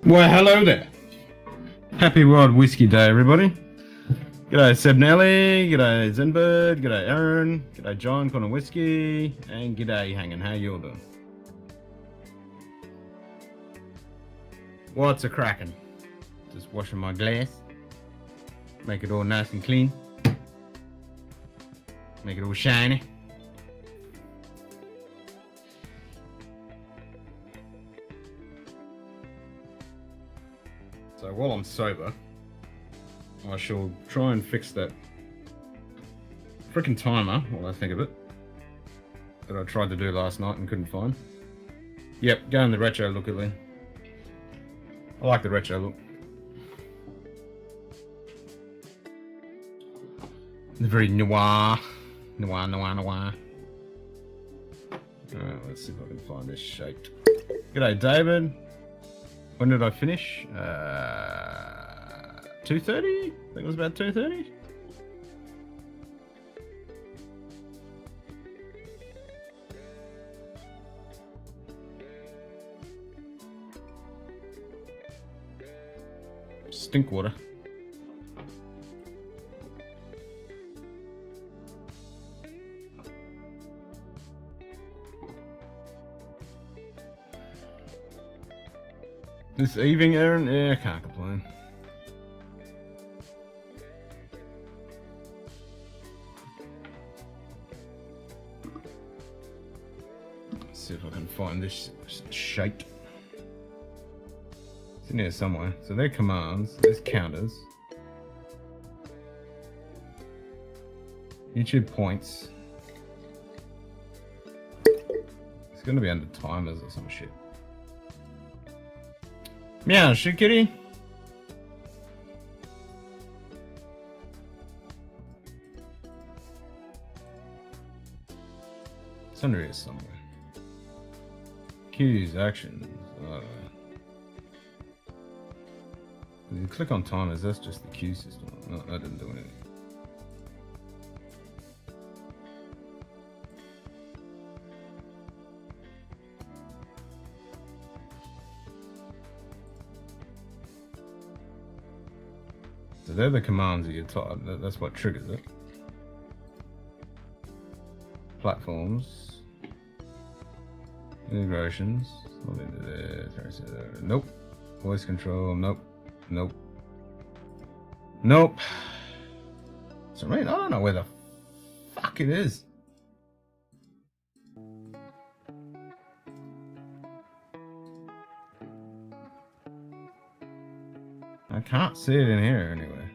Well, hello there. Happy World Whiskey Day, everybody. G'day Seb Nelly, g'day Zenbird, g'day Aaron, g'day John, Connor Whiskey, and g'day Hangin'. How you all doing? What's a crackin'? Just washing my glass. Make it all nice and clean. Make it all shiny. So while I'm sober, I shall try and fix that frickin' timer while I think of it that I tried to do last night and couldn't find. Yep, go in the retro look at me. I like the retro look. The very noir. Alright, let's see if I can find this shaped. G'day David. When did I finish? 2:30? I think it was about 2:30. Stink water. This evening, Aaron? Yeah, I can't complain. Let's see if I can find this shape. It's in here somewhere. So they're commands, there's counters. YouTube points. It's gonna be under timers or some shit. Meow, shoot kitty. It's under here somewhere. Cues, actions. If you click on timers, that's just the queue system. No, that didn't do anything. So they're the commands that you type. That's what triggers it. Platforms. Integrations. Nope. Voice control. Nope. Nope. Nope. So I don't know where the fuck it is. I can't see it in here anyway.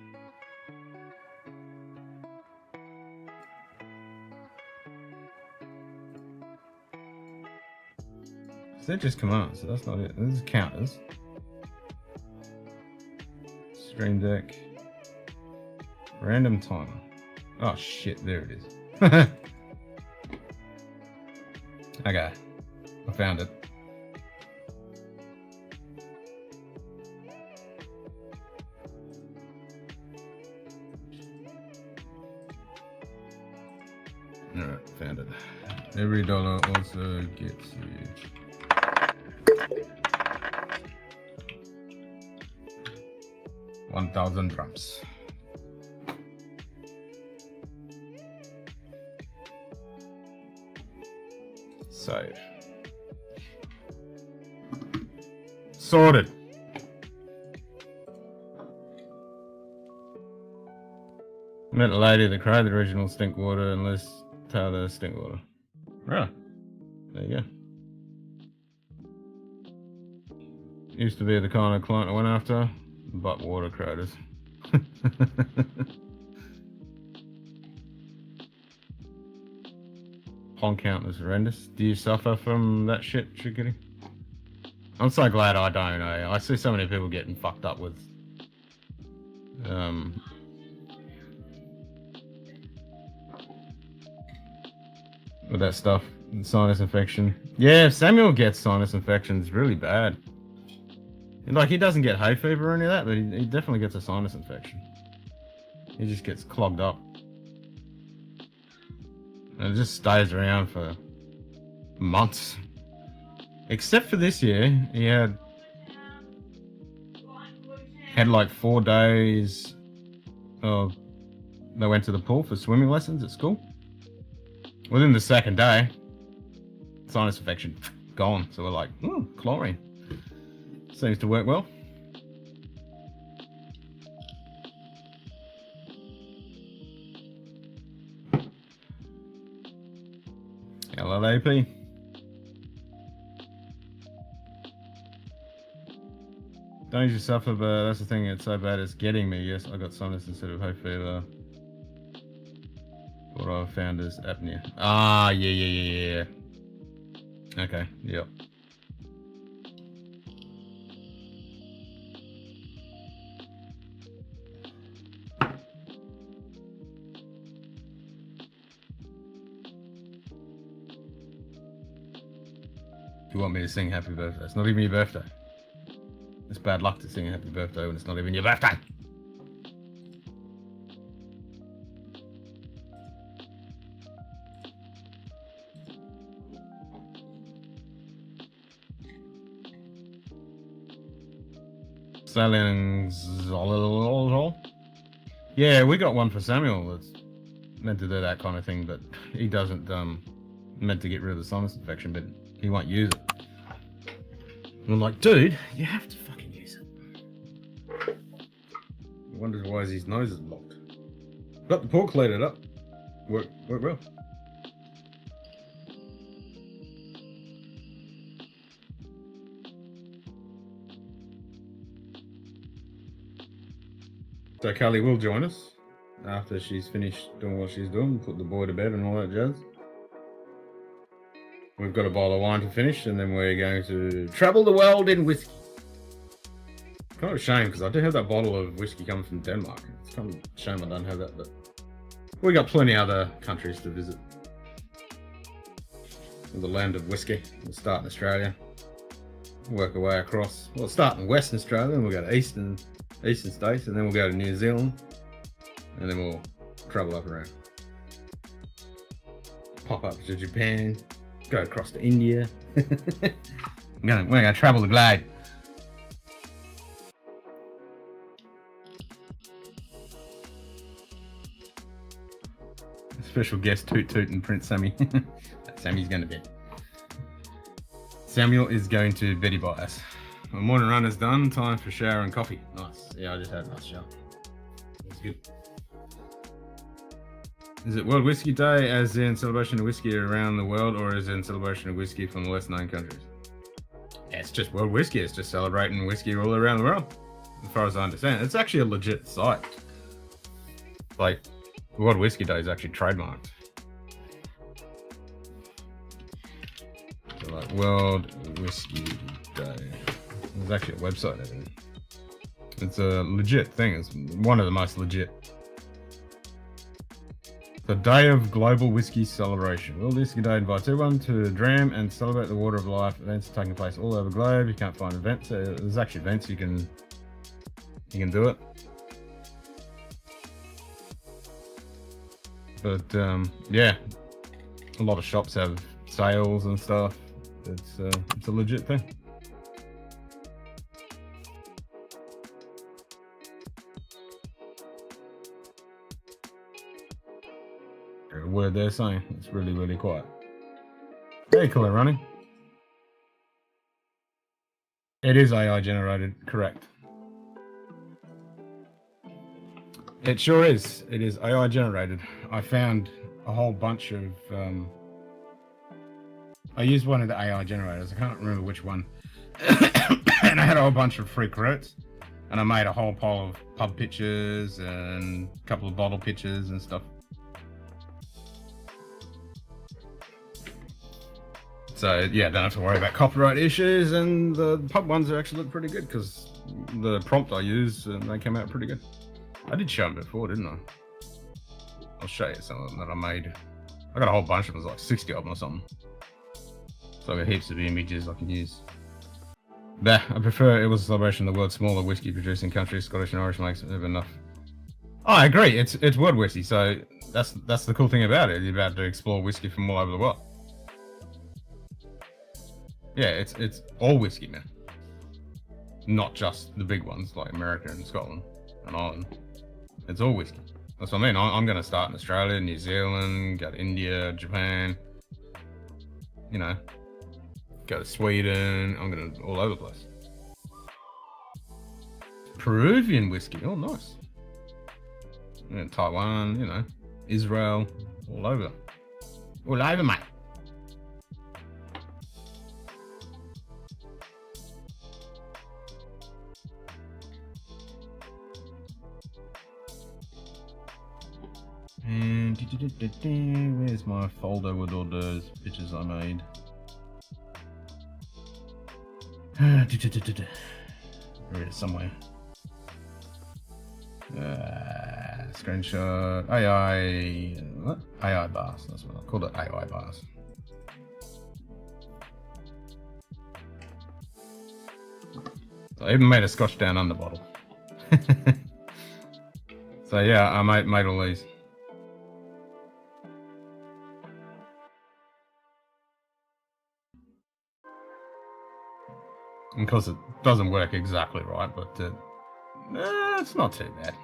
So they're just commands, so that's not it. This is counters. Stream deck. Random timer. Oh shit, there it is. Okay, I found it. Alright, found it. Every dollar also gets you 1,000 drums. Save. Sorted. Met a lady that cried the original stink water and let's tell the stink water. Right. There you go. Used to be the kind of client I went after, but water craters. Pond count is horrendous. Do you suffer from that shit, Chickadee? I'm so glad I don't. I see so many people getting fucked up with that stuff. Sinus infection. Yeah, Samuel gets sinus infections really bad. Like, he doesn't get hay fever or any of that, but he definitely gets a sinus infection. He just gets clogged up. And it just stays around for months. Except for this year, he had had like 4 days of, they went to the pool for swimming lessons at school. Within the second day, sinus infection gone. So we're like, chlorine seems to work well. LLAP. Don't you suffer, but that's the thing, it's so bad it's getting me. Yes, I got sinus instead of hay fever. What I found is apnea. Ah, yeah. Okay, yep. You want me to sing happy birthday? It's not even your birthday. It's bad luck to sing happy birthday when it's not even your birthday. Yeah, we got one for Samuel that's meant to do that kind of thing, but he doesn't meant to get rid of the sinus infection, but he won't use it. And I'm like, dude, you have to fucking use it. I wonder why his nose is blocked. Got the pork cleared up. Work well. So Kelly will join us after she's finished doing what she's doing, put the boy to bed and all that jazz. We've got a bottle of wine to finish, and then we're going to travel the world in whiskey. Kind of a shame, because I do have that bottle of whiskey coming from Denmark. It's kind of a shame I don't have that, but we got plenty other countries to visit. The land of whiskey. We'll start in Australia, work our way across. We'll start in Western Australia, and we'll go to Eastern states, and then we'll go to New Zealand, and then we'll travel up around. Pop up to Japan. Go across to India. We're gonna travel the globe. Special guest Toot Toot and Prince Sammy. Sammy's going to bed. Samuel is going to beddy by us. My morning run is done. Time for shower and coffee. Nice. Yeah, I just had a nice shower. That's good. Is it World Whisky Day as in celebration of whiskey around the world, or is it in celebration of whiskey from the less known countries? Yeah, it's just World Whisky. It's just celebrating whiskey all around the world, as far as I understand. It's actually a legit site. Like, World Whisky Day is actually trademarked. So like, World Whisky Day. There's actually a website of it. It's a legit thing. It's one of the most legit. The Day of Global Whiskey Celebration. World Whisky Day invites everyone to dram and celebrate the water of life. Events are taking place all over the globe. You can't find events. There's actually events you can do it. But yeah, a lot of shops have sales and stuff. It's a legit thing. A word they're saying. It's really, really quiet. Vehicle running. It is AI generated, correct. It sure is. It is AI generated. I found a whole bunch of I used one of the AI generators. I can't remember which one. And I had a whole bunch of free credits. And I made a whole pile of pub pictures and a couple of bottle pictures and stuff. So yeah, don't have to worry about copyright issues, and the pub ones actually look pretty good because the prompt I used, they came out pretty good. I did show them before, didn't I? I'll show you some of them that I made. I got a whole bunch of them, like 60 of them or something. So I got heaps of images I can use. Bah, I prefer it was a celebration of the world's smaller whiskey producing countries. Scottish and Irish makes it enough. Oh, I agree. It's world whiskey, so that's the cool thing about it. You're about to explore whiskey from all over the world. Yeah, it's all whiskey, man. Not just the big ones like America and Scotland and Ireland. It's all whiskey. That's what I mean. I'm going to start in Australia, New Zealand, go to India, Japan. You know, go to Sweden. I'm going to all over the place. Peruvian whiskey. Oh, nice. And Taiwan, you know, Israel, all over. All over, mate. And where's my folder with all those pictures I made? There it is somewhere. Screenshot. AI. What? AI bars. That's what I called it. AI bars. So I even made a Scotch Down Under bottle. So yeah, I made all these. Because it doesn't work exactly right, but it's not too bad.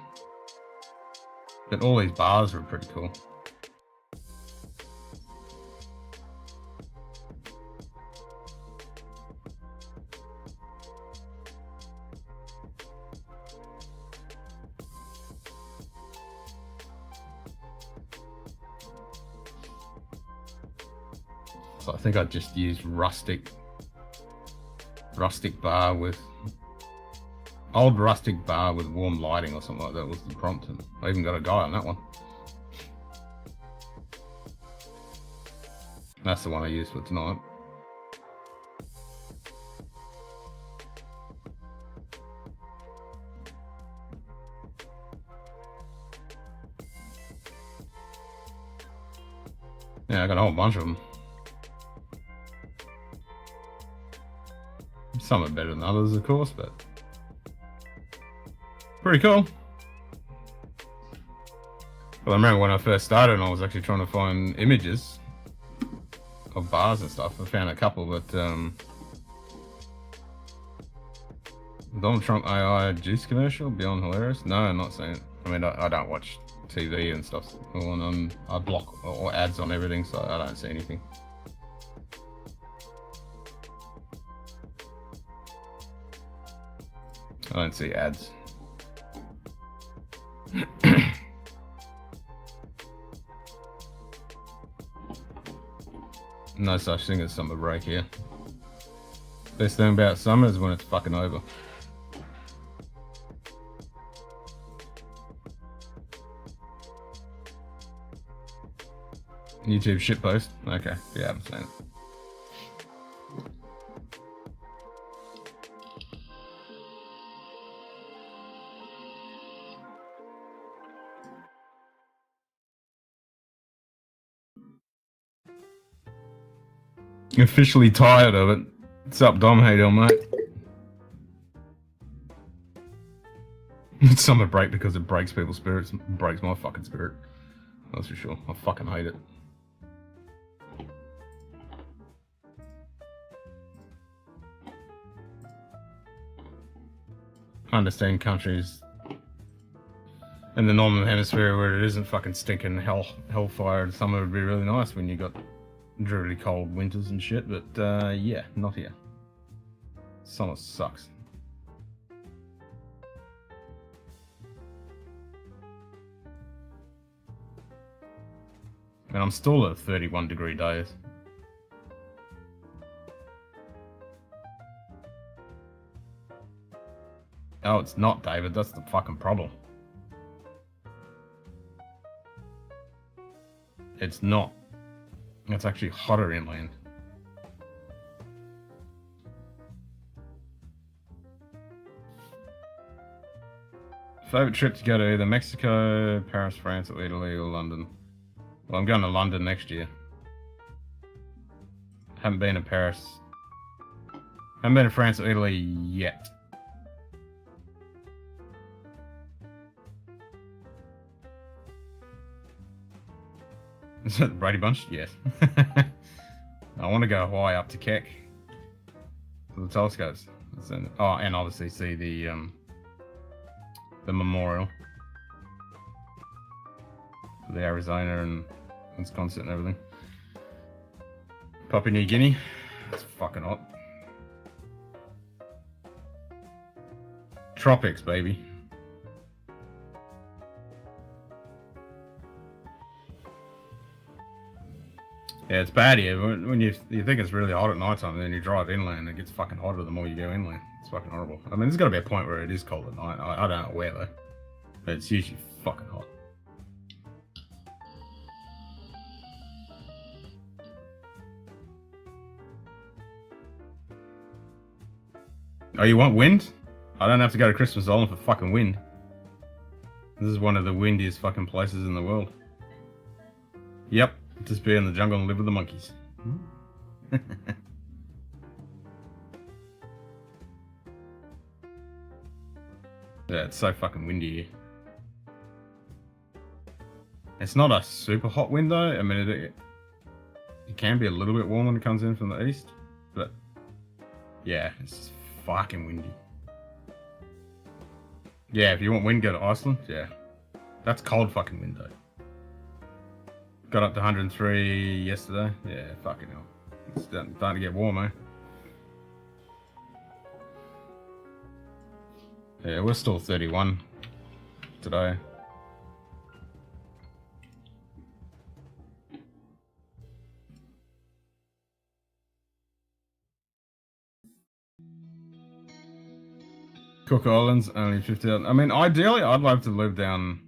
But all these bars are pretty cool. So I think I just used rustic bar with old rustic bar with warm lighting or something like that was the prompt, and I even got a guy on that one. That's the one I used for tonight. Yeah, I got a whole bunch of them. Some are better than others, of course, but pretty cool. Well, I remember when I first started and I was actually trying to find images of bars and stuff. I found a couple, but Donald Trump AI juice commercial, beyond hilarious. No, I'm not seeing it. I mean, I don't watch TV and stuff, and I block all ads on everything, so I don't see anything. I don't see ads. No such thing as summer break here. Best thing about summer is when it's fucking over. YouTube shitpost? Okay, yeah, I'm saying it. Officially tired of it. What's up, Dom? How you doing, mate? It's summer break because it breaks people's spirits. It breaks my fucking spirit. That's for sure. I fucking hate it. I understand countries in the northern hemisphere where it isn't fucking stinking hellfire. Summer would be really nice when you got really cold winters and shit, but yeah, not here. Summer sucks. And I'm still at 31-degree days. Oh, it's not, David. That's the fucking problem. It's not. It's actually hotter inland. Favorite trip to go to either Mexico, Paris, France, or Italy, or London? Well, I'm going to London next year. Haven't been to Paris. Haven't been to France or Italy yet. Is that the Brady Bunch? Yes. I want to go high up to Keck. To the telescopes. And, oh, and obviously see the memorial for the Arizona and Wisconsin and everything. Papua New Guinea. It's fucking hot. Tropics, baby. Yeah, it's bad here. When you think it's really hot at night time, and then you drive inland, it gets fucking hotter the more you go inland. It's fucking horrible. I mean, there's got to be a point where it is cold at night. I don't know where though, but it's usually fucking hot. Oh, you want wind? I don't have to go to Christmas Island for fucking wind. This is one of the windiest fucking places in the world. Yep, just be in the jungle and live with the monkeys. Yeah, it's so fucking windy here. It's not a super hot wind though. I mean, it can be a little bit warm when it comes in from the east, but yeah, it's fucking windy. Yeah, if you want wind, go to Iceland. Yeah, that's cold fucking wind though. Got up to 103 yesterday. Yeah, fucking hell. It's starting to get warm, eh? Yeah, we're still 31 today. Cook Islands, only 50. I mean, ideally, I'd love to live down.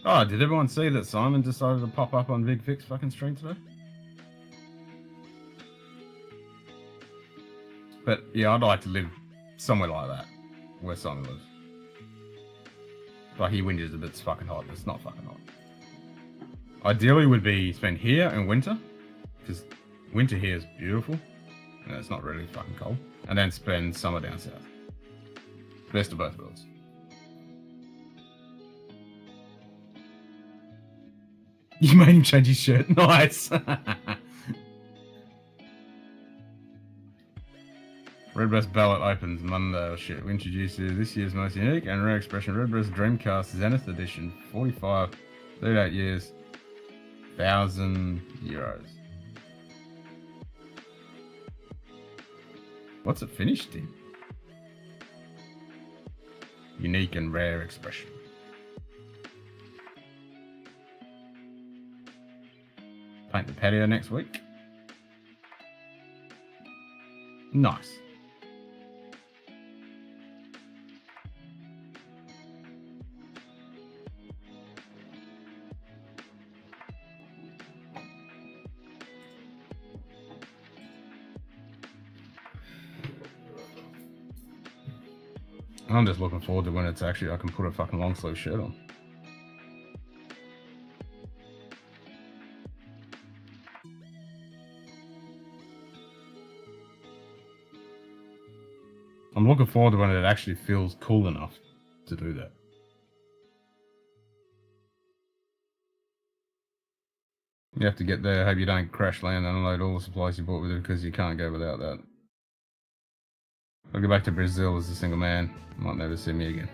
Oh, did everyone see that Simon decided to pop up on Big Fix fucking stream today? But yeah, I'd like to live somewhere like that, where Simon lives. Like he winters a bit fucking hot. It's not fucking hot. Ideally, would be spend here in winter, because winter here is beautiful, and it's not really fucking cold. And then spend summer down south. Best of both worlds. You made him change his shirt. Nice. Redbreast ballot opens Monday. Oh shit. We introduce this year's most unique and rare expression, Redbreast Dreamcast Zenith Edition. 45, 38 years, 1,000 euros. What's it finished in? Unique and rare expression. Paint the patio next week. Nice. I'm just looking forward to when it's actually, I can put a fucking long sleeve shirt on. I'm looking forward to when it actually feels cool enough to do that. You have to get there. Hope you don't crash land and unload all the supplies you bought with it, because you can't go without that. I'll go back to Brazil as a single man. Might never see me again.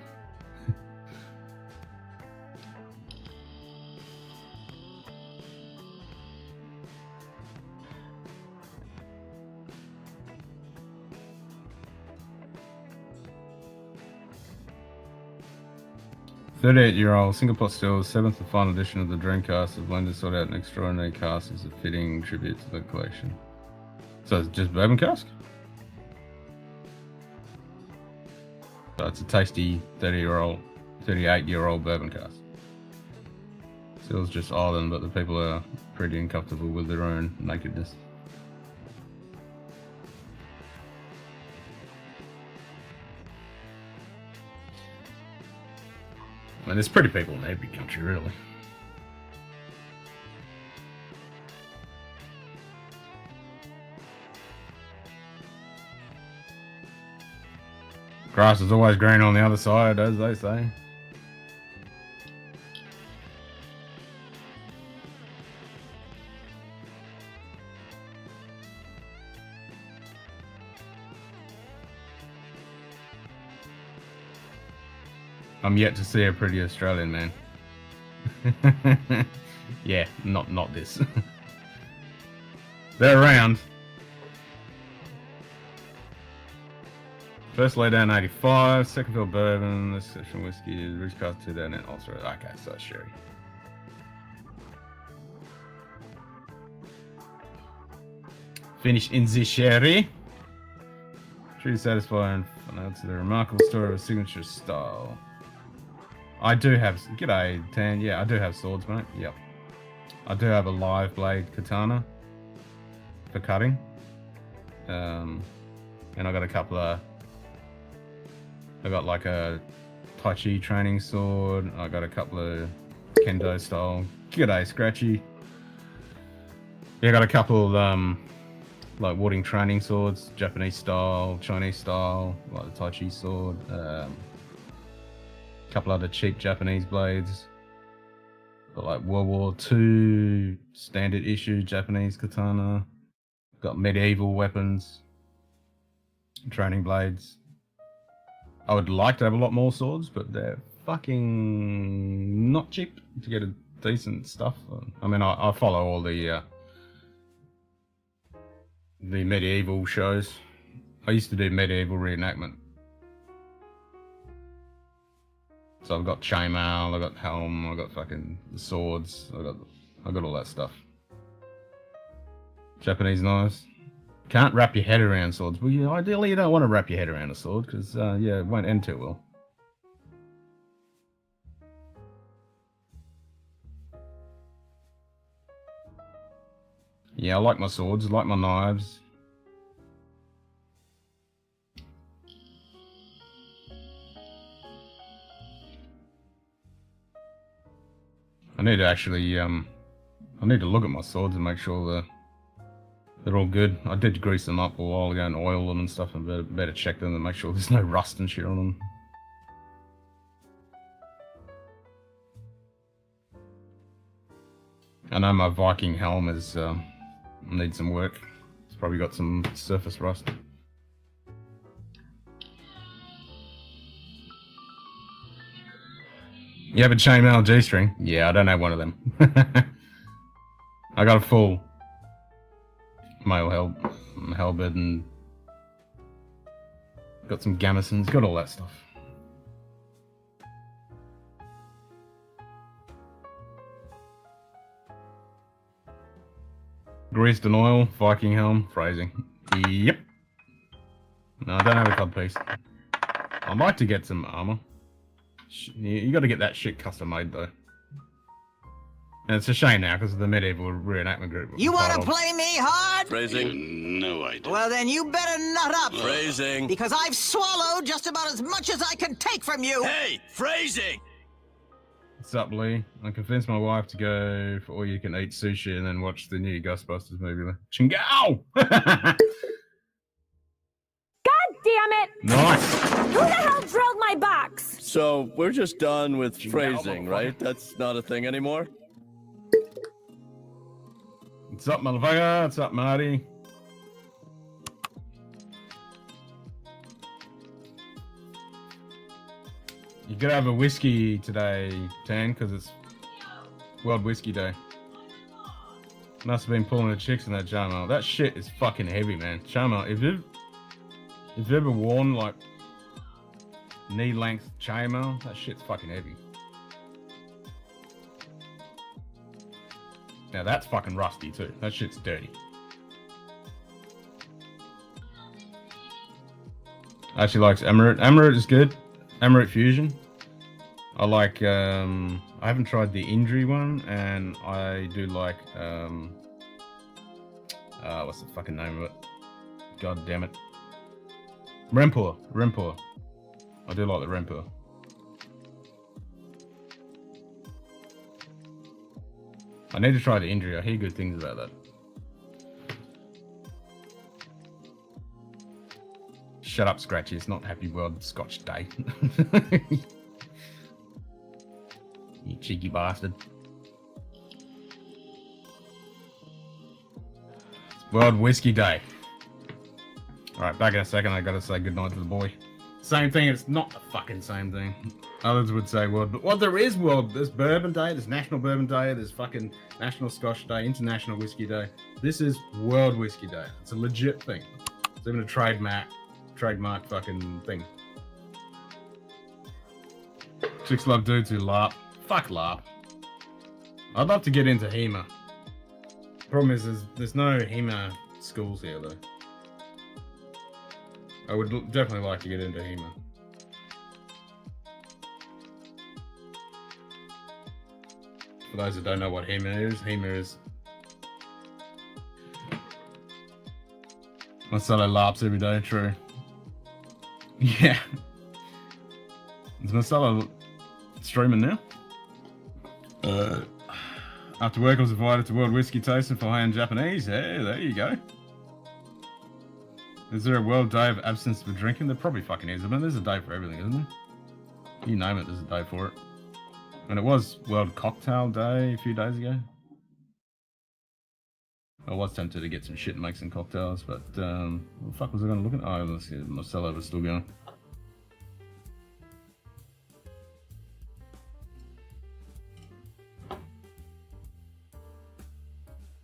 "38-year-old single pot still, 7th and final edition of the Dreamcast. The blender sought out an extraordinary cask as a fitting tribute to the collection." So it's just bourbon cask? So it's a tasty 38-year-old bourbon cask. Still's just island, but the people are pretty uncomfortable with their own nakedness. I mean, there's pretty people in every country, really. Grass is always green on the other side, as they say. I'm yet to see a pretty Australian man. Yeah, not this. They're around. First laydown 85, second fill bourbon, this section whiskey, Ridge Cast 2 down in Ulster. Okay, so it's sherry. Finished in the sherry. Truly satisfying. It's a remarkable story of a signature style. I do have. G'day, Tan. Yeah, I do have swords, mate. Yep. I do have a live blade katana for cutting. And I got a couple of. I got like a Tai Chi training sword. I got a couple of kendo style. G'day, Scratchy. Yeah, I got a couple of like warding training swords, Japanese style, Chinese style, like the Tai Chi sword. Couple other cheap Japanese blades. Got like World War II standard issue Japanese katana. Got medieval weapons, training blades. I would like to have a lot more swords, but they're fucking not cheap to get a decent stuff. I mean, I follow all the medieval shows. I used to do medieval reenactment. So I've got chainmail, I've got helm, I've got fucking swords, I've got all that stuff. Japanese knives. Can't wrap your head around swords. Well, ideally you don't want to wrap your head around a sword, because yeah, it won't end too well. Yeah, I like my swords, I like my knives. I need to actually, I need to look at my swords and make sure they're all good. I did grease them up a while ago and oil them and stuff, and better check them and make sure there's no rust and shit on them. I know my Viking helm is, needs some work. It's probably got some surface rust. You have a chainmail G-string? Yeah, I don't have one of them. I got a full mail halberd and got some gamisons, got all that stuff. Greased and oil, Viking helm, phrasing. Yep. No, I don't have a club piece. I'd like to get some armor. You got to get that shit custom made though. And it's a shame now because of the medieval reenactment group. You want to play me hard? Phrasing? No, I don't. Well, then you better nut up. Phrasing. Because I've swallowed just about as much as I can take from you. Hey, phrasing! What's up, Lee? I convinced my wife to go for all-you-can-eat sushi and then watch the new Ghostbusters movie. Chingao! God damn it! Nice! Who the hell drilled my box? So, we're just done with phrasing, right? That's not a thing anymore? What's up, motherfucker? What's up, Marty? You gotta have a whiskey today, Tan, because it's World Whiskey Day. Must have been pulling the chicks in that chainmail. That shit is fucking heavy, man. Chainmail, if you've ever worn like knee-length chainmail, that shit's fucking heavy. Now that's fucking rusty too. That shit's dirty. Actually likes Emirate. Emirate is good. Emirate Fusion. I like, I haven't tried the Indri one, and I do like, what's the fucking name of it? God damn it. Rempur. I do like the Rempur. I need to try the Indri. I hear good things about that. Shut up, Scratchy. It's not Happy World Scotch Day. You cheeky bastard. It's World Whiskey Day. Alright, back in a second. I gotta say goodnight to the boy. Same thing, it's not the fucking same thing. Others would say world, but well, there is world. There's Bourbon Day, there's National Bourbon Day, there's fucking National Scotch Day, International Whiskey Day. This is World Whiskey Day. It's a legit thing. It's even a trademark fucking thing. Chicks love dudes who LARP. Fuck LARP. I'd love to get into HEMA. Problem is, there's no HEMA schools here though. I would definitely like to get into HEMA. For those that don't know what HEMA is Marcelo LARPs every day, true. Yeah. Is Marcelo streaming now? After work I was invited to World Whiskey Tasting for high-end Japanese. Hey, there you go. Is there a world day of absence for drinking? There probably fucking is. I mean, there's a day for everything, isn't there? You name it, there's a day for it. And it was World Cocktail Day a few days ago. I was tempted to get some shit and make some cocktails, but what the fuck was I going to look at? Oh, let's see, Marcelo was still going.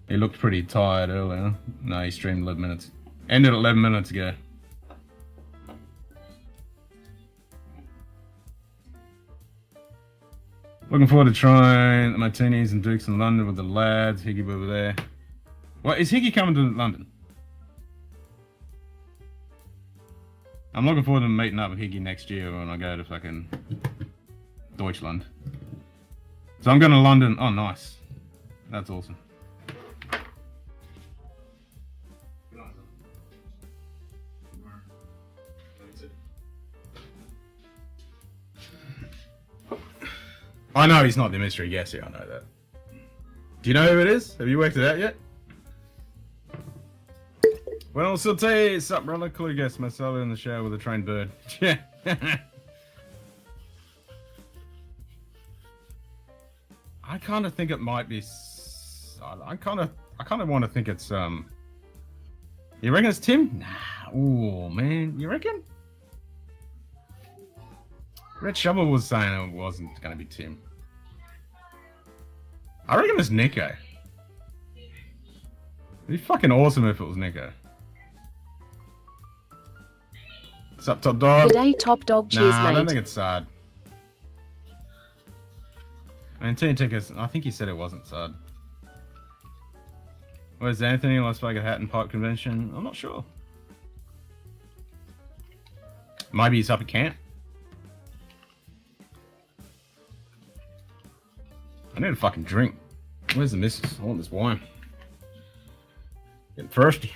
He looked pretty tired earlier. No, he streamed 11 minutes. Ended 11 minutes ago. Looking forward to trying the martinis and Dukes in London with the lads. Higgy over there. What, is Higgy coming to London? I'm looking forward to meeting up with Higgy next year when I go to fucking Deutschland. So I'm going to London. Oh, nice. That's awesome. I know he's not the mystery guest here, I know that. Do you know who it is? Have you worked it out yet? Well, Saute, sup brother, clue guest, Marcelo in the shower with a trained bird. Yeah. I kind of think it might be. I kind of want to think it's You reckon it's Tim? Nah. Ooh, man, you reckon? Red Shovel was saying it wasn't going to be Tim. I reckon it's Nico. It'd be fucking awesome if it was Nico. What's up, Top Dog? Good day, Top Dog. Cheers, nah, mate. I don't think it's Sad. And Teen Tickers, I think he said it wasn't Sad. Where's Anthony? Las Vegas Hat and Pipe Convention? I'm not sure. Maybe he's up at camp. I need a fucking drink. Where's the missus? I want this wine. Getting thirsty.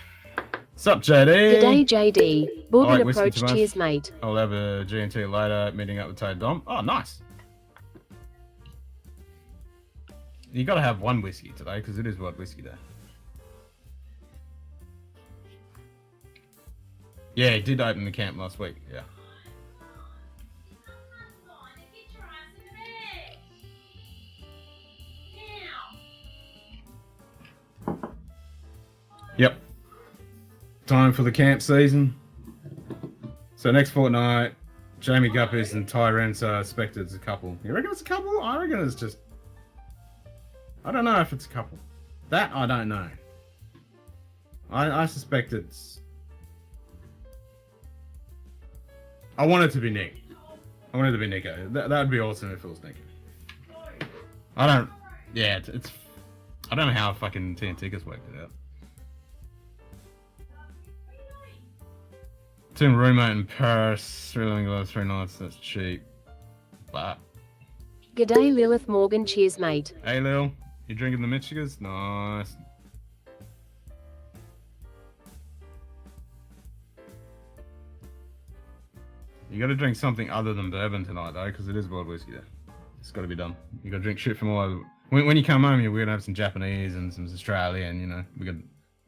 What's up, JD? Good day, JD. Bourbon Alright, whiskey approach. too much. Cheers, mate. I'll have a G&T later, meeting up with Toad Dom. Oh, nice. You gotta have one whiskey today, because it is World Whiskey Day. Yeah, he did open the camp last week, yeah. Yep. Time for the camp season. So next fortnight, Jamie Guppies and Tyrants are expected as a couple. You reckon it's a couple? I reckon it's just... I don't know if it's a couple. That, I don't know. I suspect it's... I want it to be Nick. I want it to be Nico. That would be awesome if it was Nico. I don't... Yeah, it's... I don't know how fucking TNT has worked it out. Tim roommate in Paris, 3 Lingua, 3 nights, that's cheap. But... Good day, Lilith Morgan. Cheers, mate. Hey Lil, you drinking the Michigans? Nice. You gotta drink something other than bourbon tonight though, because it is World Whiskey Day. It's gotta be done. You gotta drink shit from all over. When you come home here, we're gonna have some Japanese and some Australian, you know. We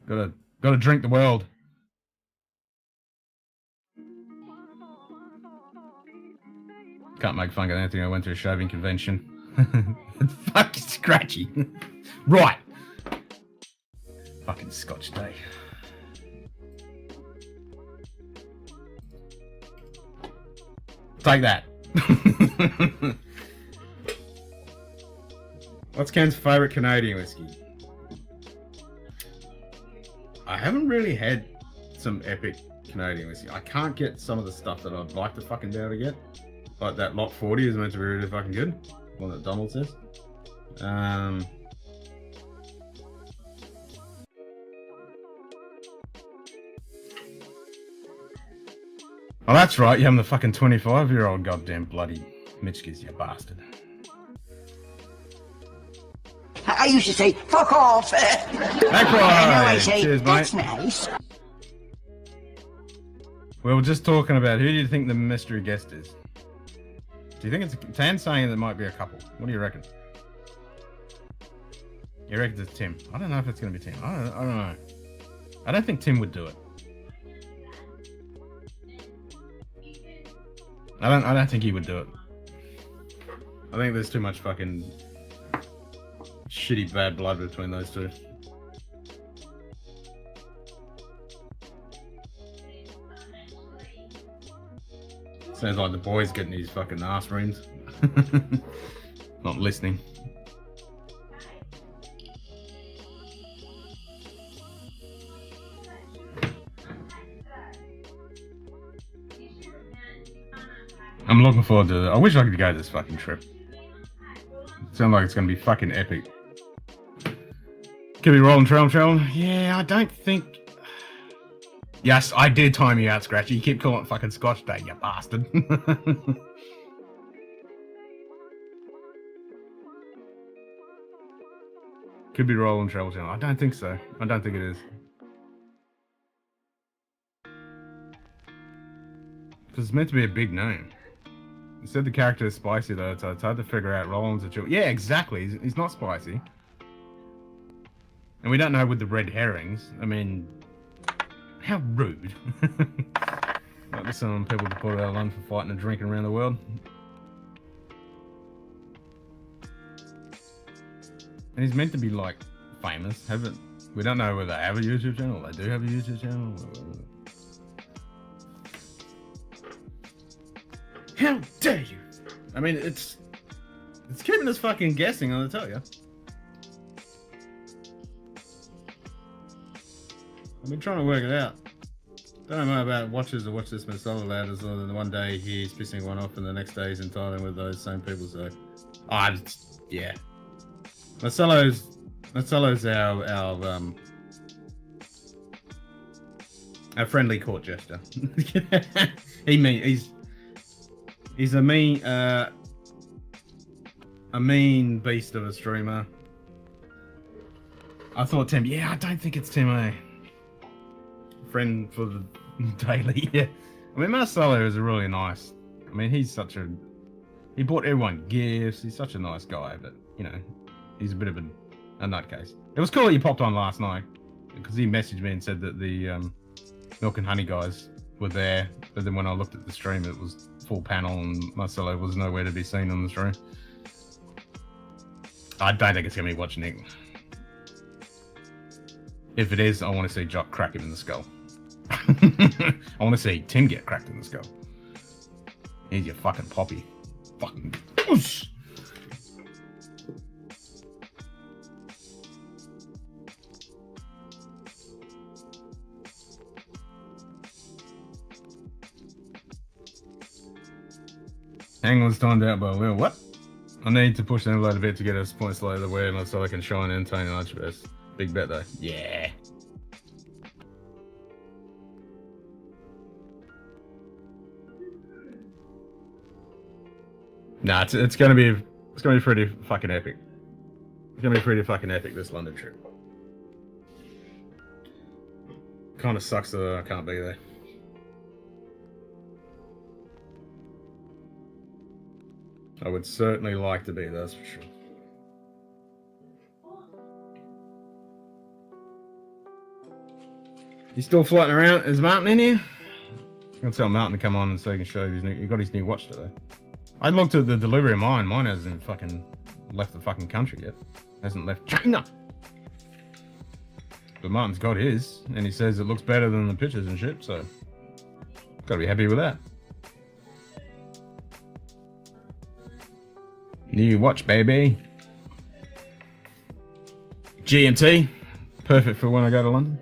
gotta drink the world. Can't make fun of Anthony. I went to a shaving convention. Fucking scratchy. Right. Fucking Scotch Day. take that. What's Ken's favourite Canadian whiskey? I haven't really had some epic Canadian whiskey. I can't get some of the stuff that I'd like to fucking be able to get. Like that Lot 40 is meant to be really fucking good. One that Donald says. Oh, that's right. You're the fucking 25-year-old goddamn bloody Mitchkis, you bastard. I used to say, fuck off. Likewise. I say, Cheers, that's mate. nice. We were just talking about who do you think the mystery guest is? Do you think it's Tan's saying there might be a couple? What do you reckon? You reckon it's Tim? I don't know if it's going to be Tim. I don't know. I don't think Tim would do it. I don't think he would do it. I think there's too much fucking shitty bad blood between those two. Sounds like the boy's getting his fucking ass reamed. Not listening. I'm looking forward to it. I wish I could go to this fucking trip. Sounds like it's going to be fucking epic. Could be rolling trail. Yeah, I don't think... Yes, I did time you out, Scratchy. You keep calling it fucking Scotch Day, you bastard. Could be rolling trail. I don't think so. I don't think it is. Because it's meant to be a big name. You said the character is spicy though, so it's hard to figure out Roland's a chill. Yeah, exactly. He's not spicy. And we don't know with the red herrings. I mean, how rude. Like some people deported out of London for fighting and drinking around the world. And he's meant to be like famous. We don't know whether they have a YouTube channel. They do have a YouTube channel. How dare you? I mean, it's keeping us fucking guessing, I'll tell you. I've been trying to work it out. Don't know about watchers that watch this Marcelo loud as well. One day he's pissing one off and the next day he's in Thailand with those same people, so... yeah. Marcelo's our friendly court jester. He's a mean beast of a streamer. I thought Tim, yeah, I don't think it's Tim, eh? Friend for the daily, yeah. I mean, Marcelo is a really nice, I mean, he bought everyone gifts, he's such a nice guy, but, you know, he's a bit of a nutcase. It was cool that you popped on last night, because he messaged me and said that the Milk and Honey guys were there, but then when I looked at the stream, it was full panel and Marcelo was nowhere to be seen on the stream. I don't think it's going to be watching Nick. If it is, I want to see Jock crack him in the skull. I want to see Tim get cracked in the skull. He's your fucking poppy. Fucking whoosh. Hang was timed out by a little. What? I need to push the envelope a bit to get us points later the way so I can shine and entertain an archbest. Big bet though. Yeah. Nah, it's gonna be pretty fucking epic. It's gonna be pretty fucking epic, this London trip. Kinda sucks that I can't be there. I would certainly like to be there, that's for sure. He's still floating around. Is Martin in here? I'm gonna tell Martin to come on and so he can show you he got his new watch today. I looked at the delivery of mine. Mine hasn't fucking left the fucking country yet. Hasn't left China. But Martin's got his, and he says it looks better than the pictures and shit, so gotta be happy with that. New watch, baby. GMT. Perfect for when I go to London.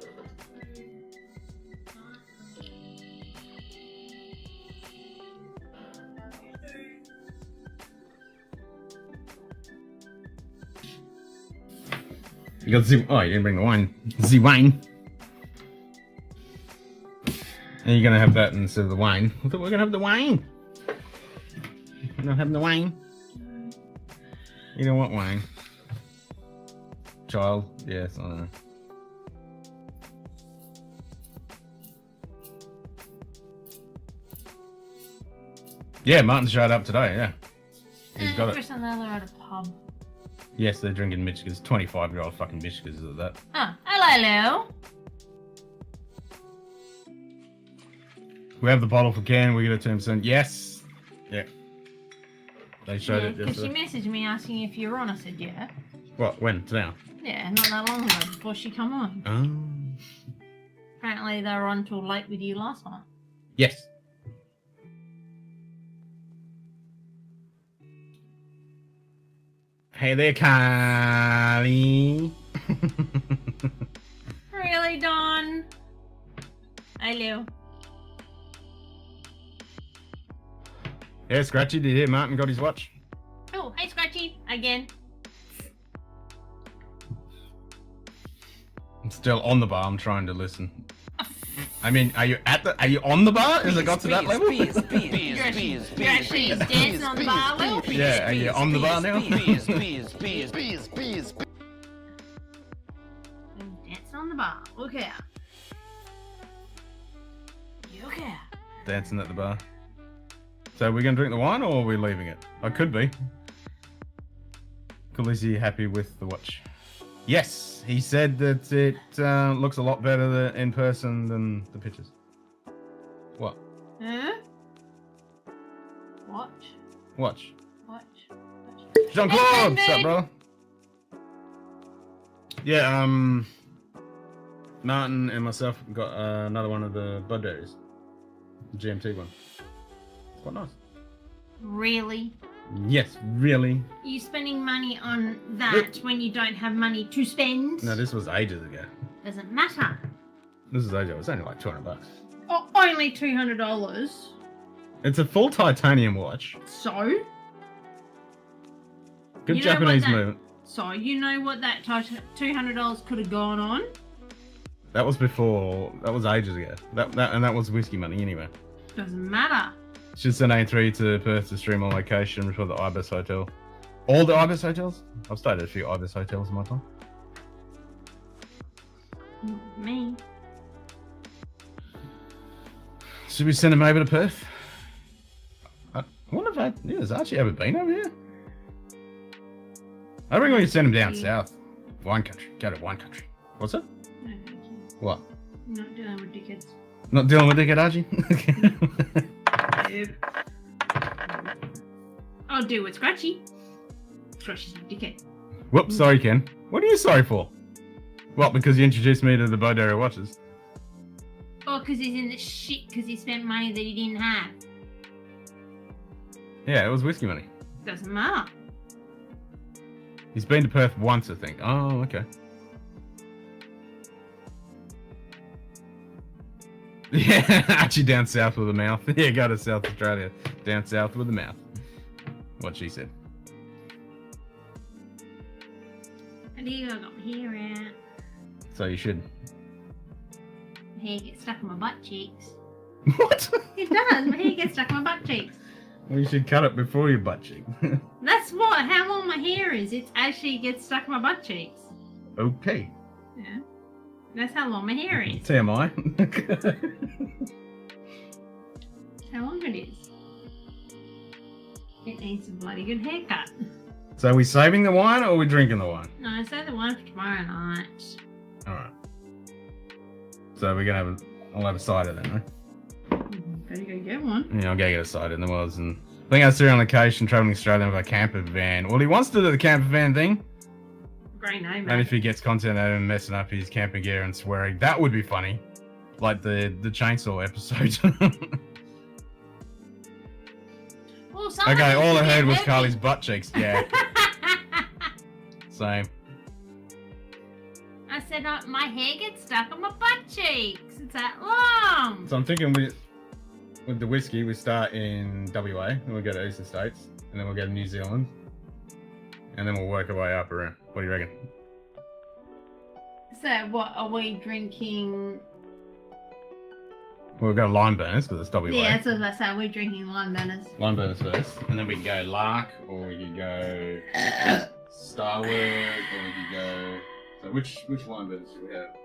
You got the... Oh, you didn't bring the wine. The wine. And you're gonna have that instead of the wine. I thought we were gonna have the wine. You're not having the wine? You don't want wine. Child? Yes, I don't know. Yeah, Martin showed up today, yeah. He's got it. Chris and Lella at a pub. Yes, they're drinking Michigans. 25-year-old fucking Michigans of that. Oh, hello. We have the bottle for Ken. We get it to him soon. Yes. Yeah. They showed it Because she yesterday. messaged me asking if you're on. I said, yeah. What? When? Today? Yeah, not that long ago before she come on. Oh. Apparently they were on till late with you last night. Yes. Hey there, Carly. Really, Don? Hello. Yeah, Scratchy, did you hear Martin got his watch? Oh, hey, Scratchy. Again. I'm still on the bar. I'm trying to listen. I mean, are you on the bar? Has it got to that level? You're actually dancing on the bar, Will? Yeah, are you on the bar now? Dancing on the bar. Look out. Look out. Dancing at the bar. So are we going to drink the wine or are we leaving it? I could be. Is he happy with the watch? Yes, he said that it looks a lot better in person than the pictures. What? Huh? Watch. Watch. Watch. Jean-Claude! What's up, bro? Yeah, Martin and myself got another one of the Bud Dairies. The GMT one. It's quite nice. Really? Yes, really. Are you spending money on that when you don't have money to spend? No, this was ages ago. Doesn't matter. This is ages ago. It's only like $200. Oh, only $200. It's a full titanium watch. So? Good You know what Japanese that- movement. So, you know what that $200 could have gone on? That was before. That was ages ago. That was whiskey money anyway. Doesn't matter. It's just an A3 to Perth to stream on location for the Ibis Hotel. All the Ibis hotels? I've stayed at a few Ibis hotels in my time. Not me. Should we send him over to Perth? I wonder if has Archie ever been over here? I reckon we could send him down south. Wine country. Go to wine country. What's that? No, thank you. What? Not dealing with dickheads. Not dealing with dickhead, Archie? Yep. I'll do with Scratchy. Scratchy's a dickhead. Whoops, sorry, Ken. What are you sorry for? What, because you introduced me to the Bodera watches? Oh, because he's in the shit because he spent money that he didn't have. Yeah, it was whiskey money. Doesn't matter. He's been to Perth once, I think. Oh, okay. Yeah, actually down south with a mouth. Yeah, go to South Australia. Down south with a mouth. What she said. And I got my hair out. So you should. My hair gets stuck in my butt cheeks. What? It does. My hair gets stuck in my butt cheeks. Well, you should cut it before your butt cheek. That's how long my hair is. It actually gets stuck in my butt cheeks. Okay. Yeah. That's how long my hair is. TMI. How long it is. It needs a bloody good haircut. So are we saving the wine or are we drinking the wine? No, save the one for tomorrow night. Alright. So we're gonna I'll have a cider then, right? Better go get one. Yeah, I'll go get a cider in the was and I think I was on location traveling Australia with a camper van. Well, he wants to do the camper van thing. Great name, And mate. if he gets content out of him messing up his camping gear and swearing, that would be funny. Like the chainsaw episode. Well, Well, someone Okay, else all I said heard was herpes. Carly's butt cheeks. Yeah, same. I said my hair gets stuck on my butt cheeks. It's that long. So I'm thinking with the whiskey, we start in WA, then we'll go to Eastern States, and then we'll go to New Zealand, and then we'll work our way up around. What do you reckon? So what are we drinking? We'll go lime burners because it's WA. Yeah, that's what I said. We're drinking lime burners. Lime burners first, and then we can go Lark, or we could go Starward, or we could go. So which lime burners do we have?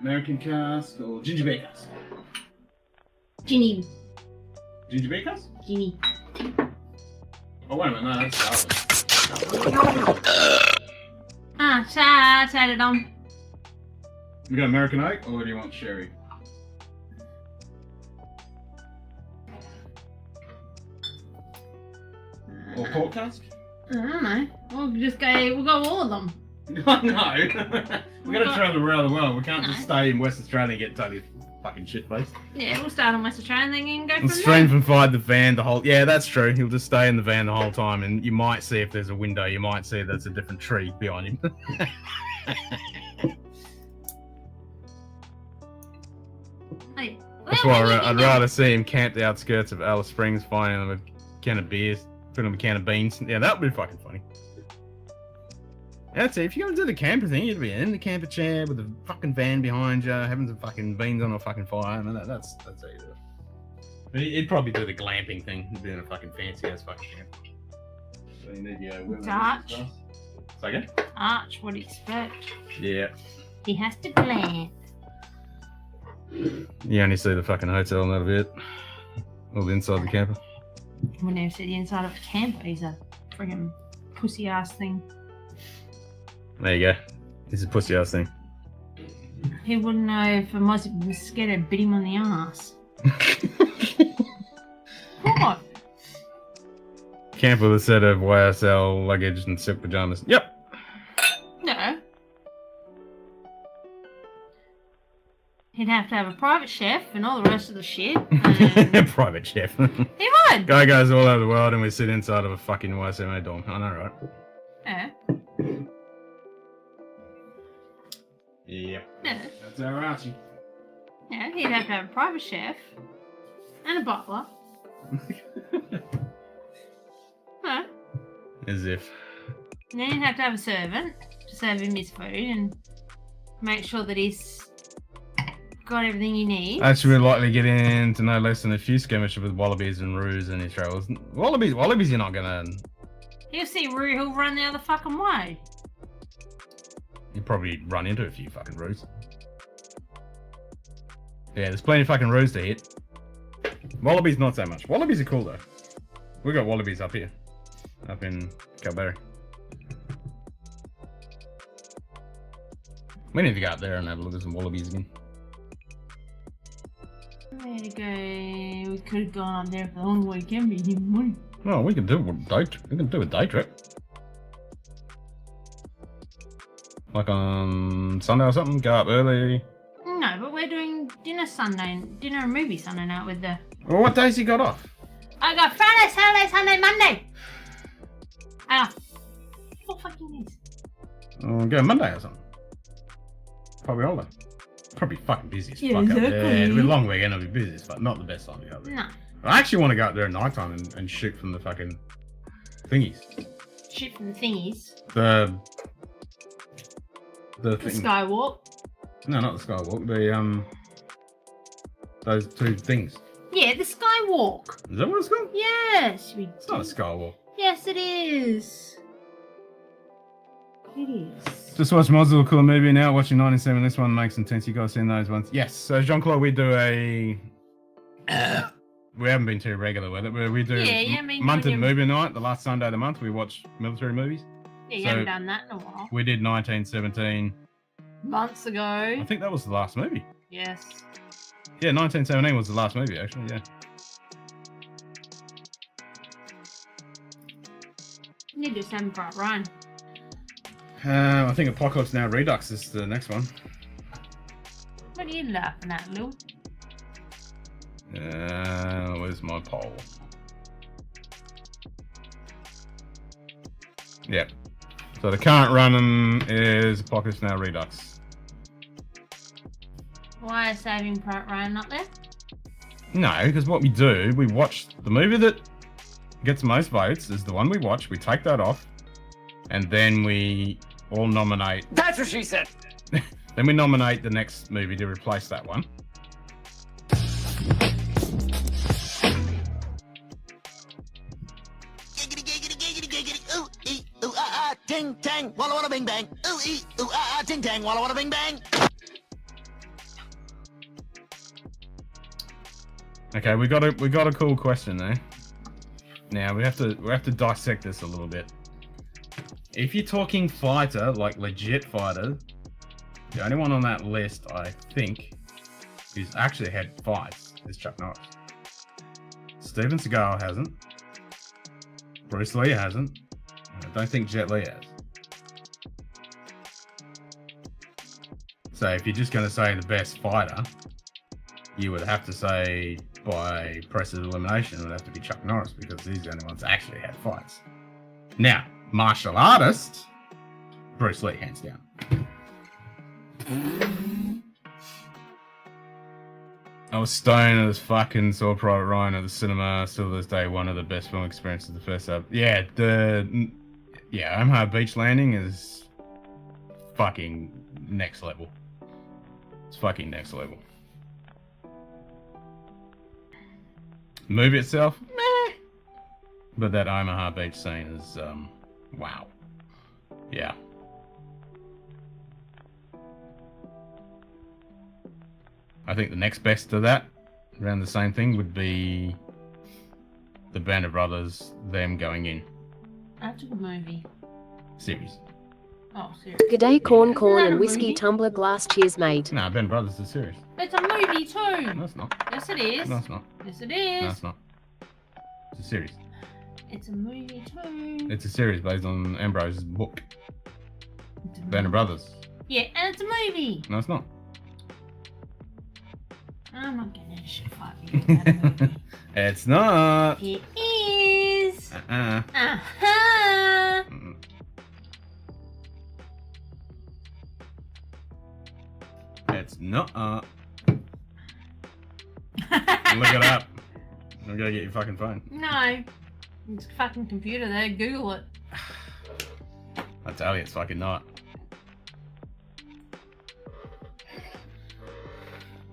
American cask or ginger beer cask? Ginny. Ginger beer cask? Ginny. Oh wait a minute, no, that's Starward. Turn it on. We got American oak, or do you want sherry? Or port cask? I don't know. We'll go all of them. No, we gotta travel around the world. We can't just stay in West Australia and get totally fucking shit faced. Yeah, we'll start on West Australia and then go And from stream there. from inside the van the whole. Yeah, that's true. He'll just stay in the van the whole time, and you might see if there's a window. You might see there's a different tree behind him. Hey, That's well, why when you I'd get rather see him camp the outskirts of Alice Springs, finding him a can of beers, filling him a can of beans. Yeah, that would be fucking funny. That's it. If you're going to do the camper thing, you'd be in the camper chair with a fucking van behind you, having some fucking beans on a fucking fire. I mean, that's how you do it. But he'd probably do the glamping thing. He'd be in a fucking fancy ass fucking camp. So you need your women. Dutch. Second? Arch, what do you expect? Yeah. He has to glamp. You only see the fucking hotel and that a bit. Or the inside the camper. We never see the inside of a camper. He's a friggin' pussy ass thing. There you go. This is a pussy ass thing. He wouldn't know if a mosquito bit him on the ass. What? Camp with a set of YSL luggage and silk pajamas. Yep. No. He'd have to have a private chef and all the rest of the shit. And Private chef. he would. Guy goes all over the world and we sit inside of a fucking YSMA dorm. I know, right? Yeah. Yep. Yeah. That's our Archie. Yeah, he'd have to have a private chef and a butler. Huh? As if. And then he'd have to have a servant to serve him his food and make sure that he's got everything he needs. Actually, we're likely to get into no less than a few skirmishes with wallabies and roos in his travels. Wallabies you're not gonna... He'll see Roo, he'll run the other fucking way. You probably run into a few fucking roos. Yeah, there's plenty of fucking roos to hit. Wallabies not so much. Wallabies are cool though. We got wallabies up here. Up in Kalbarri. We need to go up there and have a look at some wallabies again. Where to go? We could have gone up there for the long weekend, but you didn't want to. Oh, we can do a day trip. Like on Sunday or something, go up early. No, but we're doing dinner and movie Sunday night with the... Well, what days you got off? I got Friday, Saturday, Sunday, Monday. I got 4 fucking days. Go Monday or something. Probably all day. Probably fucking busy as Yeah, fuck up there. exactly. It'll be a long weekend, it'll be busy as fuck. Not the best time to go up there. No. I actually want to go up there at night time and shoot from the fucking thingies. Shit from the thingies. The The thing. skywalk. No, not the skywalk. The those two things. Yeah, the skywalk. Is that what it's called? Yes. It's not a skywalk. Yes, it is. It is. Just watched Mozzle, cool movie now. Watching 97. This one makes intense. You guys seen those ones? Yes. So Jean-Claude, we do a. We haven't been too regular with it, but we do month and movie night. The last Sunday of the month, we watch military movies. Yeah, you So- haven't done that in a while. We did 1917. Months ago. I think that was the last movie. Yes. Yeah, 1917 was the last movie, actually. Yeah. You need to do 7 Part Run. I think Apocalypse Now Redux is the next one. What are you laughing at, Lou? Where's my poll? Yep. So the current running is Apocalypse Now Redux. Why is Saving Private Ryan not there? No, because what we do, we watch the movie that gets most votes is the one we watch. We take that off, and then we all nominate. That's what she said. Then we nominate the next movie to replace that one. Giggity, giggity, giggity, giggity. Ooh, ee, ooh, ah, ah, ting, tang, walla, walla, bing, bang. Ooh, ee, ooh, ah, ah, ting, tang, walla, walla, bing, bang. Okay, we got a cool question there. Now we have to dissect this a little bit. If you're talking fighter, like legit fighter, the only one on that list I think who's actually had fights is Chuck Norris. Steven Seagal hasn't. Bruce Lee hasn't. And I don't think Jet Li has. So if you're just going to say the best fighter, you would have to say by process of elimination, it would have to be Chuck Norris because he's the only ones that actually had fights. Now, martial artist, Bruce Lee, hands down. I was stoned as fucking saw Private Ryan at the cinema. Still to this day, one of the best film experiences. The first up, yeah, Omaha Beach Landing is fucking next level. It's fucking next level. Movie itself, meh. But that Omaha Beach scene is, wow. Yeah. I think the next best to that, around the same thing, would be the Band of Brothers, them going in. That's a good movie. Series. Oh, seriously. G'day Corn Isn't that a and Whiskey movie? Tumbler Glass Cheers mate. Nah, Band of Brothers is series. It's a movie too. No, it's not. Yes, it is. No, it's not. Yes, it No, is. it's not. It's a series. It's a movie too. It's a series based on Ambrose's book, It's a Band of movie. Brothers. Yeah, and it's a movie. No, it's not. I'm not getting any shit fight you about a movie. It's not. It is. Uh-uh. Uh-huh. Mm. It's not. Look it up. I'm gonna get your fucking phone. No. It's a fucking computer there. Google it. I tell you, it's fucking not.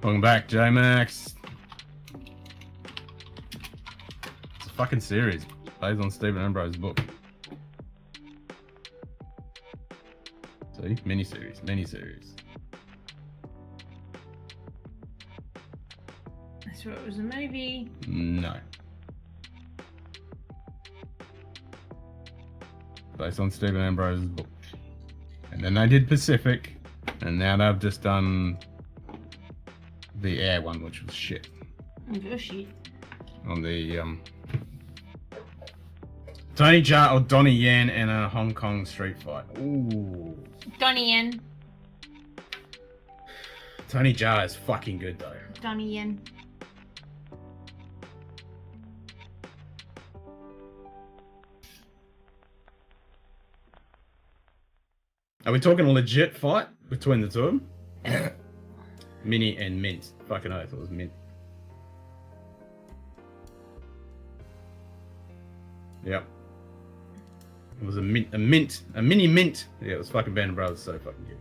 Welcome back, J-Max. It's a fucking series based on Stephen Ambrose's book. See? Miniseries. I swear it was a movie. No. Based on Stephen Ambrose's book. And then they did Pacific, and now they've just done the Air one, which was shit. Oh, shit. On the Tony Jaa or Donnie Yen in a Hong Kong street fight. Ooh. Donnie Yen. Tony Jaa is fucking good though. Donnie Yen. Are we talking a legit fight between the two of them? Minnie and Mint. Fucking oath, it was Mint. Yep. It was a mini mint. Yeah, it was fucking Band of Brothers, so fucking good.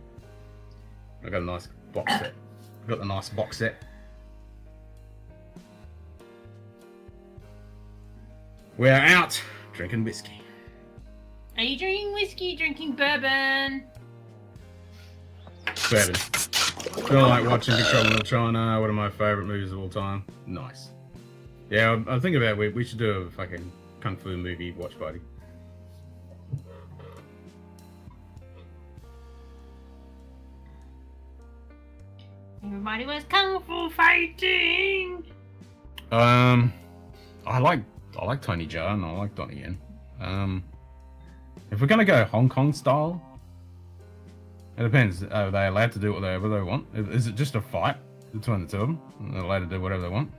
I got a nice box set. I got the nice box set. We're out drinking whiskey. Are you drinking whiskey? Drinking bourbon? Bourbon. Feel like watching Control China, one of my favourite movies of all time. Nice. Yeah, I'm thinking about we should do a fucking kung fu movie watch party. Everybody was kung fu fighting. I like Tony Jaa and I like Donnie Yen. If we're gonna go Hong Kong style, it depends. Are they allowed to do whatever they want? Is it just a fight between the two of them? And they're allowed to do whatever they want?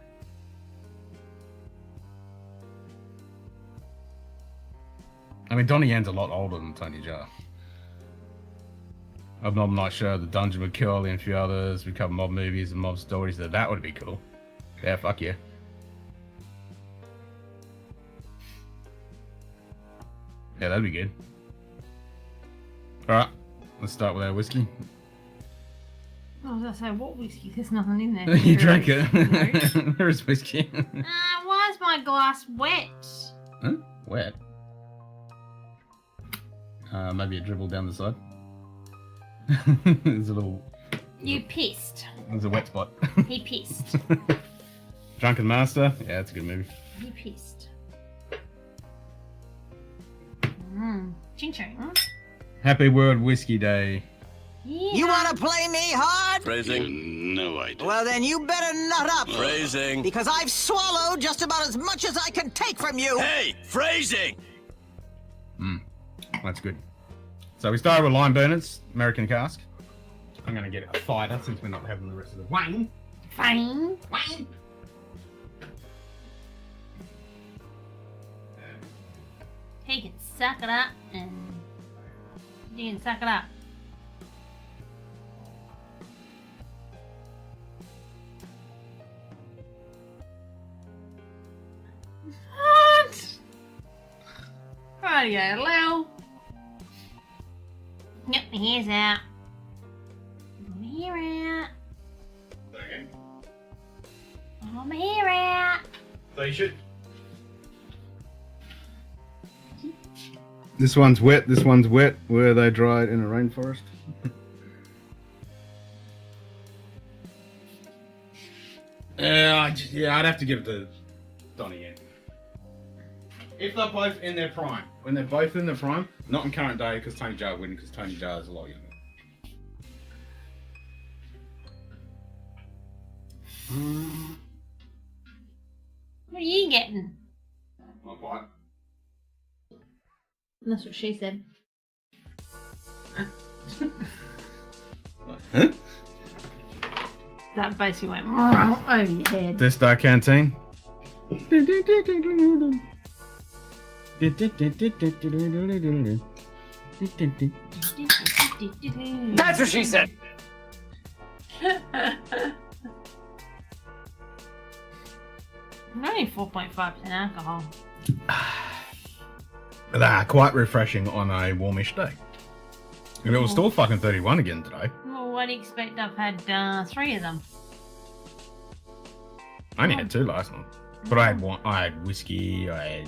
mean, Donnie Yen's a lot older than Tony Jaa. I'm not sure the Dungeon with Curly and a few others. We cover mob movies and mob stories. That would be cool. Yeah, fuck yeah. Yeah, that'd be good. Alright, let's start with our whiskey. I was gonna say, what whiskey? There's nothing in there. You drank it. No. There is whiskey. Why is my glass wet? Huh? Wet? Maybe it dribbled down the side. There's a little... You pissed. There's a wet spot. He pissed. Drunken Master? Yeah, it's a good movie. He pissed. Ching ching. Happy World Whiskey Day. Yeah. You want to play me hard? Phrasing. No idea. Well, then you better nut up. Phrasing. Because I've swallowed just about as much as I can take from you. Hey, phrasing. That's good. So we started with Lime Burners, American cask. I'm going to get a cider since we're not having the rest of the wine. Fine. Wine! He can suck it up and you can suck it up. What? Rightio, Lil. Get my ears out. Get my hair out. Okay. Oh, my hair out. So you should... This one's wet, this one's wet. Where they dried in a rainforest. I'd have to give it to Donnie Yen. If they're both in their prime. When they're both in their prime, not in current day, because Tony Jaa wouldn't, because Tony Jaa is a lot younger. What are you getting? Not quite. That's what she said. Huh? That basically went over your head. This Star Canteen. That's what she said. Only 4.5% alcohol. Quite refreshing on a warmish day. And it was still fucking 31 again today. Well, what do you expect? I've had 3 of them. I only had 2 last night. But I had one. I had whiskey, I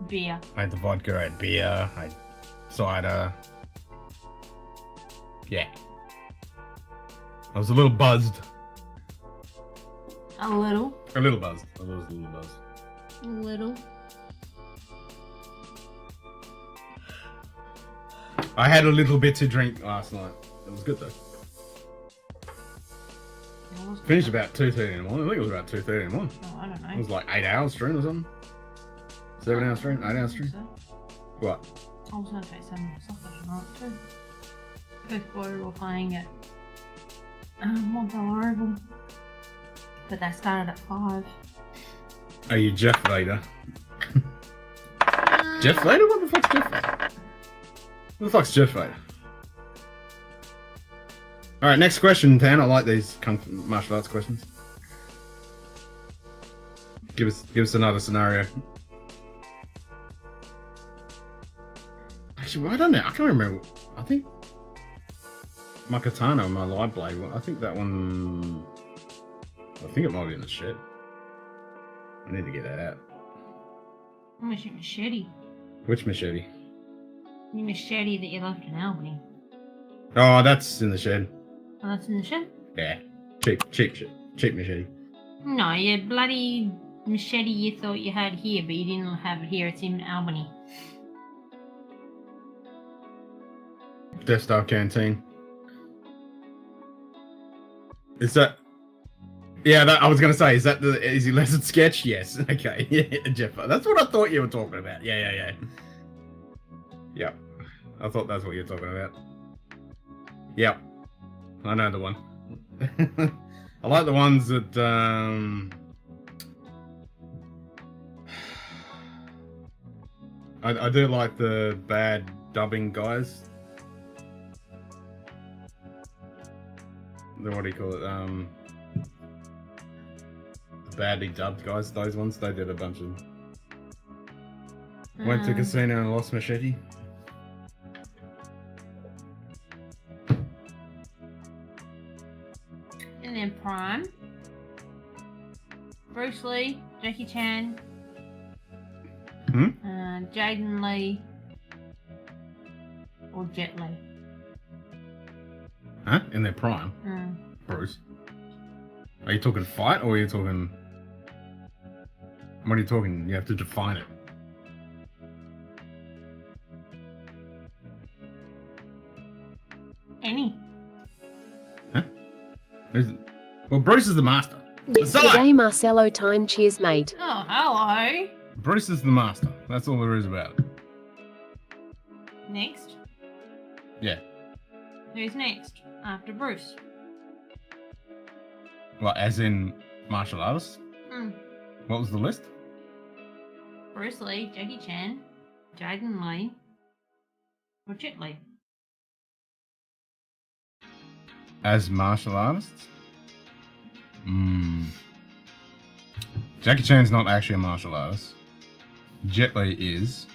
Beer. had the vodka, I had beer, I had cider. Yeah. I was a little buzzed. A little. A little buzzed. I was a little buzzed. A little. I had a little bit to drink last night. It was good though. Finished about 2:30 in the morning. I think it was about 2:30 in the morning. Oh, I don't know. It was like 8 hours stream or something. 7 hours stream? 8 hours stream? What? I was going to say some stuff last night too. Both boy were playing at WONTHELLA Oval. But they started at 5. Are you Jeff Vader? Jeff Vader? What the fuck's Jeff Vader? What the fuck's Jeff Vader? Alright, next question, Tan. I like these martial arts questions. Give us another scenario. Actually, I don't know. I can't remember. I think my katana, my live blade. I think that one. I think it might be in the shed. I need to get that out. Where's your machete? Which machete? Your machete that you left in Albany. Oh, that's in the shed. Oh, that's in the shed? Yeah, cheap machete. No, your bloody machete you thought you had here, but you didn't have it here. It's in Albany. Death Star Canteen. Is that? Yeah, I was gonna say, is that the Easy Lesson sketch? Yes. Okay. Yeah, Jeff. That's what I thought you were talking about. Yeah. Yep. I thought that's what you were talking about. Yep. I know the one. I like the ones that I do like the bad dubbing guys. What do you call it? The badly dubbed guys. Those ones. They did a bunch of. Went to casino and lost machete. And then Prime. Bruce Lee, Jackie Chan. Jaden Lee. Or Jet Li. Huh? In their prime? Bruce. Are you talking fight or are you talking... What are you talking? You have to define it. Any. Huh? Well, Bruce is the master. G'day Marcelo time, cheers mate. Oh, hello. Bruce is the master. That's all there is about it. Next. Yeah. Who's next? After Bruce. Well, as in martial artists? What was the list? Bruce Lee, Jackie Chan, Jaden Lee, or Jet Li. As martial artists? Jackie Chan's not actually a martial artist. Jet Li is.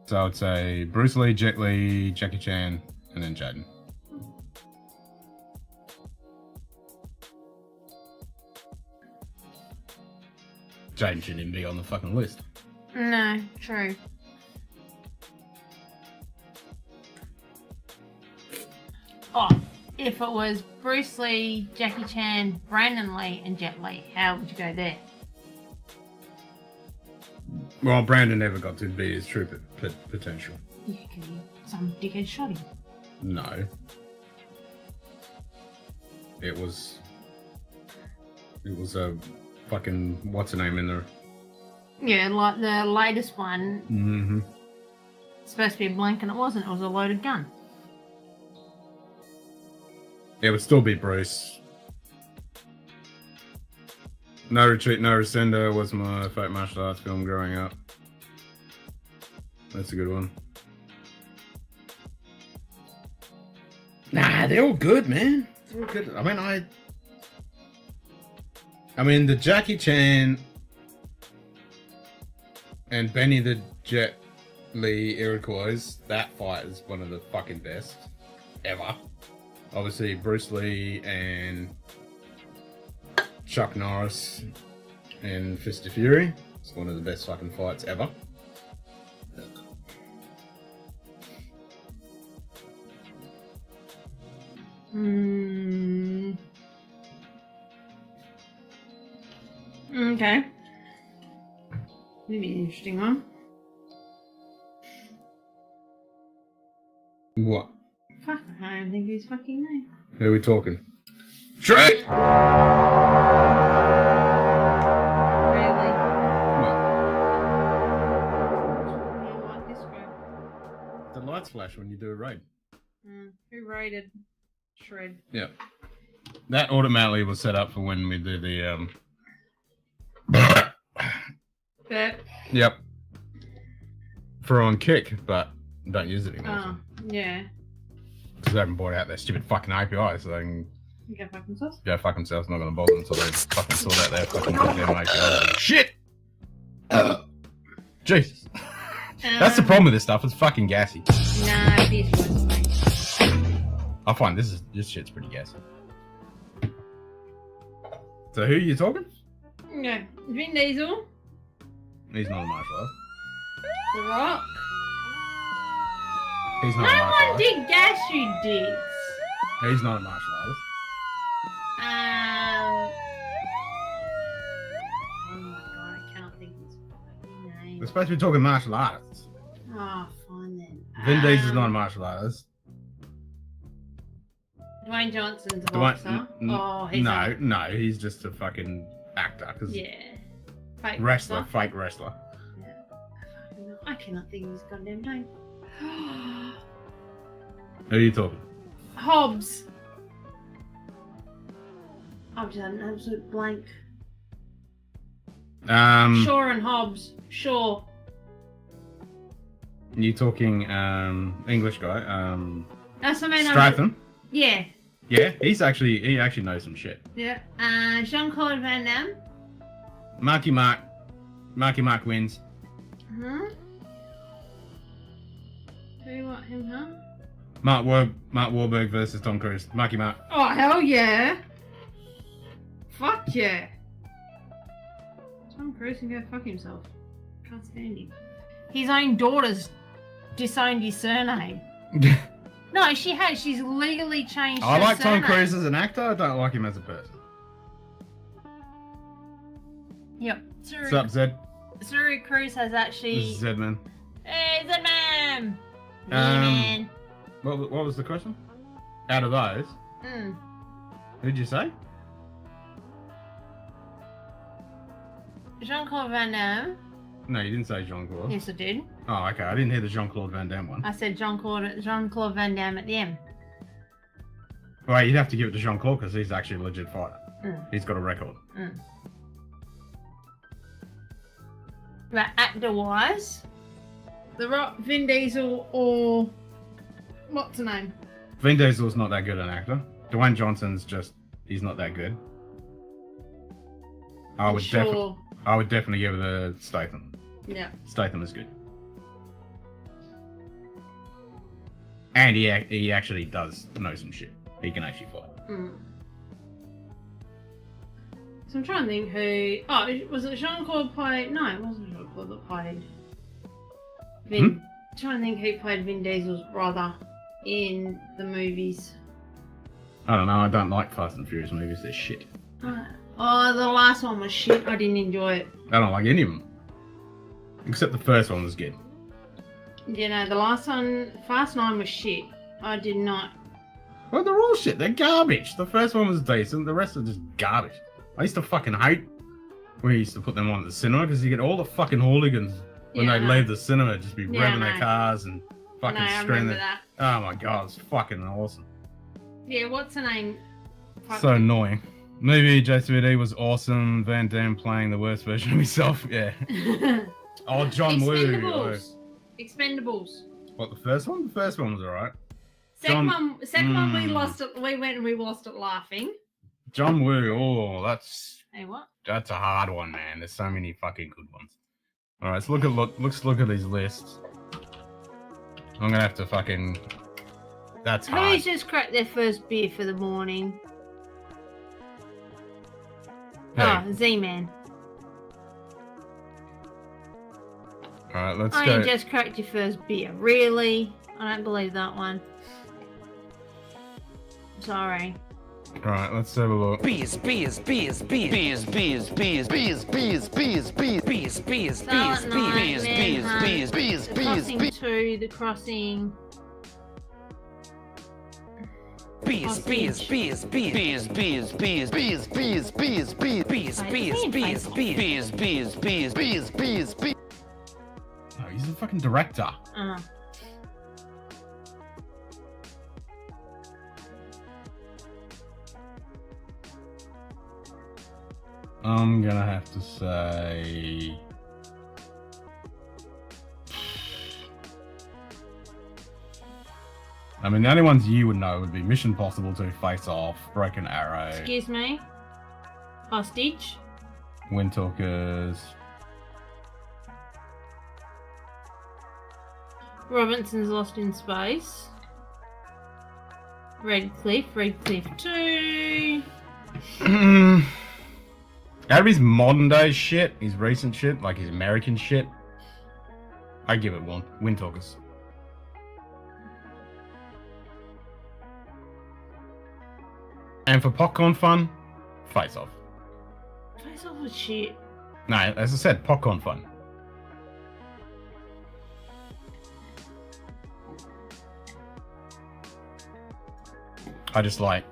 So I would say Bruce Lee, Jet Li, Jackie Chan, and then Jaden. Jaden shouldn't even be on the fucking list. No, true. Oh, if it was Bruce Lee, Jackie Chan, Brandon Lee, and Jet Li, how would you go there? Well, Brandon never got to be his true potential. Yeah, because some dickhead shot him. No. It was a fucking, what's her name in there? Yeah, like the latest one. Mm-hmm. It's supposed to be a blank and it wasn't. It was a loaded gun. It would still be Bruce. No Retreat, No Rescinder was my favourite martial arts film growing up. That's a good one. Nah, they're all good, man. They're all good. I mean, the Jackie Chan and Benny the Jet Li Iroquois, that fight is one of the fucking best ever. Obviously, Bruce Lee and Chuck Norris and Fist of Fury. It's one of the best fucking fights ever. Okay. Maybe an interesting one. What? Fuck, I don't think his fucking name. Who are we talking? Shrek! Really? What? You like this one? The lights flash when you do a raid. Who raided Shred? Yeah. That automatically was set up for when we do the That. Yep. For on Kick, but don't use it anymore. Oh, yeah. Because they haven't bought out their stupid fucking API, so they can Go fuck themselves. go fuck themselves. Not going to bother until they fucking sort out their fucking goddamn API. Shit! Jesus. That's the problem with this stuff. It's fucking gassy. Nah, this one's fine. I find this shit's pretty gassy. So who are you talking? No, Vin Diesel, He's not a martial artist. The Rock. He's No not a martial one artist. did gas, you dicks. He's not a martial artist. Oh my god, I can't think of his fucking name. We're supposed to be talking martial artists. Oh, fine then. Vin Diesel's not a martial artist. Dwayne Johnson's a boxer. Oh, he's No, he's just a fucking actor. yeah. Fake Wrestler, boxer. fake wrestler. Yeah. I cannot think of his goddamn name. Who are you talking? Hobbs. I've just had an absolute blank. Shaw and Hobbs. Shaw. You talking English guy? That's what I mean. Stratham. Yeah. Yeah, he actually knows some shit. Yeah. Jean-Claude Van Damme. Marky Mark wins. Huh? Who you want him, huh? Mark Wahlberg versus Tom Cruise. Marky Mark. Oh, hell yeah. Fuck yeah. Tom Cruise can go fuck himself. Can't stand him. His own daughter's disowned his surname. No, she has. She's legally changed I her like surname. Tom Cruise as an actor. I don't like him as a person. Yep. What's up, Zed? Suri Cruz has actually... This is Zed, man. Hey, Zedman! Yeah, man. What was the question? Out of those? Who'd you say? Jean-Claude Van Damme. No, you didn't say Jean-Claude. Yes, I did. Oh, okay. I didn't hear the Jean-Claude Van Damme one. I said Jean-Claude Van Damme at the end. Well, you'd have to give it to Jean-Claude because he's actually a legit fighter. He's got a record. But actor-wise, The Rock, Vin Diesel, or what's the name? Vin Diesel's not that good an actor. Dwayne Johnson's he's not that good. I would definitely give it to Statham. Yeah. Statham is good. And he actually does know some shit. He can actually fight. So I'm trying to think who... Oh, was it Jean-Claude played... No, it wasn't Jean-Claude that played... Vin... Trying to think who played Vin Diesel's brother in the movies. I don't know. I don't like Fast and Furious movies. They're shit. Oh, the last one was shit. I didn't enjoy it. I don't like any of them. Except the first one was good. You know, the last one, Fast 9 was shit. I did not... Well, they're all shit. They're garbage. The first one was decent. The rest are just garbage. I used to fucking hate when we used to put them on at the cinema because you get all the fucking hooligans when they leave the cinema just be revving their cars and fucking screaming. That. Oh my god, it's fucking awesome. Yeah, what's her name? So annoying. Movie JCVD was awesome. Van Damme playing the worst version of himself. Yeah. Oh, John Woo. Expendables. What, the first one? The first one was alright. Second one we lost it. We went and we lost it laughing. John Woo. Oh, that's... Hey, what? That's a hard one, man. There's so many fucking good ones. All right, so let's look at these lists. I'm gonna have to fucking... That's hard. Who's just cracked their first beer for the morning? Hey. Oh, Z-Man. All right, let's Oh, go. you just cracked your first beer. Really? I don't believe that one. Sorry. All right, let's have a look. Bees, bees, bees, bees, bees, bees, bees, bees, bees, bees, bees, bees, bees, Silent Night, bees, bees, Manhunt, bees, bees, The bees, Crossing bees, 2, The Crossing... bees, bees, bees, bees, bees, bees, bees, bees, bees, bees, bees, bees, bees, bees, bees, bees, bees, bees, bees, bees. Oh, he's a fucking director. I'm gonna have to say... I mean, the only ones you would know would be Mission Impossible 2, Face Off, Broken Arrow, Excuse me? Hostage? Windtalkers, Robinson's Lost in Space. Red Cliff 2. out of his modern day shit, his recent shit, like his American shit, I give it one. Windtalkers. And for popcorn fun, Face Off. Face Off was shit. No, as I said, popcorn fun. I just like,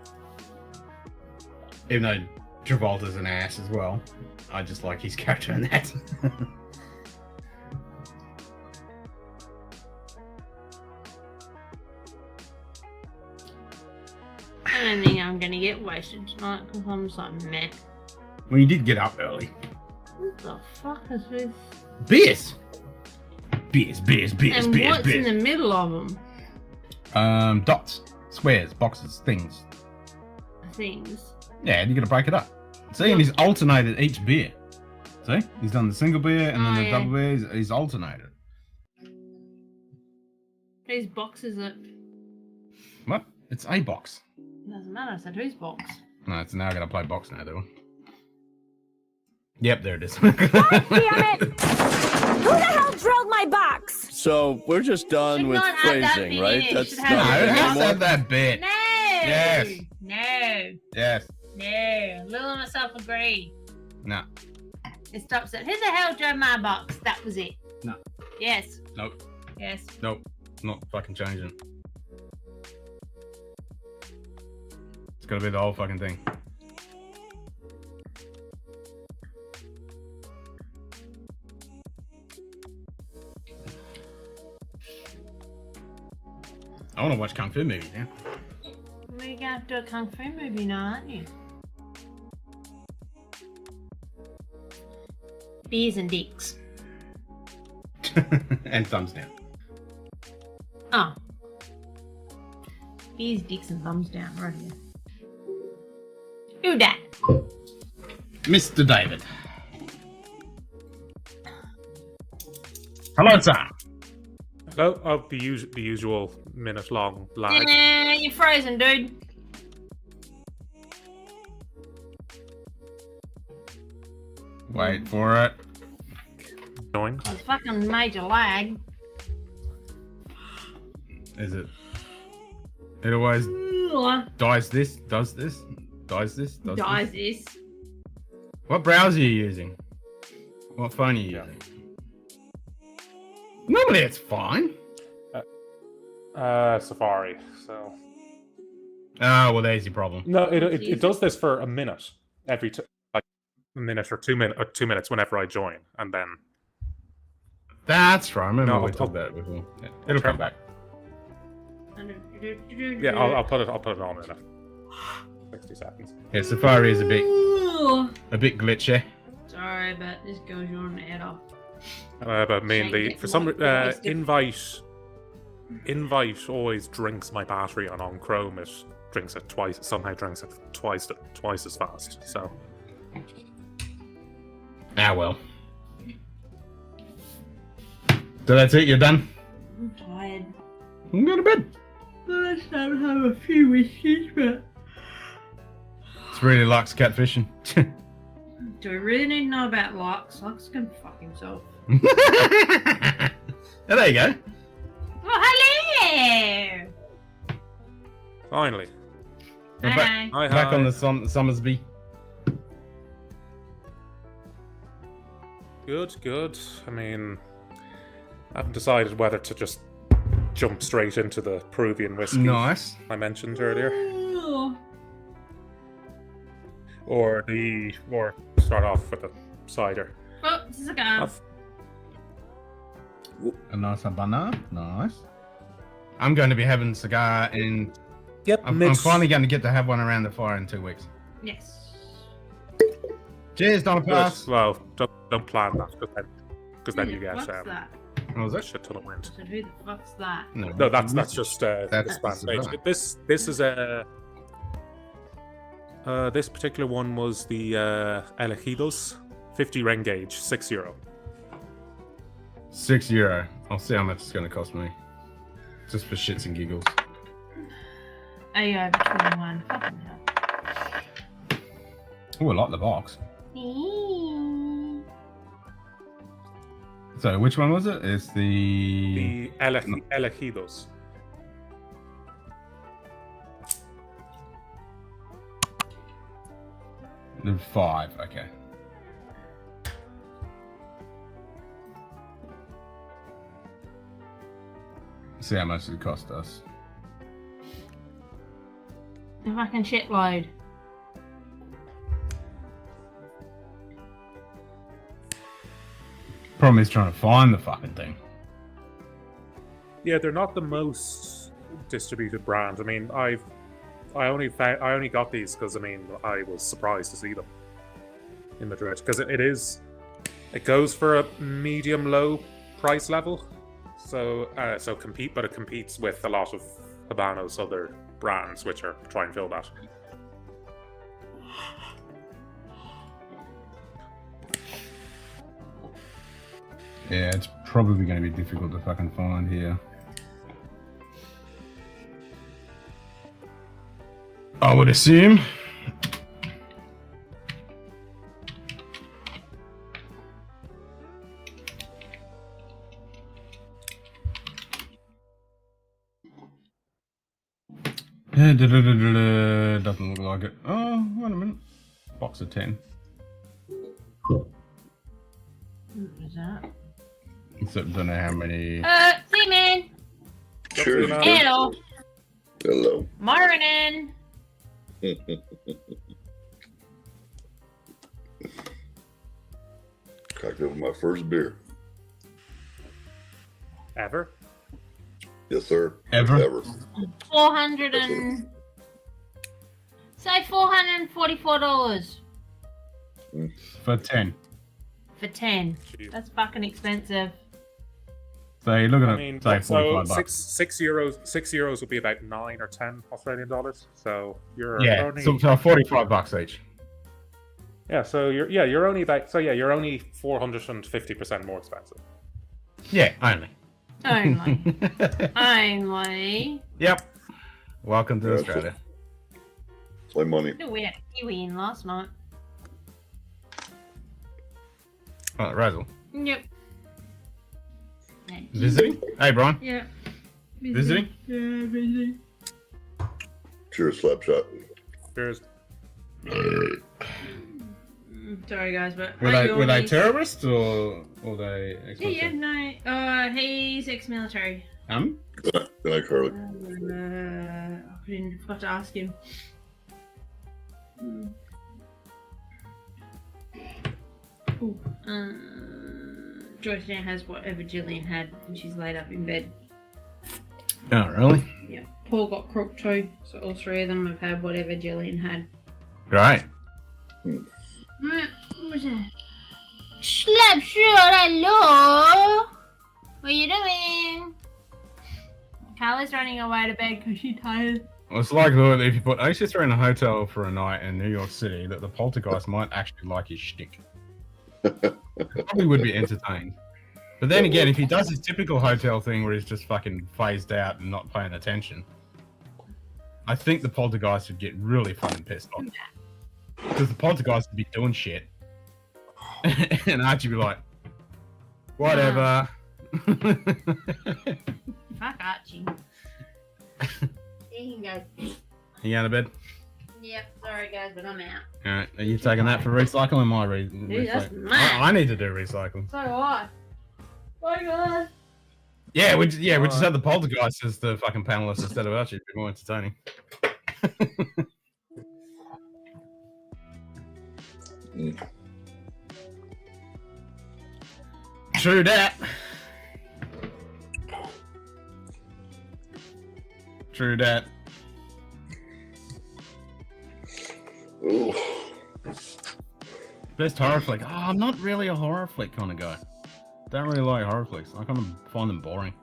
even though Travolta's an ass as well, I just like his character in that. I don't think I'm gonna get wasted tonight because I'm just like meh. Well, you did get up early. What the fuck is this? Beers. Beers. And what's in the middle of them? Dots, squares, boxes, things. Things. Yeah, you gotta break it up. See, and he's alternated each beer. See, he's done the single beer and then the double beer. He's alternated. Whose box is it? What? It's a box. Doesn't matter. I said whose box? No, it's now gonna play box now, do we? Yep, there it is. Damn it! Who the hell drilled my box? So we're just done Should with not add that phrasing, bit right? in. That's Should not have No, that it it has to anymore. have that bit. No. Yes. No. Yes. No. Lil and myself agree. No. It stops at who the hell drove my box? That was it. No. Yes. Nope. Yes. Nope. Not fucking changing. It's gotta be the whole fucking thing. I want to watch Kung Fu movies now. We're gonna do a kung fu movie now, aren't you? Beers and dicks. And thumbs down. Oh. Beers, dicks, and thumbs down, right here. Who dat? Mr. David. Hello, sir. Of the usual minute-long lag. Nah, you're frozen, dude. Wait for it. Going. It's fucking major lag. Is it? It always does this, does this. Dies this. What browser are you using? What phone are you using? Normally it's fine. Safari. So. Ah, well, there's your problem. No, it does this for a minute every like a minute or 2 minutes whenever I join, and then. That's right. I remember No, we talked about it before. Yeah, it'll come back. Yeah, I'll put it on in 60 seconds. Yeah, Safari is a bit glitchy. Sorry, but this goes your head off. But mainly Change for it. some What- invite always drinks my battery, and on Chrome it drinks it twice. Somehow drinks it twice as fast. So. Ah well. So that's it. You're done. I'm tired. I'm going to bed. I just have a few whiskeys, but It's really likes catfishing. do I really need to know about Lux? Lux can fuck himself. Oh, there you go. Oh, hello! Finally. We're back, Hi. back on the Summersby. Good. I mean, I haven't decided whether to just jump straight into the Peruvian whiskey Nice. I mentioned earlier, or start off with the cider. Oh, it's a cigar. I've- A nice Habana. Nice. I'm going to be having a cigar in... Yep, I'm finally going to get to have one around the fire in 2 weeks. Yes. Cheers, Donna Pass. Well, don't plan that because then you get What's that? What was a it? shit ton of wind. So who the fuck's that? No, that's just That's this band the page. cigar. This is a this particular one was the Elegidos 50 ren gauge, €6. €6. I'll see how much it's going to cost me. Just for shits and giggles. Are you over 21? Fucking hell. Oh, I like the box. So, which one was it? It's The Elegidos. The 5, okay. See how much it cost us. A fucking shitload. Problem is trying to find the fucking thing. Yeah, they're not the most distributed brand. I mean, I only got these because I was surprised to see them in Madrid because it is It goes for a medium-low price level. So, but it competes with a lot of Habano's other brands, which are try and fill that. Yeah, it's probably going to be difficult to fucking find here. I would assume. Doesn't look like it. Oh, wait a minute. Box of 10. What was that? Except don't know how many. Seaman! Cheers. Hello! Hello. Morning! Cracked open my first beer. Ever? Yes, sir. Ever? 400 and... Say $444 For 10. for 10. Jeez. That's fucking expensive. So you're looking I at, mean, say, so 45 bucks. six euros would be about 9 or 10 Australian dollars. So you're Yeah, only, so 45 bucks each. yeah. So you're only about you're only 450% more expensive. Yeah, only. Only. Only. Yep. Welcome to Yeah, Australia. Play money. We had a Kiwi in last night. Oh, Razzle. Yep. Yeah. Visiting? Hey, Brian. Yeah. Visiting? Yeah, visiting. Cheers, Slapshot. Cheers. Sorry, guys, but Were they terrorists or they Yeah, explosive? no. He's ex-military. Good night, Carly. I forgot to ask him. Ooh. Joyce now has whatever Jillian had, and she's laid up in bed. Oh, really? Yeah. Paul got crook too, so all three of them have had whatever Jillian had. Right. What was that? Slapshot, hello! What are you doing? Carla's running away to bed because she's tired. Well, it's likely that if you put Aces in a hotel for a night in New York City, that the poltergeist might actually like his shtick. Probably would be entertained. But then again, if he does his typical hotel thing where he's just fucking phased out and not paying attention, I think the poltergeist would get really fucking pissed off. Because the poltergeist would be doing shit. And Archie would be like, whatever. Fuck Archie. He can go. You going to bed? Yep, sorry guys, but I'm out. Alright, are you taking that for recycling? My Dude, that's mad. I need to do recycling. So do I. Bye guys. Yeah, we just had the poltergeist as the fucking panelist instead of Archie. It'd be more entertaining. True that. True that. Ooh. Best horror flick. Oh, I'm not really a horror flick kind of guy. Don't really like horror flicks. I kind of find them boring.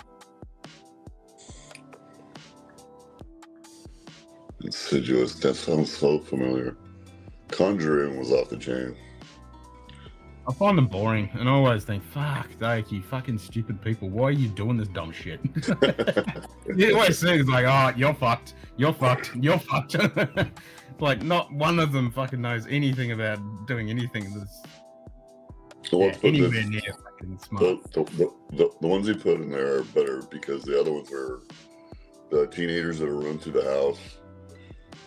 Insidious. That sounds so familiar. Conjuring was off the chain. I find them boring, and I always think, fuck, Dake, you fucking stupid people, why are you doing this dumb shit? You always say it's like, oh, you're fucked, you're fucked, you're fucked. It's like, not one of them fucking knows anything about doing anything that's anywhere near fucking smart. The ones he put in there are better because the other ones are the teenagers that are running through the house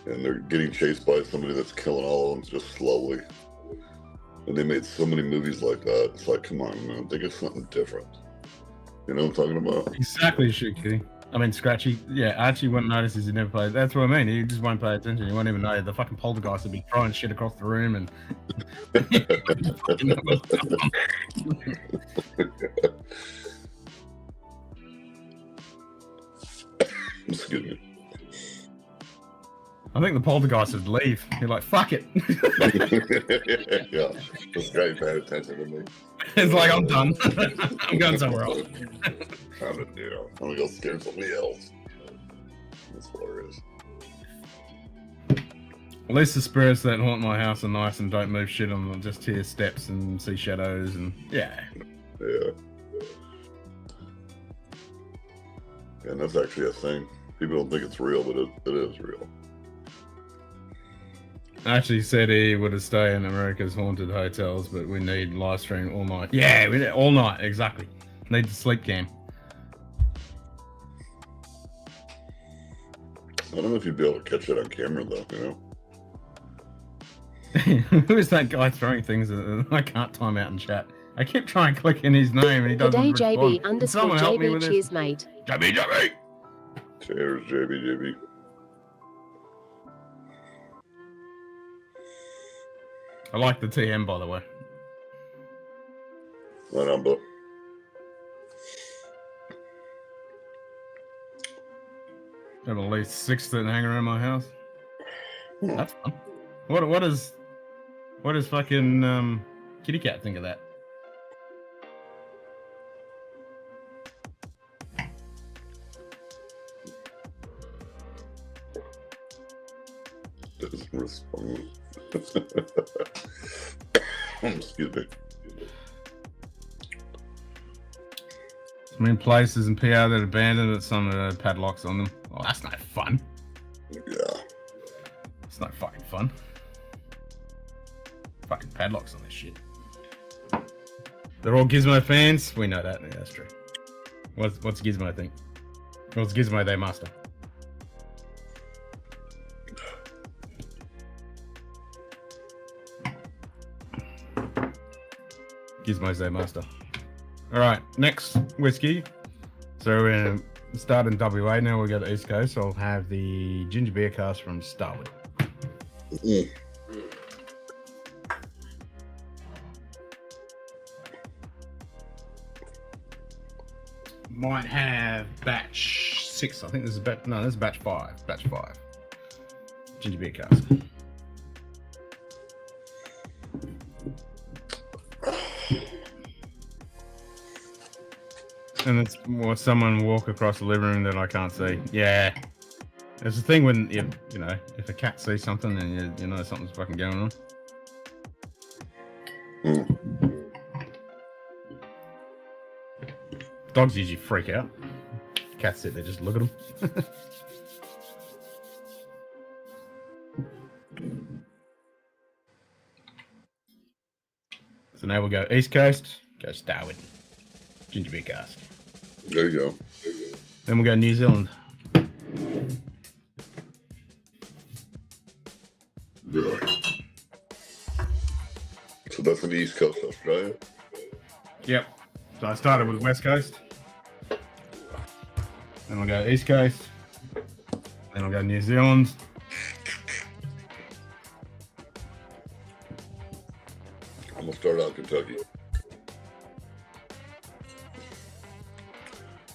and they're getting chased by somebody that's killing all of them just slowly. And they made so many movies like that. It's like, come on, man, think of something different. You know what I'm talking about? Exactly, shit, Kitty. I mean, Scratchy, yeah, Archie wouldn't notice he never played. That's what I mean. He just won't pay attention. He won't even know the fucking poltergeist would be throwing shit across the room and. Excuse me. I think the poltergeist would leave. You're like, fuck it. Yeah, this guy paid attention to me. It's like, I'm done. I'm going somewhere else. I'm gonna go scare somebody else. That's hilarious. At least the spirits that haunt my house are nice and don't move shit on them. Just hear steps and see shadows and yeah. Yeah. And that's actually a thing. People don't think it's real, but it is real. Actually said he would have stayed in America's haunted hotels, but we need live stream all night. Yeah, we need all night, exactly. Need the sleep cam. I don't know if you'd be able to catch it on camera though, you know? Who is that guy throwing things that I can't time out in chat? I keep trying clicking his name and he doesn't Today respond. JB Can underscore someone help me JB with this? cheers mate. JB! Cheers, JB. I like the TM, by the way. My number. Got at least 6 that hang around my house. That's fun. What does fucking kitty cat think of that? Doesn't respond. Excuse me. So many places in PR that abandoned it, some that had padlocks on them. Oh, that's no fun. Yeah. It's no fucking fun. Fucking padlocks on this shit. They're all Gizmo fans. We know that. Yeah, that's true. What's Gizmo think? What's Gizmo their master? Gizmo's their master. All right, next whiskey. So we're gonna start in WA now. We go to East Coast. So I'll have the ginger beer cask from Starwood. Mm. Might have batch 6. I think this is batch. No, this is batch 5. Batch 5. Ginger beer cask. And it's more someone walk across the living room that I can't see. Yeah. It's the thing when, you know, if a cat sees something then you know something's fucking going on. Mm. Dogs usually freak out. Cats sit there, just look at them. So now we'll go East Coast, go Starwood. Ginger beer cask. There you go. Then we'll go New Zealand. Yeah. So that's an East Coast Australia? Yep. So I started with West Coast. Then we'll go East Coast. Then I'll go New Zealand. I'm gonna start out Kentucky.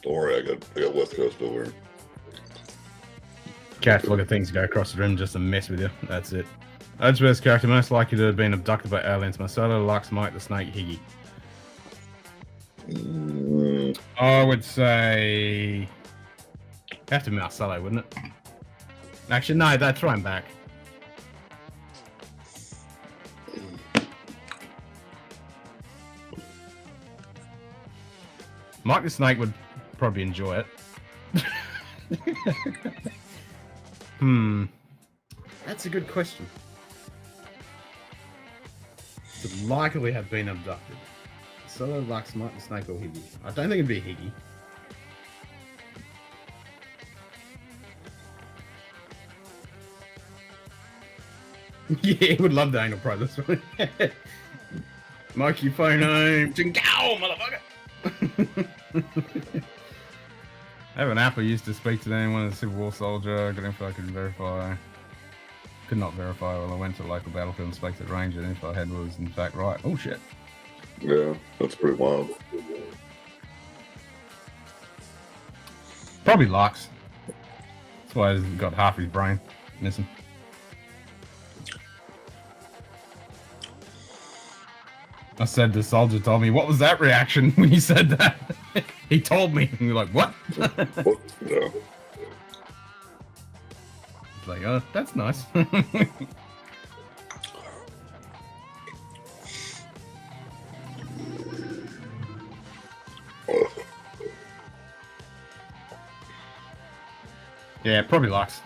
Don't worry, I got West Coast over here. Cats look at things go across the room just to mess with you. That's it. Odds best character most likely to have been abducted by aliens. Marcelo, Lux, Mike the Snake, Higgy. I would say have to be Marcelo, wouldn't it? Actually, no, they'd throw him back. Mike the Snake would probably enjoy it. That's a good question. Would likely have been abducted. Solo, Lux, Mike the Snake, or Higgy. I don't think it'd be Higgy. Yeah, he would love the anal probe this one. Mike, your phone home. Jingow, motherfucker! I have an app I used to speak to anyone as a Civil War soldier. Got info I could verify. Could not verify. Well, I went to a local battlefield and spoke to the ranger. The info I had was in fact right. Oh shit. Yeah, that's pretty wild. Probably Lux. That's why he's got half his brain missing. I said the soldier told me, what was that reaction when you said that? He told me. And you're like, what? What? No. It's like, oh, that's nice. Yeah, probably Lux.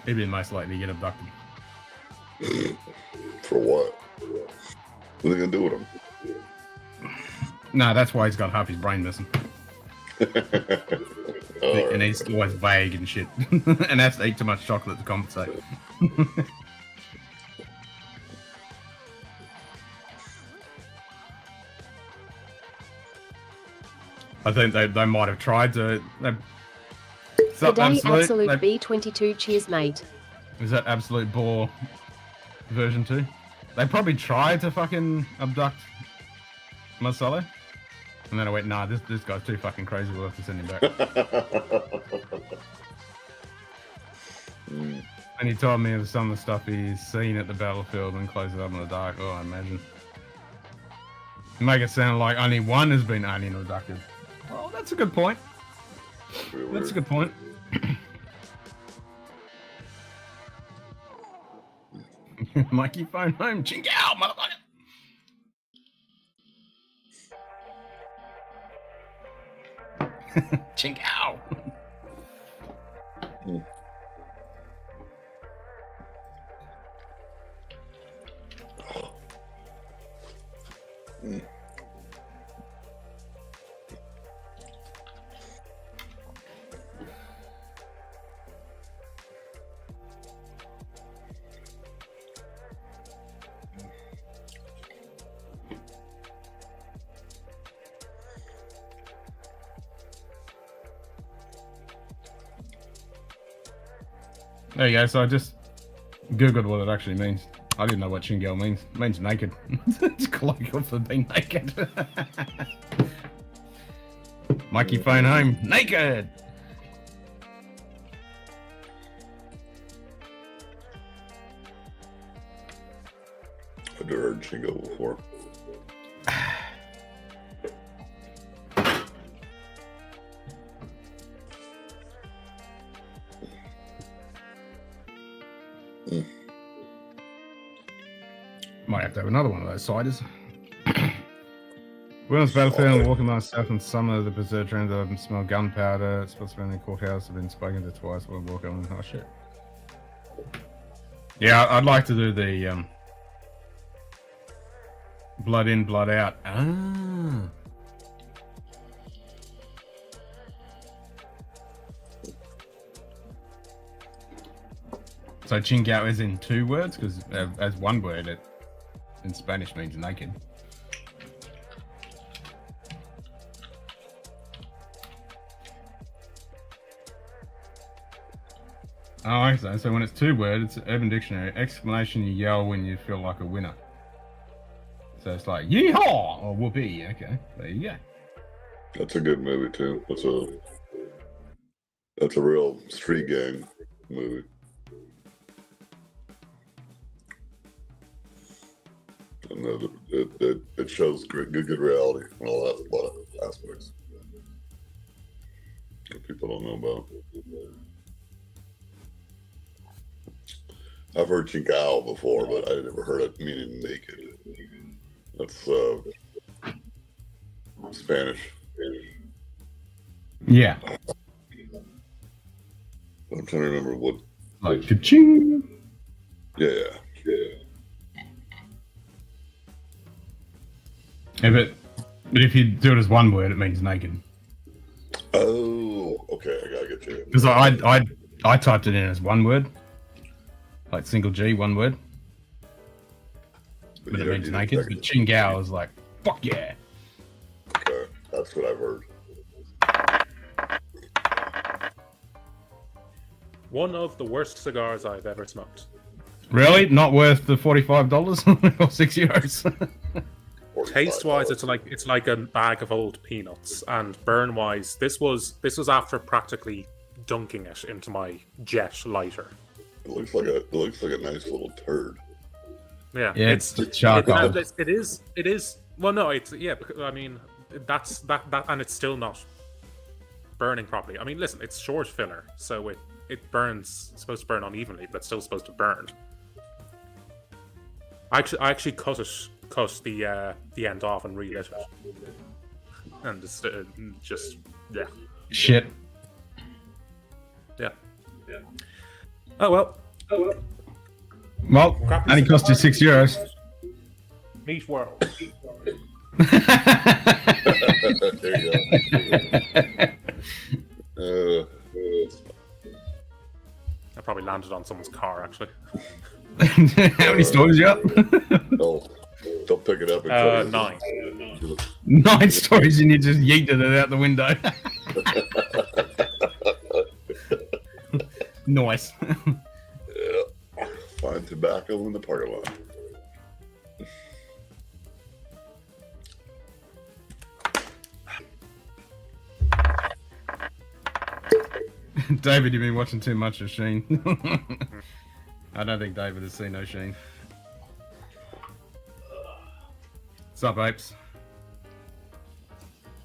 He'd be most likely to get abducted. For what? What are they gonna do with him? No, that's why he's got half his brain missing. And he's always vague and shit. And has to eat too much chocolate to compensate. I think they might have tried to... Today, Absolute B22, cheers, mate. Is that Absolute Bore version 2? They probably tried to fucking abduct Marcelo. And then I went, nah, this guy's too fucking crazy, we'll have to send him back. And he told me of some of the stuff he's seen at the battlefield and closed it up in the dark. Oh, I imagine. Make it sound like only one has been alien abducted. Well, that's a good point. That's a good point. Mikey, phone home. Ching out, motherfucker. Ching out. There you go, so I just googled what it actually means. I didn't know what Chingel means. It means naked. It's colloquial for being naked. Mikey phone home. Naked! I've never heard Chingo before. Might have to have another one of those ciders. We're on this battlefield and walking myself in summer, the berserk trends I smell gunpowder. It's supposed to be in the courthouse. I've been spoken to twice while walking. Oh shit. Yeah, I'd like to do the blood in, blood out. Ah. So chingao is in 2 words because as 1 word it in Spanish means naked. Oh, okay. So when it's 2 words, it's an Urban Dictionary. Exclamation you yell when you feel like a winner. So it's like yeehaw or whoopee. Okay, there you go. That's a good movie too. That's a real street gang movie. And it shows good reality and all that, a lot of aspects that people don't know about. I've heard chingao before, but I never heard it meaning naked. That's Spanish. Yeah. I'm trying to remember what. Like ka-ching. Yeah. Yeah, but if you do it as 1 word, it means naked. Oh, okay, I gotta get you. Because I typed it in as 1 word, like single G, 1 word, but it means naked. But chingao is like fuck yeah. Okay, that's what I've heard. One of the worst cigars I've ever smoked. Really? Not worth the $45 or €6? Taste-wise, it's like a bag of old peanuts, and burn-wise, this was after practically dunking it into my jet lighter. It looks like a nice little turd. Yeah, it's charcoal. It is Well, no, it's I mean, that's that, and it's still not burning properly. I mean, listen, it's short filler, so it burns. It's supposed to burn unevenly, but it's still supposed to burn. I actually cut the end off and relit it, and just yeah. Shit. Yeah. Oh well. Well, only cost you €6. Meat world. There you go. I probably landed on someone's car, actually. How many stories you got? They'll pick it up and 9. 9 stories and you just yeeted it out the window. Nice. Yeah. Find tobacco in the parking lot. David, you've been watching too much of Sheen. I don't think David has seen no Sheen. What's up, apes?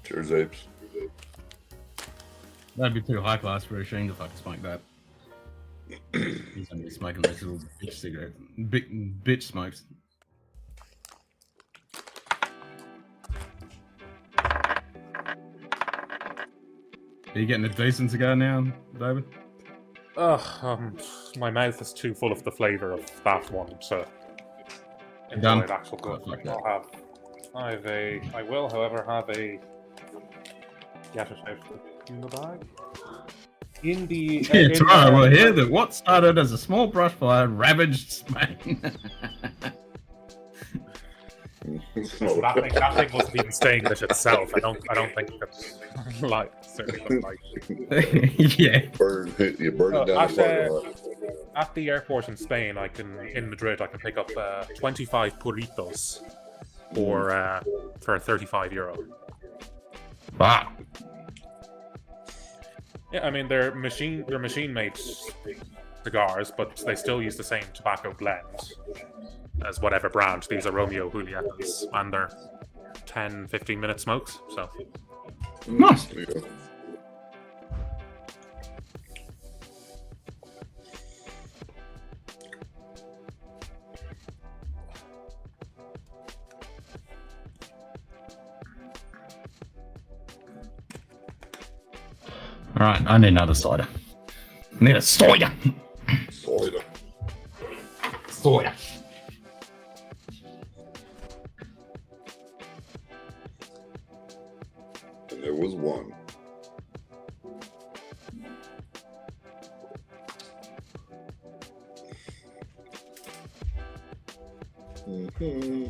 Cheers, apes. That'd be too high class for a Sheen to fucking smoke that. He's gonna be smoking those little bitch cigarettes. Bitch smokes. Are you getting a decent cigar now, David? My mouth is too full of the flavour of that one to enjoy Done. it actual good. Oh, fuck that. I will, however, have a get it out in the bag. In the Yeah, tomorrow we'll hear that what started as a small brush fire ravaged Spain. that thing wasn't even staying in it itself. I don't think it's like certainly not like. Yeah. You burn it down the parking lot. At the airport in Spain, in Madrid, I can pick up 25 puritos for €35. Wow. Yeah, I mean they're machine made cigars, but they still use the same tobacco blend as whatever brand. These are Romeo Julietas, and they're 10-15 minute smokes. So Nice. Yeah. Alright, I need another cider. I need a cider. Cider. Cider. And there was one. Mm-hmm.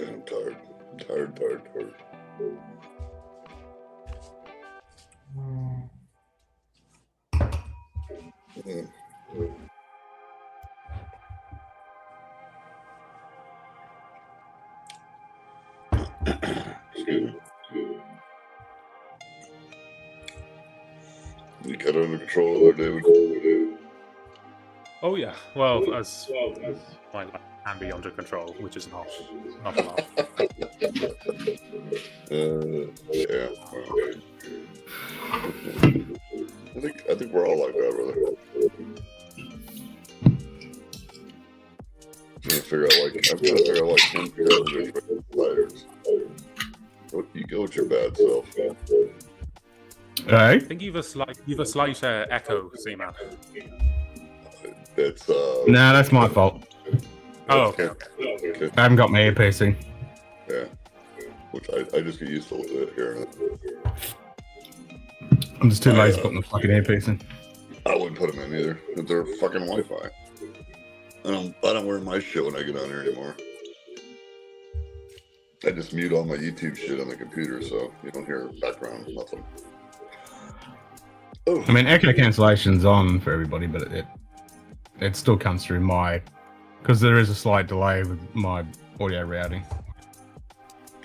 I'm tired. Tired. Mm. Excuse me. You got it under control there, David. oh yeah, well as my life can be under control, which is not a lot. Yeah. I think we're all like that, brother. I'm trying to figure out some lighters. You go with your bad self. Hey? I think you've a slight echo, Z-Man. It's Nah, that's my fault. Oh, okay. I haven't got my earpiece in. Yeah. Which I just get used to it hearing it. I'm just too lazy putting the fucking earpiece in. I wouldn't put them in either. Because they're fucking Wi-Fi. I don't wear my shit when I get on here anymore. I just mute all my YouTube shit on the computer, so you don't hear background, nothing. Oh. I mean, echo cancellation's on for everybody, but it still comes through my... Because there is a slight delay with my audio routing.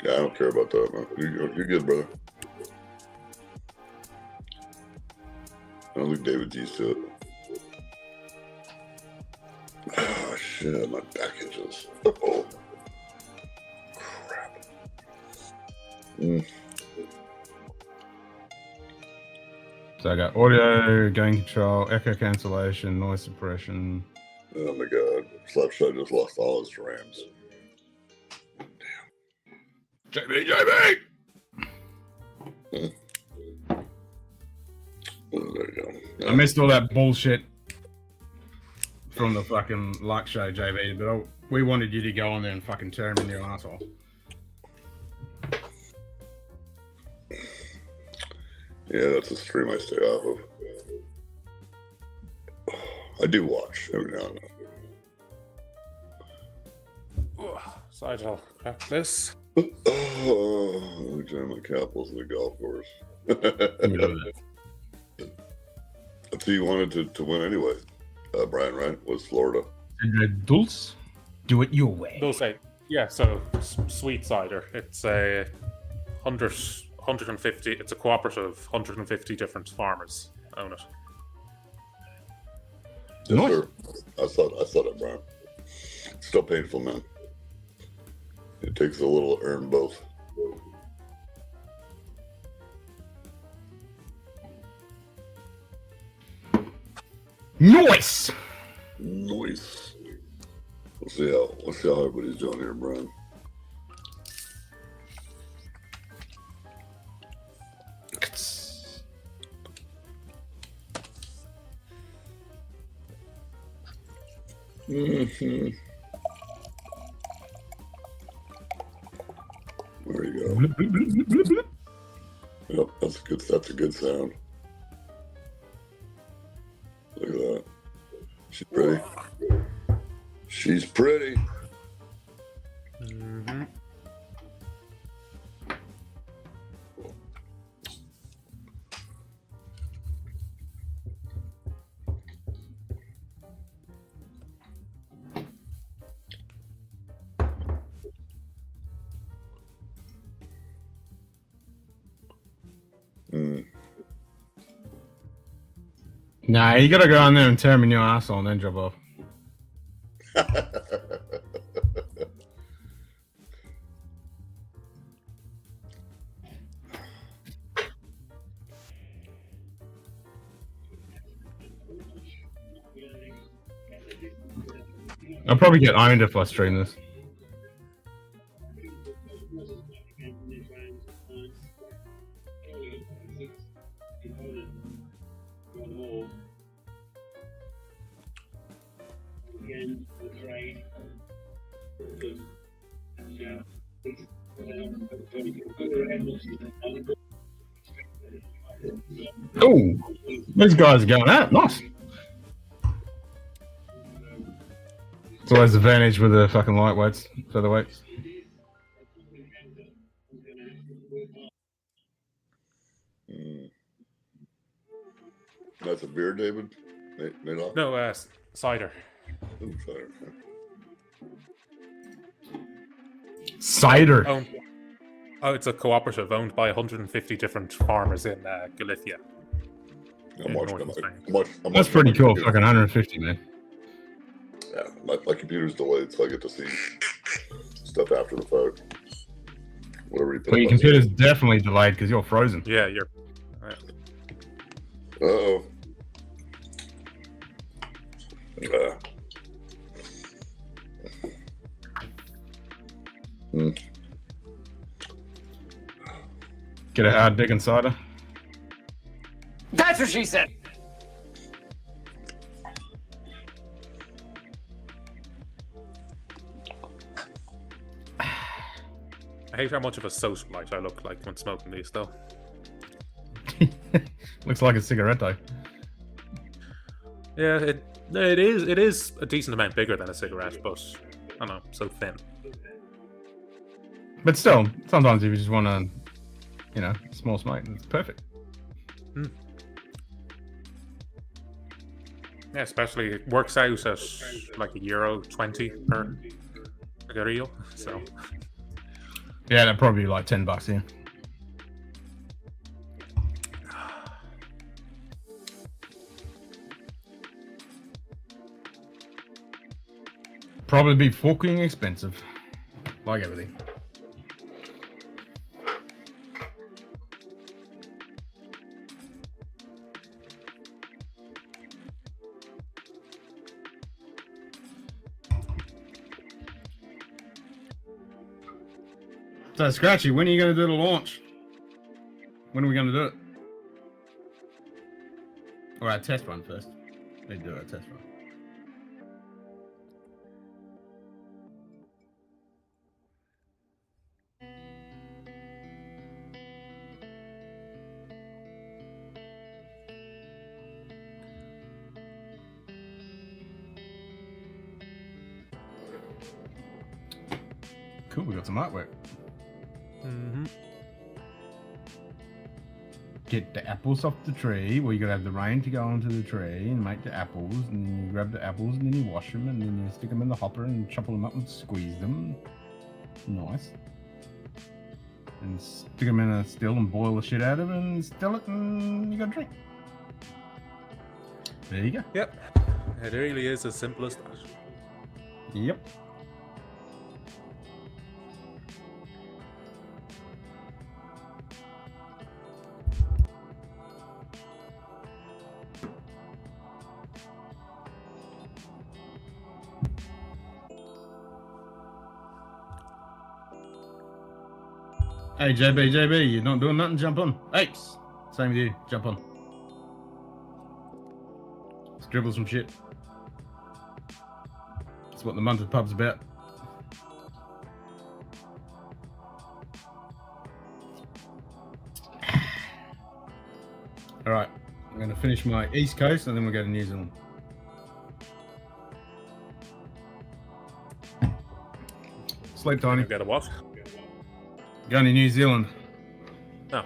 Yeah, I don't care about that, man. You're good, brother. I don't think David's used to it. Oh shit, my back itches. Oh crap. So I got audio, gain control, echo cancellation, noise suppression. Oh my god. Slapshot just lost all his rams. Damn. JB! Oh, there you go. I missed all that bullshit from the fucking luck show, JB, but we wanted you to go on there and fucking tear him in your asshole. Yeah, that's a stream I stay off of. I do watch every now and then. So I'll crack this. Oh, join my capitals in the golf course. That's who you wanted to win anyway. Brian, right? Was Florida. Dulce, do it your way. Dulce, yeah, so sweet cider. It's a 150, it's a cooperative, 150 different farmers own it. Yes, Nice. sir. I saw that, Brian. Still painful, man. It takes a little to earn both. Nice. Nice. We'll see how everybody's doing here, Brian. Mm-hmm. There you go. Yep, that's a good sound. Look at that. She's pretty. She's pretty. Mm-hmm. Nah, you gotta go on there and tear him in your asshole and then jump off. I'll probably get owned if I stream this. Oh, these guys are going out. Nice. It's always an advantage with the fucking lightweights, featherweights. That's a beer, David? No, cider. Ooh, cider. Cider. Oh, it's a cooperative owned by 150 different farmers in Galicia. That's pretty cool. Fucking 150, man. Yeah, my computer's delayed, so I get to see stuff after the fact. Whatever you put. Well, your computer's definitely delayed because you're frozen. Yeah, you're. Uh-oh. Get a hard dick insider. That's what she said. I hate how much of a socialite I look like when smoking these, though. Looks like a cigarette, though. Yeah, it is a decent amount bigger than a cigarette, but I don't know, so thin. But still, sometimes if you just want to, you know, small smoke, it's perfect. Mm. Yeah, especially it works out at like €1.20 per cigarillo, so. Yeah, that'd probably be like $10 here. probably be fucking expensive. Like everything. So, Scratchy, when are you going to do the launch? When are we going to do it? Or our test run first. They do our test run. Cool, we got some artwork. Mm-hmm. Get the apples off the tree. Well, you gotta have the rain to go onto the tree and make the apples, and then you grab the apples and then you wash them, and then you stick them in the hopper and chop them up and squeeze them. Nice. And stick them in a still and boil the shit out of it and still it, and you got a drink. There you go. Yep. It really is as simple as that. Yep. Hey, JB, you're not doing nothing, jump on. Hey, same with you, jump on. Let's dribble some shit. That's what the Munted Pub's about. Alright, I'm going to finish my East Coast and then we'll go to New Zealand. Sleep, Tiny. You got a what? Going to New Zealand. Oh.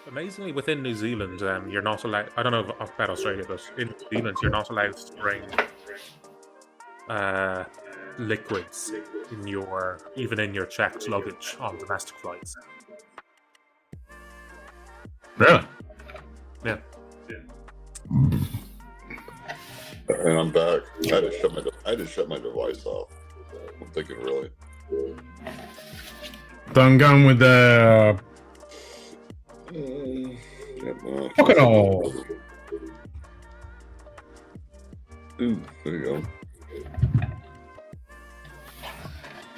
Amazingly, within New Zealand, you're not allowed. I don't know about Australia, but in New Zealand, you're not allowed to bring liquids in even in your checked luggage on domestic flights. Really? Yeah. And I'm back. I had to shut my device off. I'm thinking, really. So I'm going with the crocodile. Ooh, there you go.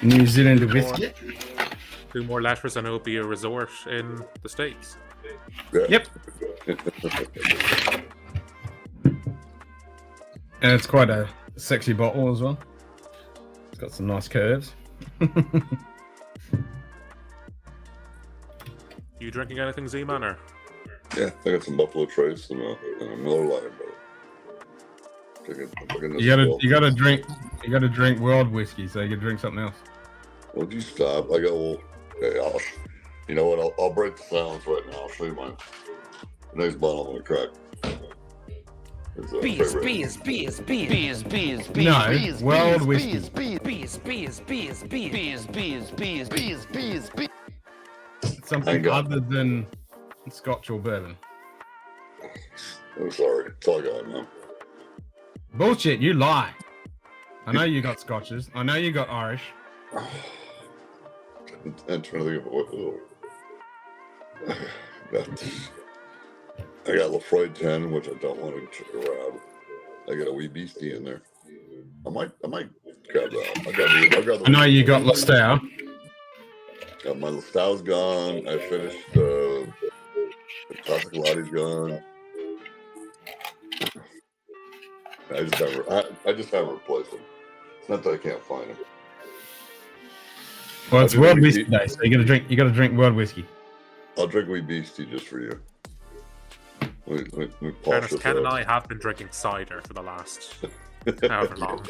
New Zealand whiskey. 2 more letters and it'll be a resort in the States. Yeah. Yep. And it's quite a sexy bottle as well. It's got some nice curves. You drinking anything, Z-Man, or? Yeah, I got some Buffalo Trace and a Miller Lite, brother. You gotta drink world whiskey so you can drink something else. Would you stop? I go, well, you know what? I'll break the silence right now. I'll show you my next bottle I'm gonna crack. Bees. No, world whiskey. Something other than Scotch or bourbon. I'm sorry. It's all I got, man. Bullshit, you lie. I know you got Scotches. I know you got Irish. I'm trying to think of what. I got Lafroy 10, which I don't want to grab. I got a wee beastie in there. I might grab that. I know you got Lastau. My Lastau's gone. I finished the Classic Lottie's gone. I just haven't replaced them. It's not that I can't find them. Well, it's World Whiskey Day, so you gotta drink World Whiskey. I'll drink wee beastie just for you. Ken and I have been drinking cider for the last however long,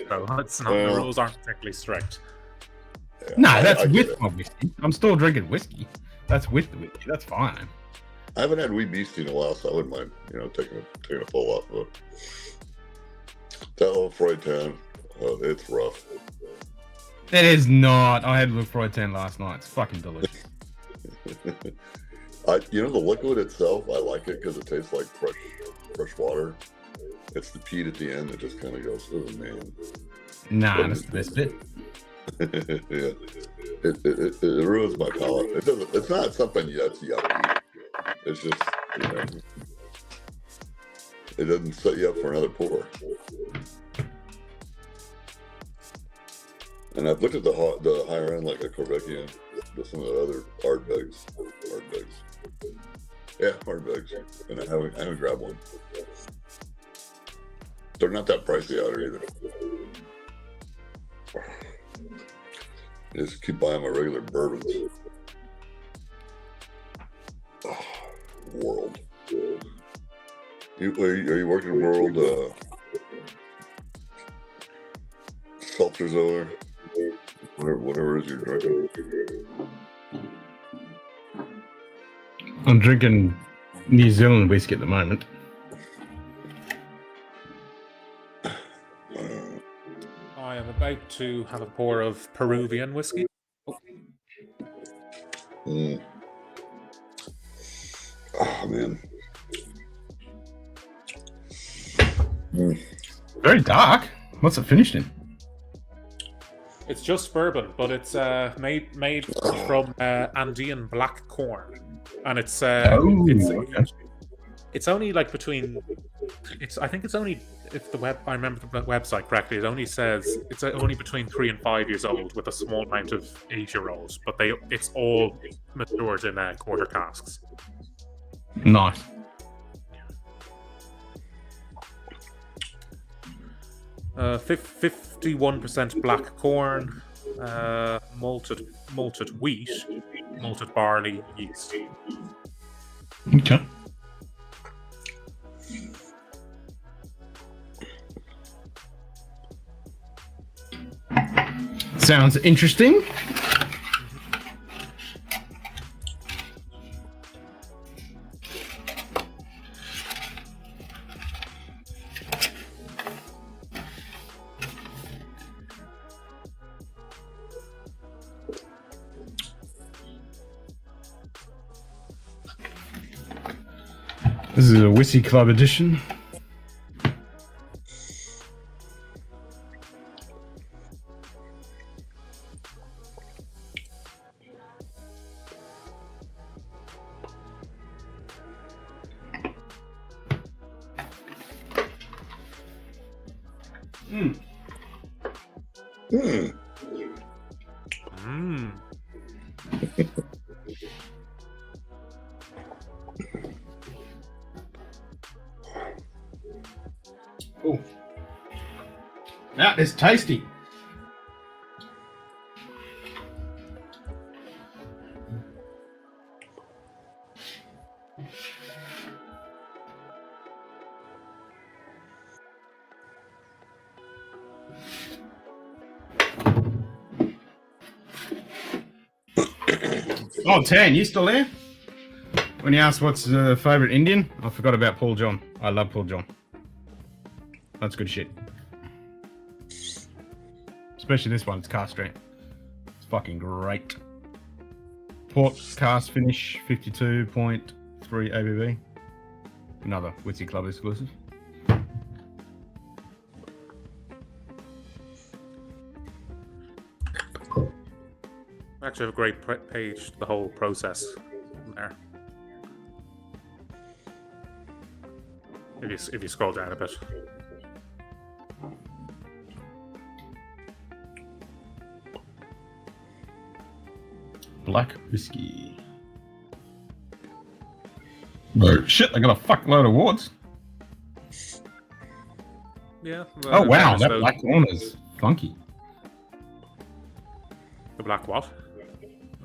so the rules aren't particularly strict. Yeah, No, that's with my whiskey. I'm still drinking whiskey. That's with the whiskey. That's fine. I haven't had wee beastie in a while, so I wouldn't mind, taking a full off of it. That Lefroy 10, it's rough. It is not. I had Lefroy 10 last night. It's fucking delicious. You know, the liquid itself, I like it because it tastes like fresh water. It's the peat at the end that just kind of goes, oh man. Nah, that's the best bit. Yeah. It ruins my palate. It doesn't. It's not something that's yucky. It's just, you know, it doesn't set you up for another pour. And I've looked at the higher end, like a Corvecchia, some of the other Ardbegs. Yeah, Ardbegs. And I haven't grabbed one. They're not that pricey out here either. I just keep buying my regular bourbons. Oh, world. Are you working world seltzers over there? Whatever it is you're drinking. I'm drinking New Zealand whiskey at the moment. I am about to have a pour of Peruvian whiskey. Mm. Oh man. Mm. Very dark. What's it finished in? It's just bourbon, but it's made from Andean black corn, and it's only like between. I think it's only, if I remember the website correctly, it only says it's only between 3 and 5 years old with a small amount of 8-year-olds, but it's all matured in quarter casks. Nice. Uh, 51% black corn, malted wheat, malted barley, yeast. Okay. Sounds interesting. This is a Whisky Club edition. Oh, that is tasty. Oh, Tan, you still there? When you asked what's the favourite Indian, I forgot about Paul John. I love Paul John. That's good shit. Especially this one, it's cast strength. It's fucking great. Port cast finish, 52.3 ABV. Another Whisky Club exclusive. Actually have a great page, the whole process there. If you scroll down a bit. Black whiskey. Oh shit, they got a fuckload of awards. Yeah. Oh wow, that black one is funky. The black what?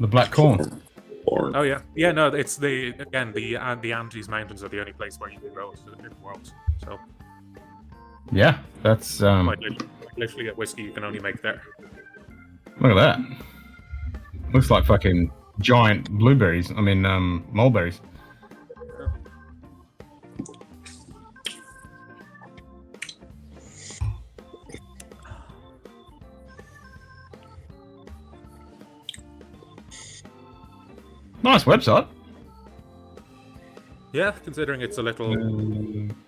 The black corn. Oh yeah, yeah. No, it's the Andes Mountains are the only place where you can grow it in the world. So yeah, that's quite literally a whiskey you can only make there. Look at that. Looks like fucking giant blueberries. I mean, mulberries. Nice website. Yeah, considering it's a little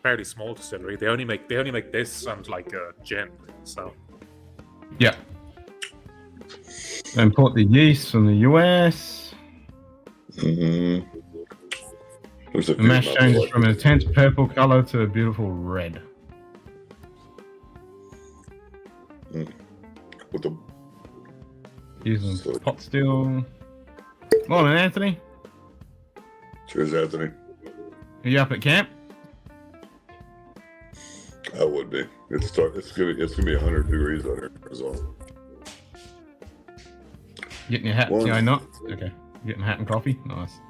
fairly small distillery, they only make this and like a gin. So Yeah. They import the yeast from the US. Mm-hmm. There's a The mash few changes like from an it. intense purple color to a beautiful red. With the Using So- pot still. Morning, Anthony. Cheers, Anthony. Are you up at camp? I would be. It's gonna be 100 degrees out here. So. Getting your hat? One. Yeah, not. Okay. Getting a hat and coffee. Nice.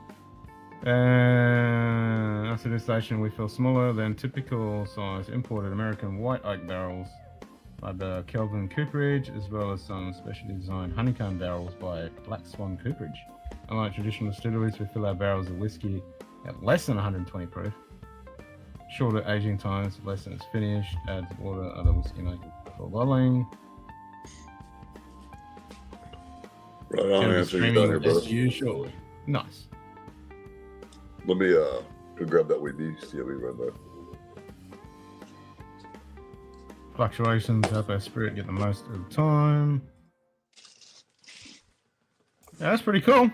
After this station, we feel smaller than typical size imported American white oak barrels by the Kelvin Cooperage, as well as some specially designed honeycomb barrels by Black Swan Cooperage. Unlike traditional distilleries, we fill our barrels of whiskey at less than 120 proof. Shorter aging times, less than it's finished. Adds water, other whiskey maker for bottling. Right on, Gonna be Anthony. You down here, streaming as brother. usual. Nice. Let me go grab that wee beast. Yeah, we run that. Fluctuations help our spirit get the most of the time. Yeah, that's pretty cool.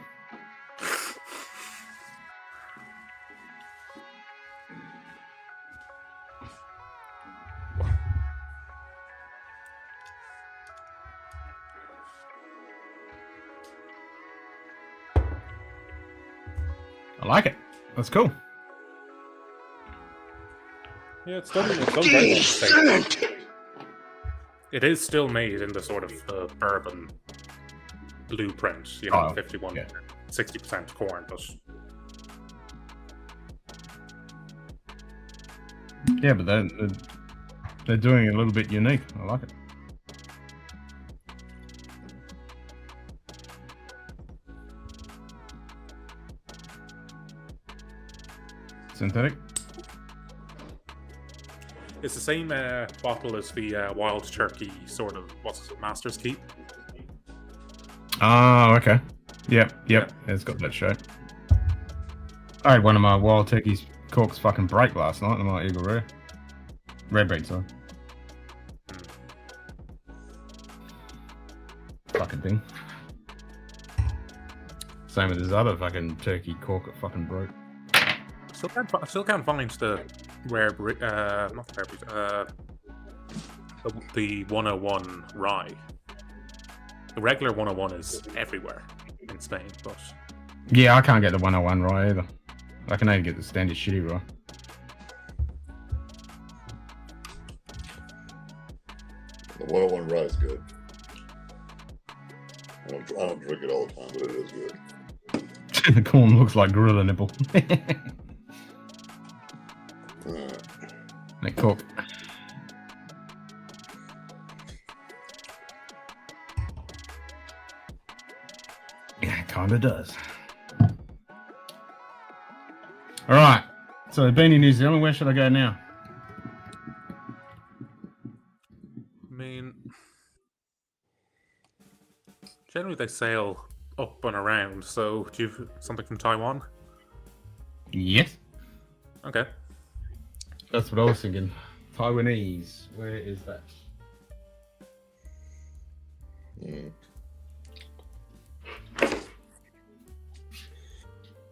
I like it. That's cool. yeah, it's done very well. Safe. It is still made in the sort of bourbon blueprint, you know, Oh, 51, yeah. 60% corn, but Yeah, but they're doing it a little bit unique. I like it. Synthetic. it's the same bottle as the Wild Turkey sort of, what's it, Master's Keep? Oh, okay. Yep. It's got that shape. I had one of my Wild Turkey's corks fucking break last night in my Eagle Rare. Red breed, sorry. Fucking thing. Same with this other fucking turkey cork that fucking broke. Still can't find the rare, not the rare breed, the 101 rye. The regular 101 is everywhere in Spain, but Yeah, I can't get the 101 rye either. I can only get the standard shitty rye. The 101 rye is good. I don't drink it all the time, but it is good. The corn looks like gorilla nipple. That cork. Yeah, it kinda does. Alright. So I've been in New Zealand, where should I go now? I mean, generally they sail up and around, so do you have something from Taiwan? Yes. Okay. That's what I was thinking. Taiwanese. Where is that?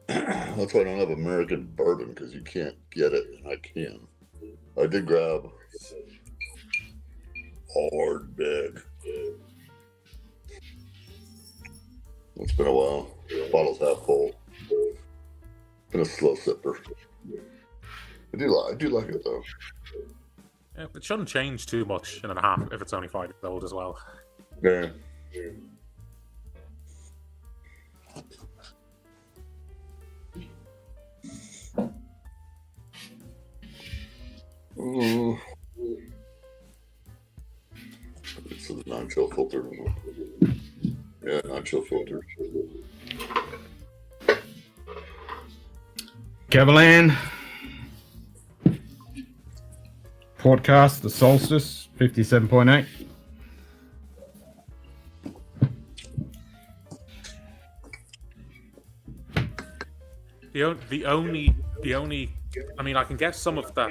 That's why I don't have American bourbon, because you can't get it, and I can. I did grab hard bag. It's been a while. Bottle's half full. Been a slow sipper. I do like it though. Yeah, it shouldn't change too much in a half if it's only 5 years old as well. Yeah. Ooh. This is non-chill filter. Yeah, non-chill filter. Cavalan. Podcast, the Solstice, 57.8. the only. I mean, I can get some of that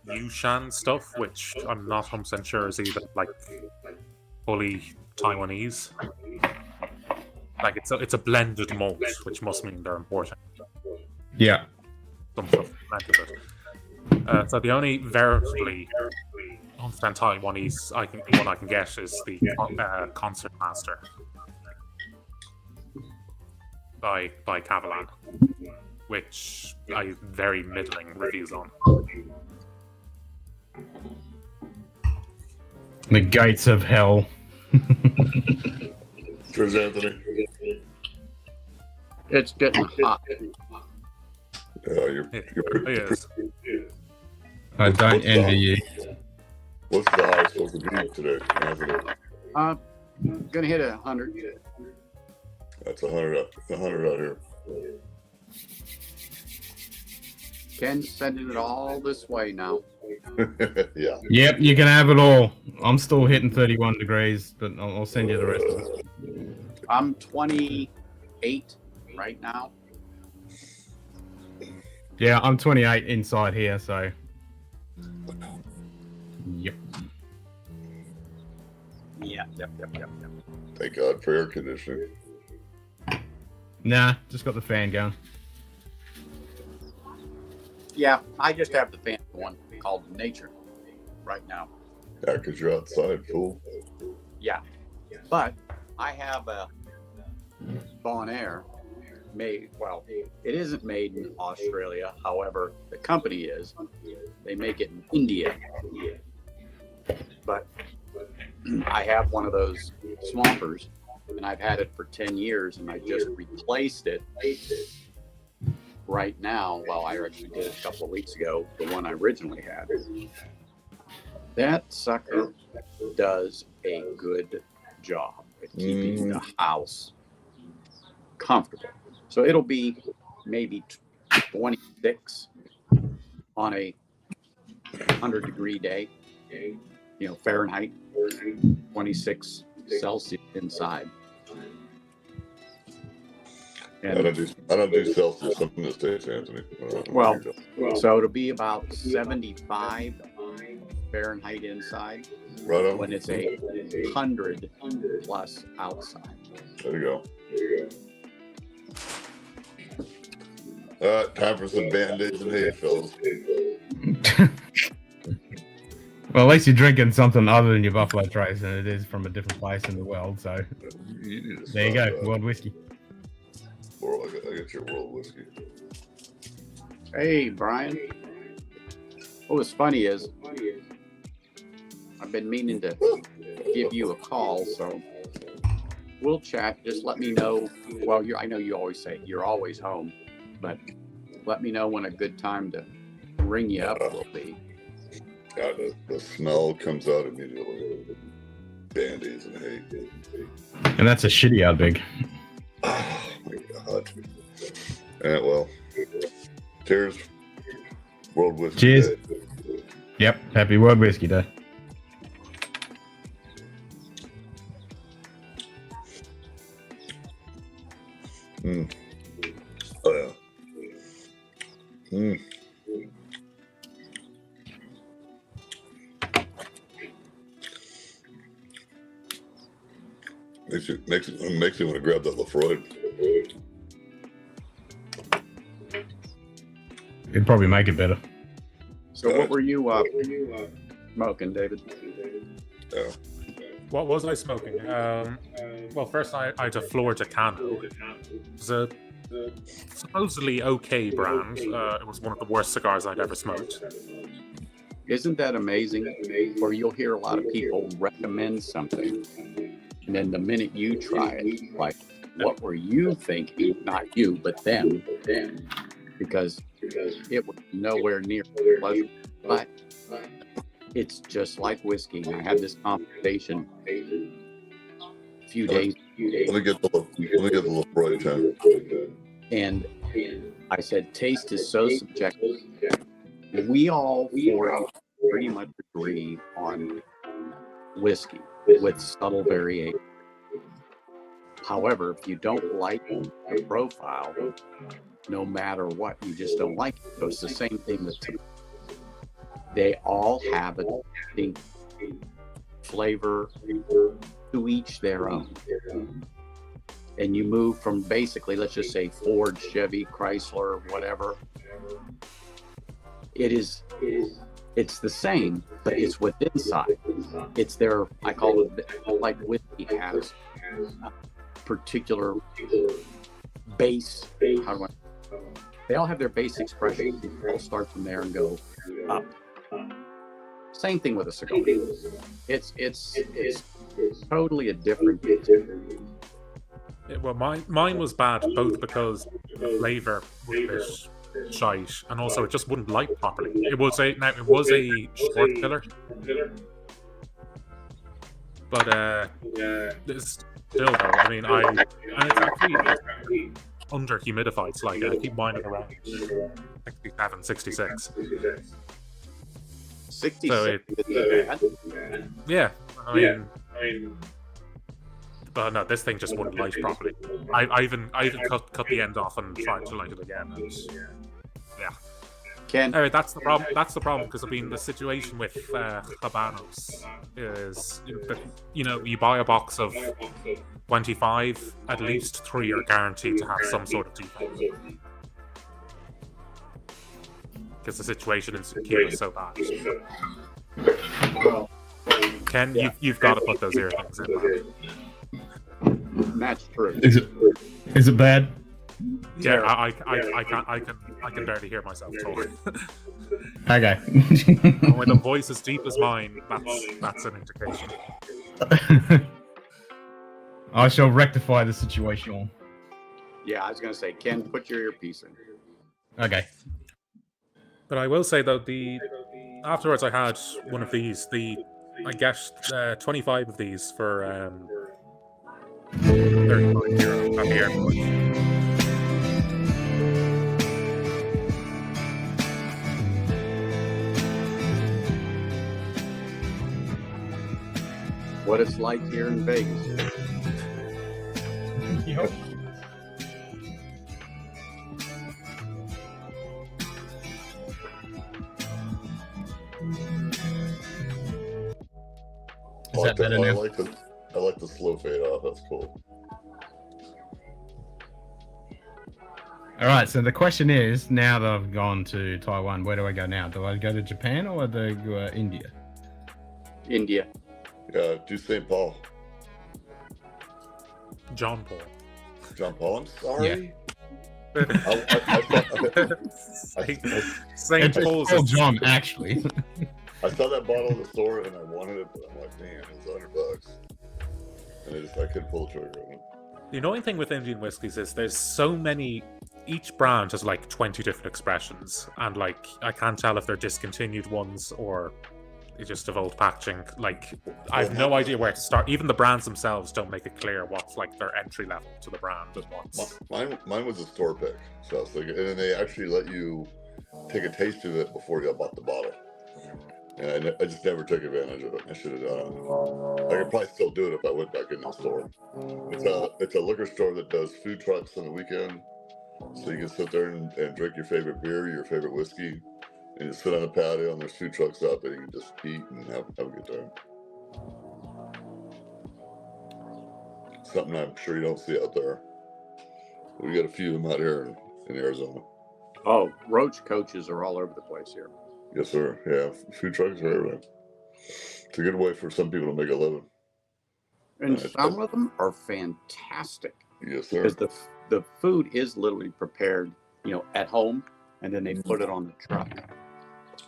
Yushan stuff, which I'm not 100% sure is even like fully Taiwanese. Like it's a blended malt, which must mean they're importing Yeah. some stuff blended with. So the only veritably 100% Taiwanese one I can get is the Concert Master by Cavalan, which I have very middling reviews on. The gates of hell. Cheers, Anthony. It's getting hot. Yeah, you're Yes. I don't envy you. What's the high supposed to be today, Anthony? Gonna hit 100. That's 100 out here. Ken's sending it all this way now. Yeah. Yep, you can have it all. I'm still hitting 31 degrees, but I'll send you the rest of it. I'm 28 right now. Yeah, I'm 28 inside here, so. Yep. Yep. Thank God for air conditioning. Nah, just got the fan going. Yeah, I just have the fan one called Nature right now. Yeah, because you're outside, fool. Yeah, but I have a Bon Air made. Well, it isn't made in Australia. However, the company is. They make it in India. But I have one of those Swampers, and I've had it for 10 years, and I just replaced it right now. Well, I actually did it a couple of weeks ago, the one I originally had. That sucker does a good job at keeping the house comfortable. So it'll be maybe 26 on a 100-degree day, Fahrenheit, 26 Celsius inside. And I don't do Celsius. I'm in the States, Anthony. Well, so it'll be about 75 Fahrenheit inside. Right on. When it's 100 plus outside. There you go. Time for some Band-Aids and hay, fellas. Well, at least you're drinking something other than your Buffalo Trace, and it is from a different place in the world, so. There you go, World Whiskey. I got your World Whiskey. Hey, Brian. What was funny is I've been meaning to give you a call, so we'll chat. Just let me know. Well, I know you always say you're always home, but let me know when a good time to ring you up will be. Yeah, the smell comes out immediately. Band-Aids and hay. And that's a shitty out big. Oh my God. Well, cheers. World Whiskey Cheers. Day. Yep, happy World Whiskey Day. Oh yeah. Makes you want to grab that Lafroy. It'd probably make it better. So what were you smoking, David? Yeah. What was I smoking? Well, first I had a Flor de Cano. It was a supposedly okay brand. It was one of the worst cigars I'd ever smoked. Isn't that amazing? Or you'll hear a lot of people recommend something, and then the minute you try it, like, what were you thinking? Not you, but them. Because it was nowhere near pleasant. But it's just like whiskey. I had this conversation a few days. Let me get the Lafroy 10. And I said, taste is so subjective. We all pretty much agree on whiskey with subtle variation. However, if you don't like the profile, no matter what. You just don't like it. So it's the same thing with tobacco. They all have a distinct flavor, to each their own. And you move from basically, let's just say Ford, Chevy, Chrysler, whatever. It's the same, but it's what's inside. It's their, I call it, like whiskey has a particular base. How do I? They all have their base expression. They all start from there and go up. Same thing with a cigar. It's totally a different. Yeah, well, mine was bad both because the flavor was a bit shite, and also it just wouldn't light properly. It was a short filler, but it's still though. I mean, and it's actually under humidified slightly. I keep mine at around 67, 66. 66. So yeah, I mean, but no, this thing just wouldn't light properly. I even cut the end off and tried to light it again. And, yeah. Ken, anyway, that's the problem. That's the problem because I mean the situation with Habanos is you buy a box of 25, at least 3 are guaranteed to have some sort of defect. Because the situation in Cuba is so bad. Ken, you've got to put those ear things in, man. That's true. Is it bad? Yeah, I can barely hear myself talk. Okay. With a voice as deep as mine, that's an indication. I shall rectify the situation. Yeah, I was gonna say, Ken, put your earpiece in. Okay. But I will say though, afterwards I had one of these. I guessed 25 of these for 35 euro at the airport. What it's like here in Vegas. Yep. Is that better now? I like the slow fade off. That's cool. All right. So the question is, now that I've gone to Taiwan, where do I go now? Do I go to Japan or do I go to India? India. Yeah, do St. Paul. John Paul. John Paul. I'm sorry. Yeah. St. Paul's John, actually. I saw that bottle in the store and I wanted it, but I'm like, man, it was $100. And I couldn't pull the trigger on it. The annoying thing with Indian whiskies is there's so many. Each brand has like 20 different expressions, and like I can't tell if they're discontinued ones or they just have old packaging. Like I have no idea where to start. Even the brands themselves don't make it clear what's like their entry level to the brand and what's. Mine was a store pick, so I was thinking, and then they actually let you take a taste of it before you bought the bottle. And I just never took advantage of it. I should have done it. I could probably still do it if I went back in the store. It's a liquor store that does food trucks on the weekend, so you can sit there and drink your favorite beer, your favorite whiskey, and just sit on the patio and there's food trucks out there. You can just eat and have a good time. Something I'm sure you don't see out there. We got a few of them out here in Arizona. Oh, roach coaches are all over the place here. Yes, sir. Yeah, food trucks are everywhere. It's a good way for some people to make a living. And some of them are fantastic. Yes, sir. Because the food is literally prepared, at home, and then they put it on the truck.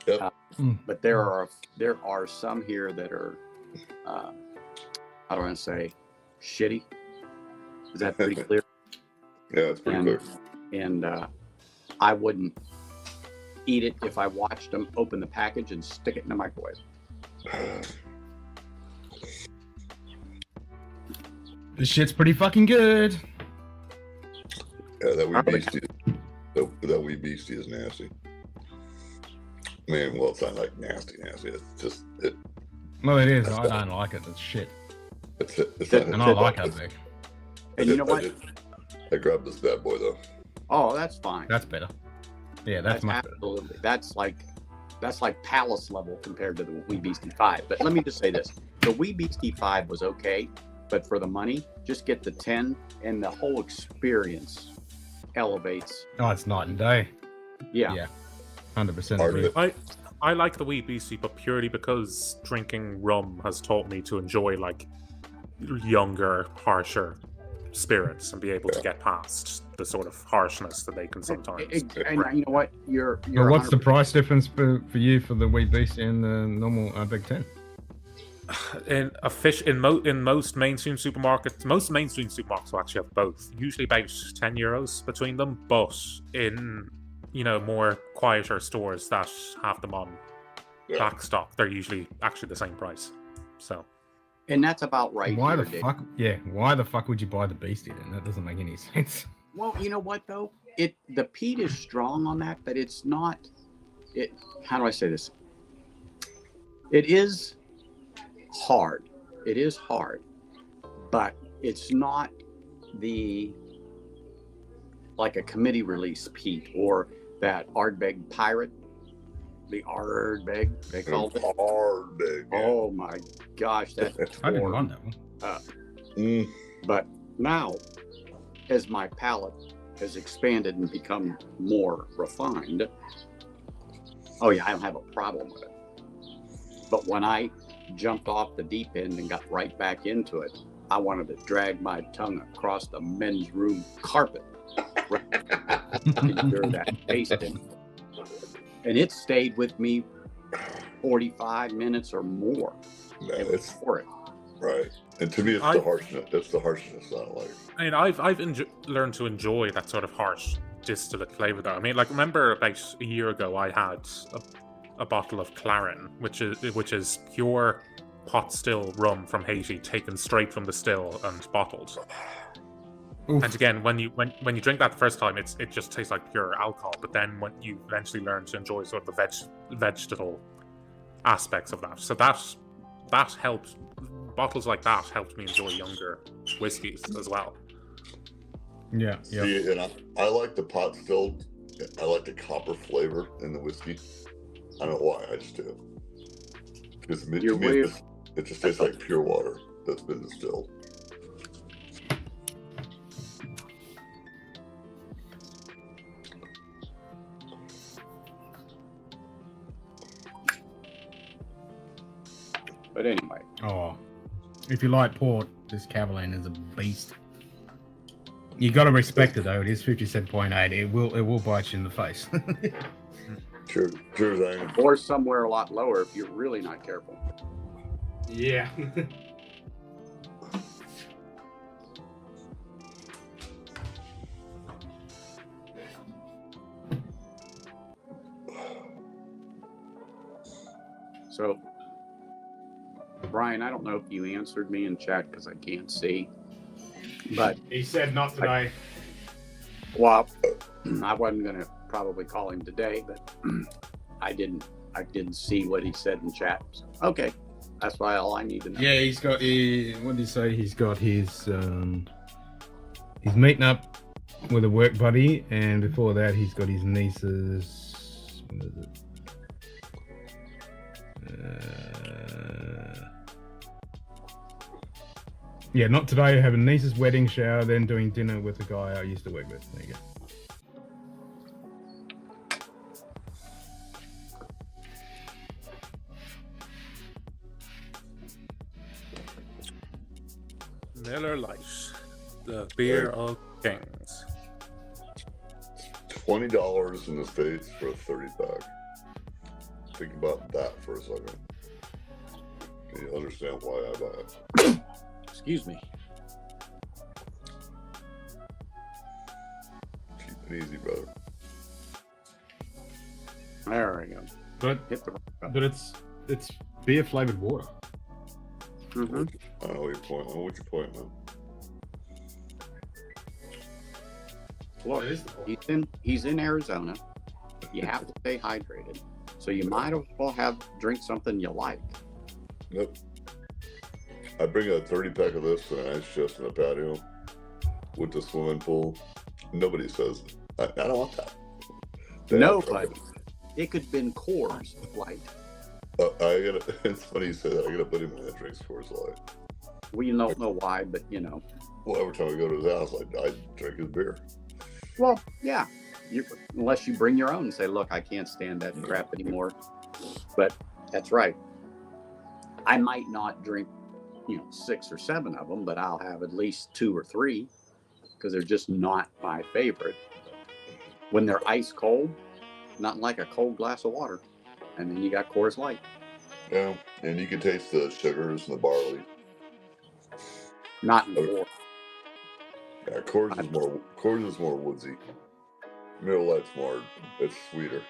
Yep. But there are some here that are, I don't want to say, shitty. Is that pretty clear? Yeah, it's pretty clear. And I wouldn't eat it if I watched them open the package and stick it in the microwave. This shit's pretty fucking good. Yeah, that wee beastie is nasty. Man, well, it's not like nasty. It's just it. Well, it is. I don't like it. It's shit. It's not, and I like it, Vic. And you know what? I grabbed this bad boy though. Oh, that's fine. That's better. Yeah, that's much better. absolutely. That's like Palace level compared to the Wee Beastie 5. But let me just say this: the Wee Beastie 5 was okay, but for the money, just get the 10, and the whole experience elevates. Oh, it's night and day. Yeah. 100% agree. I like the Wee Beastie, but purely because drinking rum has taught me to enjoy like younger, harsher spirits and be able to get past the sort of harshness that they can sometimes. And you know what? You're Well, what's the 100% price difference for you for the Wee Beastie and the normal Big 10? In most mainstream supermarkets, will actually have both. Usually about €10 between them, but in more quieter stores that have them on back stock, they're usually actually the same price. So. And that's about right. Why the fuck? Yeah, why the fuck would you buy the Beastie then? That doesn't make any sense. Well, you know what though? The peat is strong on that, but it's not. How do I say this? It is hard. It is hard, but it's not like a committee release peat or that Ardbeg Pirate. The Ardbeg, they called it. Ardbeg. Oh my gosh, that's I didn't want that one. But now, as my palate has expanded and become more refined, oh yeah, I don't have a problem with it. But when I jumped off the deep end and got right back into it, I wanted to drag my tongue across the men's room carpet. Endure that tasting. And it stayed with me 45 minutes or more. Man, it's for it. Right. And to me, it's the harshness. That's the harshness I don't like. I mean, I've learned to enjoy that sort of harsh distillate flavor, though. I mean, like, remember about a year ago, I had a bottle of Clarin, which is pure pot still rum from Haiti, taken straight from the still and bottled. Oof. And again, when you drink that the first time, it just tastes like pure alcohol. But then when you eventually learn to enjoy sort of the vegetal aspects of that, so that helped. Bottles like that helped me enjoy younger whiskeys as well. Yeah. See, and I like the pot stilled. I like the copper flavor in the whiskey. I don't know why, I just do. Because to me, it just tastes like pure water that's been distilled. But anyway. Oh, if you like port, this Cavalier is a beast. You got to respect it though. It is 57.8. It will bite you in the face. Sure, Zane. Or somewhere a lot lower if you're really not careful. Yeah. So, Brian, I don't know if you answered me in chat because I can't see. But he said not today. Well, I wasn't going to probably call him today, but I didn't see what he said in chat. So, okay, that's why all I need to know. Yeah, he's got. What did he say? He's got his. He's meeting up with a work buddy, and before that, he's got his niece's. What is it? Yeah, not today. Having a niece's wedding shower, then doing dinner with a guy I used to work with. There you go. Miller Lite, the beer of kings. $20 in the States for a 30-pack. Think about that for a second. Can you understand why I buy it? Excuse me. Cheap and easy, brother. There we go. But it's beer flavored water. Mm-hmm. I know your point. What's your point, man? Look, he's in Arizona. You have to stay hydrated. So you might as well drink something you like. Yep. I bring a 30-pack of this and an ice chest in a patio with the swimming pool. Nobody says I don't want that. No, buddy. It could have been Coors Light. It's funny you say that. I gotta put him in that drinks Coors Light. We don't know why, but you know. Well, every time I go to his house, I drink his beer. Well, yeah. Unless you bring your own and say, look, I can't stand that crap anymore. But that's right. I might not drink, 6 or 7 of them, but I'll have at least 2 or 3 because they're just not my favorite. When they're ice cold, not like a cold glass of water. And then you got Coors Light. Yeah, and you can taste the sugars and the barley. Not in Coors. Yeah, Coors is more woodsy. Miller Lite's it's sweeter.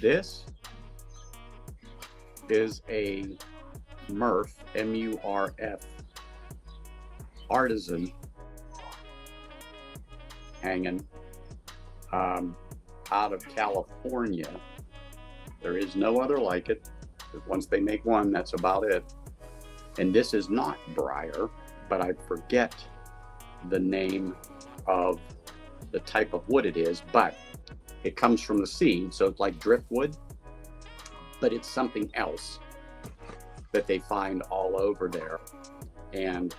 This is a Murph, M-U-R-F, artisan hanging out of California. There is no other like it. Once they make one, that's about it. And this is not briar, but I forget the name of the type of wood it is, but it comes from the sea, so it's like driftwood, but it's something else that they find all over there. And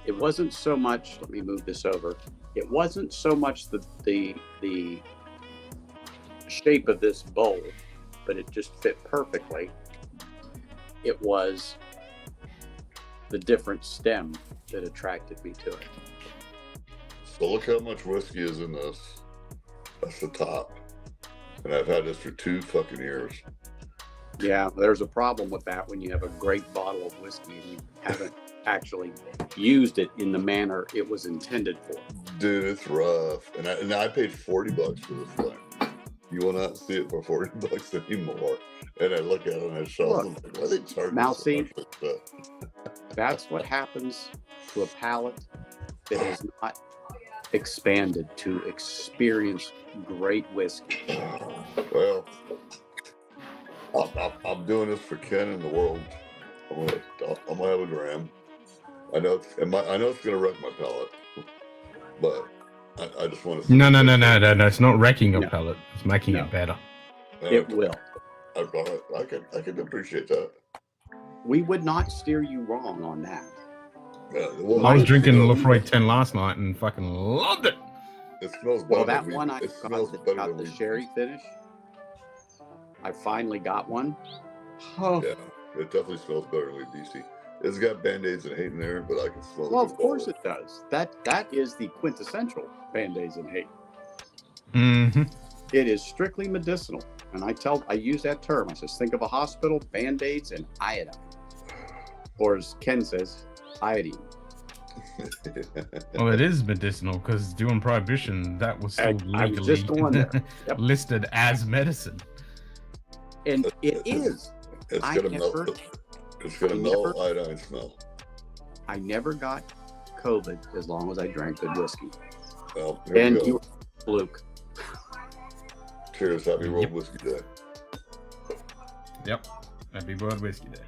it wasn't so much, let me move this over, it wasn't so much the shape of this bowl, but it just fit perfectly. It was the different stem that attracted me to it. So look how much whiskey is in this. That's the top. And I've had this for 2 fucking years. Yeah, there's a problem with that when you have a great bottle of whiskey and you haven't actually used it in the manner it was intended for. Dude, it's rough. And I paid $40 for this thing. You will not see it for $40 anymore. And I look at it on the shelf and I'm like, why are they charging now so see, much for stuff? That's what happens to a palate that is not expanded to experience great whiskey. Well, I'm doing this for Ken and the world. I'm gonna have a dram. I know it's gonna wreck my palate, but I just want to. No. It's not wrecking your palate. It's making it better. It will. I can appreciate that. We would not steer you wrong on that. Yeah, well, I was drinking Lefroy 10 last night and fucking loved it. It smells better. Well, that one I got the sherry finish. I finally got one. Oh. Yeah, it definitely smells better than DC. It's got Band-Aids and hate in there, but I can smell it. Well, of course it does. That is the quintessential Band-Aids and hate. Mm-hmm. It is strictly medicinal. And I use that term. I just think of a hospital, Band-Aids, and iodine. Or as Ken says, iodine. Well, it is medicinal because during Prohibition, that was still legally just going there. Yep. listed as medicine. And it is. It's gonna melt iodine smell. I never got COVID as long as I drank good whiskey. Well, and you, Luke. Cheers, happy World Whiskey Day. Yep, happy World Whiskey Day.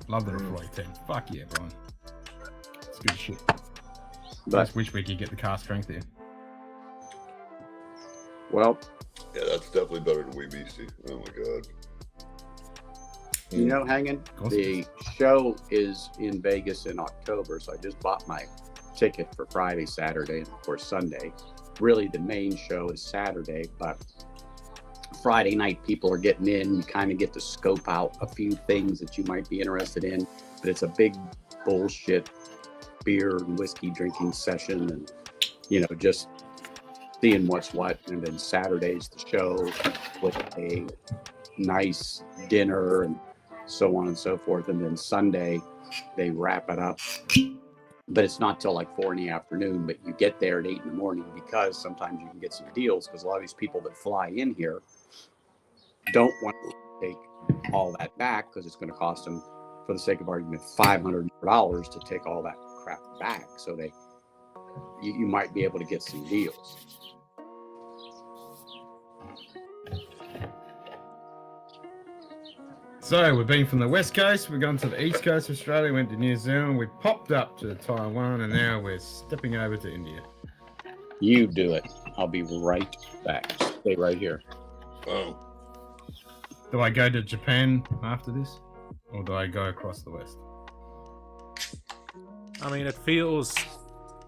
Love the Lefroy 10. Fuck yeah, Brian. It's good shit. But I just wish we could get the car strength here. Well, yeah, that's definitely better than Wee Beastie. Oh my god. You know, Hanging, the show is in Vegas in October, so I just bought my ticket for Friday, Saturday, and of course Sunday. Really, the main show is Saturday, but Friday night people are getting in. You kind of get to scope out a few things that you might be interested in, but it's a big bullshit beer and whiskey drinking session, and just seeing what's what. And then Saturday's the show with a nice dinner and so on and so forth. And then Sunday they wrap it up, but it's not till like 4 in the afternoon. But you get there at 8 in the morning because sometimes you can get some deals, because a lot of these people that fly in here don't want to take all that back because it's going to cost them, for the sake of argument, $500 to take all that crap back. So you might be able to get some deals. So we've been from the west coast, we've gone to the east coast of Australia, went to New Zealand, we popped up to Taiwan, and now we're stepping over to India. You do it. I'll be right back. Stay right here. Oh, Do I go to Japan after this, or do I go across the west? I mean, it feels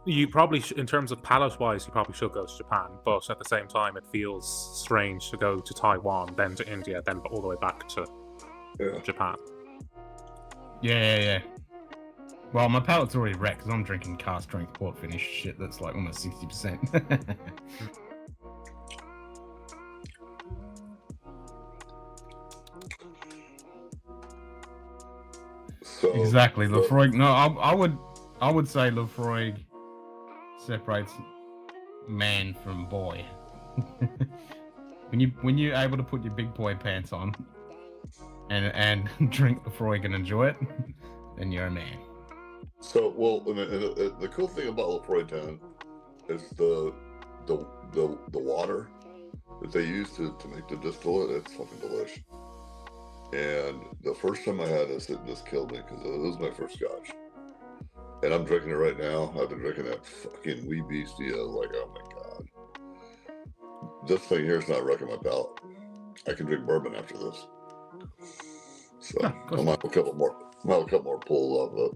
you probably, in terms of palette-wise, you probably should go to Japan, but at the same time, it feels strange to go to Taiwan, then to India, then all the way back to Japan. Yeah. Well, my palate's already wrecked because I'm drinking cask strength port finish shit that's like almost 60%. so Exactly, Lefroy. No, I would say Lefroy separates man from boy. when you're able to put your big boy pants on and drink Lefroy and enjoy it, then you're a man. So, well, the cool thing about Lefroy 10 is the water that they use to make the distillate. It's fucking delicious. And the first time I had this, it just killed me because it was my first Scotch. And I'm drinking it right now. I've been drinking that fucking wee beastie. I was like, oh my god, this thing here is not wrecking my palate. I can drink bourbon after this. So I might have a couple more pulls off of it.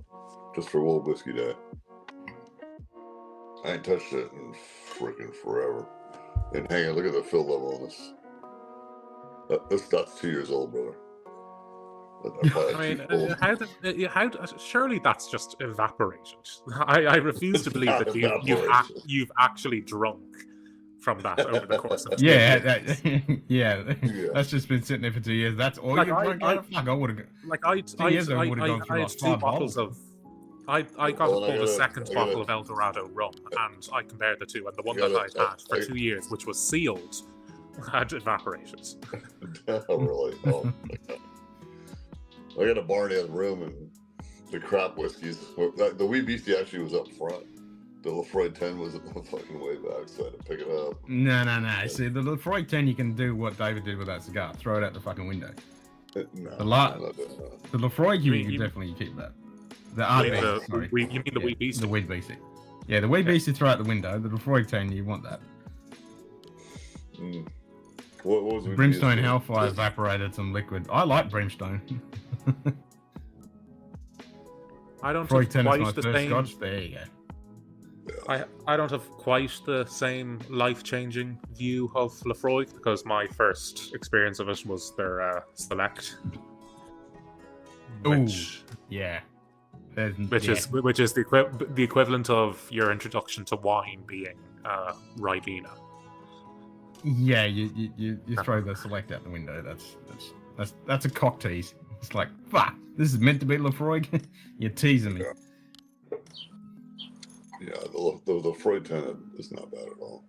Just for World Whiskey Day. I ain't touched it in freaking forever. And hang on, look at the fill level on this. That's 2 years old, brother. I mean, how surely that's just evaporated. I refuse to believe that you've actually drunk from that over the course of 2 years. Yeah, that's just been sitting there for 2 years. That's all like you drunk. I would have. Like I had 2 bottles of. I got pulled a second bottle of El Dorado rum, and I compared the two, and the one that I'd had for 2 years, which was sealed, had evaporated. Oh, really? Oh, my God. I got a bar in the room, and the crap whiskeys. The wee beastie actually was up front. The Lefroy 10 was at the fucking way back, so I had to pick it up. No. See, the Lefroy 10, you can do what David did with that cigar. Throw it out the fucking window. The Lefroy, you definitely keep that. You mean the wee beastie? The wee beastie. Yeah, the wee beastie throw out the window. The Lefroy 10, you want that. What was it? Brimstone Hellfire evaporated some liquid. I like Brimstone. I don't Lefroy have 10 is quite my the first same. Scotch. There you go. I don't have quite the same life-changing view of Lefroy because my first experience of it was their Select, which is the equivalent of your introduction to wine being Ribena. Yeah, you throw the Select out the window. That's a cock tease. It's like, fuck, this is meant to be Lefroy. You're teasing me. Yeah, the Lefroy 10 is not bad at all.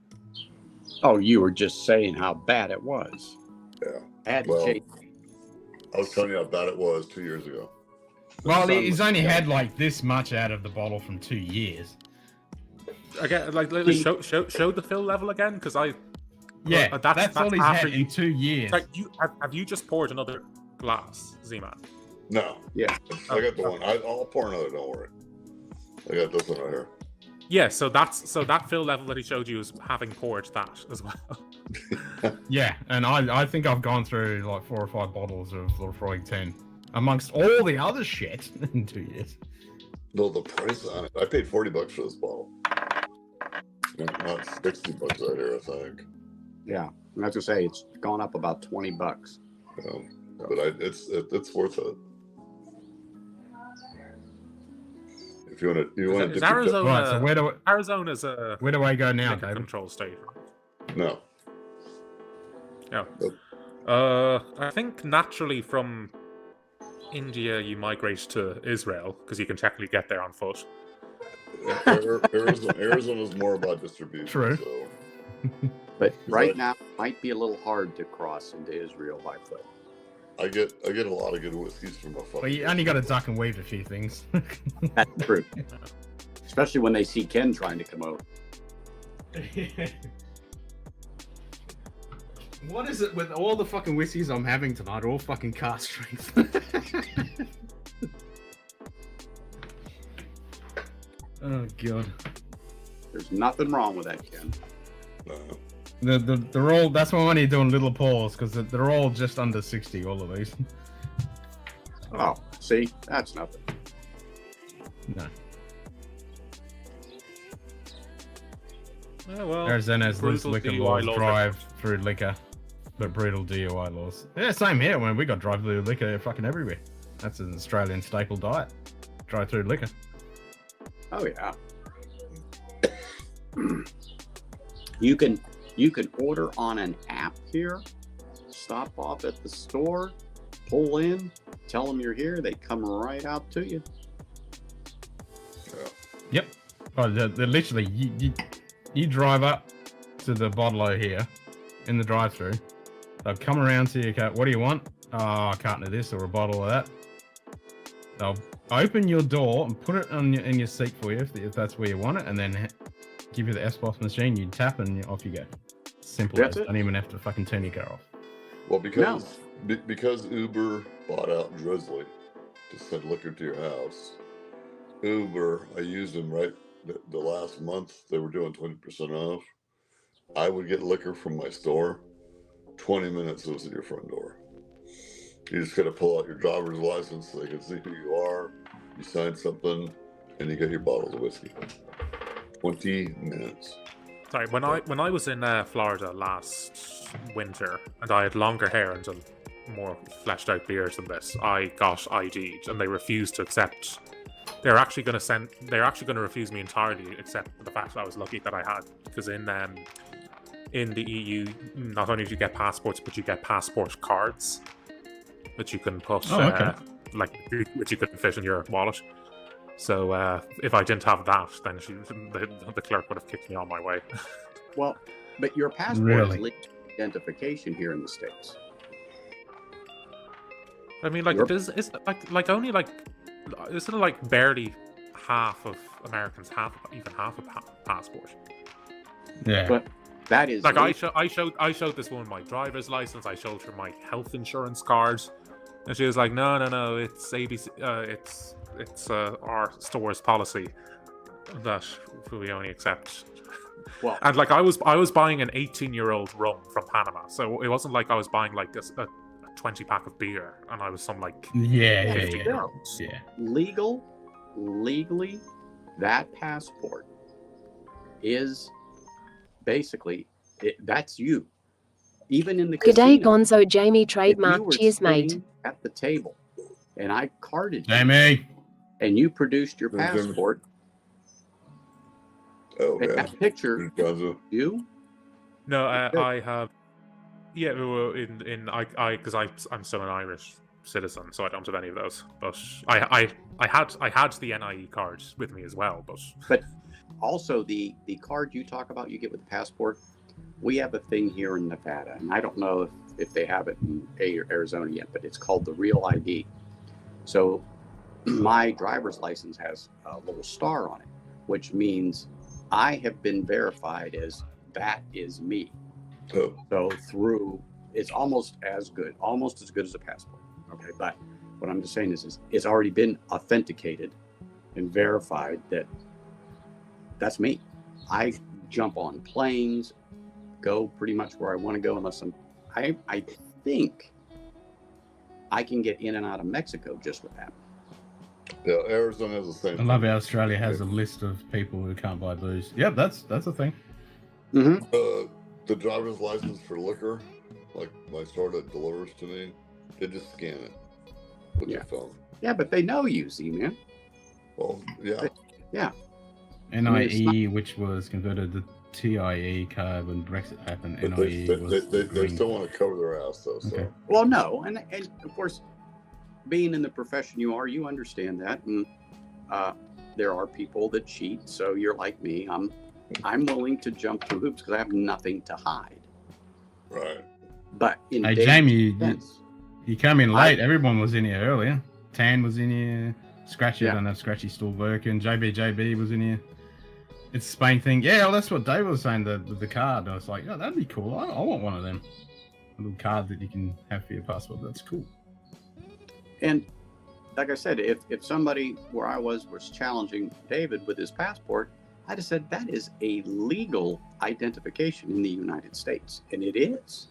Oh, you were just saying how bad it was. Yeah. Well, I was telling you how bad it was 2 years ago. Well, he's only had like this much out of the bottle from 2 years. Again, show the fill level again, because that's all he's had in 2 years. Like, have you just poured another glass, Z-Man? No. Yeah. I got the one. I'll pour another. Don't worry. I got this one right here. Yeah, so that fill level that he showed you is having poured that as well. Yeah, and I think I've gone through like 4 or 5 bottles of Lefroy 10 amongst all the other shit in 2 years. No, the price on it. I paid $40 for this bottle. Not $60 right here, I think. Yeah, I have to say it's gone up about $20. But it's worth it. If you want to, is Arizona? Right, so Arizona's a where do I go now, David? David? Control state. No. Yeah. I think naturally from India you migrate to Israel because you can technically get there on foot. Arizona's more about distribution. True. So. But right now it might be a little hard to cross into Israel by foot. I get a lot of good whiskeys from a fucking. Well, you only got to duck and weave a few things. That's true. Especially when they see Ken trying to come over. What is it with all the fucking whiskeys I'm having tonight? All fucking cast strength. Oh god. There's nothing wrong with that, Ken. They're all. That's why I'm only doing little pours because they're all just under 60. All of these. Oh, see, that's nothing. No. Yeah, well, Arizona's loose brutal liquor DUI laws laws. drive through liquor, but brutal DUI laws. Yeah, same here. When we got drive through liquor fucking everywhere. That's an Australian staple diet. Drive through liquor. Oh yeah. You can order on an app here. Stop off at the store, pull in, tell them you're here. They come right out to you. Yep. Oh, they're literally you drive up to the bottle here in the drive-through. They'll come around to your car. What do you want? Oh, a carton of this or a bottle of that. They'll open your door and put it in your seat for you if that's where you want it, and then give you the S-Boss machine. You tap and off you go. Simple That's as. it. Don't even have to fucking turn your car off. Well, because Uber bought out Drizzly to send liquor to your house, Uber, I used them right the last month. They were doing 20% off. I would get liquor from my store. 20 minutes it was at your front door. You just got to pull out your driver's license so they can see who you are. You sign something, and you get your bottles of whiskey. 20 minutes. Sorry, when I was in Florida last winter and I had longer hair and a more fleshed out beard than this, I got ID'd and they refused to accept. They're actually going to refuse me entirely, except for the fact that I was lucky that I had, because in the EU, not only do you get passports, but you get passport cards that you can put, which you can fit in your wallet. So if I didn't have that, then the clerk would have kicked me on my way. Well, but your passport is linked to identification here in the States. I mean, like, isn't it like barely half of Americans have even half a passport? Yeah. But that is like I showed this woman my driver's license. I showed her my health insurance card, and she was like, "No, it's ABC. It's our store's policy that we only accept." Well, and like I was buying an 18-year-old rum from Panama, so it wasn't like I was buying like a 20-pack of beer, and I was some like 50-year-olds. Yeah. Legally, that passport is basically that's you. Even in the G'day, casino, Gonzo Jamie if you trademark. were Cheers, mate. sitting at the table, and I carded you, Jamie. and you produced your There's Jamie. passport. Oh, and yeah. that picture, you? No, I have. Yeah, we were because I'm still an Irish citizen, so I don't have any of those. But I had the NIE card with me as well. But also the card you talk about, you get with the passport. We have a thing here in Nevada, and I don't know if they have it in Arizona yet, but it's called the Real ID. So my driver's license has a little star on it, which means I have been verified as that is me. Oh. So it's almost as good as a passport. Okay, but what I'm just saying is it's already been authenticated and verified that that's me. I jump on planes, go pretty much where I want to go, unless I think I can get in and out of Mexico just with that. Yeah, Arizona has the same. I love how Australia has a list of people who can't buy booze. Yep, that's a thing. Mm-hmm. The driver's license for liquor, like my store that delivers to me, they just scan it with their phone. Yeah, but they know you, see, man. Well, yeah. Yeah. NIE, which was converted to TIE card when Brexit happened. But NIE they still want to cover their ass, though. So. Okay. Well, no, and of course, being in the profession you are, you understand that, and there are people that cheat. So you're like me. I'm willing to jump through hoops because I have nothing to hide. Right. But in Hey, Jamie, defense, you came in late. Everyone was in here earlier. Tan was in here. Scratchy, I don't know if Scratchy's still working. JB was in here. It's the Spain thing. Yeah, well, that's what Dave was saying with the card. I was like, oh, that'd be cool. I want one of them. little card that you can have for your passport. That's cool. And like I said, if somebody where I was challenging David with his passport, I'd have said that is a legal identification in the United States, and it is.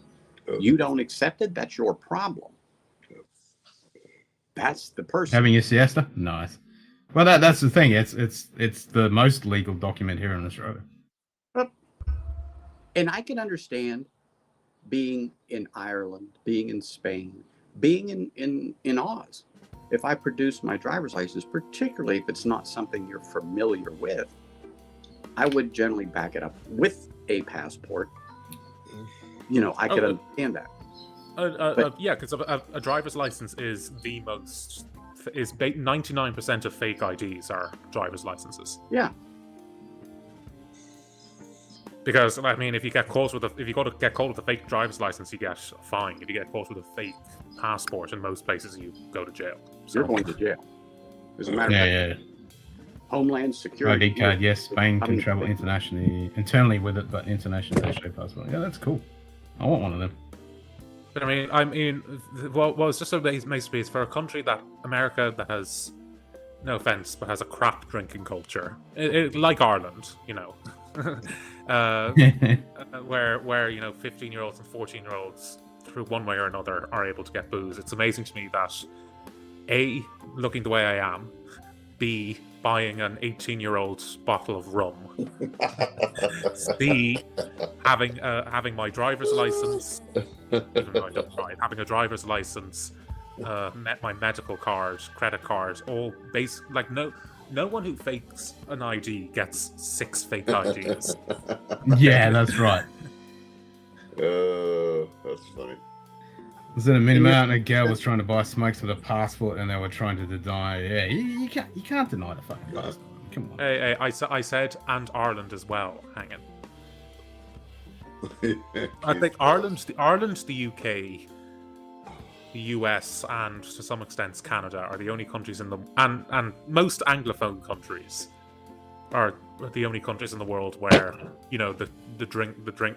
You don't accept it, that's your problem. That's the person. Having a siesta? Nice. Well, that's the thing. It's the most legal document here in Australia. And I can understand being in Ireland, being in Spain, being in Oz. If I produce my driver's license, particularly if it's not something you're familiar with, I would generally back it up with a passport. You know, I could understand that. Yeah, because a driver's license is the most. 99% of fake IDs are driver's licenses. Yeah. Because I mean, if you get caught with a fake driver's license, you get a fine. If you get caught with a fake passport, in most places you go to jail. So. You're going to jail. As a matter of fact, Homeland Security. ID card, yes. Spain can travel internally with it, but internationally they show passport. Yeah, that's cool. I want one of them. But I mean, what was just amazing me is for a country that America that has, no offense, but has a crap drinking culture, like Ireland, you know, where 15-year-olds and 14-year-olds through one way or another are able to get booze. It's amazing to me that A, looking the way I am, B, buying an 18-year-old bottle of rum, C, having my driver's license, even though I don't drive, having a driver's license, my medical card, credit card, all base. Like no one who fakes an ID gets 6 fake IDs. Yeah, that's right. That's funny. Was in a mini mart and a girl was trying to buy smokes with a passport, and they were trying to deny. Yeah, you can't deny the fucking passport. Come on. Hey, I said, and Ireland as well. Hang on. I think Ireland, the UK, the US, and to some extent Canada are the only countries in the and most Anglophone countries are the only countries in the world where the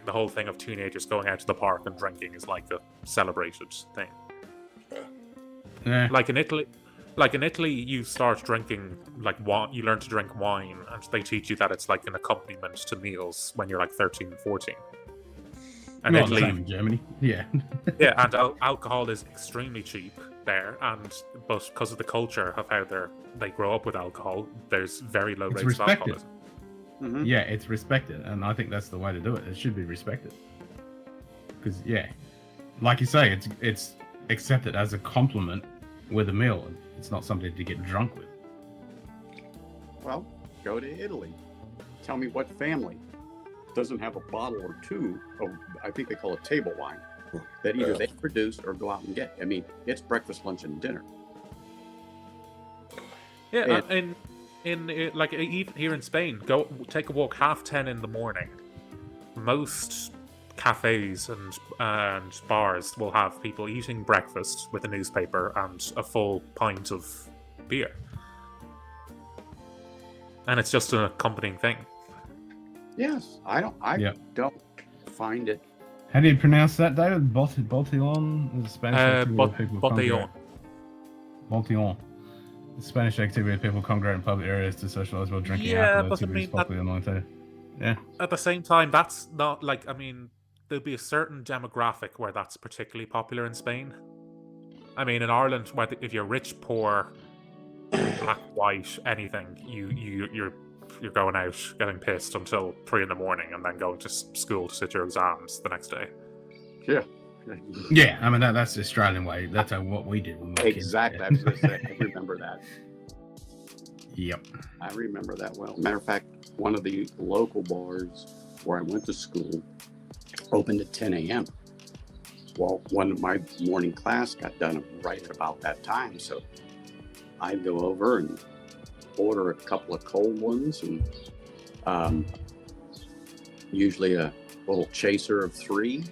whole thing of teenagers going out to the park and drinking is like a celebrated thing. Yeah. Like in Italy, you start drinking you learn to drink wine, and they teach you that it's like an accompaniment to meals when you're like 13 and 14. And Not Italy, the same in Germany, yeah. yeah, and alcohol is extremely cheap there, but because of the culture of how they grow up with alcohol, there's very low rates of alcoholism. Mm-hmm. Yeah, it's respected, and I think that's the way to do it. It should be respected, because like you say, it's accepted as a compliment with a meal. It's not something to get drunk with. Well, go to Italy. Tell me what family doesn't have a bottle or two of, I think they call it table wine, that either they produce or go out and get. I mean, it's breakfast, lunch, and dinner. Yeah, in even here in Spain, go take a walk 10:30 in the morning. Most cafes and bars will have people eating breakfast with a newspaper and a full pint of beer, and it's just an accompanying thing. Yes, I don't find it. How do you pronounce that, David? Botellón? Spanish Botellón. Botellón. Spanish activity where people congregate in public areas to socialize while drinking Yeah, alcohol. but I mean, Yeah. At the same time, that's not like, I mean, there'll be a certain demographic where that's particularly popular in Spain. I mean, in Ireland, if you're rich, poor, black, white, anything, you're going out, getting pissed until 3 a.m, and then going to school to sit your exams the next day. Yeah. Yeah, I mean, that's the Australian way. That's what we did when we were exactly. kids. I was going to say, I remember that. Yep. I remember that well. Matter of fact, one of the local bars where I went to school opened at 10 a.m. Well, my morning class got done right at about that time, so I'd go over and order a couple of cold ones, and usually a little chaser of 3,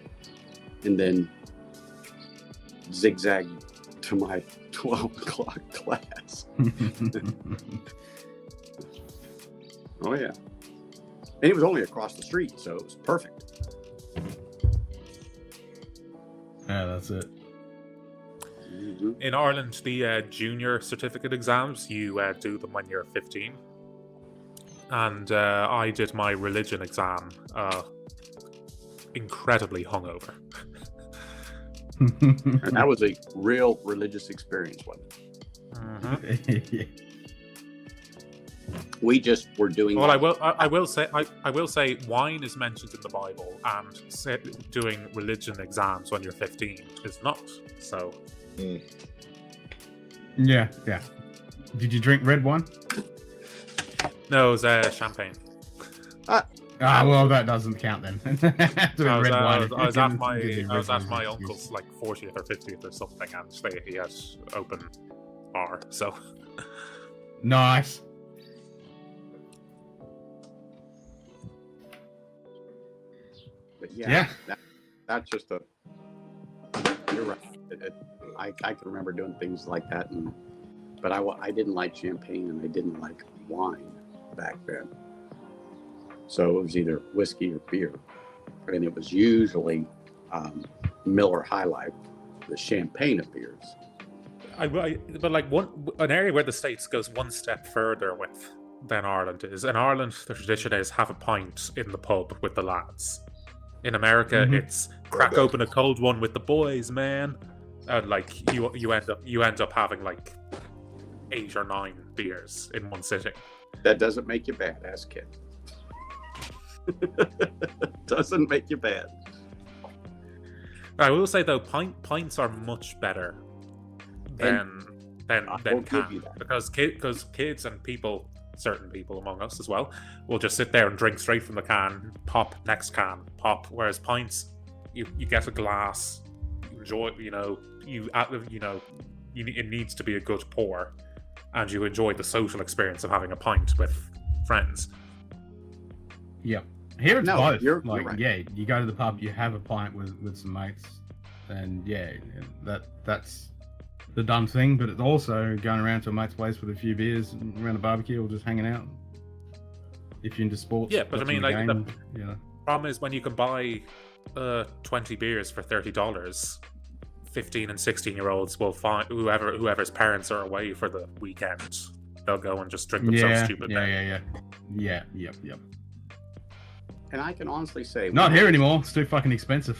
and then zigzag to my 12 o'clock class. Oh yeah, and it was only across the street, so it was perfect. Yeah, that's it. In Ireland, the junior certificate exams, you do them when you're 15. And I did my religion exam incredibly hungover. And that was a real religious experience, wasn't it? We just were doing. Well, I will say, wine is mentioned in the Bible, and doing religion exams when you're 15 is not. So. Yeah. Did you drink red wine? No, it was champagne. Well, that doesn't count then. I was at my uncle's like 40th or 50th or something, and he had open bar. So nice. But yeah. That's just you're right. I can remember doing things like that, but I didn't like champagne and I didn't like wine back then. So it was either whiskey or beer, and it was usually Miller High Life, the champagne of beers. But like an area where the States goes one step further with than Ireland is. In Ireland, the tradition is have a pint in the pub with the lads. In America, it's crack open a cold one with the boys, man. And like you end up having like 8 or 9 beers in one sitting. That doesn't make you bad, ass kid. Doesn't make you bad. I will say though, pints are much better than can, because kids and people, certain people among us as well, will just sit there and drink straight from the can, pop, next can, pop. Whereas pints, you get a glass, enjoy, it needs to be a good pour, and you enjoy the social experience of having a pint with friends. Yeah. Here it's both. You're like, right. Yeah, you go to the pub, you have a pint with some mates, and that's the dumb thing. But it's also going around to a mate's place with a few beers around a barbecue or just hanging out. If you're into sports. Yeah, but I mean, like, game, the problem is when you can buy 20 beers for $30, 15 and 16-year-olds will find whoever's parents are away for the weekend, they'll go and just drink themselves stupid. Yeah. And I can honestly say, not here anymore. It's too fucking expensive.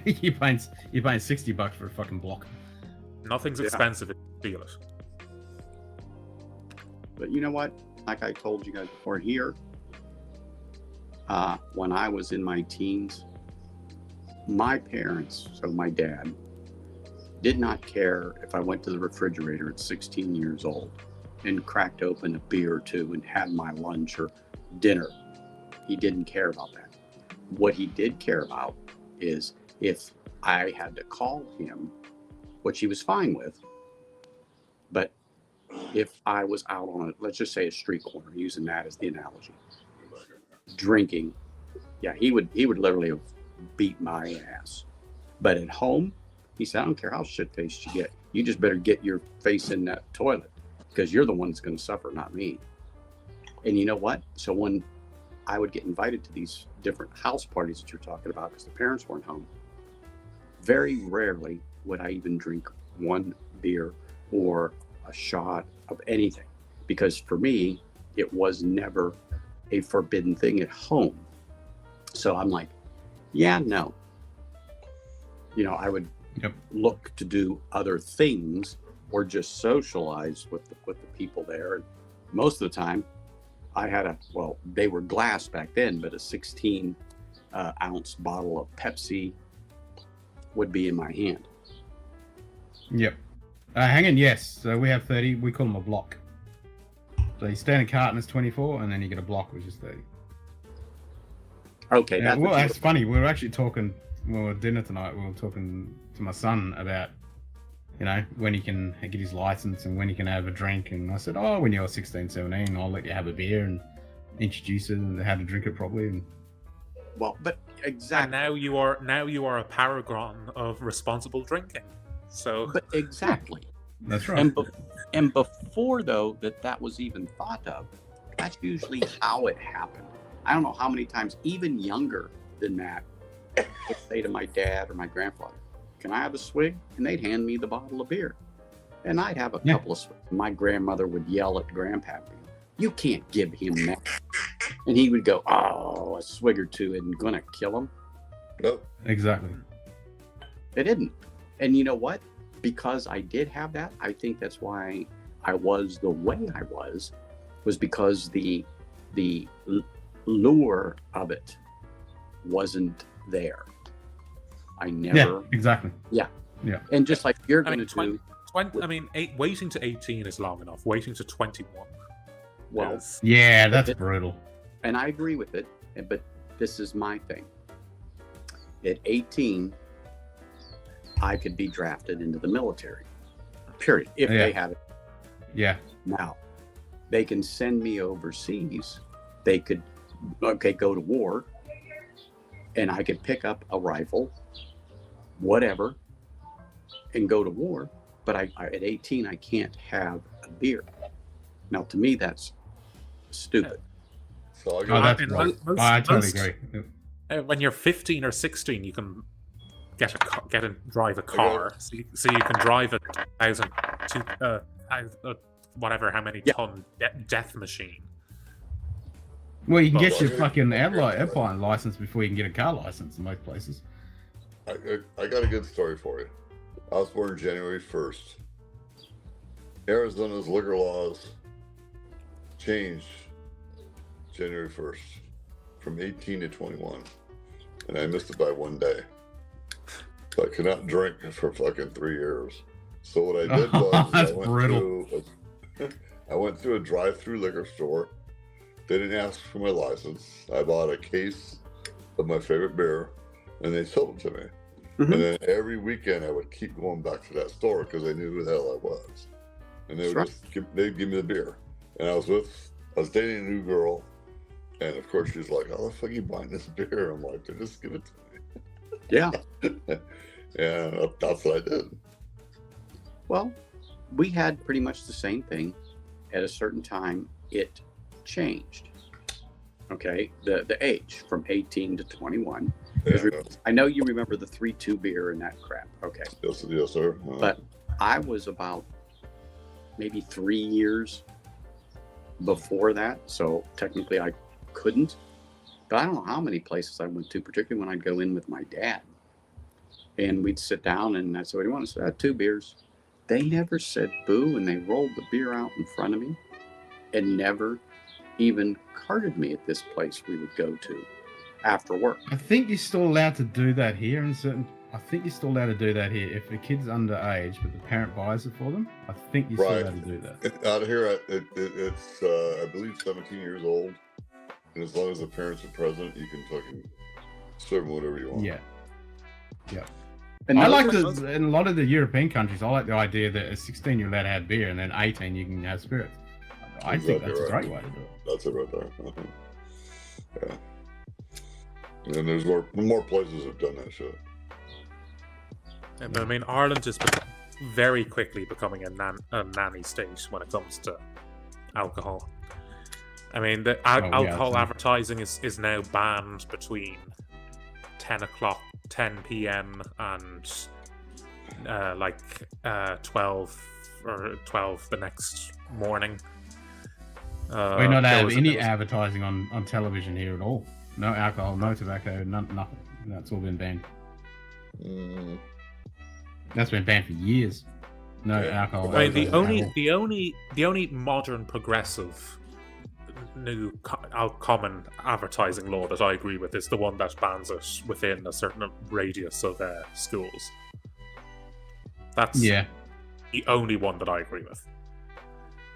you're paying $60 for a fucking block. Nothing's expensive if you feel it. But you know what? Like I told you guys before, here, when I was in my teens, my parents, so my dad, did not care if I went to the refrigerator at 16 years old and cracked open a beer or two and had my lunch or dinner. He didn't care about that. What he did care about is if I had to call him, which he was fine with, but if I was out on let's just say a street corner, using that as the analogy, drinking, he would literally have beat my ass. But at home, he said, I don't care how shit-faced you get. You just better get your face in that toilet because you're the one that's going to suffer, not me. And you know what? So when I would get invited to these different house parties that you're talking about because the parents weren't home, very rarely would I even drink one beer or a shot of anything, because for me, it was never a forbidden thing at home. So I'm like, no. I would look to do other things or just socialize with the people there. And most of the time, I had they were glass back then, but a 16 ounce bottle of Pepsi would be in my hand. Yep. Hang on, yes. So we have 30. We call them a block. So your standard carton is 24, and then you get a block, which is 30. Okay. That's funny. We were actually talking, when we were at dinner tonight, we were talking to my son about, when he can get his license and when he can have a drink. And I said, when you're 16, 17, I'll let you have a beer and introduce it and how to drink it properly. And... Well, but exactly. And now you are a paragon of responsible drinking. So. But exactly. That's right. And before though that was even thought of, that's usually how it happened. I don't know how many times, even younger than that, I say to my dad or my grandfather, can I have a swig? And they'd hand me the bottle of beer. And I'd have a Yeah. couple of swigs. My grandmother would yell at Grandpappy, you can't give him that. And he would go, oh, a swig or two isn't going to kill him. Nope. Exactly. It didn't. And you know what? Because I did have that, I think that's why I was the way I was because the lure of it wasn't there. I never. Yeah, exactly. Yeah. Yeah. And just like you're I going mean, to do. waiting to 18 is long enough. Waiting to 21. Well, is- Yeah, that's brutal. and I agree with it, but this is my thing. At 18, I could be drafted into the military. Period. If Yeah. they have it. Yeah. Now, they can send me overseas. They could, go to war, and I could pick up a rifle, whatever, and go to war. But I at 18, I can't have a beer. Now, to me, that's stupid. So I Oh, got that's I mean, right. most- I totally most- agree. when you're 15 or 16, you can get and drive a car, so you can drive a 1,000, whatever, how many ton death machine. Well, you can Well, get your fucking airline license before you can get a car license in most places. I got a good story for you. I was born January 1st. Arizona's liquor laws changed January 1st from 18 to 21. And I missed it by 1 day. So I could not drink for fucking 3 years. So what I did was That's brutal. I went through a drive-through liquor store. They didn't ask for my license. I bought a case of my favorite beer, and they sold it to me. Mhm. And then every weekend I would keep going back to that store because they knew who the hell I was. And they would Sure. they'd give me the beer. And I was dating a new girl, and of course she's like, "How the fuck are you buying this beer?" I'm like, "Just give it to me." Yeah. Yeah, that's what I did. Well, we had pretty much the same thing. At a certain time, it changed. Okay, the age from 18 to 21. Yeah, I know you remember the 3-2 beer and that crap. Okay, yes, sir. but I was about maybe 3 years before that, so technically I couldn't. But I don't know how many places I went to, particularly when I'd go in with my dad. And we'd sit down and I said, "What do you want?" I said, 2 beers. They never said boo, and they rolled the beer out in front of me and never even carded me at this place we would go to after work. I think you're still allowed to do that here in certain. I think you're still allowed to do that here if the kid's underage, but the parent buys it for them. I think you're still Right. allowed to do that. Out here, it's I believe 17 years old, and as long as the parents are present, you can fucking serve them whatever you want. Yeah. Yeah. And I those like are- the in a lot of the European countries. I like the idea that at 16 you're allowed to have beer, and then 18 you can have spirits. I think Exactly that's a right. great way to do it. That's it right there. Yeah. And there's more places have done that shit. Yeah, but I mean, Ireland is very quickly becoming a nanny state when it comes to alcohol. I mean, the alcohol advertising is now banned between 10 p.m. and 12 or 12 the next morning. We're not there have was- any there was- advertising on television here at all. No alcohol, no tobacco, nothing. That's all been banned. Mm. That's been banned for years. No Yeah. alcohol. I mean, the advertising at all. only modern progressive new common advertising law that I agree with is the one that bans it within a certain radius of schools. That's Yeah. the only one that I agree with.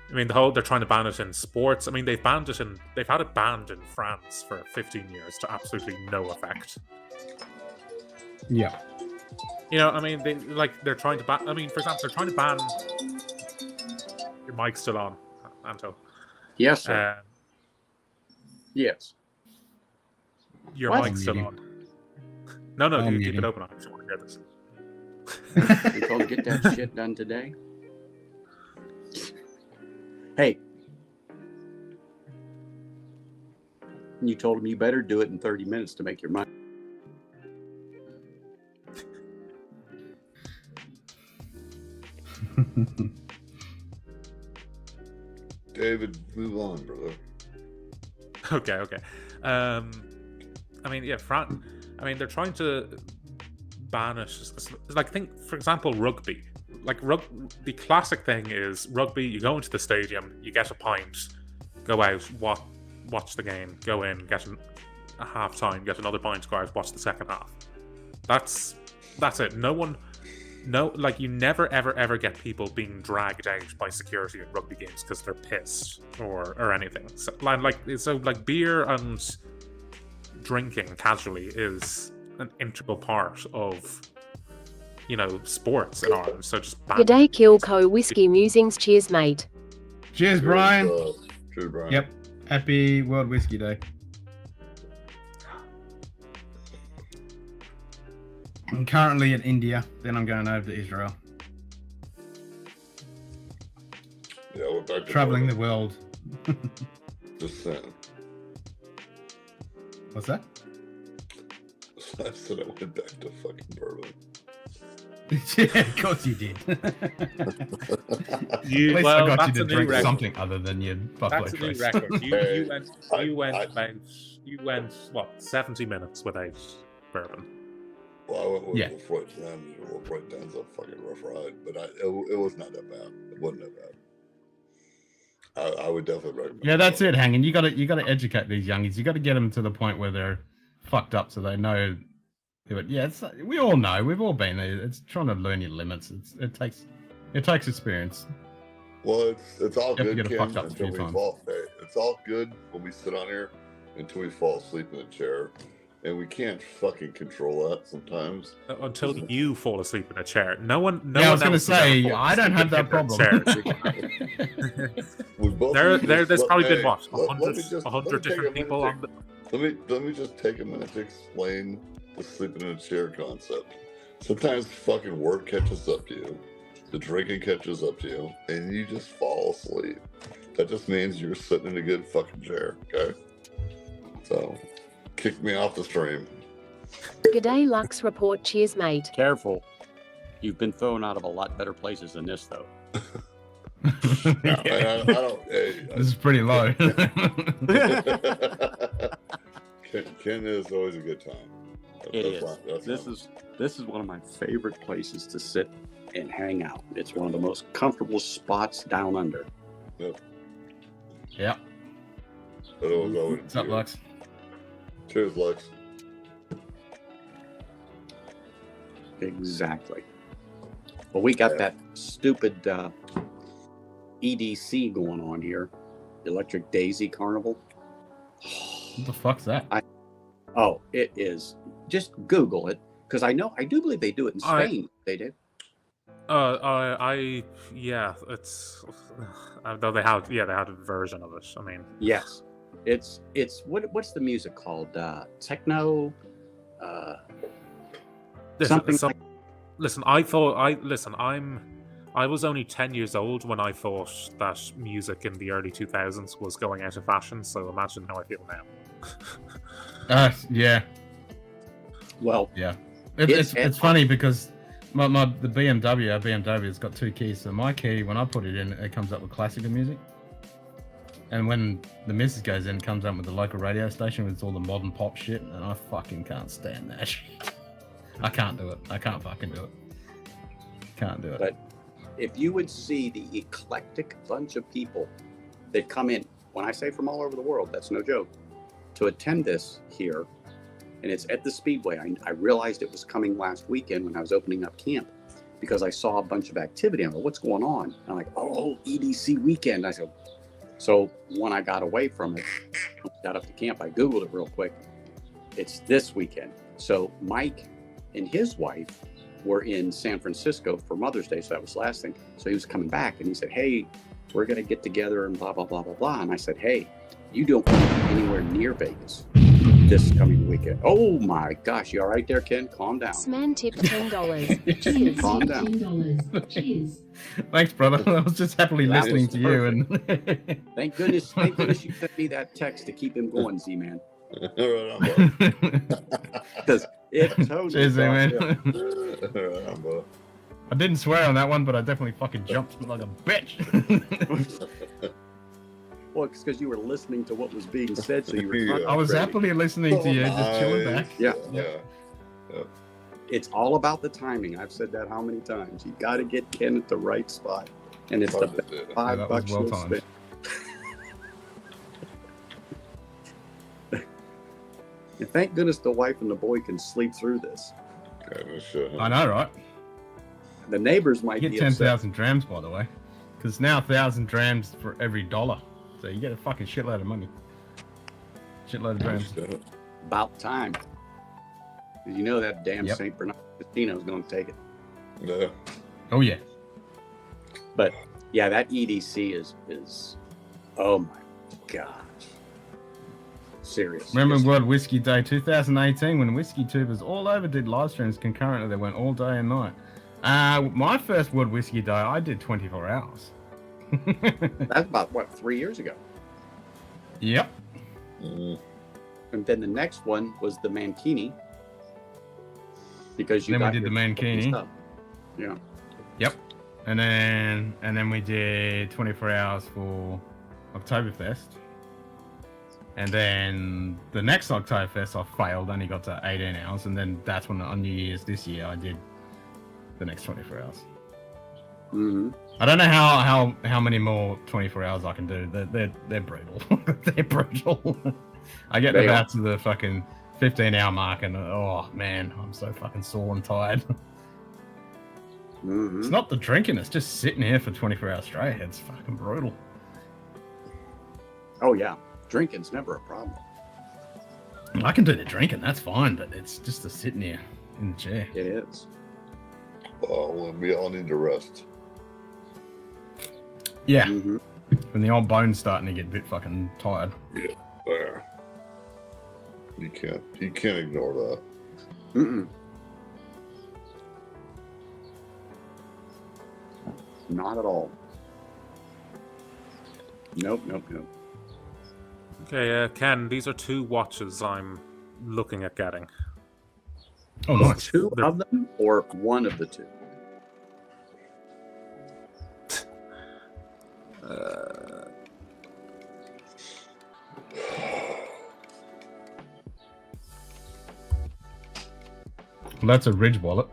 I mean, they're trying to ban it in sports. I mean, they've had it banned in France for 15 years to absolutely no effect. Yeah. You know, I mean, they're trying to ban. I mean, for example, they're trying to ban. Your mic's still on, Anto. Yes, sir. Uh, Yes. Your What? mic's still Muting. on. No, I'm you keep muting. it open. I actually want to hear this. We told him to get that shit done today. Hey. You told him you better do it in 30 minutes to make your money. David, move on, brother. Okay. I mean, yeah, I mean, they're trying to banish. Like, think, for example, rugby. Like, the classic thing is rugby. You go into the stadium, you get a pint, go out, watch the game, go in, get a half time, get another pint, go out, watch the second half. That's it. Like, you never ever get people being dragged out by security in rugby games because they're pissed or anything. So like beer and drinking casually is an integral part of, you know, sports in Ireland. So just G'day, Kilco Whiskey Musings. Cheers, mate. Cheers, Brian. Cheers, Brian. Yep. Happy World Whiskey Day. I'm currently in India, then I'm going over to Israel. Yeah, we're back to traveling the world. Just saying. What's that? I said I went back to fucking bourbon. Yeah, of course you did. At least I got you to drink something other than your Buffalo That's a Trace. new record. You went what, 70 minutes without bourbon. Well, I went with Yeah. Right down's a fucking rough ride, but it was not that bad. It wasn't that bad. I would definitely recommend. Yeah, that's it, Hanging. You got to educate these youngies. You got to get them to the point where they're fucked up, so they know. But yeah, we all know. We've all been there. It's trying to learn your limits. It takes experience. Well, it's all You have to good, get Ken, fucked up a until few we times. fall. Hey, it's all good when we sit on here until we fall asleep in a chair, and we can't fucking control that sometimes. Until you fall asleep in a chair. No one. I was going to say I don't have that problem. There's probably been what, let me 100 different people on the. Let me just take a minute to explain the sleeping in a chair concept. Sometimes fucking work catches up to you, the drinking catches up to you, and you just fall asleep. That just means you're sitting in a good fucking chair, okay? So, kick me off the stream. G'day, Lux Report. Cheers, mate. Careful. You've been thrown out of a lot better places than this, though. I don't, This is pretty low. Ken is always a good time. This is one of my favorite places to sit and hang out. It's one of the most comfortable spots down under. Yep. Yeah. What's up, Lux? Cheers, Lux. Exactly. Well, we got that stupid EDC going on here, Electric Daisy Carnival. What the fuck's that? It is. Just Google it, because I do believe they do it in Spain. They do. It's though they had a version of it. I mean, yes, it's what's the music called? Techno. Listen, I was only 10 years old when I thought that music in the early 2000s was going out of fashion. So imagine how I feel now. Yeah. Well, yeah. It's funny because our BMW has got two keys. So my key, when I put it in, it comes up with classical music. And when the missus goes in, it comes up with the local radio station with all the modern pop shit. And I fucking can't stand that shit. I can't do it. I can't fucking do it. Can't do it. But if you would see the eclectic bunch of people that come in, when I say from all over the world, that's no joke, to attend this here, and it's at the Speedway. I realized it was coming last weekend when I was opening up camp because I saw a bunch of activity. I'm like, what's going on? And I'm like, EDC weekend. I said, so when I got away from it, got up to camp, I Googled it real quick. It's this weekend. So Mike and his wife were in San Francisco for Mother's Day. So that was the last thing. So he was coming back and he said, hey, we're going to get together and blah, blah, blah, blah, blah. And I said, hey, you don't want to be anywhere near Vegas this coming weekend. Oh my gosh. You all right there, Ken? Calm down. Sman tip $10. Cheers. Calm down. Cheers. Thanks, brother. I was just happily listening to you. And Thank goodness you sent me that text to keep him going, Z-Man. Because it totally cheers, man. I didn't swear on that one, but I definitely fucking jumped like a bitch. Well, it's because you were listening to what was being said, so you were. Yeah. I was happily listening to you, just chilling back. Yeah. Yeah. It's all about the timing. I've said that how many times? You got to get Ken at the right spot, and it's the best Yeah, $5 that was well you'll timed. spend. And thank goodness the wife and the boy can sleep through this. I know, right? The neighbors might You be get upset. 10,000 drams, by the way. Because now 1,000 drams for every $1. So you get a fucking shitload of money. Shitload of drams. About time. 'Cause you know that damn Yep. St. Bernard Casino's going to take it. Yeah. Oh, yeah. But yeah, that EDC is oh my gosh. Serious. Remember World Whiskey Day 2018 when Whiskey Tubers all over did live streams concurrently? They went all day and night. My first World Whiskey Day, I did 24 hours. That's about, what, 3 years ago? Yep. And then the next one was the Mankini. Because you Then we got did your the Mankini. stuff. Yeah. Yep. And then we did 24 hours for Oktoberfest. And then the next Oktoberfest I failed, only got to 18 hours. And then that's when on New Year's this year I did the next 24 hours. Mm-hmm. I don't know how many more 24 hours I can do. They're brutal. They're brutal. I get about to the fucking 15-hour mark and oh man, I'm so fucking sore and tired. Mm-hmm. It's not the drinking, it's just sitting here for 24 hours straight. It's fucking brutal. Oh yeah, drinking's never a problem. I can do the drinking, that's fine, but it's just the sitting here in the chair. It is. Oh, we all need to rest. Yeah. Mm-hmm. When the old bone's starting to get a bit fucking tired. Yeah, there. You can't ignore that. Mm-mm. Not at all. Nope. Okay, Ken, these are 2 watches I'm looking at getting. Oh, nice. 2 of them or 1 of the 2? Well, that's a Ridge wallet.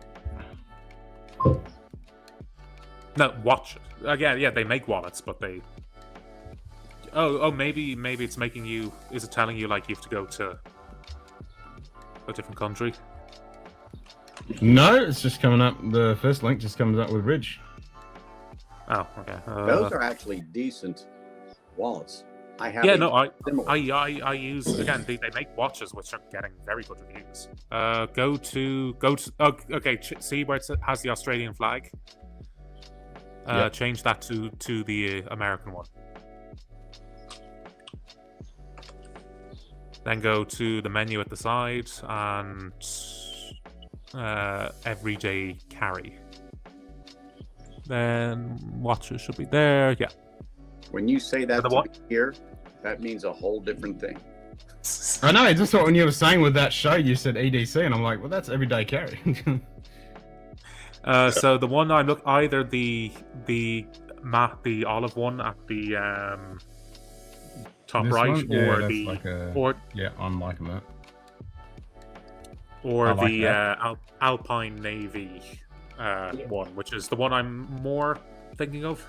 No, watch. Yeah, they make wallets, but they. Oh, maybe it's making you. Is it telling you like you have to go to a different country? No, it's just coming up. The first link just comes up with Ridge. Oh, okay. Those are actually decent wallets. I have. Yeah, a no, I similar. use again. They make watches which are getting very good reviews. Go to. Oh, okay, see where it has the Australian flag. Yep. Change that to the American one. Then go to the menu at the side and everyday carry. Then watches should be there. Yeah. When you say that The to what? me here, that means a whole different thing. I know, I just thought when you were saying with that show, you said EDC, and I'm like, well, that's everyday carry. So the one I look either the olive one at the top This right, one? Yeah, or that's the like a- or Yeah, I'm liking that. or I like the that. Alpine Navy one, which is the one I'm more thinking of.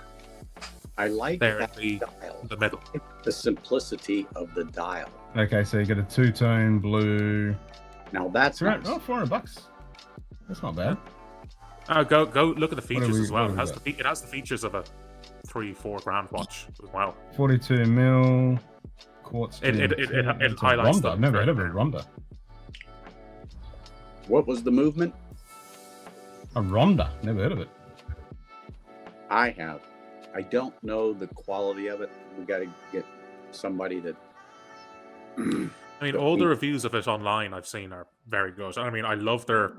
I like There that at the dial. the middle. The simplicity of the dial. Okay, so you get a two-tone blue. Now that's It's around, nice. oh, $400. That's not bad. Go look at the What features are we- as well. what It are has we it has the features of a 3-4 grand watch as well. 42 mil quartz. It It's a highlights Ronda. them I've never heard of a for- Ronda. What was the movement? A Ronda. Never heard of it. I have. I don't know the quality of it. We got to get somebody that. I mean, all the reviews of it online I've seen are very good. I mean, I love their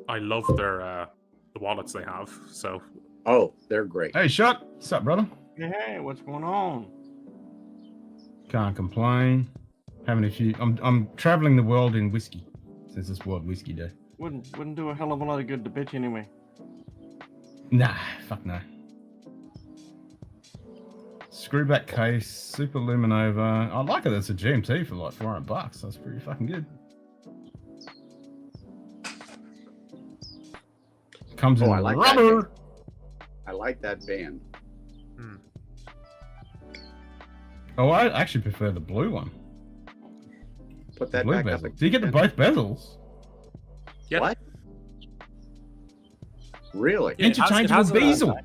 the wallets they have. So Oh, they're great. Hey, Shot. What's up, brother? Hey, what's going on? Can't complain. Having a few. I'm traveling the world in whiskey since it's World Whiskey Day. Wouldn't do a hell of a lot of good to bitch anyway. Nah, fuck no. Screwback case, Super Luminova. I like it as a GMT for like $400. That's pretty fucking good. Comes in I like rubber. that. I like that band. Oh, I actually prefer the blue one. Put that Blue back bezel. up. Do you get the both bezels? Yep. What? Really? Yeah, it has Interchangeable bezel.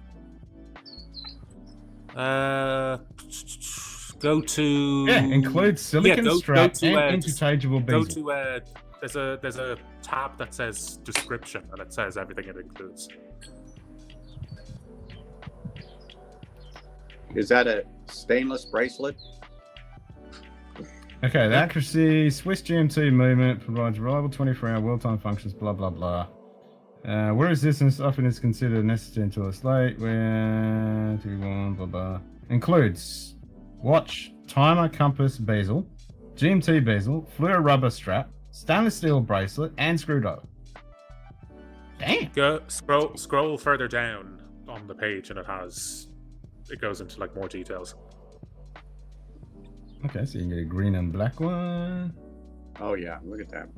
Go to Yeah, includes silicon strap and interchangeable Go bezel. to there's a tab that says description and it says everything it includes. Is that a stainless bracelet? Okay, the accuracy, Swiss GMT movement provides reliable 24-hour world-time functions, blah, blah, blah. Where resistance often is considered necessary until it's late. Where do we want, blah, blah. Includes watch, timer, compass, bezel, GMT bezel, fluoro rubber strap, stainless steel bracelet, and screwdriver. Damn. Go scroll further down on the page and it goes into like more details. Okay, so you can get a green and black one. Oh yeah, look at that.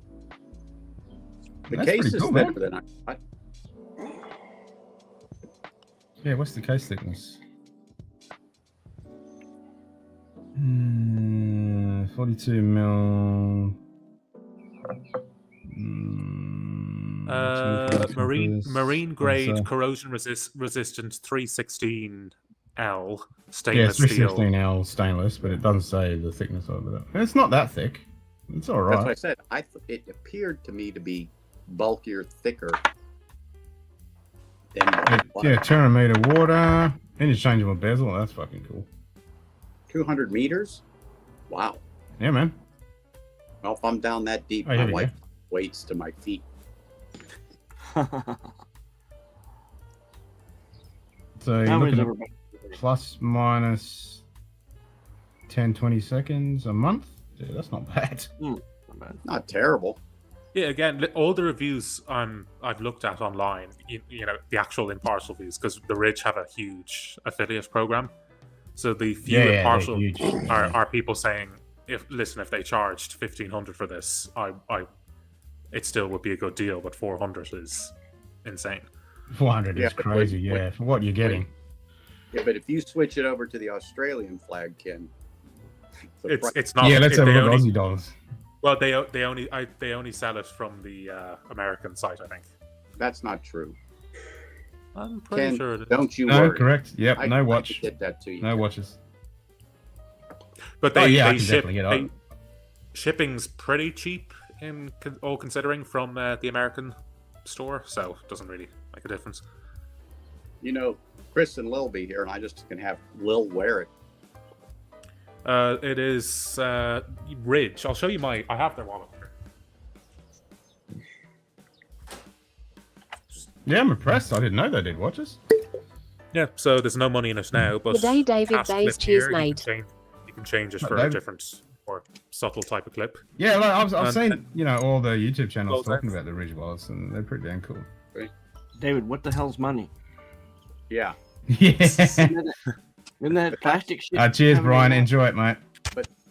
The That's case pretty is cool, thicker man. than I thought. Yeah, what's the case thickness? 42 mil. Marine grade corrosion resistant 316L stainless yeah, steel. 316L stainless, but it doesn't say the thickness of it. It's not that thick. It's all right. That's what I said. It appeared to me to be bulkier, thicker than what Yeah, 200 meter water, interchangeable bezel. That's fucking cool. 200 meters? Wow. Yeah, man. Well, if I'm down that deep, Oh, here my we wife go. waits to my feet. So you're looking at plus minus 10, 20 seconds a month. Yeah, that's not bad. Not terrible. Yeah, again, all the reviews I've looked at online, you know, the actual in-parcel views, because the Ridge have a huge affiliate program. So the few in-parcel are people saying, if they charged $1,500 for this, it still would be a good deal, but $400 is insane. 400 is crazy, for what you're getting. Yeah, but if you switch it over to the Australian flag, Ken, it's not. Yeah, let's have a look at Aussie dollars. Well, they only sell it from the American site, I think. That's not true. I'm pretty sure it is. Don't you No, worry. correct. Yep, no watch. I can get that to you. No watches. But I they can ship. definitely get it. Shipping's pretty cheap all considering from the American store, so it doesn't really make a difference. You know, Chris and Lil be here, and I just can have Lil wear it. It is Ridge. I'll show you I have their wallet here. Yeah, I'm impressed. I didn't know they did watches. Yeah, so there's no money in it now, but Good day, David cash Bays. clip Cheers, here, mate. You can change it for a David. different or subtle type of clip. Yeah, like I've And- seen all the YouTube channels Well, talking about the Ridge wallets, and they're pretty damn cool. David, what the hell's money? Yeah. Yeah. Isn't that plastic shit? Cheers, coming Brian. out? Enjoy it, mate.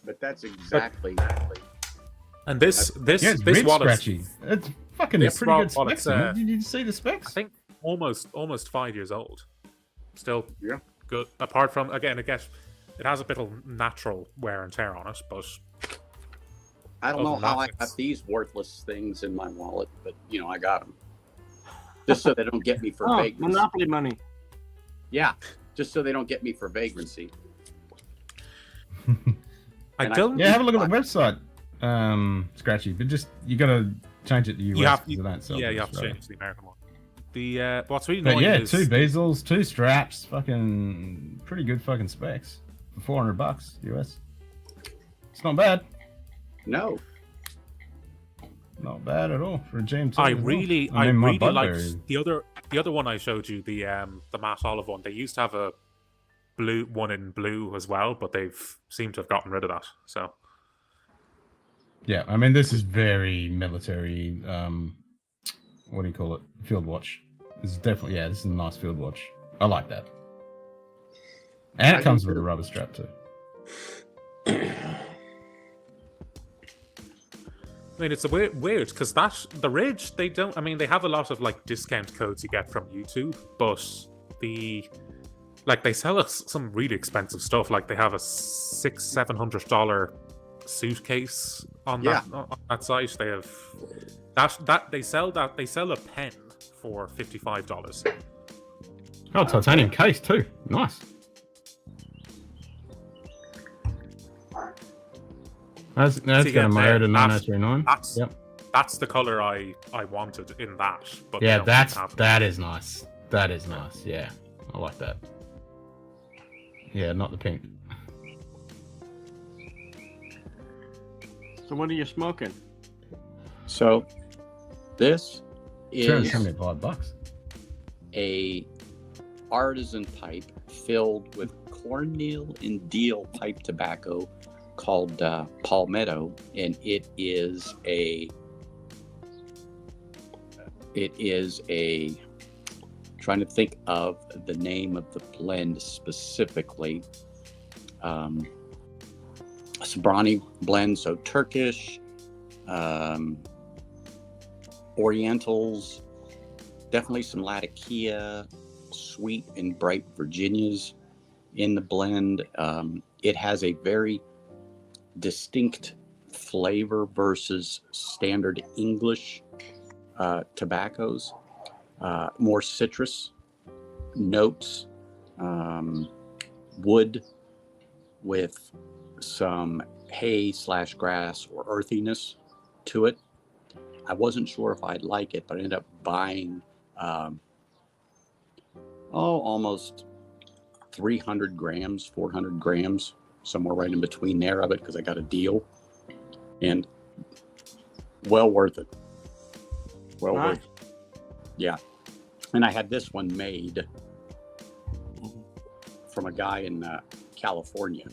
But that's exactly. And this Yeah, it's this ridge wallet, scratchy. It's fucking this pretty good wallet's, specs. Man. Did you see the I specs? think almost 5 years old. Still Yeah. good. Apart from again, I guess it has a bit of natural wear and tear on it, but I don't know Other than how that, I it's- got these worthless things in my wallet, but I got them. Just so they don't get me for Oh, vagrancy. Monopoly money. Yeah, just so they don't get me for vagrancy. I And don't. Yeah, have a look at the website. Scratchy, but just you gotta change it to US. You have, 'cause they don't sell yeah, in you have to Australia. change the American one. The what's really But annoying yeah, is 2 bezels, 2 straps, fucking pretty good fucking specs for $400 US. It's not bad. No. Not bad at all for a GMT. I as well. really my liked Budberry- the other one I showed you, the matte olive one. They used to have a blue one in blue as well, but they've seemed to have gotten rid of that. So Yeah, I mean this is very military. What do you call it? Field watch. This is definitely, yeah, this is a nice field watch. I like that. And it comes with a rubber strap too. I mean, it's a weird because the Ridge, they don't. I mean, they have a lot of like discount codes you get from YouTube, but they sell us some really expensive stuff. Like they have a $600-700 suitcase on that site. They have they sell a pen for $55. Oh, titanium case too. Nice. That's got a Mayoda 9039. That's the color I wanted in that. But yeah, that is nice. That is nice. Yeah, I like that. Yeah, not the pink. So what are you smoking? So this is $275. a artisan pipe filled with cornmeal and deal pipe tobacco called Palmetto, and it is a trying to think of the name of the blend specifically. Sobrani blend, so Turkish, Orientals, definitely some Latakia, sweet and bright Virginias in the blend. It has a very distinct flavor versus standard English tobaccos. More citrus notes, wood with some hay/grass or earthiness to it. I wasn't sure if I'd like it, but I ended up buying almost 300 grams, 400 grams, somewhere right in between there of it, because I got a deal, and well worth it. Well worth it. Yeah. And I had this one made from a guy in California,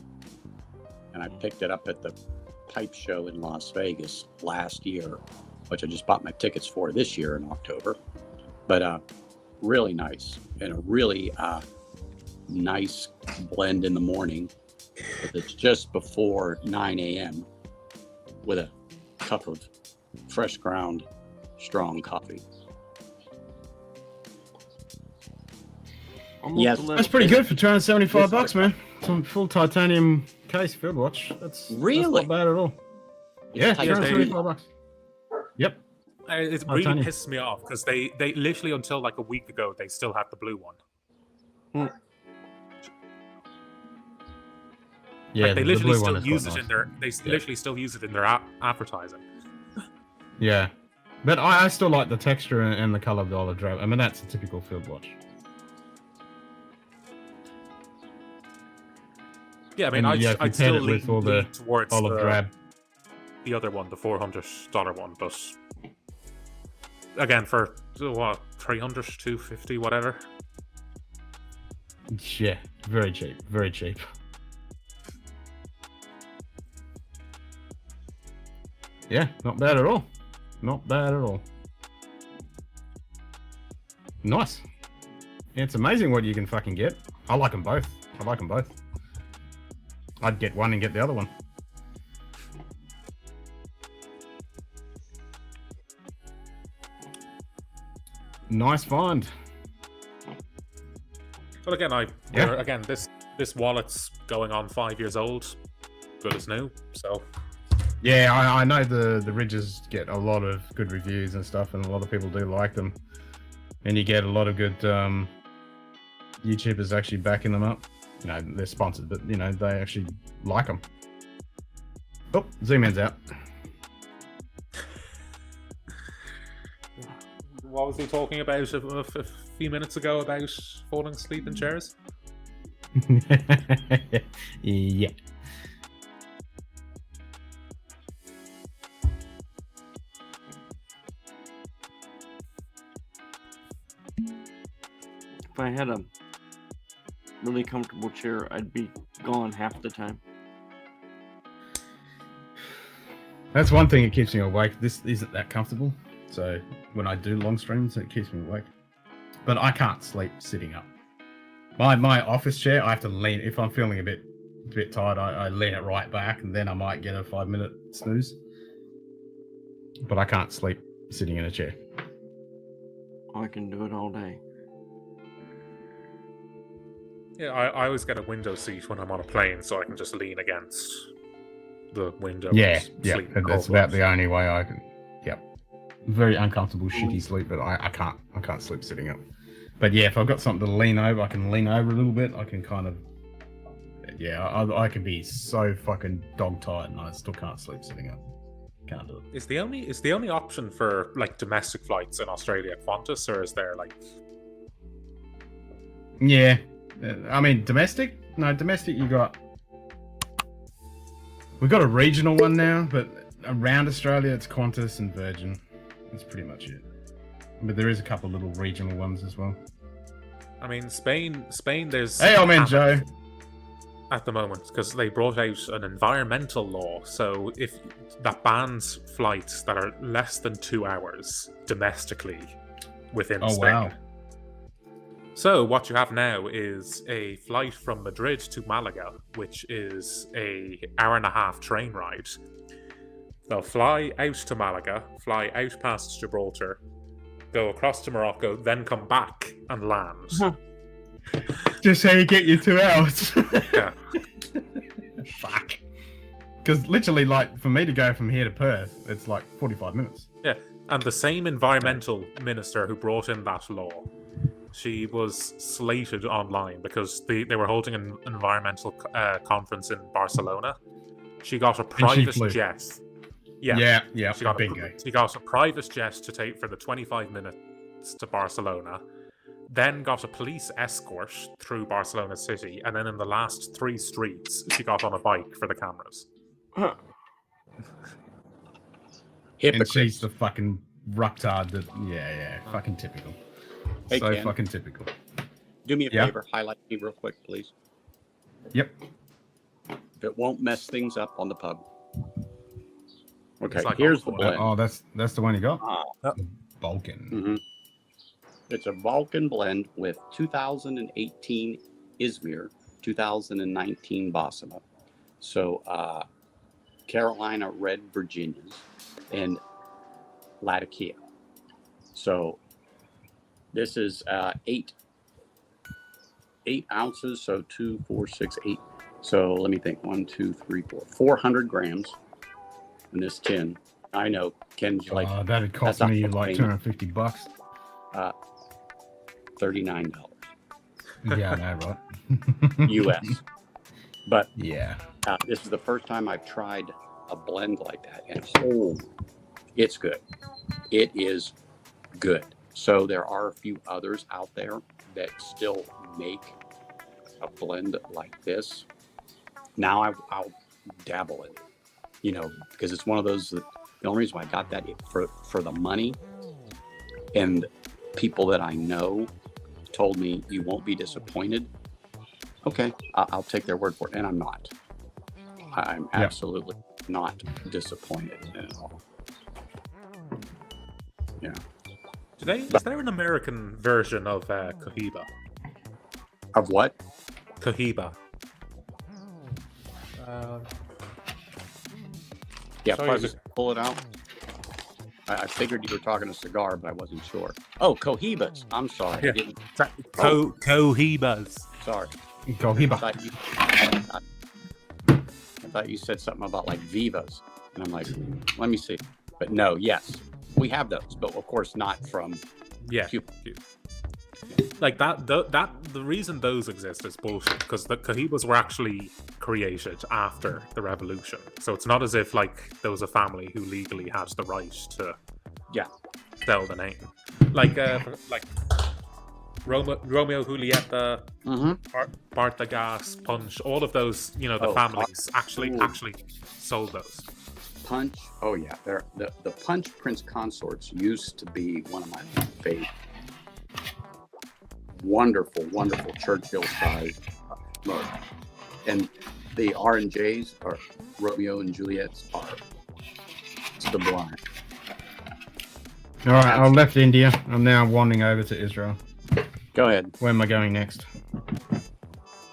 and I picked it up at the pipe show in Las Vegas last year, which I just bought my tickets for this year in October. But really nice, and a really nice blend in the morning. It's just before 9 a.m. with a cup of fresh ground strong coffee. Yes, that's pretty good for $275, man. Some full titanium case field watch. That's not bad at all. Yeah, $275. Yep. It really pisses me off because they literally until like a week ago they still had the blue one. Yeah, like they literally the blue still use it nice. in their. They literally still use it in their advertising. Yeah, but I still like the texture and the color of the olive drab. I mean, that's a typical field watch. Yeah, I mean, I'd still lean towards olive drab. The other one, the $400 one, but again, for what, 300, 250, whatever. Yeah, very cheap, very cheap. Yeah, not bad at all. Not bad at all. Nice. Yeah, it's amazing what you can fucking get. I like them both. I like them both. I'd get one and get the other one. Nice find. But again, this wallet's going on 5 years old, good as new. So yeah, I know the Ridges get a lot of good reviews and stuff, and a lot of people do like them. And you get a lot of good YouTubers actually backing them up. You know, they're sponsored, but you know, they actually like them. Oh, Z-Man's out. What was he talking about a few minutes ago about falling asleep in chairs? Yeah. If I had a really comfortable chair, I'd be gone half the time. That's one thing that keeps me awake. This isn't that comfortable, so when I do long streams, it keeps me awake. but I can't sleep sitting up. My office chair, I have to lean. If I'm feeling a bit tired, I lean it right back, and then I might get a 5-minute snooze. But I can't sleep sitting in a chair. I can do it all day. Yeah, I always get a window seat when I'm on a plane, so I can just lean against the window. Yeah, and yeah. sleep That's about the only way I can. Yep. Very uncomfortable, shitty sleep, but I can't sleep sitting up. But yeah, if I've got something to lean over, I can lean over a little bit. I can kind of. Yeah, I can be so fucking dog tired, and I still can't sleep sitting up. Can't do it. Is the only option for like domestic flights in Australia Qantas, or is there like? Yeah, I mean domestic. No, domestic. We've got a regional one now, but around Australia it's Qantas and Virgin. That's pretty much it. But there is a couple little regional ones as well. I mean, Spain. There's Hey, old man Joe. At the moment, because they brought out an environmental law, so if that bans flights that are less than 2 hours domestically within Spain. Wow. So what you have now is a flight from Madrid to Malaga, which is a 1.5-hour train ride. They'll fly out to Malaga, fly out past Gibraltar, go across to Morocco, then come back and land. Just how you get your 2 hours. Yeah. Fuck. Because literally, like, for me to go from here to Perth, it's like 45 minutes. Yeah, and the same environmental minister who brought in that law, she was slated online because they were holding an environmental conference in Barcelona. She got a private jet. Yeah. She got a private jet to take for the 25 minutes to Barcelona. Then got a police escort through Barcelona city, and then in the last 3 streets, she got on a bike for the cameras. And she's the fucking rucktard that, fucking typical. Hey, So Ken, fucking typical. do me a favor, highlight me real quick, please. Yep. If it won't mess things up on the pub. Okay, like here's the alcohol. blend. Oh, that's the one you got? Balkan. Mm-hmm. It's a Vulcan blend with 2018 Izmir, 2019 Basima. So Carolina Red Virginias and Latakia. So this is 8 ounces. So 2, 4, 6, 8. So let me think. 1, 2, 3, 4. 400 grams in this tin. I know, Ken's like. That'd cost me like $250. $39. Yeah, I know, right? US. But yeah, this is the first time I've tried a blend like that, and it's good. It is good. So there are a few others out there that still make a blend like this. Now I'll dabble in it, because it's one of those that the only reason why I got that for the money, and people that I know told me you won't be disappointed. Okay, I'll take their word for it, and I'm not. I'm absolutely not disappointed at all. Yeah. Is there an American version of Cohiba? Of what? Cohiba. Yeah, sorry, probably just pull it out. I figured you were talking a cigar, but I wasn't sure. Oh, Cohibas. I'm sorry. Yeah. I didn't. Cohibas. Sorry. Cohiba. I thought you said something about like Vivas, and I'm like, let me see. But no, yes, we have those, but of course not from Cuba. Like the reason those exist is bullshit, because the Cohibas were actually created after the revolution. So it's not as if like there was a family who legally had the right to sell the name. Like Romeo Julieta, Bartagas, Punch, all of those, the families actually sold those. Punch, oh yeah, the Punch Prince Consorts used to be one of my favorite. Wonderful Churchill size mug. And the R&Js, or Romeo and Juliet's, are sublime. All right, I left India. I'm now wandering over to Israel. Go ahead. Where am I going next?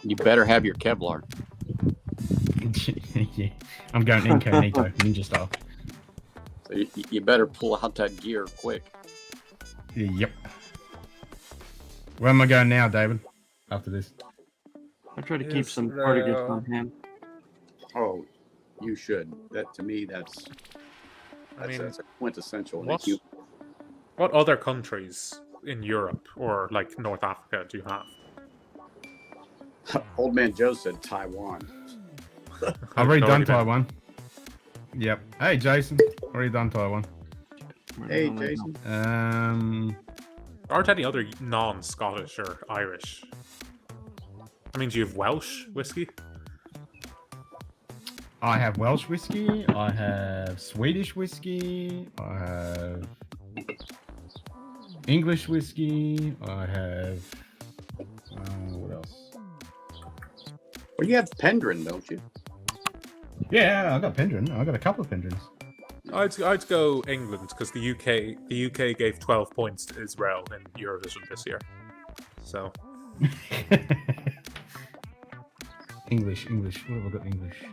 You better have your Kevlar. Yeah, I'm going incognito, ninja style. So you better pull out that gear quick. Yep. Where am I going now, David? After this? I try to keep some particles on hand. Oh, you should. That to me, that's a quintessential. What other countries in Europe or like North Africa do you have? Old man Joe said Taiwan. I've already done Taiwan. Yep. Hey, Jason. Already done Taiwan. Hey, Jason. Aren't any other non-Scottish or Irish? I mean, do you have Welsh whiskey? I have Welsh whiskey. I have Swedish whiskey. I have English whiskey. I have what else? Well, you have Pendrin, don't you? Yeah, I got Pendrin. I got a couple of Pendrins. I'd go England because the UK gave 12 points to Israel in Eurovision this year. So English. What have I got in English?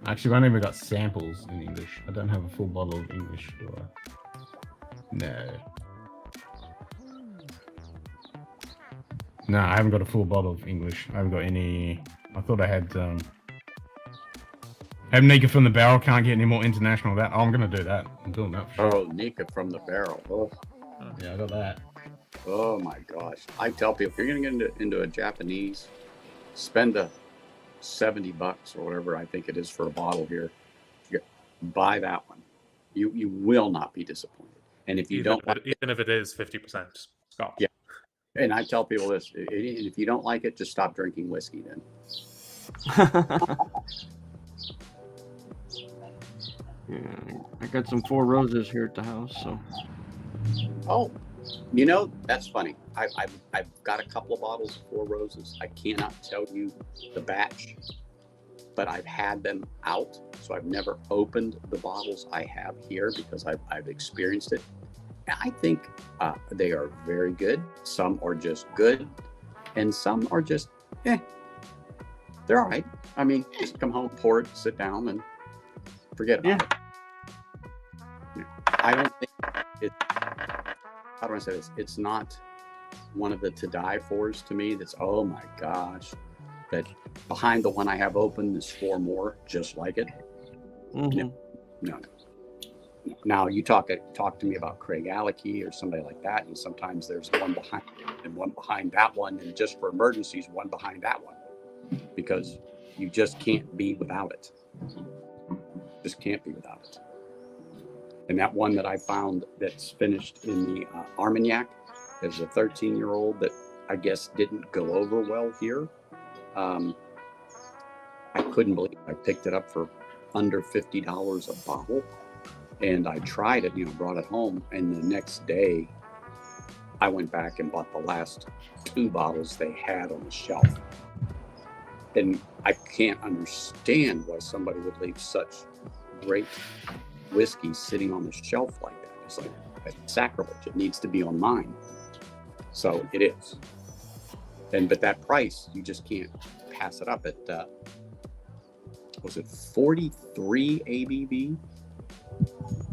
Actually, I never got samples in English. I don't have a full bottle of English. Do I? No, I haven't got a full bottle of English. I haven't got any. I thought I had. Have Nika from the barrel. Can't get any more international. That I'm gonna do that. I'm doing that. For sure. Oh, Nika from the barrel. Oh. Yeah, I got that. Oh my gosh! I tell people if you're gonna get into a Japanese, spend the $70 or whatever I think it is for a bottle here. Buy that one. You will not be disappointed. And if you don't, even if it is 50% Scotch. Yeah. And I tell people this: if you don't like it, just stop drinking whiskey. Then. Yeah, I got some Four Roses here at the house, so. Oh, you know, that's funny. I've got a couple of bottles of Four Roses. I cannot tell you the batch, but I've had them out, so I've never opened the bottles I have here because I've experienced it. And I think they are very good. Some are just good, and some are just, they're all right. I mean, just come home, pour it, sit down, and forget about it. I don't think it. How do I say this? It's not one of the to die fors to me. That's oh my gosh. But behind the one I have open, there's 4 more just like it. Mm-hmm. No. Now you talk to me about Craig Alecky or somebody like that, and sometimes there's one behind and one behind that one, and just for emergencies, one behind that one, because you just can't be without it. Just can't be without it. And that one that I found that's finished in the Armagnac, there's a 13-year-old that I guess didn't go over well here. I couldn't believe I picked it up for under $50 a bottle. And I tried it, brought it home. And the next day, I went back and bought the last 2 bottles they had on the shelf. And I can't understand why somebody would leave such great whiskey sitting on the shelf like that. It's like it's sacrilege. It needs to be on mine. So it is. But that price, you just can't pass it up at, was it 43 ABV?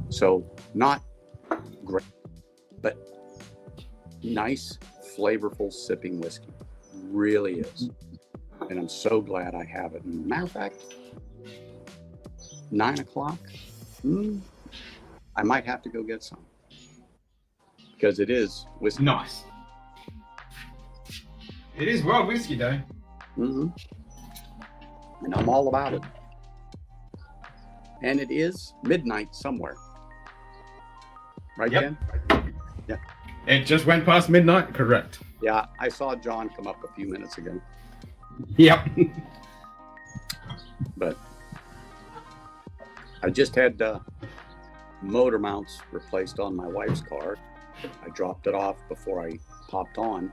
So not great, but nice, flavorful sipping whiskey. Really is. And I'm so glad I have it. Matter of fact, 9 o'clock, I might have to go get some. Because it is whiskey. Nice. It is World Whiskey Day. Mm-hmm. And I'm all about it. And it is midnight somewhere. Right, yep. Dan? Yeah. It just went past midnight, correct. Yeah, I saw John come up a few minutes ago. Yep. But I just had motor mounts replaced on my wife's car. I dropped it off before I popped on.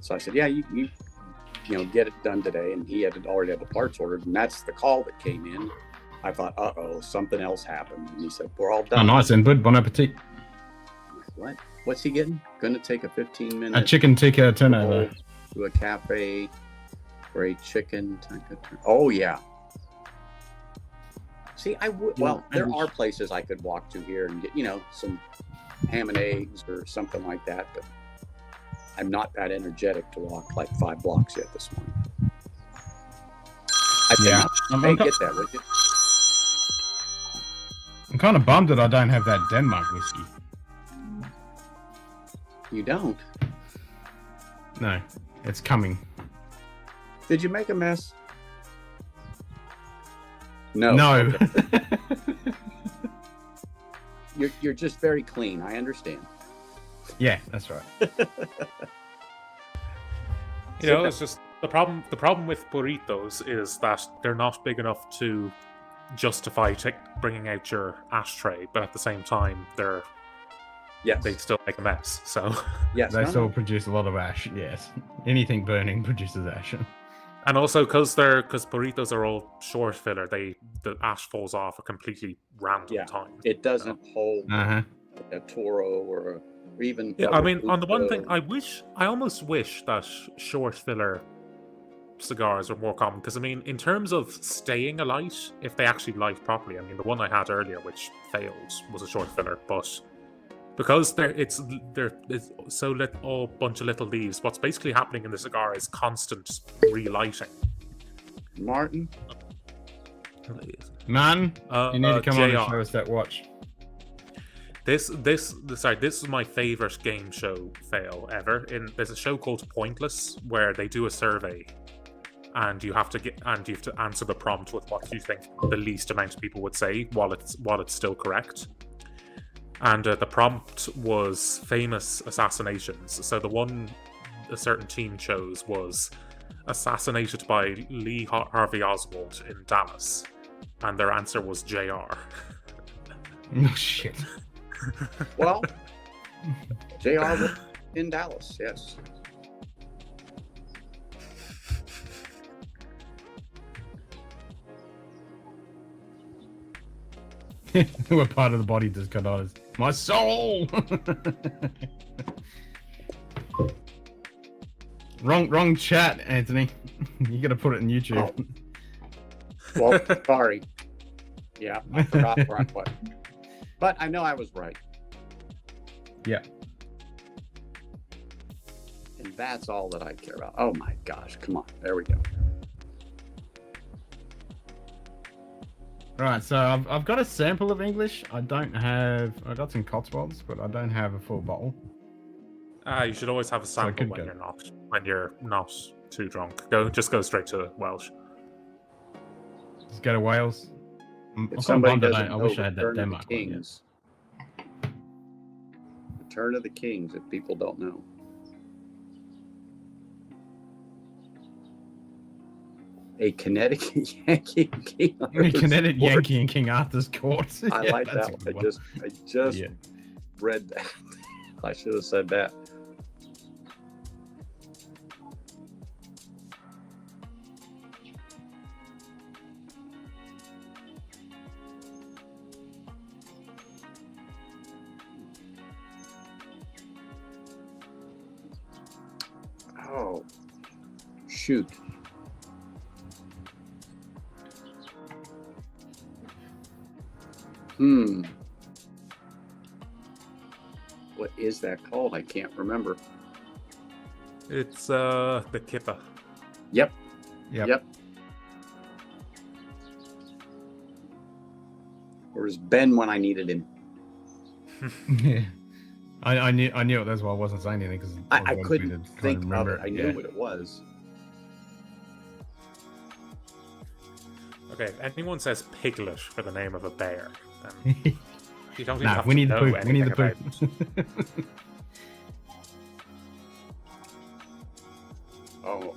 So I said, yeah, you get it done today. And he already had the parts ordered. And that's the call that came in. I thought, uh-oh, something else happened. And he said, we're all done. Oh, nice, and good. Bon appetit. What? What's he getting? Gonna take a 15-minute A chicken tikka turnover. to a cafe for a chicken. Oh yeah. See, I would. Well, there are places I could walk to here and get, some ham and eggs or something like that. But I'm not that energetic to walk like 5 blocks yet this morning. Yeah. Hey, get that, would you? I'm kind of bummed that I don't have that Denmark whiskey. You don't? No, it's coming. Did you make a mess? No. No. Okay. You're just very clean. I understand. Yeah, that's right. It's just the problem. The problem with burritos is that they're not big enough to justify bringing out your ashtray, but at the same time, they still make a mess. So yes, they still produce a lot of ash. Yes, anything burning produces ash. And also because burritos are all short filler, the ash falls off a completely random time. It doesn't hold Uh-huh. a Toro or even. Yeah, I mean, on the one thing, I almost wish that short filler cigars were more common, because I mean, in terms of staying alight, if they actually light properly, I mean, the one I had earlier, which failed, was a short filler, but because it's so a bunch of little leaves, what's basically happening in the cigar is constant relighting. Martin, man, you need to come on and JR. show us that watch. This is my favorite game show fail ever. There's a show called Pointless where they do a survey, and you have to answer the prompt with what you think the least amount of people would say while it's still correct. And the prompt was famous assassinations. So the one a certain team chose was assassinated by Lee Harvey Oswald in Dallas, and their answer was JR. Oh shit. Well, JR was in Dallas, yes. What part of the body does cut out? My soul. Wrong chat, Anthony. You gotta put it in YouTube. Oh. Well, sorry. Yeah, I forgot where I was. But I know I was right. Yeah. And that's all that I care about. Oh my gosh, come on. There we go. Right, so I've got a sample of English. I got some Cotswolds, but I don't have a full bottle. You should always have a sample when you're not too drunk. Just go straight to Welsh. Just go to Wales. If somebody doesn't I know wish I had that Return of Denmark the one, yeah. Kings. Return of the Kings, if people don't know. A Connecticut Yankee King Arthur's Connecticut Court. Yankee in King Arthur's Court. I Yeah, like that's that a one. good I just Yeah. read that. I should have said that. Oh, shoot. What is that called? I can't remember. It's the Kippa. Yep. Where's Ben when I needed him? Yeah. I knew it. That's why I wasn't saying anything, because I couldn't think of it. I knew what it was. Okay, if anyone says Piglet for the name of a bear, then you don't even Nah, have Winnie to the know Pooh. anything Winnie the about Pooh. Oh,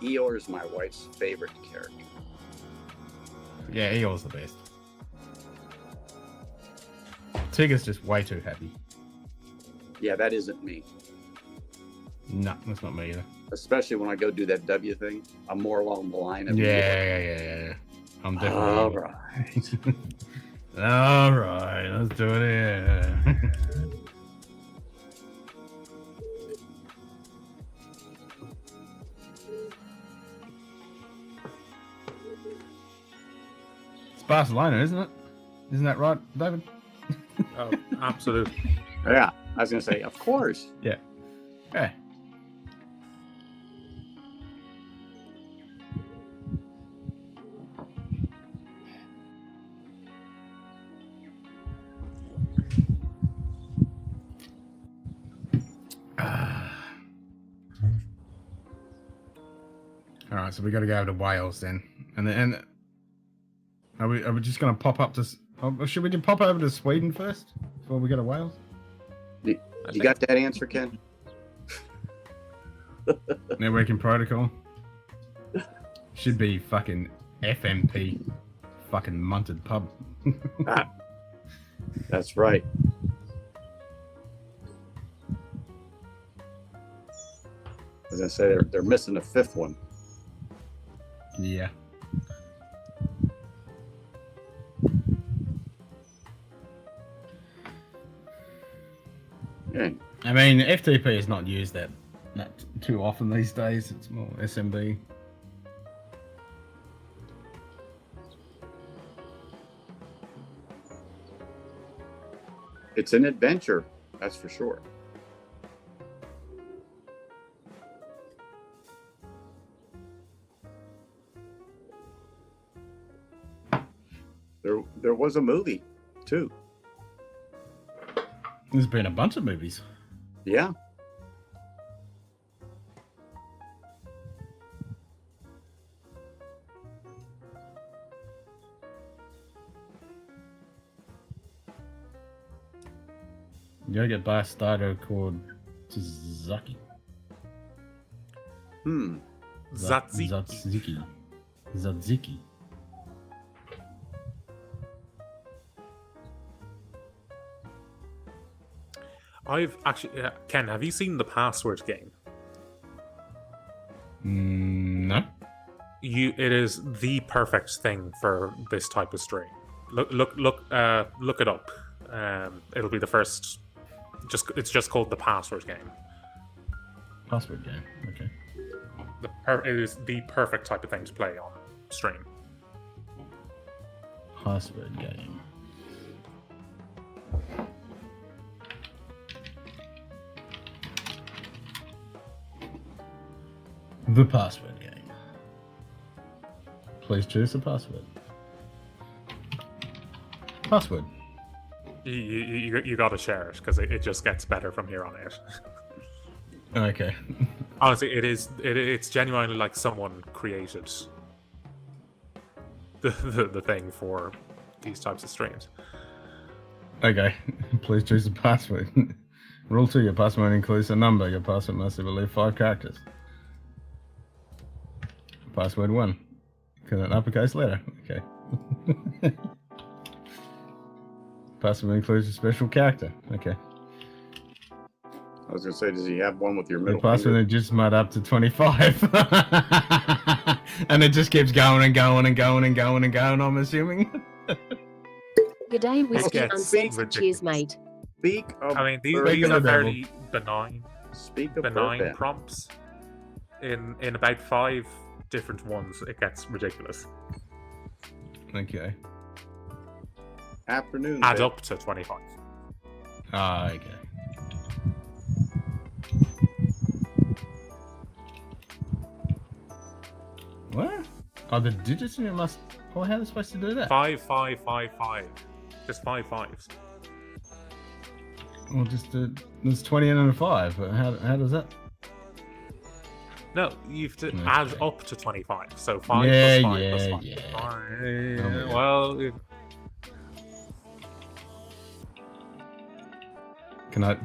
Eeyore is my wife's favorite character. Yeah, Eeyore's the best. Tigger's just way too happy. Yeah, that isn't me. No, that's not me either. Especially when I go do that W thing. I'm more along the line of Yeah. I'm definitely. All right. All right, let's do it here. Barcelona, isn't it? Isn't that right, David? Oh, absolutely. Yeah, I was gonna say, of course. Yeah. Yeah. All right, so we got to go to Wales then, and are we just going to pop up to? Should we pop over to Sweden first before we go to Wales? You got that answer, Ken? Networking protocol should be fucking FMP, fucking munted pub. That's right. As I say, they're missing a fifth one. Yeah. Yeah. I mean, FTP is not used that too often these days. It's more SMB. It's an adventure, that's for sure. There was a movie, too. There's been a bunch of movies. Yeah. You gotta get bastardo called Zaki. Zatziki. Zatziki. I've actually, Ken, have you seen the Password game? No. It is the perfect thing for this type of stream. Look it up. It'll be the first. It's just called the Password game. Password game. Okay. It is the perfect type of thing to play on stream. Password game. The password game. Please choose a password. Password. You got to share it because it just gets better from here on out. Okay. Honestly, it's genuinely like someone created the thing for these types of streams. Okay. Please choose a password. Rule 2: your password includes a number. Your password must have at least 5 characters. Password 1. Can an uppercase letter? Okay. Password includes a special character. Okay. I was going to say, does he have one with your The middle password finger? is just made up to 25. And it just keeps going and going and going and going and going, I'm assuming. G'day, Whiskey gets Uncensored. ridiculous. Cheers, mate. Speak of I mean, these Speaking are of devil. fairly benign bourbon. prompts. In about 5 different ones, it gets ridiculous. Okay. Afternoon. Add babe. up to 25. Ah, okay. What? Oh, the digits in it must... Oh, how are they supposed to do that? 5, 5, 5, 5. Just 5 5s. Well, just there's 20 and a 5. But how does that... No, you have to Okay. add up to 25. So 5 Yeah, plus 5 yeah, plus 5. yeah. Fine. yeah. Well,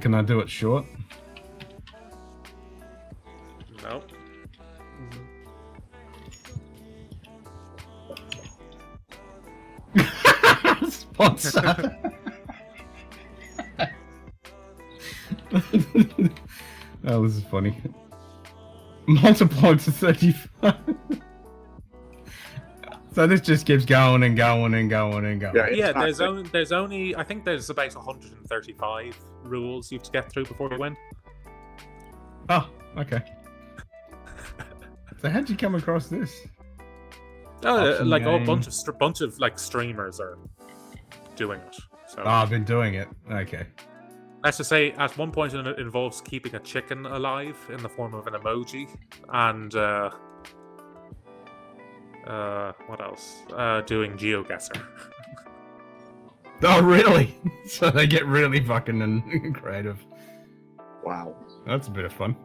Can I do it short? no. Sponsor. Oh, this is funny. Multiplied to 35. So this just keeps going and going and going and going. Yeah, it's Yeah, not there's only I think there's about 135 rules you have to get through before you win. Oh, okay. So how'd you come across this? Boxing like a game. bunch of like streamers are doing it. So I've been doing it. Okay. let's just say at one point it involves keeping a chicken alive in the form of an emoji, and what else? Doing GeoGuessr. Oh, really? So they get really fucking creative. Wow. That's a bit of fun.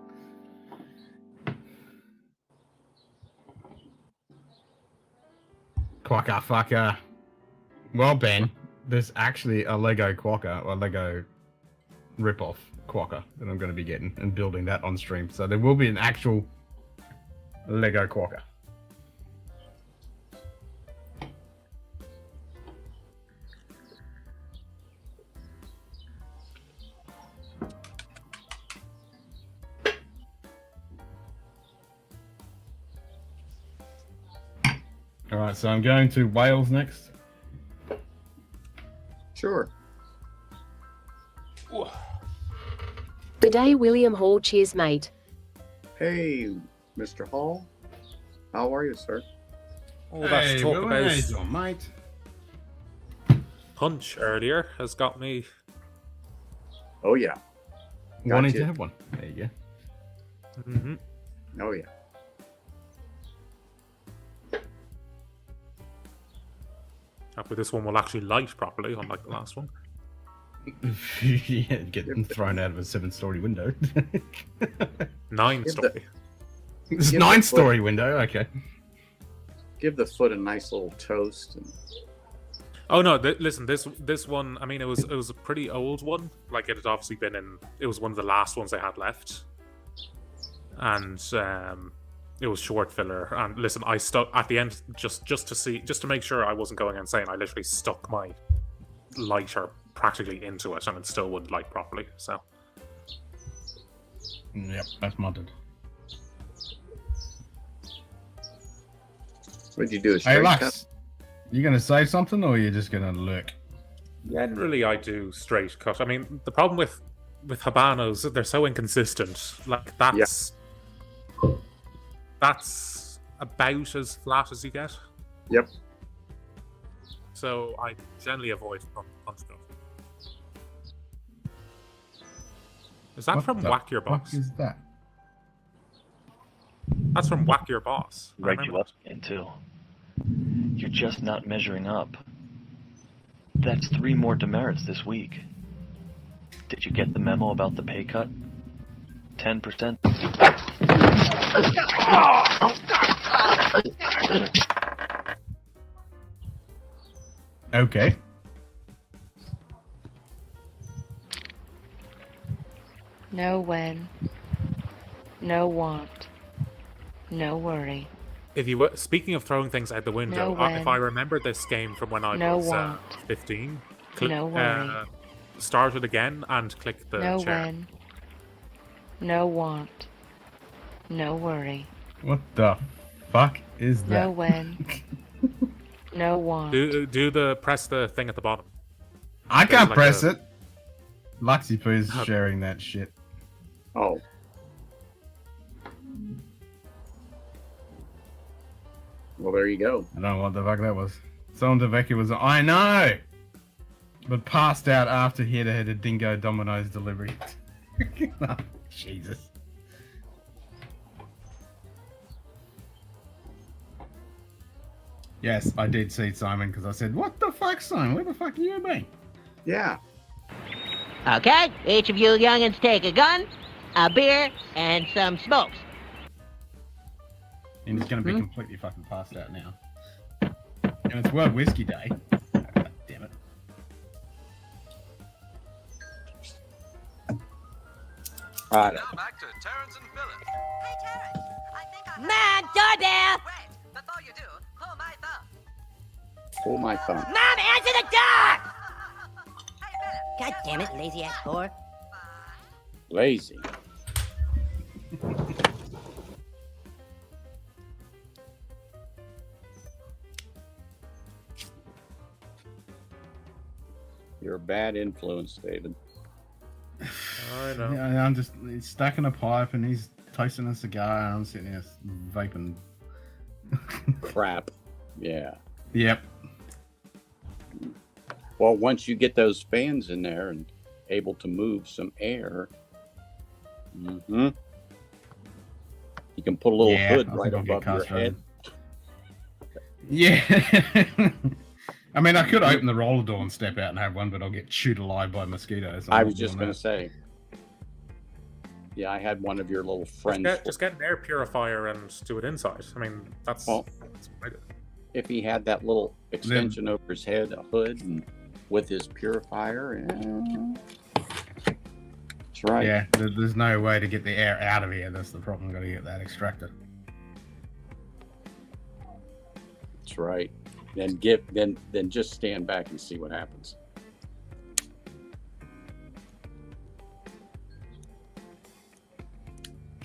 Quokka fucker. Well, Ben, there's actually a Lego Quokka, or Lego rip-off Quokka that I'm going to be getting and building that on stream. So there will be an actual Lego Quokka. Alright, so I'm going to Wales next. Sure. Good day, William Hall. Cheers, mate. Hey, Mr. Hall. How are you, sir? All that talk about mate. punch earlier has got me. Oh, yeah. Wanting Gotcha. to have one. There you go. Mm-hmm. Oh, yeah. Hopefully this one will actually light properly, unlike the last one. Yeah, getting thrown out of a 7-story window. 9-story. It's Give 9-story window, okay. Give the foot a nice little toast. And... Oh no! Listen, this one. I mean, it was a pretty old one. Like it had obviously been in. It was one of the last ones they had left, and it was short filler. And listen, I stuck at the end just to make sure I wasn't going insane. I literally stuck my lighter practically into it, and it still wouldn't light properly. So. Yep, that's modded. What'd you do? A Hey, straight Lux, cut? you gonna say something or are you just gonna lurk? Generally, I do straight cut. I mean, the problem with Habanos, they're so inconsistent. Like that's about as flat as you get. Yep. So I generally avoid punch cut. Is that What from the Whack Your fuck Boss? is that? That's from Whack Your Boss. I Right, remember you up into. You're just not measuring up. That's 3 more demerits this week. Did you get the memo about the pay cut? 10%. Okay. No when. No want. No worry. If you were speaking of throwing things out the window, No if when. I remember this game from when I No was want. 15, No worry. start it again and click the No chair. when. No want. No worry. What the fuck is that? No when. No want. Do the press the thing at the bottom. I can't like press a- it. Luxy Poo's sharing that shit. Oh. Well, there you go. I don't know what the fuck that was. Someone Devecchia was, I know! But passed out after he had had a Dingo Domino's delivery. Oh, Jesus. Yes, I did see Simon because I said, what the fuck, Simon? Where the fuck are you been? Yeah. Okay, each of you youngins take a gun, a beer, and some smokes. And he's going to be completely fucking passed out now. And it's World Whiskey Day. God damn it. Right. Now back to Terrence and Philip. Hey, Terrence, I think I... Man, doorbell! Wait, before you do, hold my thumb. Pull my thumb. Mom, answer the door! Hey, Philip. God damn it, lazy-ass whore. Lazy. You're a bad influence, David. I know. Yeah, I'm just he's stacking a pipe and he's toasting a cigar and I'm sitting here vaping. Crap. Yeah. Yep. Well, once you get those fans in there and able to move some air, you can put a little hood right above your head. Yeah. I mean, I could open the roller door and step out and have one, but I'll get chewed alive by mosquitoes. I was just going to say. Yeah, I had one of your little friends. Just get an air purifier and do it inside. I mean, that's what I did. If he had that little extension over his head, a hood, and with his purifier, that's right. Yeah, there's no way to get the air out of here. That's the problem. Got to get that extracted. That's right. Then just stand back and see what happens.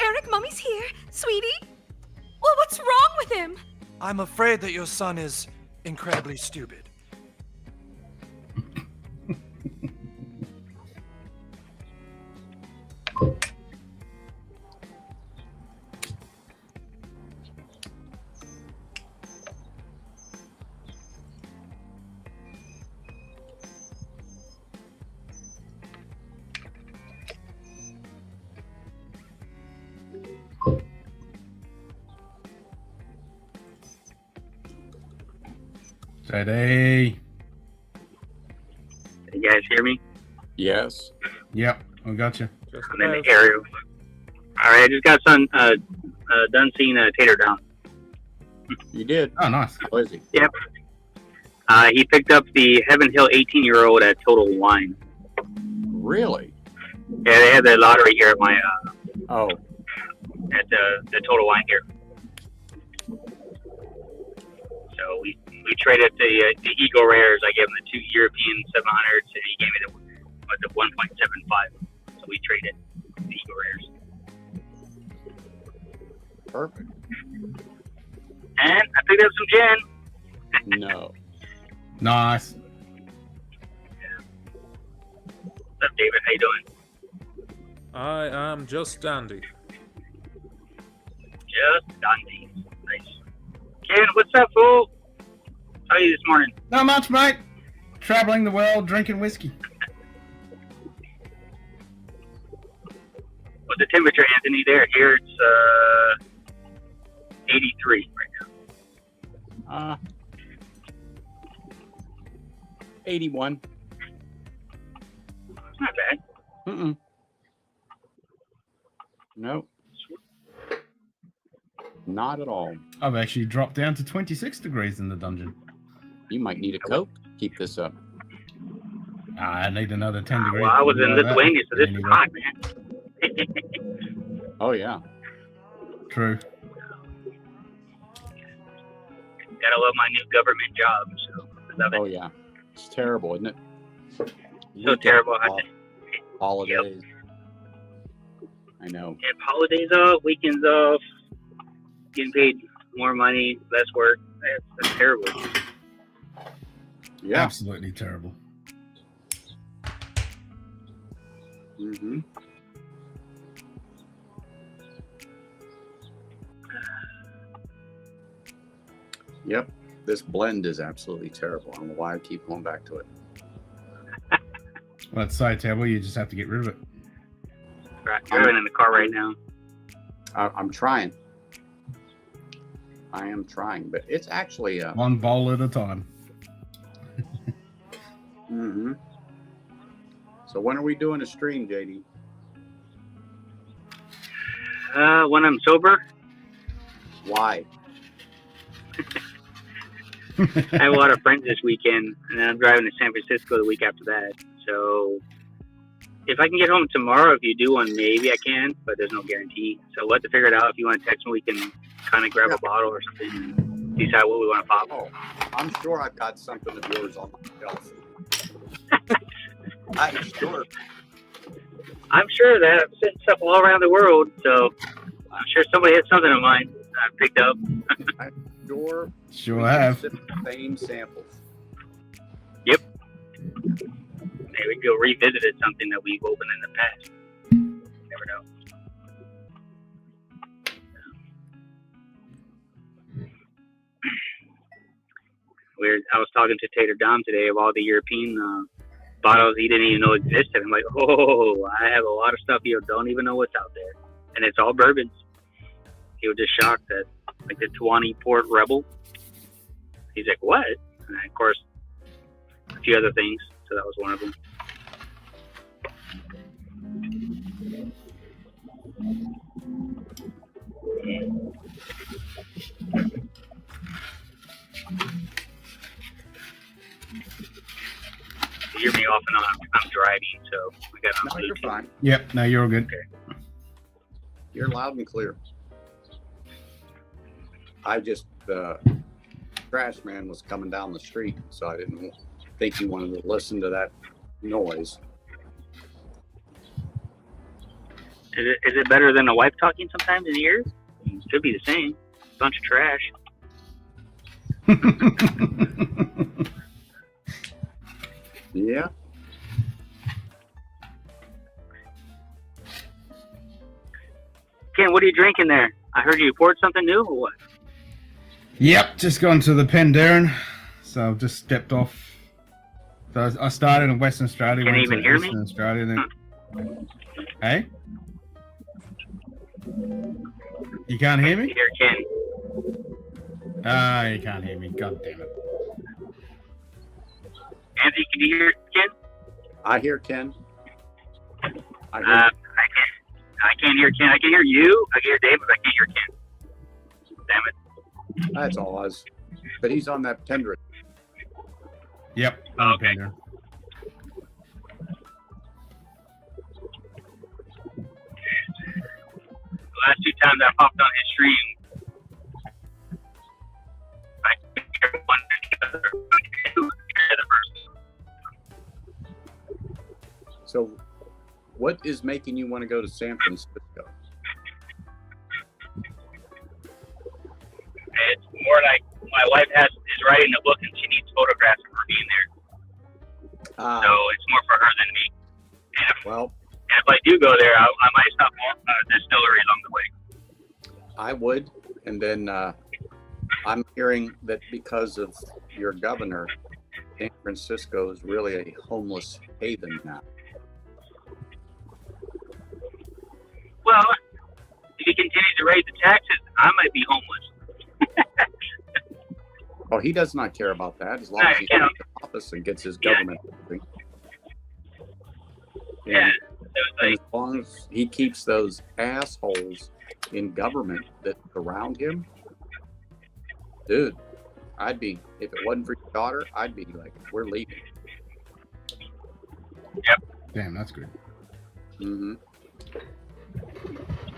Eric, Mummy's here. Sweetie? Well, what's wrong with him? I'm afraid that your son is incredibly stupid. Steady. You guys hear me? Yes. Yep, I got you. I'm in the area. All right, I just got done seeing Tater down. You did? Oh, nice. How is he? Yep. He picked up the Heaven Hill 18-year-old at Total Wine. Really? Yeah, they had the lottery here at my at the Total Wine here. So we traded the Eagle Rares. I gave him the 2 European 700s, and he gave me the 1.75. So we traded the Eagle Rares. Perfect. And I picked up some gin. No. Nice. What's up, David? How you doing? I am just dandy. Just dandy. Nice. Ken, what's up, fool? How are you this morning? Not much, mate. Traveling the world, drinking whiskey. What's the temperature, Anthony? Here it's 83 right now. 81. It's not bad. Nope. Not at all. I've actually dropped down to 26 degrees in the dungeon. You might need a coat to keep this up. I need another 10 degrees. Well, I was in Lithuania, so this is hot, man. Oh, yeah. True. Gotta love my new government job. So love it. Oh, yeah. It's terrible, isn't it? So terrible. Holidays. I know. Yeah, holidays off, weekends off, getting paid more money, less work. That's terrible. Yeah. Absolutely terrible. Yep. This blend is absolutely terrible. I don't know why I keep going back to it. Well, it's so terrible, you just have to get rid of it. Right, driving in the car right now. I'm trying. I am trying, but it's actually one bowl at a time. So when are we doing a stream, JD? When I'm sober. Why? I have a lot of friends this weekend, and then I'm driving to San Francisco the week after that. So if I can get home tomorrow, if you do one, maybe I can, but there's no guarantee. So we'll have to figure it out. If you want to text me, we can kind of grab a bottle or something and decide what we want to pop. Oh, I'm sure I've got something of yours on my shelf. I'm sure. I'm sure that I've sent stuff all around the world, so I'm sure somebody had something of mine I picked up. I'm sure have. Same samples. Yep. Maybe we go revisited something that we've opened in the past. Never know. I was talking to Tater Dom today of all the European bottles he didn't even know existed. I'm like, oh, I have a lot of stuff you don't even know what's out there, and it's all bourbons. He was just shocked that, like, the Tawani Port Rebel. He's like, what? And of course, a few other things. So that was one of them. You hear me off and on. I'm driving, so I got on. No, you're fine. Yep, no, you're all good. Okay. You're loud and clear. I just, trash man was coming down the street, so I didn't think he wanted to listen to that noise. Is it better than a wife talking sometimes in the ears? It could be the same. Bunch of trash. Yeah. Ken, what are you drinking there? I heard you poured something new or what? Yep, just gone to the Penderyn, so I've just stepped off. So I started in Western Australia. Can you even hear me? Eastern Australia, then. Hey? You can't hear me? Here, Ken. Ah, you can't hear me. God damn it. Anthony, can you hear Ken? I hear Ken. I can't hear Ken. I can hear you. I can hear Dave, but I can't hear Ken. Damn it. That's all I was. But he's on that Pendrin. Yep. Okay. Penderyn. The last two times I popped on his stream, I could hear one together. So, what is making you want to go to San Francisco? It's more like my wife is writing a book and she needs photographs of her being there. So it's more for her than me. And if I do go there, I might stop at distillery along the way. I would, and then I'm hearing that because of your governor, San Francisco is really a homeless haven now. Well, if he continues to raise the taxes, I might be homeless. Well, he does not care about that as long as he gets to office and gets his government. Yeah. And as long as he keeps those assholes in government that surround him, dude, I'd be, if it wasn't for your daughter, I'd be like, we're leaving. Yep. Damn, that's good. Mm-hmm.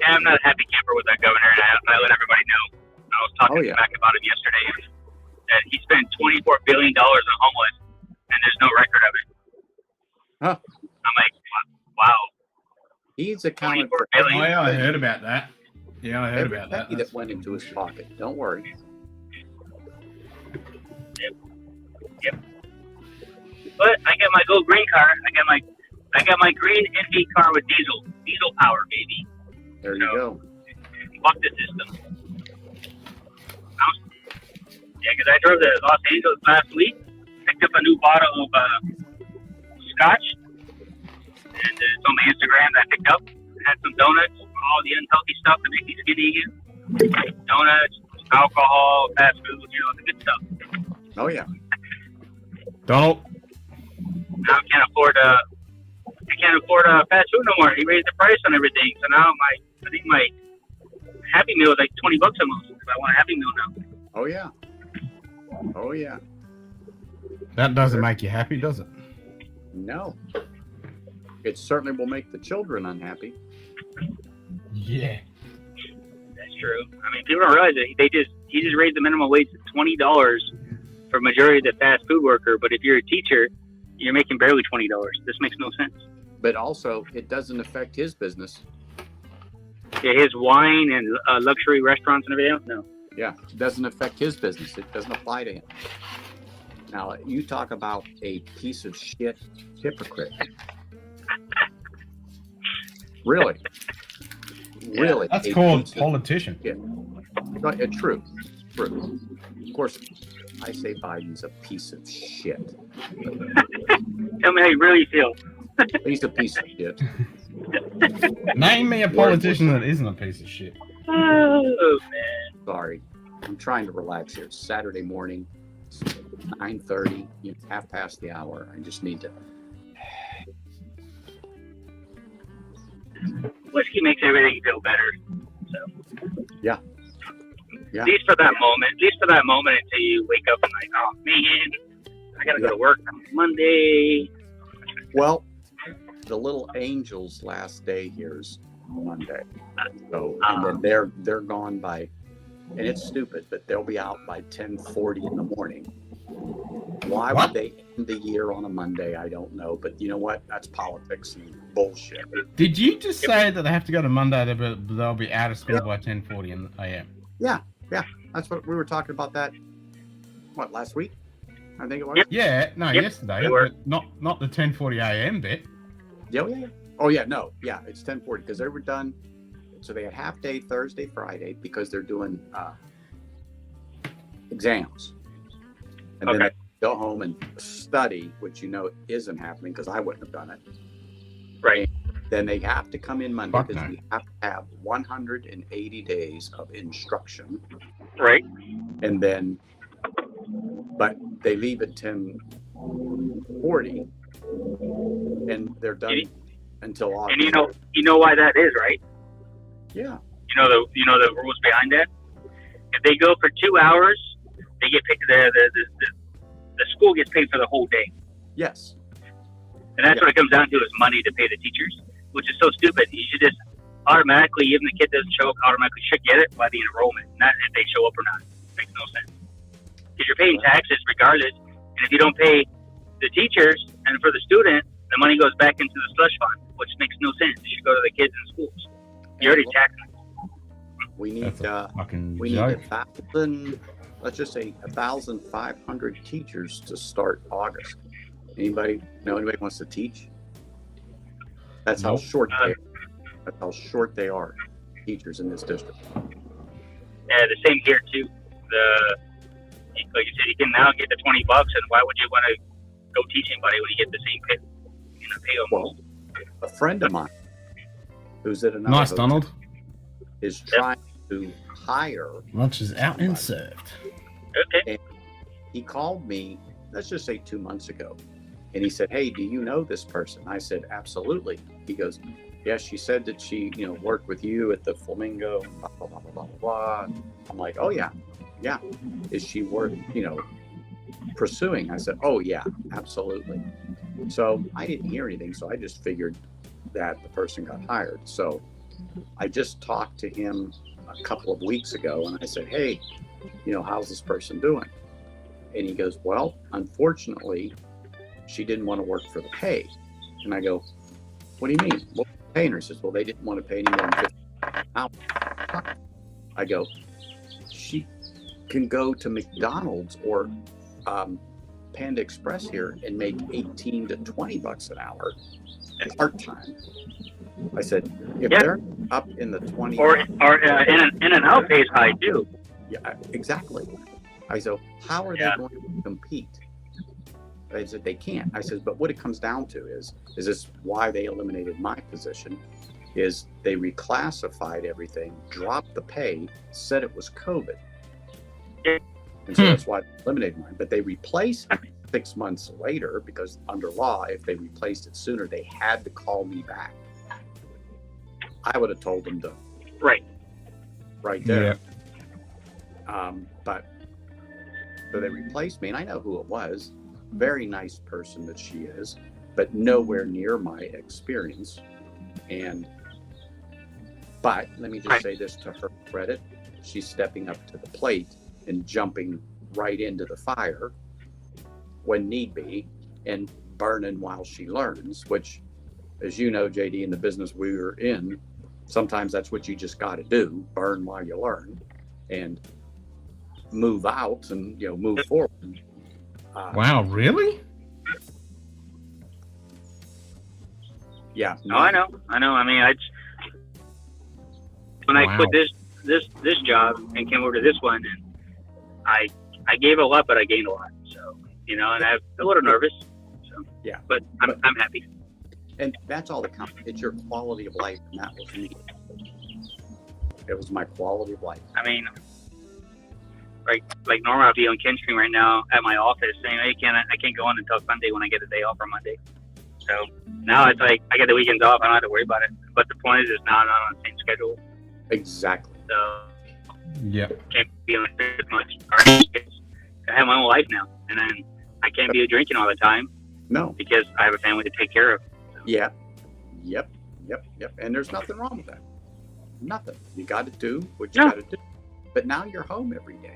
Yeah, I'm not a happy camper with that governor, and I let everybody know. I was talking back about him yesterday, that he spent $24 billion on homeless, and there's no record of it. Huh. I'm like, wow. He's accounted for. Oh, yeah, I heard about that. Yeah, I heard about that. That went into his pocket. Don't worry. Yep. But I got my gold green car. I got my green NV car with diesel power, baby. There you go. Fuck the system. Because I drove to Los Angeles last week, picked up a new bottle of Scotch, and it's on my Instagram that I picked up. Had some donuts, all the unhealthy stuff that makes me skinny again. Donuts, alcohol, fast food, the good stuff. Oh yeah. Donald. Now I can't afford fast food no more. He raised the price on everything, so now I think my Happy Meal is like $20 almost. If I want a Happy Meal now. Oh yeah. Oh yeah. That doesn't make you happy, does it? No. It certainly will make the children unhappy. Yeah. That's true. I mean, people don't realize it. He just raised the minimum wage to $20 for majority of the fast food worker. But if you're a teacher, you're making barely $20. This makes no sense. But also, it doesn't affect his business. Yeah, his wine and luxury restaurants and everything else? No. Yeah, it doesn't affect his business. It doesn't apply to him. Now, you talk about a piece of shit hypocrite. Really? Really? That's called politician. Yeah. True. Of course, I say Biden's a piece of shit. Tell me how you really feel. He's a piece of shit. Name me a politician that isn't a piece of shit. Oh, man. Sorry. I'm trying to relax here. It's Saturday morning. It's 9:30, half past the hour. I just need to. Whiskey makes everything feel better. So. Yeah. At least for that moment. At least for that moment until you wake up and like, oh man, I gotta go to work on Monday. Well, the little Angels' last day here is Monday. So, and then they're gone by, and it's stupid, but they'll be out by 10:40 in the morning. Why would they end the year on a Monday? I don't know, but you know what? That's politics and bullshit. Did you just say that they have to go to Monday, they'll be out of school by 10:40 a.m.? Yeah, that's what we were talking about. That last week? I think it was. Yeah, no, yesterday, but not the 10:40 a.m. bit. Yeah. Oh yeah, no, yeah, it's 10:40 because they were done. So they had half day Thursday, Friday because they're doing exams, and then they go home and study, which isn't happening because I wouldn't have done it. Right. Then they have to come in Monday because we have to have 180 days of instruction. Right. And then, but they leave at 10:40, and they're done until August. And you know why that is, right? Yeah. You know the rules behind that. If they go for 2 hours, they get paid. The school gets paid for the whole day. Yes. And that's what it comes down to is money to pay the teachers, which is so stupid. You should just automatically, even the kid doesn't show up, automatically should get it by the enrollment, not if they show up or not. It makes no sense. Because you're paying taxes regardless, and if you don't pay the teachers and for the student, the money goes back into the slush fund, which makes no sense. It should go to the kids in schools. You're already taxing them. We need fucking joke. 1,000, let's just say 1,500 teachers to start August. Anybody wants to teach? That's how short they are. That's how short they are, teachers in this district. Yeah, the same here too. Like you said, you can now get the $20, and why would you want to go teach anybody when you get the same pay? Pay almost. A friend of mine who's at another hotel Donald is trying to hire. Lunch is out and served. Okay. And he called me, let's just say 2 months ago, and he said, "Hey, do you know this person?" I said, "Absolutely." He goes, "Yeah, she said that she, worked with you at the Flamingo, blah, blah, blah, blah, blah, blah." I'm like, "Oh, yeah. Is she worth, pursuing?" I said, "Oh, yeah, absolutely." So I didn't hear anything, so I just figured that the person got hired. So I just talked to him a couple of weeks ago, and I said, "Hey, how's this person doing?" And he goes, "Well, unfortunately, she didn't want to work for the pay." And I go, "What do you mean? What was the pay?" And he says, "Well, they didn't want to pay any more than $50." I go, "She can go to McDonald's or Panda Express here and make $18 to $20 an hour part-time." I said, if they're up in the 20 or In-N-Out pays high too. Yeah, exactly. I said, how are they going to compete? I said, they can't. I said, but what it comes down to is this why they eliminated my position, is they reclassified everything, dropped the pay, said it was COVID. And so that's why they eliminated mine. But they replaced me 6 months later because under law, if they replaced it sooner, they had to call me back. I would have told them to. Right there. Yeah. But so they replaced me, and I know who it was. Very nice person that she is, but nowhere near my experience. But let me just say this to her credit: she's stepping up to the plate and jumping right into the fire when need be, and burning while she learns. Which, as you know, JD, in the business we were in, sometimes that's what you just got to do: burn while you learn, and move out and move forward. Wow, really? Yeah. No, I know. I mean, when I quit this job and came over to this one, and I I gave a lot, but I gained a lot. So, and I'm a little nervous. So, yeah, but I'm happy. And that's all that counts. It's your quality of life, and that was me. It was my quality of life. I mean, like normal, I'll be on Ken Stream right now at my office saying, "Hey, I can't go in until Sunday when I get a day off on Monday." So now it's like I get the weekends off. I don't have to worry about it. But the point is, it's not on the same schedule. Exactly. So yeah, can't be on as much. I have my own life now, and then I can't be drinking all the time. No, because I have a family to take care of. So. Yeah. Yep. And there's nothing wrong with that. Nothing. You got to do what you got to do. But now you're home every day.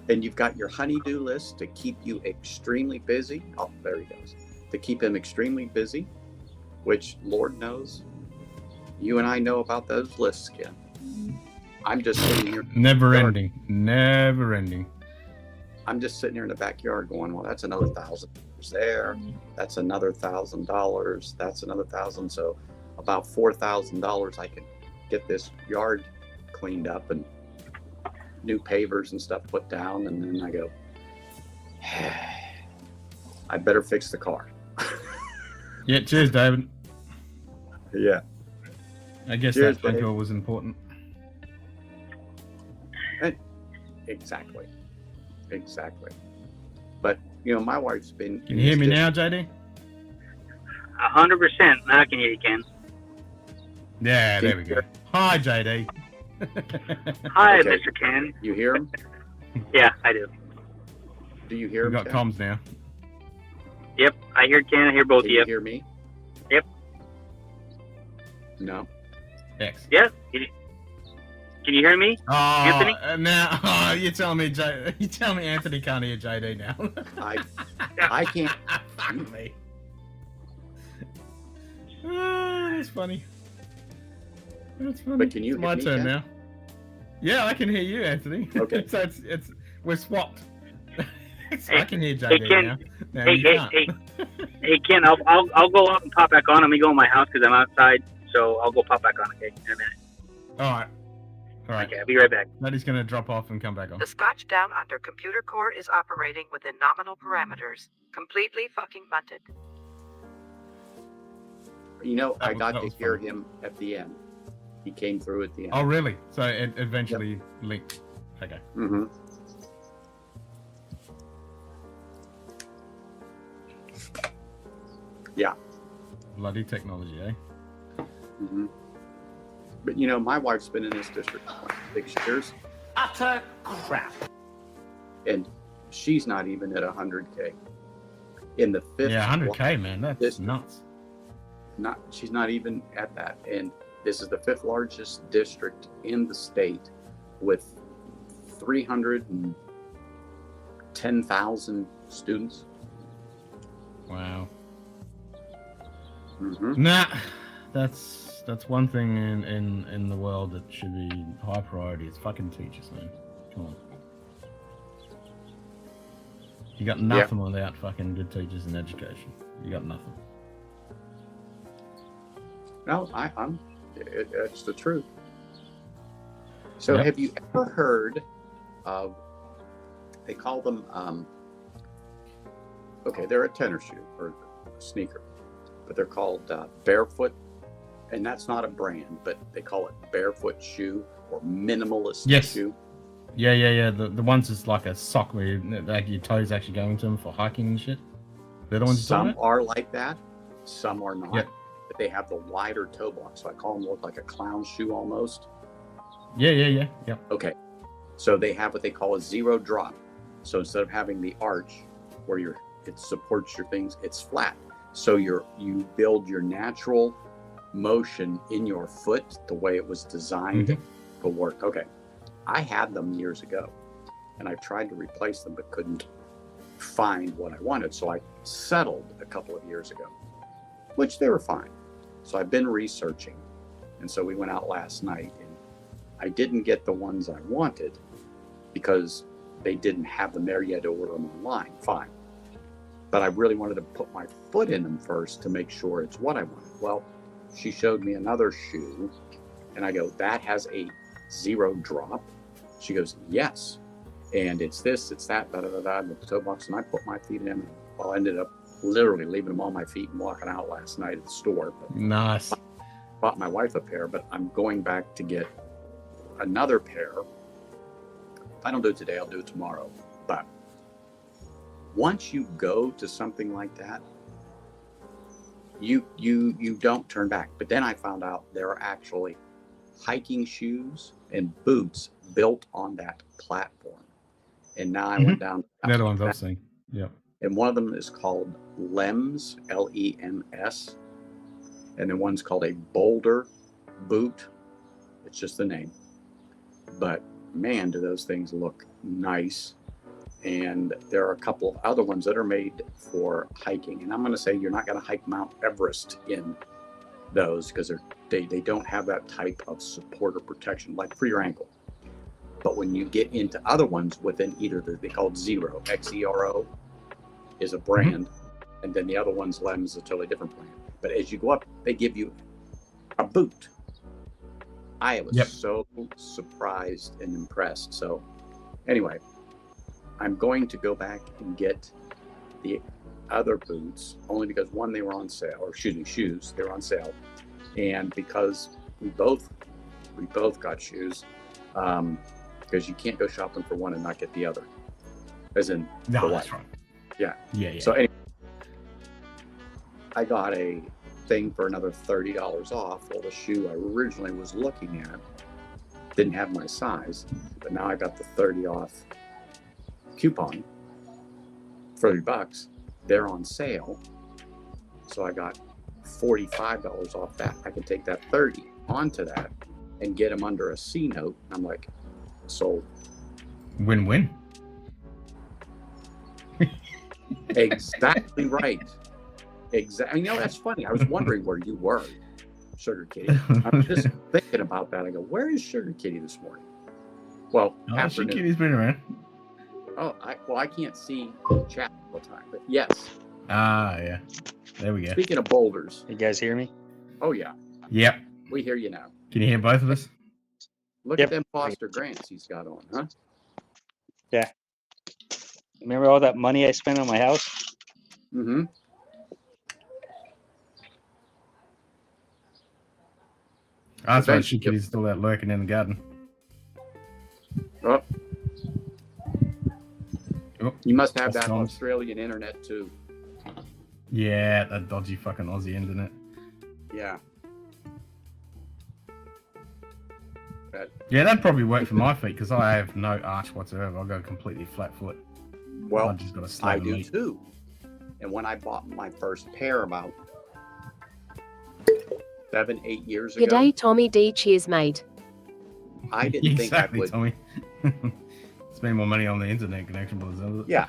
And you've got your honey-do list to keep you extremely busy. Oh, there he goes. To keep him extremely busy, which Lord knows, you and I know about those lists, Ken. I'm just sitting here. Never ending. I'm just sitting here in the backyard going, well, that's another $1,000 there. That's another $1,000. That's another $1,000. So about $4,000 I can get this yard cleaned up and new pavers and stuff put down. And then I go, I better fix the car. Yeah, cheers, David. Yeah. I guess Cheers, that phone Dave. call was important. Exactly. But, my wife's been... Can you hear me now, JD? 100%. Now I can hear you, Ken. Yeah, there we go. Hi, JD. Hi, Mr. Ken. You hear him? Yeah, I do. Do you hear We've him? got comms now. Yep, I hear Ken. I hear both of Do you. you hear me? Yep. No. X. Yeah. Can you hear me, Anthony? Now you tell me Anthony can't hear JD now. I can't. Fuck me. That's funny. That's funny. But can you It's hear my me, turn Ken? now. Yeah, I can hear you, Anthony. Okay. So it's we're swapped. Hey, I can hear hey, JD Ken. now. No, Hey, you hey, can't. hey, Ken. I'll go up and pop back on. Let me go in my house because I'm outside. So I'll go pop back on. Okay, in a minute. All right. Okay, I'll be right back. Maddie's gonna drop off and come back on. The Scotch Down Under computer core is operating within nominal parameters. Completely fucking bunted. I got that to was hear fun. him at the end. He came through at the end. Oh, really? So it eventually linked. Okay. Mm-hmm. Yeah. Bloody technology, eh? Mm-hmm. But my wife's been in this district for 6 years, Utter crap. and she's not even at 100K. In the fifth, Yeah, 100K, man. That's this- nuts. she's not even at that. And this is the fifth largest district in the state, with 310,000 students. Wow. Mm-hmm. Nah, that's one thing in the world that should be high priority. It's fucking teachers, man. Come on. You got nothing without fucking good teachers and education. You got nothing. No, it's the truth. So Yep. have you ever heard of, they call them, they're a tennis shoe or a sneaker, but they're called barefoot, and that's not a brand, but they call it barefoot shoe or minimalist shoe. Yeah. The ones that's like a sock where your toes actually go into them for hiking and shit. They're the ones you're Some talking about? are like that, some are not. Yep. But they have the wider toe block, so I call them look like a clown shoe almost. Yeah. Okay, so they have what they call a zero drop. So instead of having the arch where it supports your things, it's flat. So you build your natural motion in your foot the way it was designed to work. Okay, I had them years ago, and I tried to replace them but couldn't find what I wanted. So I settled a couple of years ago, which they were fine. So I've been researching, and so we went out last night, and I didn't get the ones I wanted because they didn't have them there yet to order them online. Fine. But I really wanted to put my foot in them first to make sure it's what I wanted. Well, she showed me another shoe, and I go, that has a zero drop? She goes, yes. And it's this, it's that, in the toe box. And I put my feet in them. Well, I ended up literally leaving them on my feet and walking out last night at the store. But Nice. bought my wife a pair, but I'm going back to get another pair. If I don't do it today, I'll do it tomorrow. But once you go to something like that, you don't turn back. But then I found out there are actually hiking shoes and boots built on that platform. And now I went down. They're the ones I've seen. Yeah. And one of them is called LEMS, L-E-M-S. And then one's called a Boulder boot. It's just the name. But man, do those things look nice. And there are a couple of other ones that are made for hiking. And I'm going to say you're not going to hike Mount Everest in those because they don't have that type of support or protection like for your ankle. But when you get into other ones within either they called Zero, X-E-R-O is a brand. And then the other one's LEMS is a totally different brand. But as you go up, they give you a boot. I was so surprised and impressed. So anyway, I'm going to go back and get the other boots only because one, they were on sale, or excuse me, shoes, they were on sale. And because we both got shoes, because you can't go shopping for one and not get the other. As in No, the that's wife. right. Yeah. Yeah. So anyway, I got a thing for another $30 off. Well, the shoe I originally was looking at didn't have my size, but now I got the 30 off coupon, $30. They're on sale, so I got $45 off that. I can take that 30 onto that and get them under a C note. I'm like, sold. Win-win. Exactly right. Exactly. You know, that's funny. I was wondering where you were, Sugar Kitty. I'm just thinking about that. I go, where is Sugar Kitty this morning? Well, Sugar Kitty's been around. Oh, I can't see chat all the time, but yes. Ah, yeah. There we go. Speaking of boulders. You guys hear me? Oh, yeah. Yep. We hear you now. Can you hear both of us? Look at them Foster Grants he's got on, huh? Yeah. Remember all that money I spent on my house? Mm-hmm. That's why Sugar Kitty's still out lurking in the garden. Oh. You must have That's that Tom's. Australian internet too. Yeah, that dodgy fucking Aussie internet. Yeah. Yeah, that'd probably work for my feet because I have no arch whatsoever. I've got a completely flat foot. Well, I've just got a I slab do of meat. too. And when I bought my first pair about 7-8 years ago, G'day, Tommy D. Cheers, mate. I didn't think I Exactly, would. Tommy. Spend more money on the internet connection by the sounds of it. Yeah.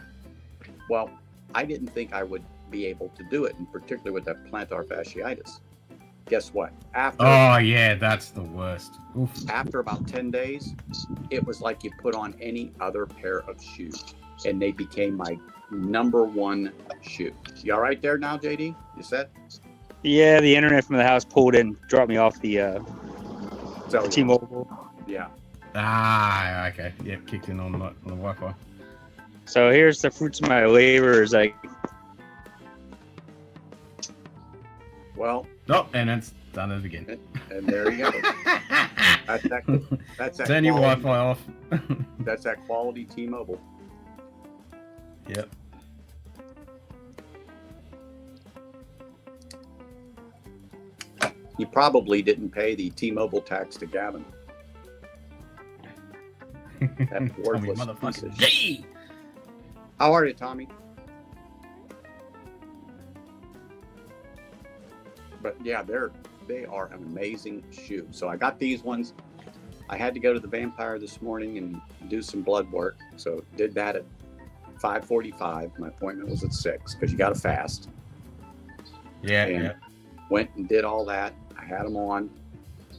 Well, I didn't think I would be able to do it, and particularly with that plantar fasciitis. Guess what? Oh, yeah, that's the worst. Oof. After about 10 days, it was like you put on any other pair of shoes, and they became my #1 shoe. You all right there now, JD? You set? Yeah, the internet from the house pulled in, dropped me off the T-Mobile. Yeah. Ah, okay. Yeah, kicked in on the Wi-Fi. So here's the fruits of my labor. Is like, well. Oh, and it's done it again. And there you go. That's that Turn your quality- Wi-Fi off. That's that quality T-Mobile. Yep. You probably didn't pay the T-Mobile tax to Gavin. That worthless piece of shit. How are you, Tommy? But yeah, they are an amazing shoe. So I got these ones. I had to go to the Vampire this morning and do some blood work. So did that at 5:45. My appointment was at 6 because you got to fast. Yeah, and yeah. Went and did all that. I had them on,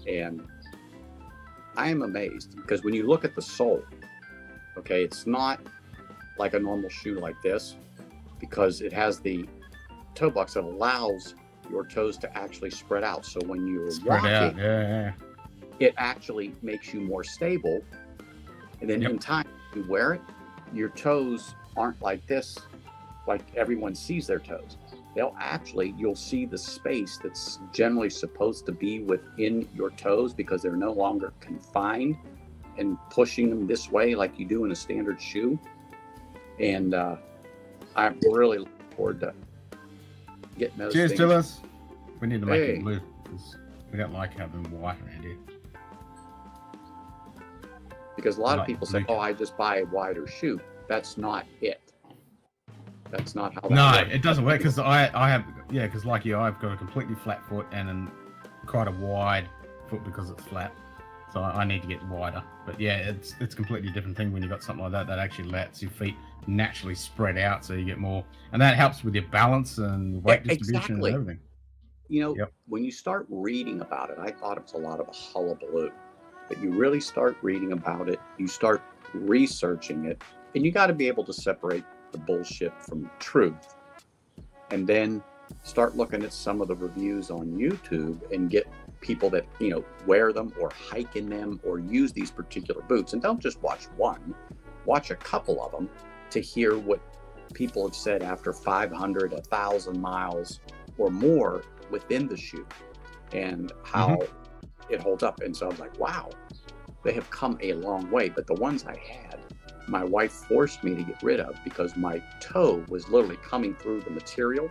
and I am amazed because when you look at the sole, okay, it's not like a normal shoe like this because it has the toe box that allows your toes to actually spread out. So when you're Spread walking, out, yeah. it actually makes you more stable. And then in time, you wear it, your toes aren't like this, like everyone sees their toes. You'll see the space that's generally supposed to be within your toes because they're no longer confined and pushing them this way like you do in a standard shoe. And I'm really looking forward to getting those Cheers, things. Dillis. We need to make Hey. it blue because we don't like having white around here. Because a lot of Like people say, blue. "Oh, I just buy a wider shoe." That's not it. That's not how that No, works. it doesn't work because I have, yeah, because like you, I've got a completely flat foot and quite a wide foot because it's flat. So I need to get wider. But yeah, it's a completely different thing when you've got something like that actually lets your feet naturally spread out so you get more. And that helps with your balance and weight distribution Exactly. and everything. When you start reading about it, I thought it was a lot of a hullabaloo. But you really start reading about it, you start researching it, and you got to be able to separate the bullshit from truth. And then start looking at some of the reviews on YouTube and get people that, wear them or hike in them or use these particular boots. And don't just watch one, watch a couple of them to hear what people have said after 500, 1,000 miles or more within the shoe and how it holds up. And so I was like, wow, they have come a long way. But the ones I had, my wife forced me to get rid of because my toe was literally coming through the material.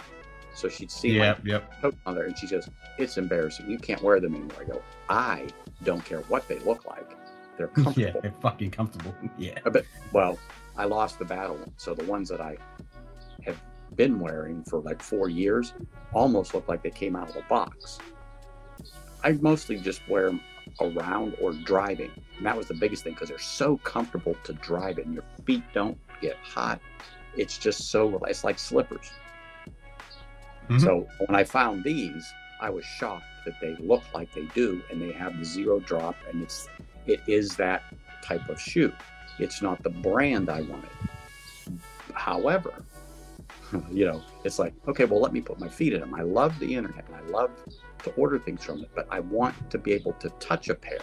So she'd see my toe on there and she says, "It's embarrassing. You can't wear them anymore." I go, "I don't care what they look like. They're comfortable." Yeah, they're fucking comfortable. Yeah. But, well, I lost the battle. So the ones that I have been wearing for like 4 years almost look like they came out of a box. I mostly just wear them around or driving. And that was the biggest thing because they're so comfortable to drive in. Your feet don't get hot. It's just it's like slippers. So when I found these, I was shocked that they look like they do and they have the zero drop and it is that type of shoe. It's not the brand I wanted. However, it's like, okay, well, let me put my feet in them. I love the internet and I love to order things from it, but I want to be able to touch a pair.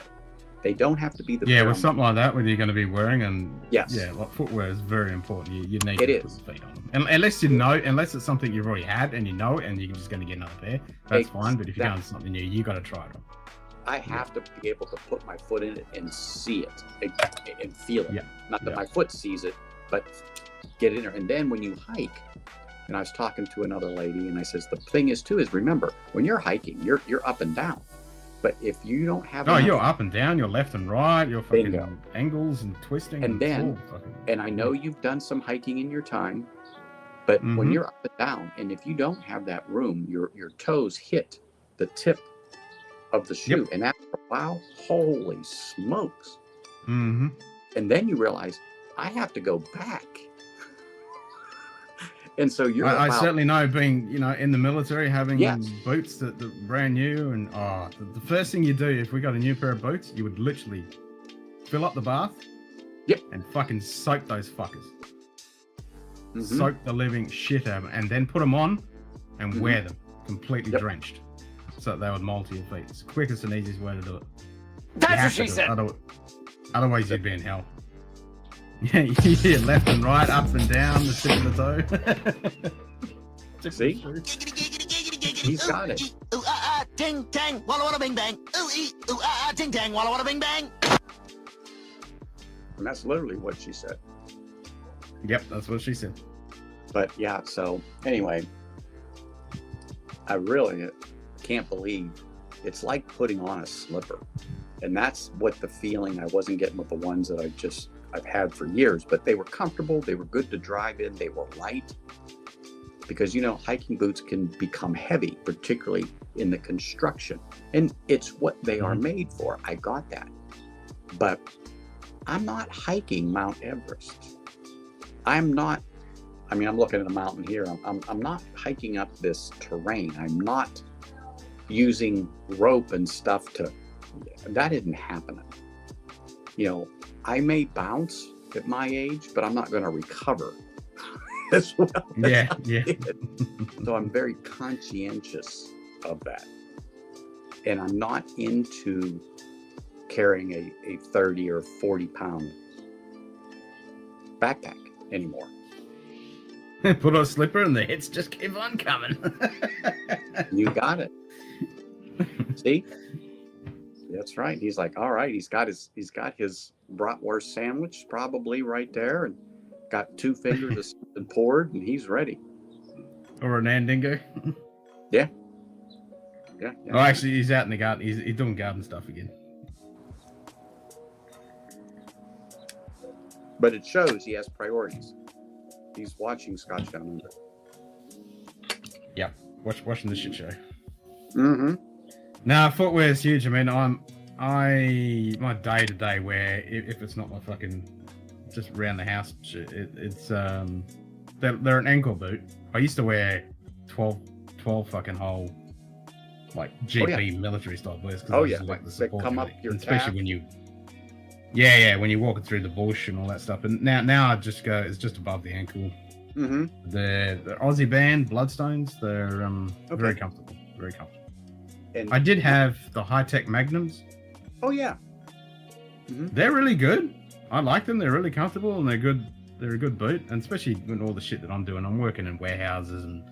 They don't have to be the pair with I'm- something like that, whether you're going to be wearing and Yes. like footwear is very important. You need It to is. put your feet on them. Unless it's something you've already had and you know it and you're just going to get another pair, that's fine. But if you're going to something new, you got to try it on. I have to be able to put my foot in it and see it and feel it. Yeah. Not that my foot sees it, but get in there. And then when you hike, and I was talking to another lady and I says, the thing is remember, when you're hiking, you're up and down. But if you don't have You're up and down, you're left and right, you're fucking angles and twisting. And then, and I know you've done some hiking in your time, but when you're up and down, and if you don't have that room, your toes hit the tip of the shoe. And after a while, holy smokes. And then you realize, I have to go back. And so I certainly know being, in the military, having boots that are brand new and the first thing you do if we got a new pair of boots, you would literally fill up the bath and fucking soak those fuckers. Soak the living shit out of them and then put them on and wear them completely drenched so that they would mold to your feet. It's the quickest and easiest way to do it. That's what she said. Otherwise you'd be in hell. Yeah, left and right, up and down, the tip of the toe. See? He's got it. Ooh, ting, tang, walla, walla, bing, bang. Ooh, ting, tang, walla, walla, bing, bang. And that's literally what she said. Yep, that's what she said. But yeah, so anyway, I really can't believe it's like putting on a slipper. And that's what the feeling I wasn't getting with the ones that I've had for years, but they were comfortable. They were good to drive in. They were light because, hiking boots can become heavy, particularly in the construction, and it's what they are made for. I got that, but I'm not hiking Mount Everest. I'm looking at a mountain here. I'm not hiking up this terrain. I'm not using rope and stuff that isn't happening. I may bounce at my age, but I'm not going to recover as well. Yeah. So I'm very conscientious of that. And I'm not into carrying a 30 or 40 pound backpack. anymore. Put on a slipper and the hits just keep on coming. You got it. See? That's right. He's like, all right, he's got his bratwurst sandwich probably right there, and got 2 fingers of something poured, and he's ready. Or an andingo. Yeah. Oh, actually, he's out in the garden. He's doing garden stuff again. But it shows he has priorities. He's watching Scotch Down Under. Yep, watching the shit show. Mm-hmm. Now, footwear is huge. I mean, my day to day wear, if it's not my fucking just around the house shit, it's they're an ankle boot. I used to wear 12 fucking hole like GP military style boots. Oh yeah, like the they support come up really, your especially calf. when you. Yeah, when you're walking through the bush and all that stuff. And now I just go, it's just above the ankle. Mm-hmm. The Aussie band Bloodstones, they're very comfortable, very comfortable. And I did have the high-tech Magnums. Oh yeah. Mm-hmm. They're really good. I like them. They're really comfortable and they're good. They're a good boot, and especially when all the shit that I'm doing. I'm working in warehouses and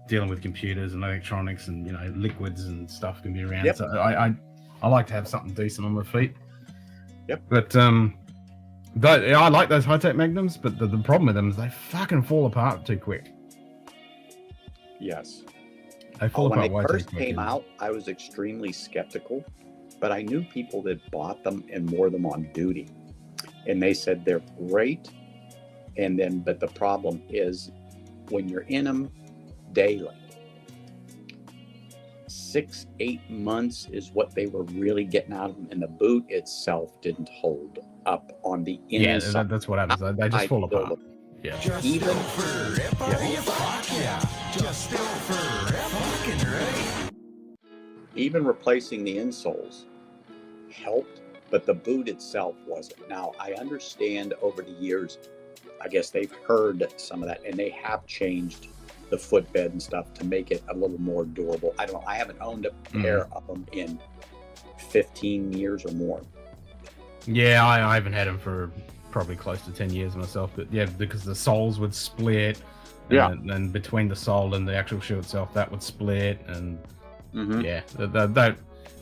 dealing with computers and electronics and liquids and stuff can be around. Yep. So I like to have something decent on my feet. Yep. But I like those high-tech Magnums, but the problem with them is they fucking fall apart too quick. Yes. They fall when apart they way too first quick. came out, I was extremely skeptical, but I knew people that bought them and wore them on duty, and they said they're great. But the problem is when you're in them daily, 6-8 months is what they were really getting out of them, and the boot itself didn't hold up on the inside. Yeah, that's what happens. They just fall apart. Yeah. Even even replacing the insoles helped, but the boot itself wasn't. Now, I understand over the years, I guess they've heard some of that, and they have changed the footbed and stuff to make it a little more durable. I don't know. I haven't owned a pair of them in 15 years or more. Yeah, I haven't had them for probably close to 10 years myself, but yeah, because the soles would split. And between the sole and the actual shoe itself, that would split, and yeah,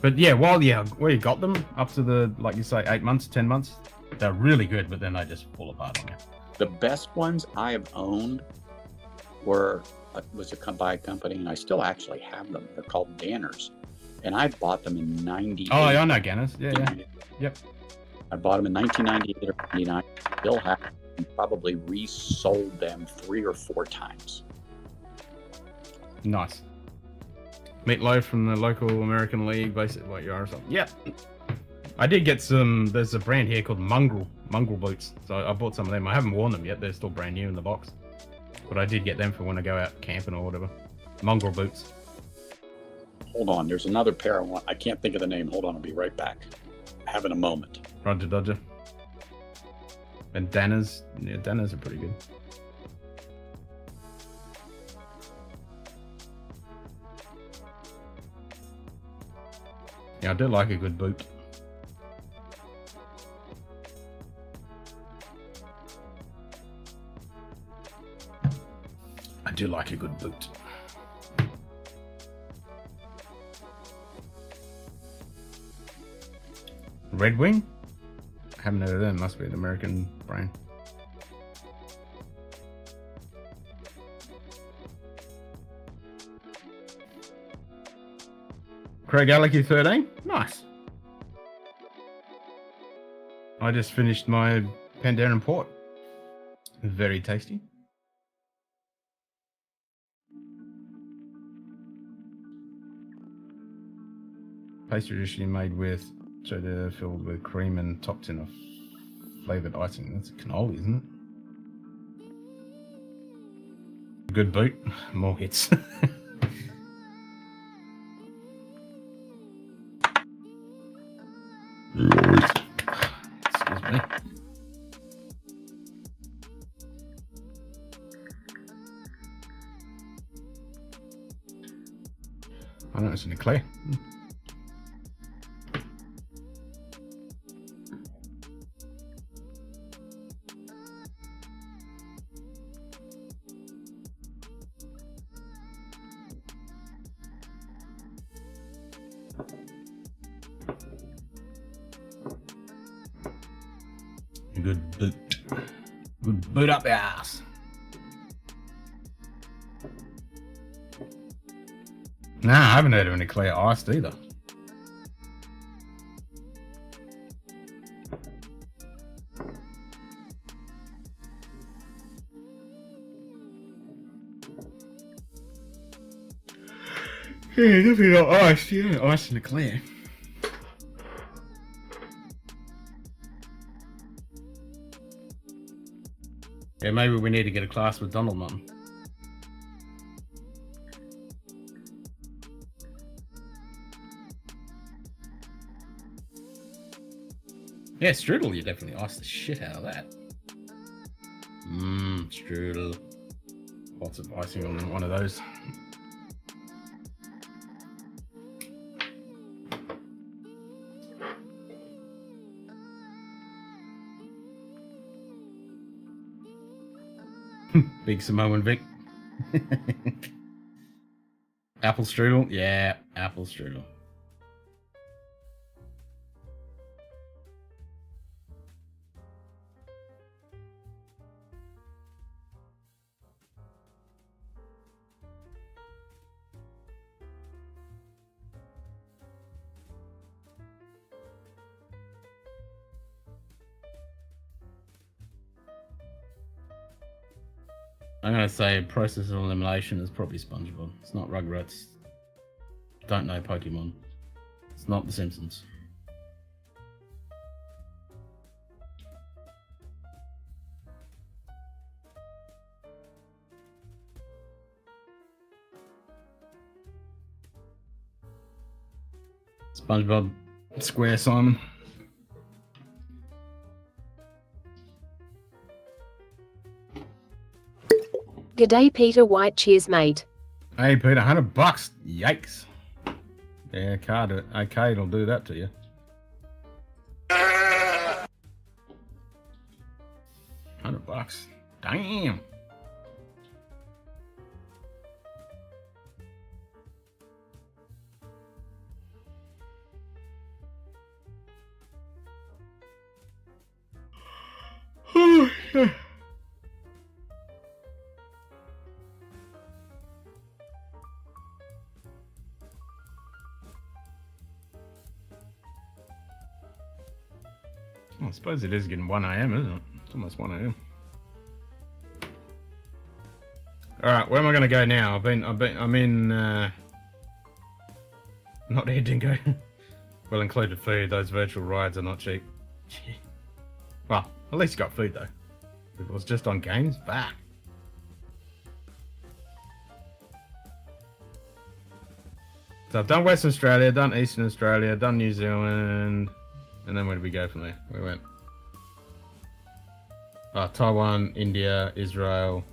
but yeah, while you got them up to the, like you say, 8 months, 10 months, they're really good, but then they just fall apart on you. The best ones I have owned was by a company, and I still actually have them. They're called Danners, and I bought them in 98. Oh, yeah, I know Ganners. Yeah. Yep. I bought them in 1998 or 99. Still have them, and probably resold them 3 or 4 times. Nice. Meatloaf from the local American League, basically, like you are or something. Yep. I did get some. There's a brand here called Mongrel boots. So I bought some of them. I haven't worn them yet. They're still brand new in the box. But I did get them for when I go out camping or whatever. Mongrel boots. Hold on. There's another pair I want. I can't think of the name. Hold on. I'll be right back. Having a moment. Roger Dodger. And Danners. Yeah, Danners are pretty good. Yeah, I do like a good boot. I do like a good boot. Red Wing? I haven't heard of them. Must be an American brand. Craig Alecky 13? Nice. I just finished my Pandaren Port. Very tasty. Pastry traditionally made with cheddar filled with cream and topped in a flavoured icing. That's a cannoli, isn't it? Good boot. More hits. Excuse me. I know it's in the clay. Good boot. Good boot up the ass. Nah, I haven't heard of any clear iced either. Yeah, definitely not iced. Yeah, ice in the clear. Yeah, maybe we need to get a class with Donald Mum. Yeah, strudel, you definitely iced the shit out of that. Strudel. Lots of icing on one of those. Big Samoan Vic. Apple strudel? Yeah, apple strudel. I'm going to say process of elimination is probably SpongeBob. It's not Rugrats. Don't know Pokemon. It's not The Simpsons. SpongeBob Square Simon. G'day, Peter White. Cheers, mate. Hey, Peter, $100. Yikes. Yeah, card arcade will do that to you. $100. Damn. Oh, shit. I suppose it is getting 1 a.m, isn't it? It's almost 1 a.m. Alright, where am I going to go now? I'm in, not here, Dingo. Well included food, those virtual rides are not cheap. Well, at least you got food though. If it was just on games, bah. So I've done Western Australia, done Eastern Australia, done New Zealand. And then where did we go from there? We went Taiwan, India, Israel,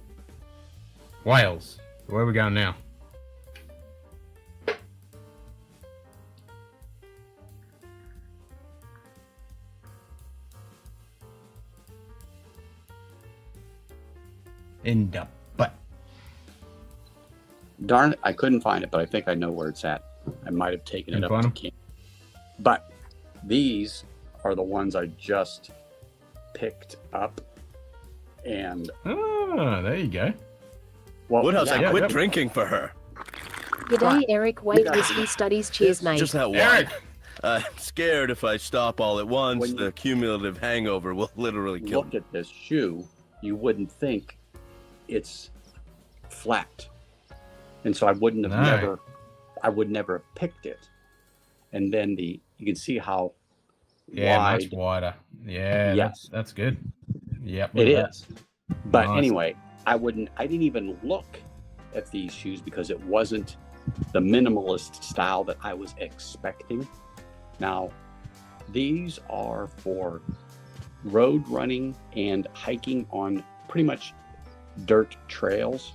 Wales. Where are we going now? In the butt. Darn it, I couldn't find it, but I think I know where it's at. I might have taken it up to camp. But these are the ones I just picked up, and there you go. Well, Woodhouse, I quit drinking for her. G'day, Eric. Wait, Whiskey Studies. Cheers, mate. Just that one. I'm scared if I stop all at once, the cumulative hangover will literally kill me. Look at this shoe, you wouldn't think it's flat, and so I would never have picked it. And then you can see how wide. Much wider. Yeah, yes, that's good. Yep, it is. But nice. Anyway, I didn't even look at these shoes because it wasn't the minimalist style that I was expecting. Now, these are for road running and hiking on pretty much dirt trails.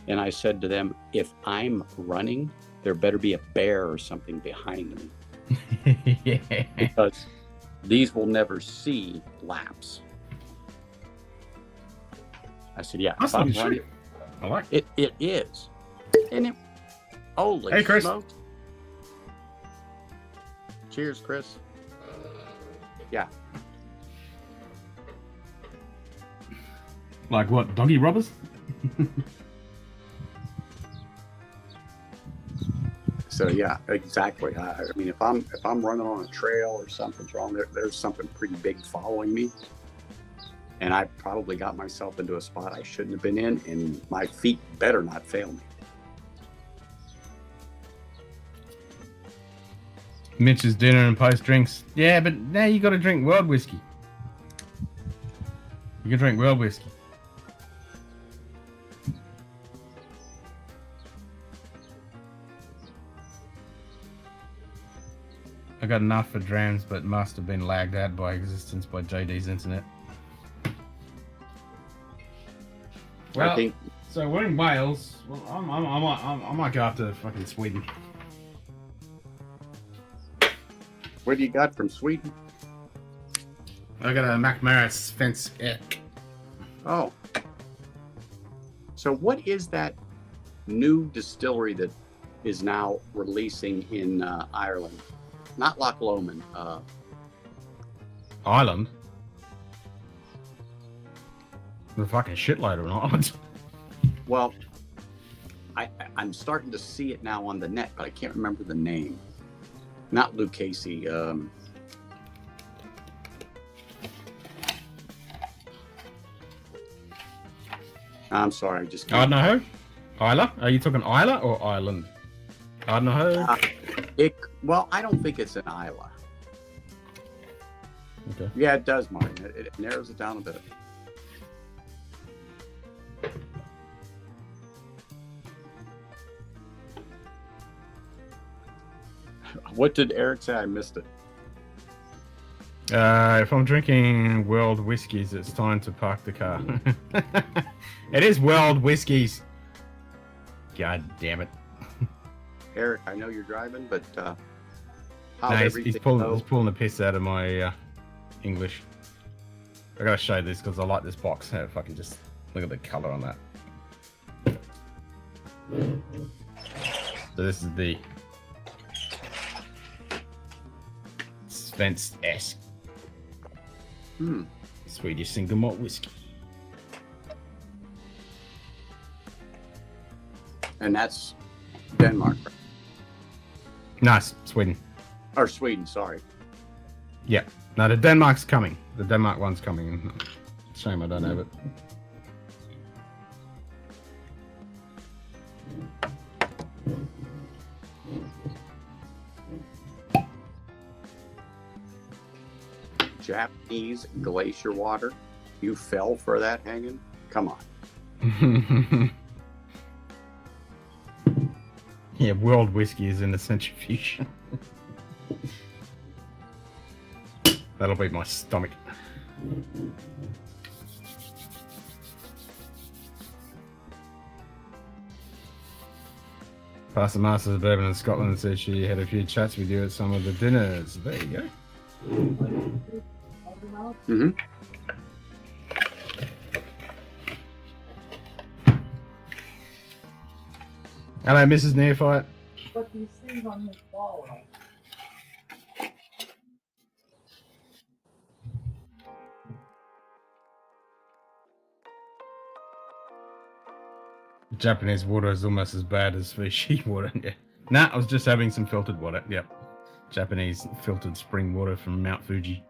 And I said to them, if I'm running, there better be a bear or something behind me. Yeah. Because these will never see laps. I said, yeah, if I'm running, I like it. It is. And it, holy hey, Chris. smokes. Cheers, Chris. Yeah. Like what? Doggy robbers? So yeah, exactly. I mean, if I'm running on a trail or something's wrong, there's something pretty big following me, and I probably got myself into a spot I shouldn't have been in, and my feet better not fail me. Mitch's dinner and post drinks. Yeah, but now you got to drink world whiskey. You can drink world whiskey. I got enough for drams, but must have been lagged out by existence by JD's internet. Well, so we're in Wales. Well, I might go after fucking Sweden. What do you got from Sweden? I got a McMarris Fence Ek. Oh. So what is that new distillery that is now releasing in Ireland? Not Loch Lomond. Ireland? The fucking shitload of an island. Well, I'm starting to see it now on the net, but I can't remember the name. Not Luke Casey. I'm sorry, I just can't. Idaho? Isla? Are you talking Isla or Ireland? Idaho? Well, I don't think it's an Isla. Okay. Yeah, it does, Martin. It narrows it down a bit. What did Eric say? I missed it. If I'm drinking world whiskies, it's time to park the car. It is world whiskies. God damn it. Eric, I know you're driving, but how's No, everything he's pulling the piss out of my English. I gotta show this because I like this box. If I can just look at the color on that. So this is the Svensk Swedish single malt whiskey. And that's Denmark. Nice, Sweden. Or Sweden, sorry. Yeah. No, the Denmark's coming. The Denmark one's coming. Shame I don't have it. Japanese glacier water. You fell for that hanging? Come on. Yeah, world whiskey is in the centrifuge. That'll beat my stomach. Pastor Masters of Bourbon in Scotland said she had a few chats with you at some of the dinners. There you go. Mm-hmm. Hello, Mrs. Neophyte. But these things on his wall. Japanese water is almost as bad as Fiji water. Yeah. Nah, I was just having some filtered water. Yep. Japanese filtered spring water from Mount Fuji.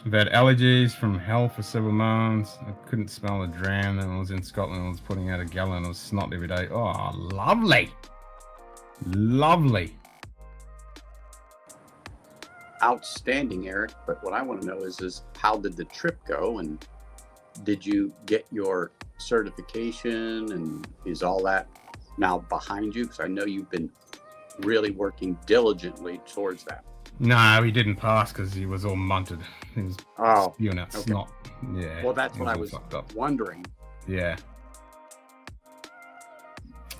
I've had allergies from hell for several months. I couldn't smell a dram. Then I was in Scotland. I was putting out a gallon of snot every day. Oh, lovely. Lovely. Outstanding, Eric. But what I want to know is how did the trip go, and did you get your certification, and is all that now behind you? Because I know you've been really working diligently towards that. No, he didn't pass because he was all munted. He was spewing out snot. Yeah. Well, that's what I was wondering. Yeah.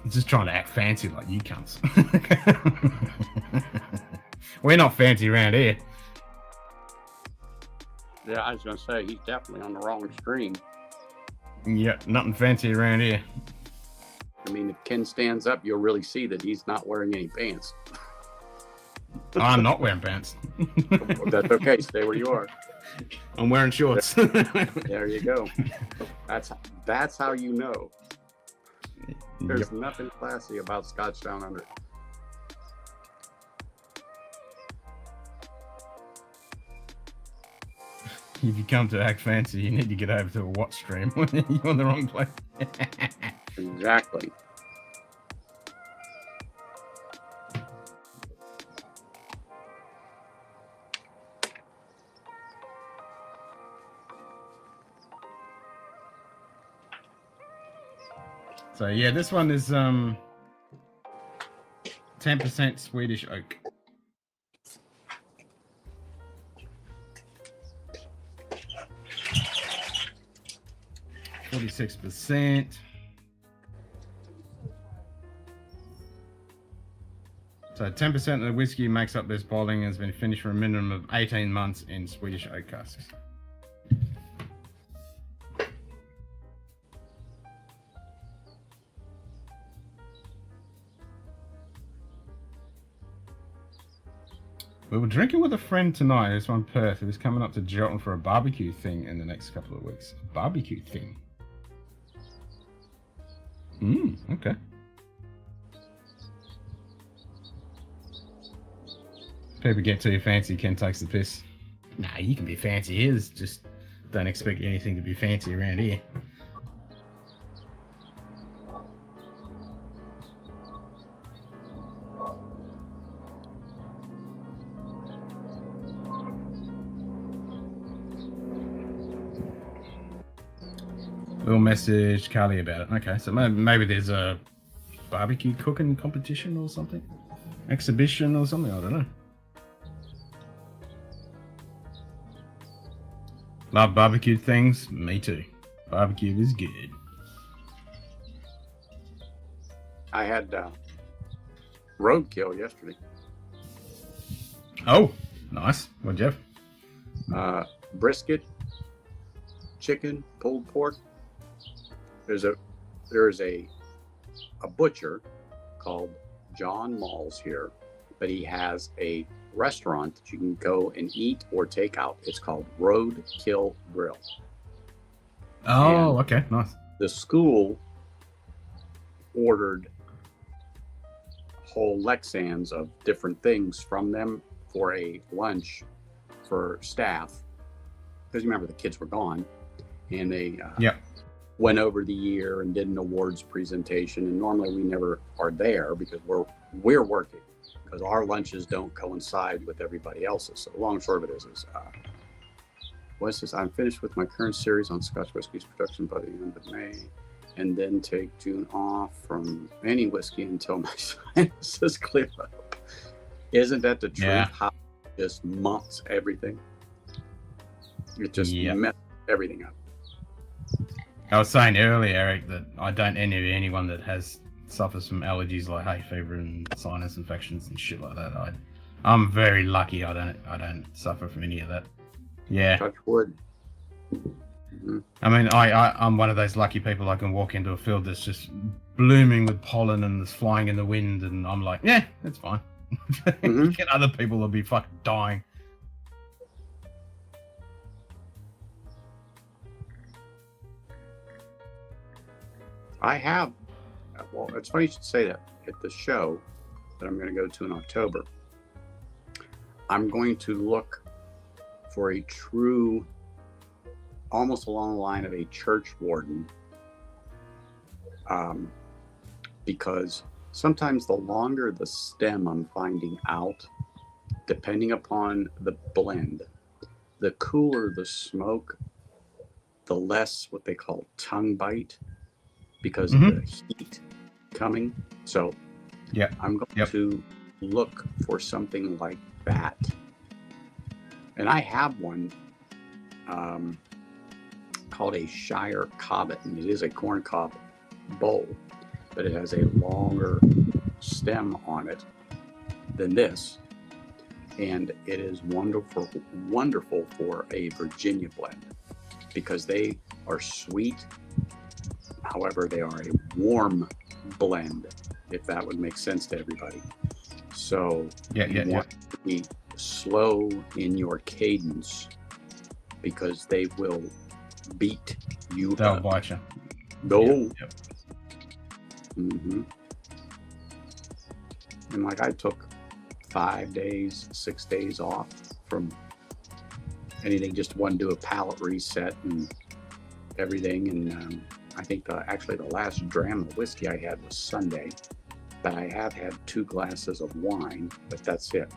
Just trying to act fancy like you cunts. We're not fancy around here. Yeah, I was going to say, he's definitely on the wrong stream. Yeah, nothing fancy around here. I mean, if Ken stands up, you'll really see that he's not wearing any pants. I'm not wearing pants. That's okay. Stay where you are. I'm wearing shorts. There you go. That's how you know. There's nothing classy about Scotch Down Under. If you come to act fancy, you need to get over to a watch stream. You're in the wrong place. Exactly. So yeah, this one is 10% Swedish oak. %. So 10% of the whiskey makes up this bottling and has been finished for a minimum of 18 months in Swedish oak casks. We were drinking with a friend tonight who's from Perth who's coming up to Gelton for a barbecue thing in the next couple of weeks. A barbecue thing. Okay. People get too fancy, Ken takes the piss. Nah, you can be fancy here, just don't expect anything to be fancy around here. We'll message Carly about it. Okay, so maybe there's a barbecue cooking competition or something? Exhibition or something? I don't know. Love barbecued things? Me too. Barbecue is good. I had roadkill yesterday. Oh, nice. What'd you have? Brisket, chicken, pulled pork. There's a butcher called John Malls here, but he has a restaurant that you can go and eat or take out. It's called Roadkill Grill. Oh, okay, nice. The school ordered whole Lexans of different things from them for a lunch for staff, because you remember the kids were gone, and they went over the year and did an awards presentation. And normally we never are there because we're working, because our lunches don't coincide with everybody else's. So the long and short of it is what's this? I'm finished with my current series on Scotch whiskies production by the end of May, and then take June off from any whiskey until my sinuses clear up. Isn't that the truth? Yeah. How it just mumps everything. It just messes everything up. I was saying earlier, Eric, that I don't envy anyone that suffers from allergies like hay fever and sinus infections and shit like that. I'm very lucky. I don't suffer from any of that. Yeah. Touch wood. Mm-hmm. I mean, I'm one of those lucky people. I can walk into a field that's just blooming with pollen and it's flying in the wind, and I'm like, yeah, it's fine. You get other people that'll be fucking dying. Well, it's funny you should say that. At the show that I'm going to go to in October, I'm going to look for a true, almost along the line of a church warden, because sometimes the longer the stem, I'm finding out, depending upon the blend, the cooler the smoke, the less what they call tongue bite, because of the heat coming. So I'm going to look for something like that. And I have one called a Shire Cobbet, and it is a corn cob bowl, but it has a longer stem on it than this. And it is wonderful for a Virginia blend, because they are sweet. However, they are a warm blend, if that would make sense to everybody. So you want to be slow in your cadence because they will beat you. They'll bite you. No. And like I took 5 days, 6 days off from anything, just one do a palate reset and everything. And I think actually the last dram of whiskey I had was Sunday, but I have had 2 glasses of wine, but that's it.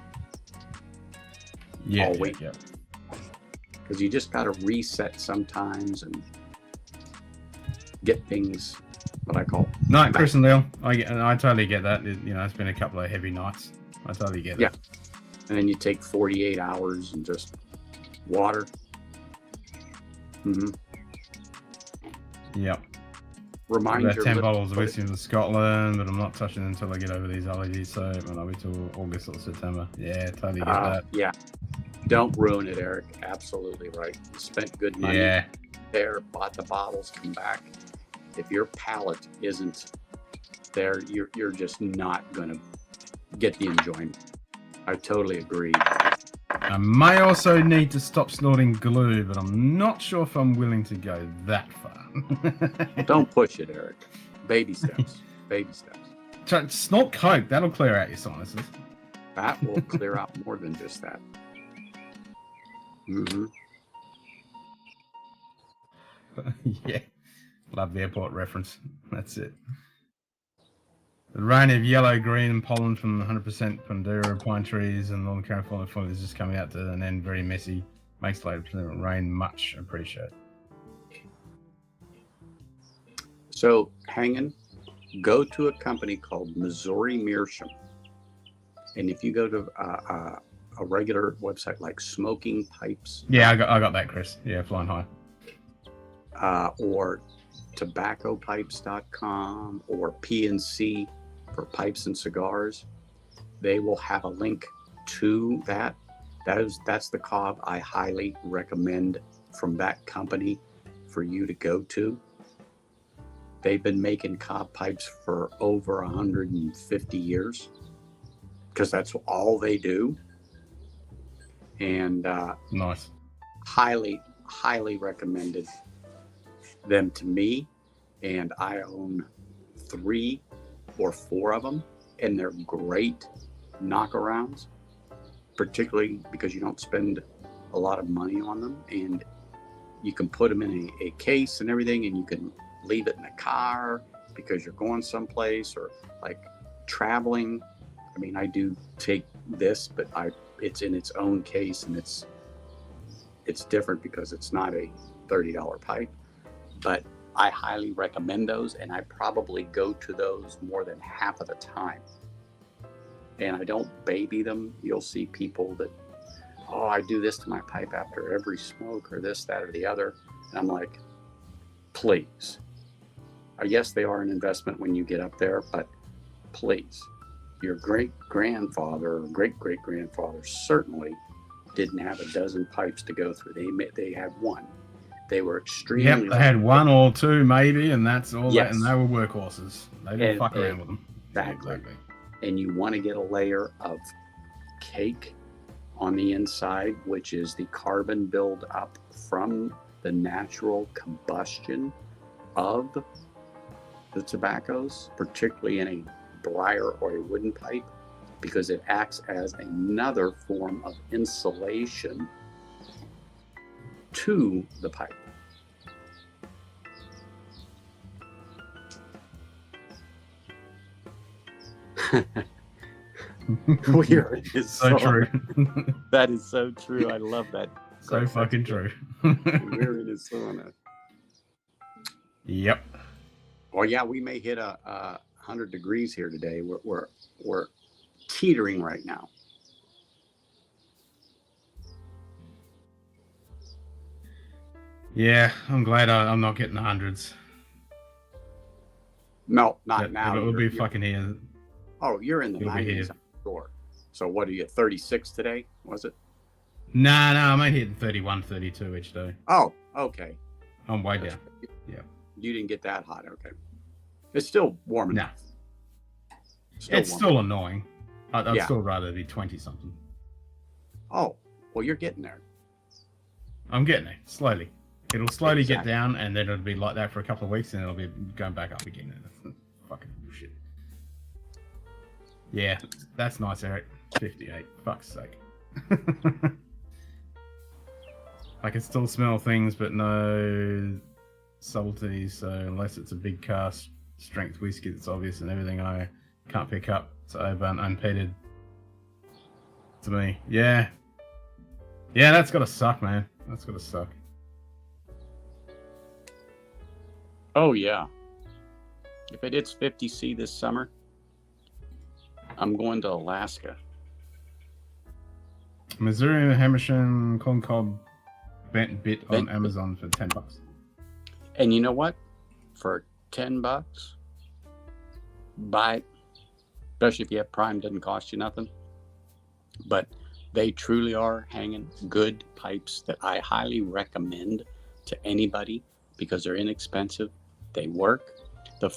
Yeah. All week. Because you just got to reset sometimes and get things, what I call. No, Chris and Leo, I totally get that. It's been a couple of heavy nights. I totally get it. Yeah. And then you take 48 hours and just water. Yep. Remind about your 10 lip- bottles of whiskey from Scotland, but I'm not touching it until I get over these allergies, so it might not be till August or September. Yeah, totally get that. Yeah. Don't ruin it, Eric. Absolutely right. You spent good money there, bought the bottles, come back. If your palate isn't there, you're just not going to get the enjoyment. I totally agree. I may also need to stop snorting glue, but I'm not sure if I'm willing to go that far. Don't push it, Eric. Baby steps. Baby steps. Snort Coke. That'll clear out your sinuses. That will clear out more than just that. Yeah. Love the airport reference. That's it. The rain of yellow, green, and pollen from 100% Pandura pine trees and Northern California foliage is just coming out to an end very messy. Makes later rain much appreciated. So, hanging, go to a company called Missouri Meerschaum. And if you go to a regular website like Smoking Pipes. Yeah, I got that, Chris. Yeah, flying high. Or tobaccopipes.com or PNC for pipes and cigars. They will have a link to that. That's the cob I highly recommend from that company for you to go to. They've been making cob pipes for over 150 years because that's all they do. And nice. Highly recommended them to me. And I own 3 or 4 of them, and they're great knockarounds, particularly because you don't spend a lot of money on them, and you can put them in a case and everything, and you can leave it in the car because you're going someplace or like traveling. I mean, I do take this, but it's in its own case, and it's different because it's not a $30 pipe, but I highly recommend those, and I probably go to those more than half of the time. And I don't baby them. You'll see people that, I do this to my pipe after every smoke or this, that, or the other. And I'm like, please. Yes, they are an investment when you get up there, but please. Your great-grandfather or great-great-grandfather certainly didn't have a dozen pipes to go through. They had 1. They were extremely. Yep, they had 1 or 2 maybe, and that's all. Yes. And they were workhorses. They didn't fuck around with them. Exactly. And you want to get a layer of cake on the inside, which is the carbon build up from the natural combustion of the tobaccos, particularly in a briar or a wooden pipe, because it acts as another form of insulation to the pipe. We are in his so sauna. true. That is so true. I love that. So fucking true. We're in his sauna. Yep. Well, yeah, we may hit a 100 degrees here today. We're teetering right now. Yeah, I'm glad I'm not getting the hundreds. No, not now. It will be fucking here. Oh, you're in the It'll be 90s, here. I'm sure. So what are you, 36 today, was it? No, I'm only hitting 31, 32 each day. Oh, okay. I'm way down. Yeah. You didn't get that hot, okay. It's still warm Nah. enough. It's warm. still annoying. I'd Yeah. still rather be 20 something. Oh, well, you're getting there. I'm getting there slowly. It'll slowly get Exactly. down, and then it'll be like that for a couple of weeks, and it'll be going back up again. Fucking shit. Yeah, that's nice, Eric. 58. Fuck's sake. I can still smell things, but no subtleties. So unless it's a big cast strength whiskey that's obvious, and everything I can't pick up, it's over and unpeated to me. Yeah. Yeah, that's gotta suck, man. That's gotta suck. Oh, yeah. If it hits 50C this summer, I'm going to Alaska. Missouri Hammersham Corn Cob bent bit on Bent- Amazon for $10. And you know what? For $10, buy it. Especially if you have Prime, doesn't cost you nothing. But they truly are hanging good pipes that I highly recommend to anybody because they're inexpensive. They work. The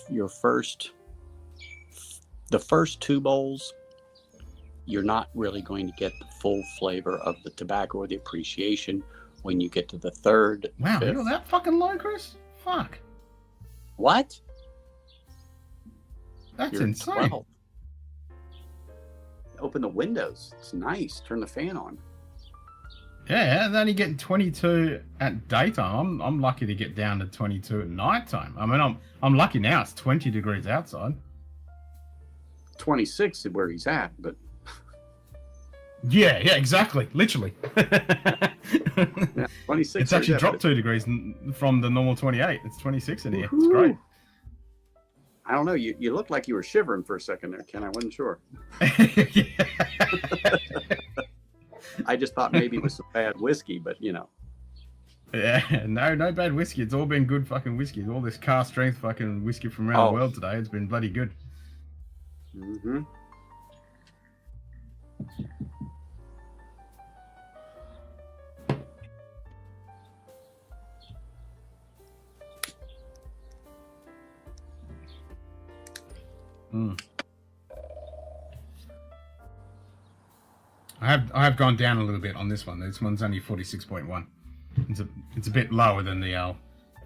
first 2 bowls, you're not really going to get the full flavor of the tobacco or the appreciation. When you get to the third, Wow, fifth, you're that fucking low, Chris? Fuck. what? That's You're insane. 12. Open the windows. It's nice. Turn the fan on. Yeah, and then you get 22 at daytime. I'm lucky to get down to 22 at nighttime. I mean, I'm lucky now. It's 20 degrees outside. 26 is where he's at, but Yeah, exactly. Literally. yeah, 26. It's actually dropped 2 degrees from the normal 28. It's 26 in here. It's Woohoo. great. I don't know. You looked like you were shivering for a second there, Ken. I wasn't sure. I just thought maybe it was some bad whiskey, but you know. Yeah, no bad whiskey. It's all been good fucking whiskey. All this car strength fucking whiskey from around the world today. It's been bloody good. Mm-hmm. I have gone down a little bit on this one. This one's only 46.1. It's a bit lower than the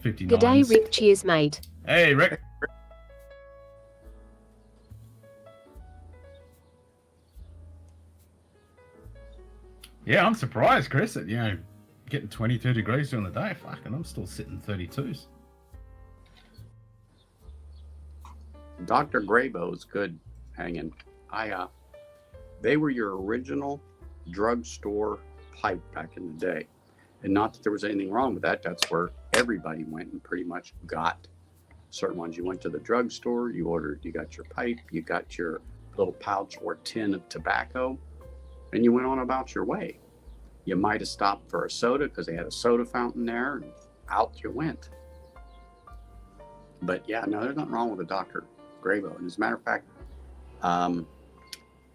59s. Good day, Rick. Cheers, mate. Hey, Rick. Yeah, I'm surprised, Chris, that getting 22 degrees during the day. Fucking, I'm still sitting 32s. Dr. Graybo's good hanging. They were your original drugstore pipe back in the day. And not that there was anything wrong with that. That's where everybody went and pretty much got certain ones. You went to the drugstore, you got your pipe, you got your little pouch or tin of tobacco, and you went on about your way. You might have stopped for a soda because they had a soda fountain there, and out you went. But yeah, no, there's nothing wrong with a Dr. Graybo. And as a matter of fact,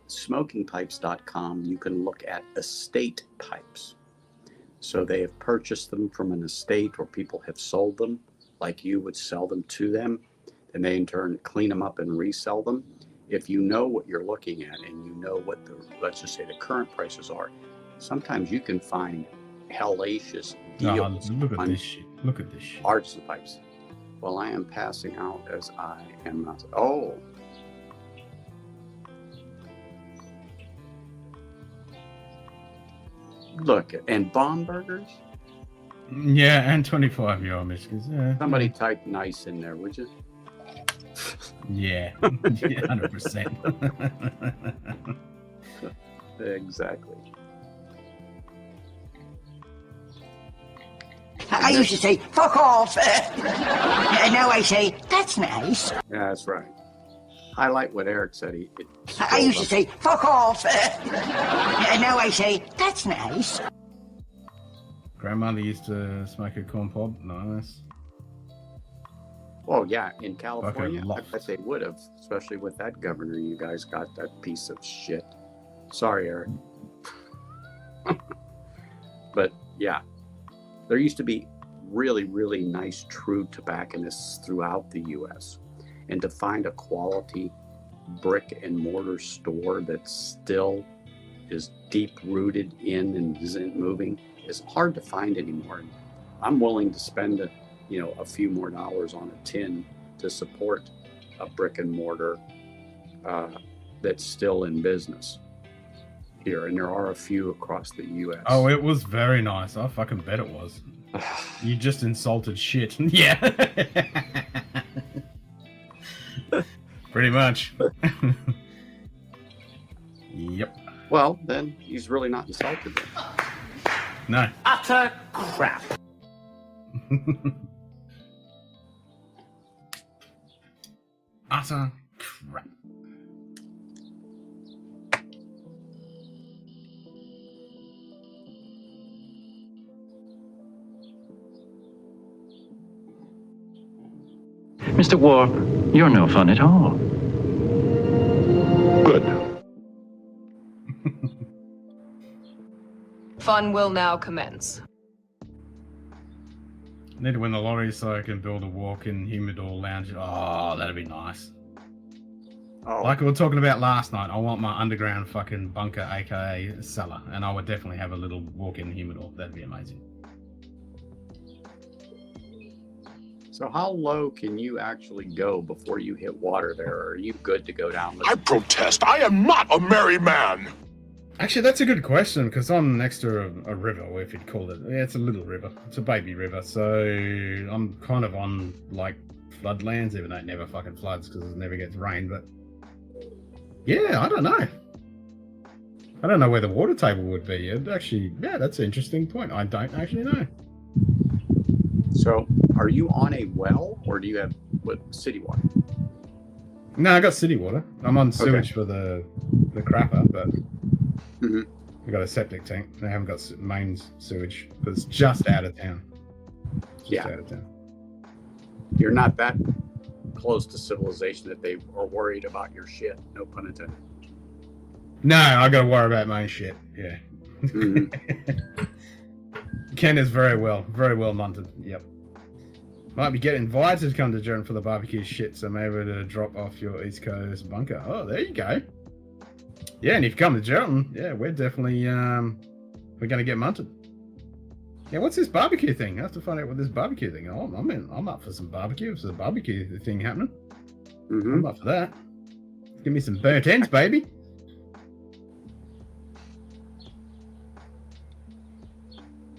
smokingpipes.com, you can look at estate pipes. So they have purchased them from an estate, or people have sold them, like you would sell them to them, and they in turn clean them up and resell them. If you know what you're looking at and you know what let's just say the current prices are, sometimes you can find hellacious deals. Look at this shit. Look at this shit. Artisan pipes. Well, I am passing out as I am not. Oh. Look, and bomb burgers? Yeah, and 25-year-old whiskies. Yeah. Somebody type nice in there, would you? Yeah, 100%. Exactly. I used to say, fuck off. Now I say, that's nice. Yeah, that's right. Highlight what Eric said. I used to say, fuck off. Now I say, that's nice. Grandmother used to smoke a corn cob. Nice. Oh, yeah, in California, Okay, I bet they would have, especially with that governor. You guys got that piece of shit. Sorry, Eric. But, yeah, there used to be really, really nice true tobacconists throughout the U.S. and to find a quality brick and mortar store that still is deep rooted in and isn't moving is hard to find anymore. I'm willing to spend a few more dollars on a tin to support a brick and mortar that's still in business here, and there are a few across the U.S. Oh, it was very nice. I fucking bet it was. You just insulted shit. Yeah. Pretty much. Yep. Well, then he's really not insulted then. No. Utter crap. Utter crap. Mr. Warp, you're no fun at all. Good. Fun will now commence. I need to win the lottery so I can build a walk-in humidor lounge. Oh, that'd be nice. Oh. Like we were talking about last night, I want my underground fucking bunker, aka cellar, and I would definitely have a little walk-in humidor. That'd be amazing. So how low can you actually go before you hit water there? Or are you good to go down? I protest. I am not a merry man. Actually, that's a good question, because I'm next to a river, or if you'd call it. Yeah, it's a little river. It's a baby river, so I'm kind of on, like, floodlands, even though it never fucking floods, because it never gets rain, but... Yeah, I don't know. I don't know where the water table would be. It'd actually, yeah, that's an interesting point. I don't actually know. So, are you on a well, or do you have city water? No, I got city water. I'm on sewage for the crapper, but we got a septic tank. I haven't got main sewage, but it's just out of town. Just out of town. You're not that close to civilization that they are worried about your shit. No pun intended. No, I got to worry about my own shit. Yeah. Ken is very well munted. Yep. Might be getting invited to come to Jordan for the barbecue shit, so maybe to drop off your East Coast bunker. Oh, there you go. Yeah, and if you come to Jordan, yeah, we're definitely we're gonna get munted. Yeah, what's this barbecue thing? I have to find out what this barbecue thing. Oh, I'm up for some barbecue. If there's a barbecue thing happening, I'm up for that. Give me some burnt ends, baby.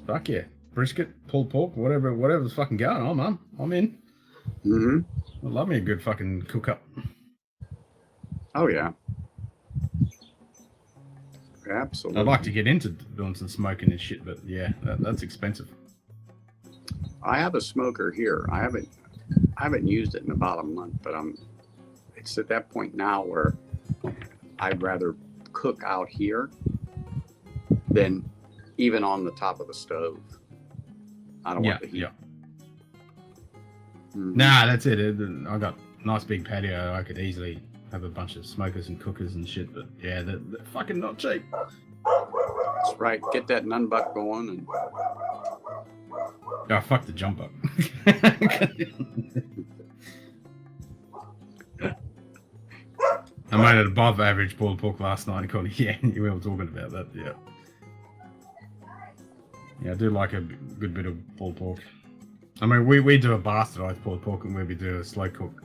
Fuck yeah. Brisket, pulled pork, whatever's fucking going on, I'm in. I love me a good fucking cook up. Oh yeah. Absolutely. I'd like to get into doing some smoking and shit, but yeah, that's expensive. I have a smoker here. I haven't used it in about a month, but it's at that point now where I'd rather cook out here than even on the top of the stove. I don't want the heat. Nah, that's it. I got a nice big patio. I could easily have a bunch of smokers and cookers and shit, but yeah, they're fucking not cheap. That's right. Get that nun buck going and... Oh, fuck the jump up. I made it above average pulled pork last night. Yeah, we were talking about that, yeah. Yeah, I do like a good bit of pulled pork. I mean, we do a bastardized pulled pork and we do a slow cook.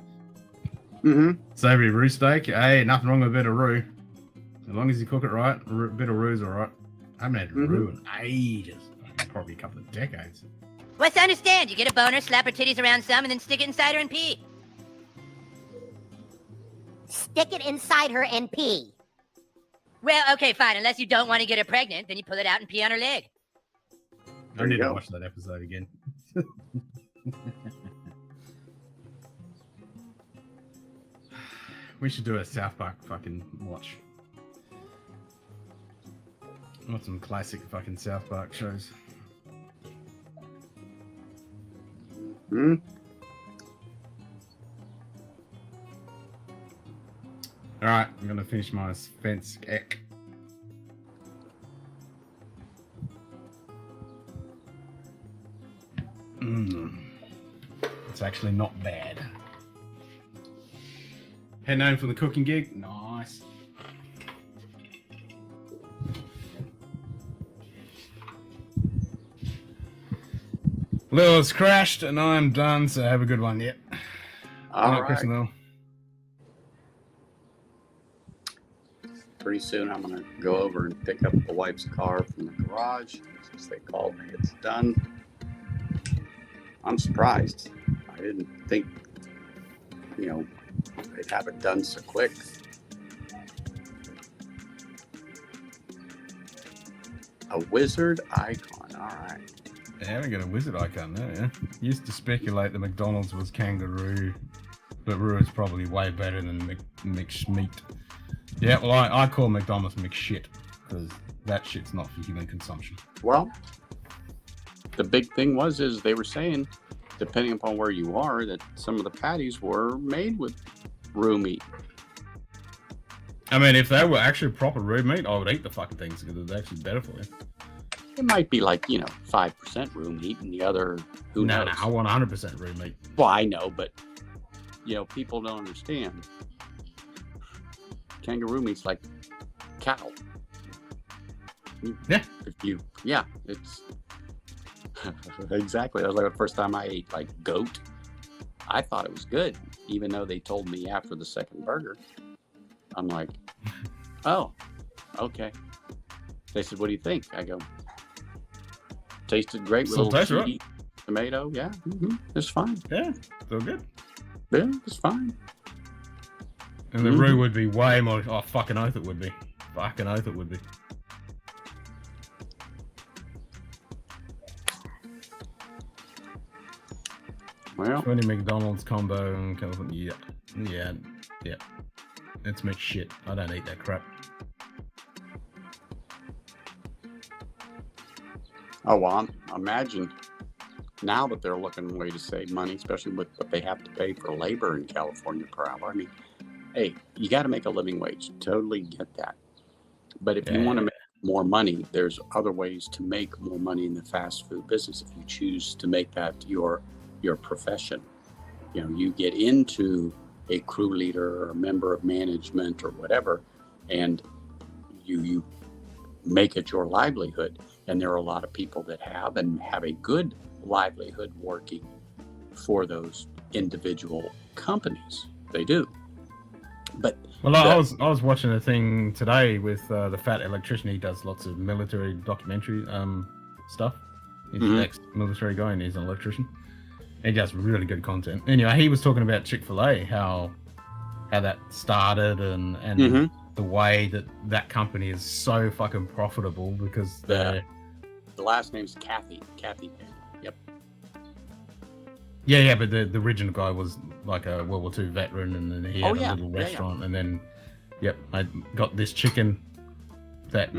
Savory roux steak. Hey, nothing wrong with a bit of roux. As long as you cook it right, a bit of roux is alright. I haven't had roux in ages. Probably a couple of decades. What's to understand? You get a boner, slap her titties around some, and then stick it inside her and pee. Stick it inside her and pee. Well, okay, fine. Unless you don't want to get her pregnant, then you pull it out and pee on her leg. I need to watch that episode again. We should do a South Park fucking watch. I want some classic fucking South Park shows. Alright, I'm gonna finish my fence egg. It's actually not bad. Heading home for the cooking gig. Nice. Lil's crashed and I'm done, so have a good one. Yep. All Good night, right. Chris and Lil. Pretty soon I'm going to go over and pick up the wife's car from the garage. Since they called me, it's done. I'm surprised. I didn't think, they'd have it done so quick. A wizard icon. All right. Yeah, we got a wizard icon there, yeah. Used to speculate that McDonald's was kangaroo, but Roo is probably way better than McSmeat. Yeah, well, I call McDonald's McShit, because that shit's not for human consumption. Well, the big thing is they were saying, depending upon where you are, that some of the patties were made with Roo meat. I mean, if they were actually proper Roo meat, I would eat the fucking things, because it's actually better for you. It might be like, 5% Roo meat and the other, who knows? No, I want 100% Roo meat. Well, I know, but, people don't understand. Kangaroo meat's like cow. Yeah. It's exactly. That was like the first time I ate like goat. I thought it was good, even though they told me after the second burger. I'm like, oh, okay. They said, what do you think? I go, tasted great with a little cheesy tomato. Yeah, it's fine. Yeah, still good. Yeah, it's fine. And the Roo would be way more. Oh, fucking oath it would be. Fucking oath it would be. Well, 20 McDonald's combo and California. Yeah. It's mixed shit. I don't eat that crap. Oh, well, imagine now that they're looking a way to save money, especially with what they have to pay for labor in California per hour. I mean, hey, you got to make a living wage. Totally get that. But if you want to make more money, there's other ways to make more money in the fast food business if you choose to make that your profession. You get into a crew leader or a member of management or whatever, and you make it your livelihood. And there are a lot of people that have a good livelihood working for those individual companies. They do. But I was watching a thing today with the fat electrician. He does lots of military documentary stuff. He's an ex-military guy and he's an electrician. He does really good content. Anyway, he was talking about Chick-fil-A, how that started and the way that company is so fucking profitable because the last name's Kathy. Yep. Yeah, but the original guy was like a World War II veteran, and then he had a little restaurant, and then, I got this chicken that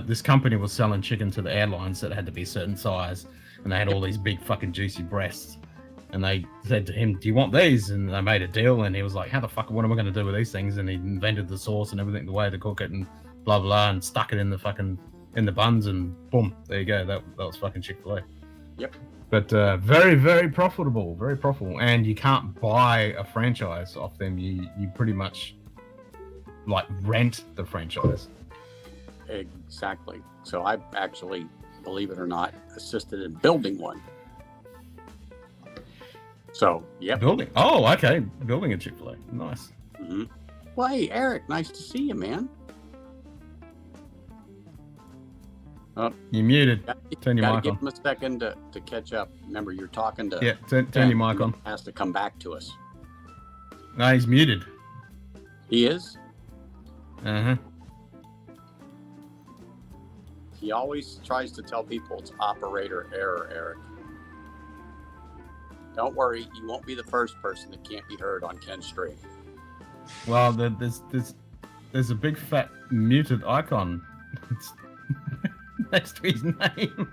this company was selling chicken to the airlines that had to be a certain size, and they had all these big fucking juicy breasts, and they said to him, "Do you want these?" And they made a deal, and he was like, "How the fuck? What am I going to do with these things?" And he invented the sauce and everything, the way to cook it, and blah blah, and stuck it in the buns, and boom, there you go. That was fucking Chick-fil-A. Yep. But very, very profitable, and you can't buy a franchise off them. You pretty much like rent the franchise. Exactly. So I actually, believe it or not, assisted in building one. So, yeah. Building. Oh, okay. Building a Chick-fil-A. Nice. Well, hey, Eric, nice to see you, man. Oh, you're muted. Turn your mic on. Give him a second to catch up. Remember, you're talking to... Yeah, turn your mic on. Has to come back to us. No, he's muted. He is? Uh-huh. He always tries to tell people it's operator error, Eric. Don't worry, you won't be the first person that can't be heard on Ken's stream. Well, there's a big fat muted icon next to his name.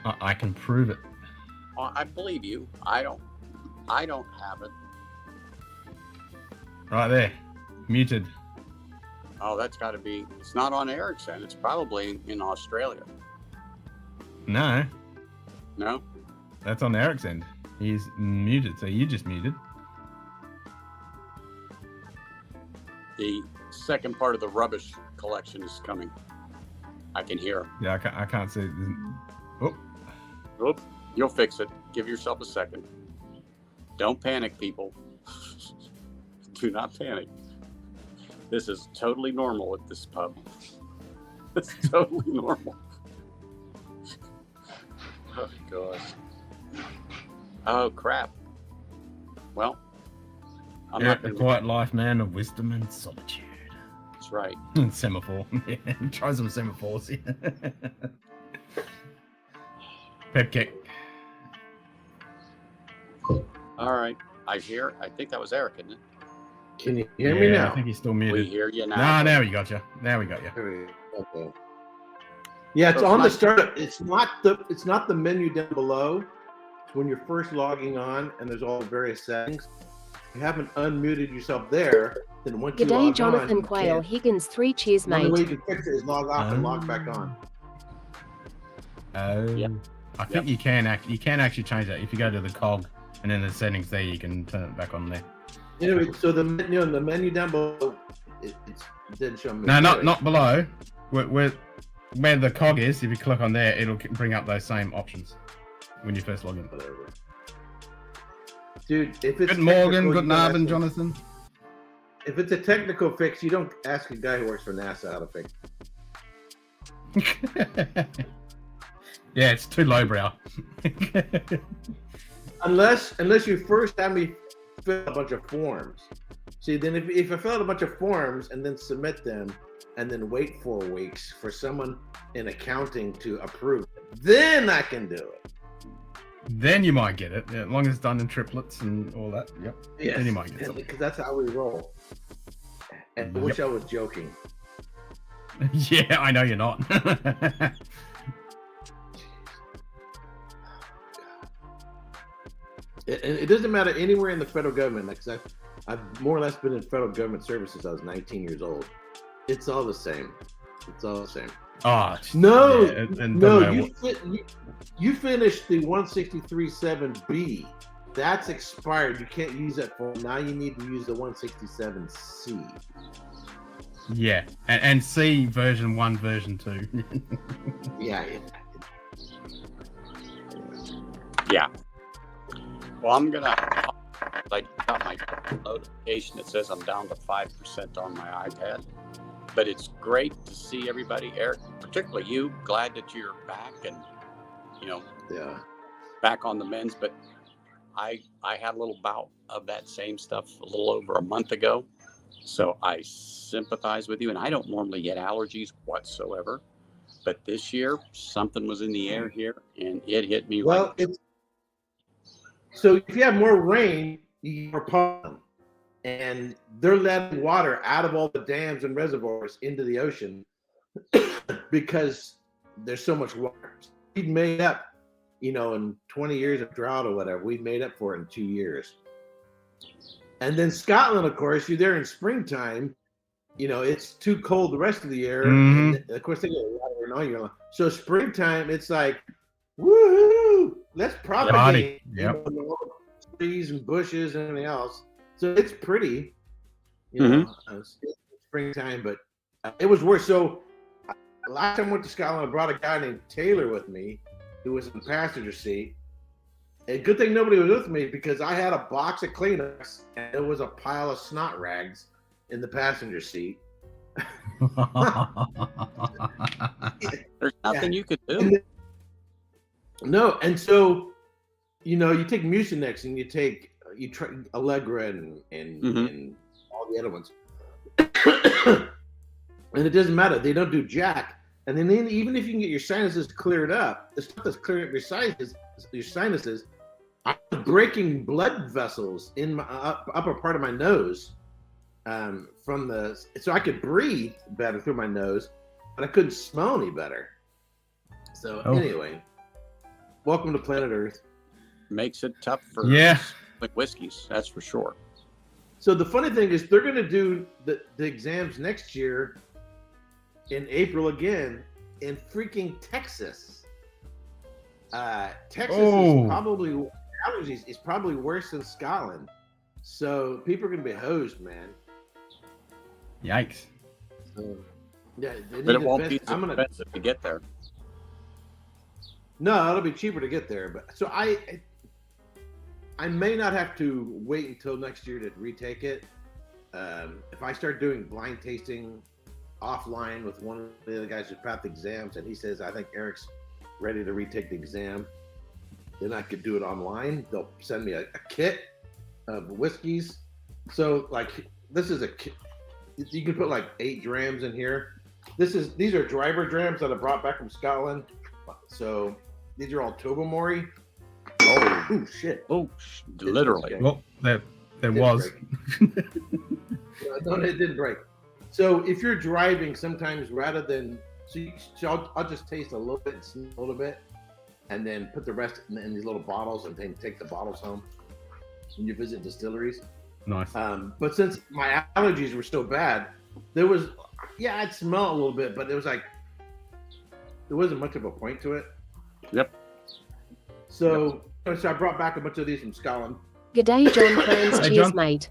I can prove it. I believe you. I don't have it. Right there, muted. Oh, that's got to be. It's not on Eric's end. It's probably in Australia. No. No? That's on Eric's end. He's muted, so you just muted. The second part of the rubbish collection is coming. I can hear him. Yeah, I can't see. Oh. Oop. You'll fix it. Give yourself a second. Don't panic, people. Do not panic. This is totally normal at this pub. It's totally normal. Oh, gosh. Oh, crap. Well, I'm not The going quiet life, man of wisdom and solitude. That's right. Semaphore. Yeah, try some semaphores. Pep kick. All right. I think that was Eric, isn't it? Can you hear me now? I think he's still muted. We hear you now. Nah, now we got you. Now we got you. Okay. Yeah, it's on the startup. It's not the menu down below. It's when you're first logging on and there's all the various settings. If you haven't unmuted yourself there, then once you log G'day, on, Jonathan you Quayle. can't. Higgins, 3 cheers, The only way mate. you can fix it is log off and log back on. I think you can actually change that if you go to the cog and then the settings there. You can turn it back on there. Anyway, so the menu down below, it didn't show me. No, not below. Where the cog is, if you click on there, it'll bring up those same options when you first log in. Dude, if it's Good Morgan, technical, good you don't Narvin, ask- Jonathan. If it's a technical fix, you don't ask a guy who works for NASA how to fix it. Yeah, it's too lowbrow. Unless you first have me fill out a bunch of forms. See, then if I fill out a bunch of forms and then submit them and then wait 4 weeks for someone in accounting to approve it, then I can do it. Then you might get it, as long as it's done in triplets and all that. Yep. Yes, Then you might get it. because that's how we roll. And I wish I was joking. Yeah, I know you're not. It doesn't matter anywhere in the federal government, because I've more or less been in federal government service since I was 19 years old. It's all the same. It's all the same. Oh, No, yeah, and no, doesn't matter you finished the 163.7B. That's expired. You can't use that for now. You need to use the 167C. Yeah, and C version 1, version 2. Yeah. Yeah. Well, I'm gonna got my notification that says I'm down to 5% on my iPad. But it's great to see everybody, Eric, particularly you. Glad that you're back and back on the mends. But I had a little bout of that same stuff a little over a month ago. So I sympathize with you, and I don't normally get allergies whatsoever. But this year, something was in the air here, and it hit me Well, right. So if you have more rain, you get more pollen. And they're letting water out of all the dams and reservoirs into the ocean because there's so much water. We've made up, in 20 years of drought or whatever, we've made up for it in 2 years. And then Scotland, of course, you're there in springtime, it's too cold the rest of the year. And of course, they get water and all year long. So springtime, it's like, woohoo, let's propagate trees and bushes and everything else. So it's pretty, it's springtime, but it was worse. So last time I went to Scotland, I brought a guy named Taylor with me who was in the passenger seat. And good thing nobody was with me because I had a box of Kleenex and there was a pile of snot rags in the passenger seat. There's nothing you could do. No, and so, you take Mucinex and you try Allegra and all the other ones. And it doesn't matter. They don't do jack. And then even if you can get your sinuses cleared up, the stuff that's clearing up your sinuses, I was breaking blood vessels in my upper part of my nose so I could breathe better through my nose, but I couldn't smell any better. So anyway, welcome to planet Earth. Makes it tough for whiskeys, that's for sure. So the funny thing is they're going to do the exams next year in April again in freaking Texas. Texas Oh. is probably allergies is probably worse than Scotland. So people are gonna be hosed, man. Yikes. Yeah, they But need it won't to be invest- so I'm gonna. expensive to get there. No, it'll be cheaper to get there. But so I may not have to wait until next year to retake it. If I start doing blind tasting offline with one of the other guys who passed the exams, and he says, I think Eric's ready to retake the exam, then I could do it online. They'll send me a kit of whiskeys. So like, this is a kit. You can put like 8 drams in here. These are driver drams that I brought back from Scotland. So these are all Tobermory. Oh shit! Oh, literally. Well, there Didn't was. No, it didn't break. So if you're driving, sometimes rather than I'll just taste a little bit, and smell a little bit, and then put the rest in these little bottles, and then take the bottles home when you visit distilleries. Nice. But since my allergies were so bad, there was, I'd smell a little bit, but it was like there wasn't much of a point to it. Yep. So I brought back a bunch of these from Scotland. G'day, John Clans. Hey, Cheers, John. mate.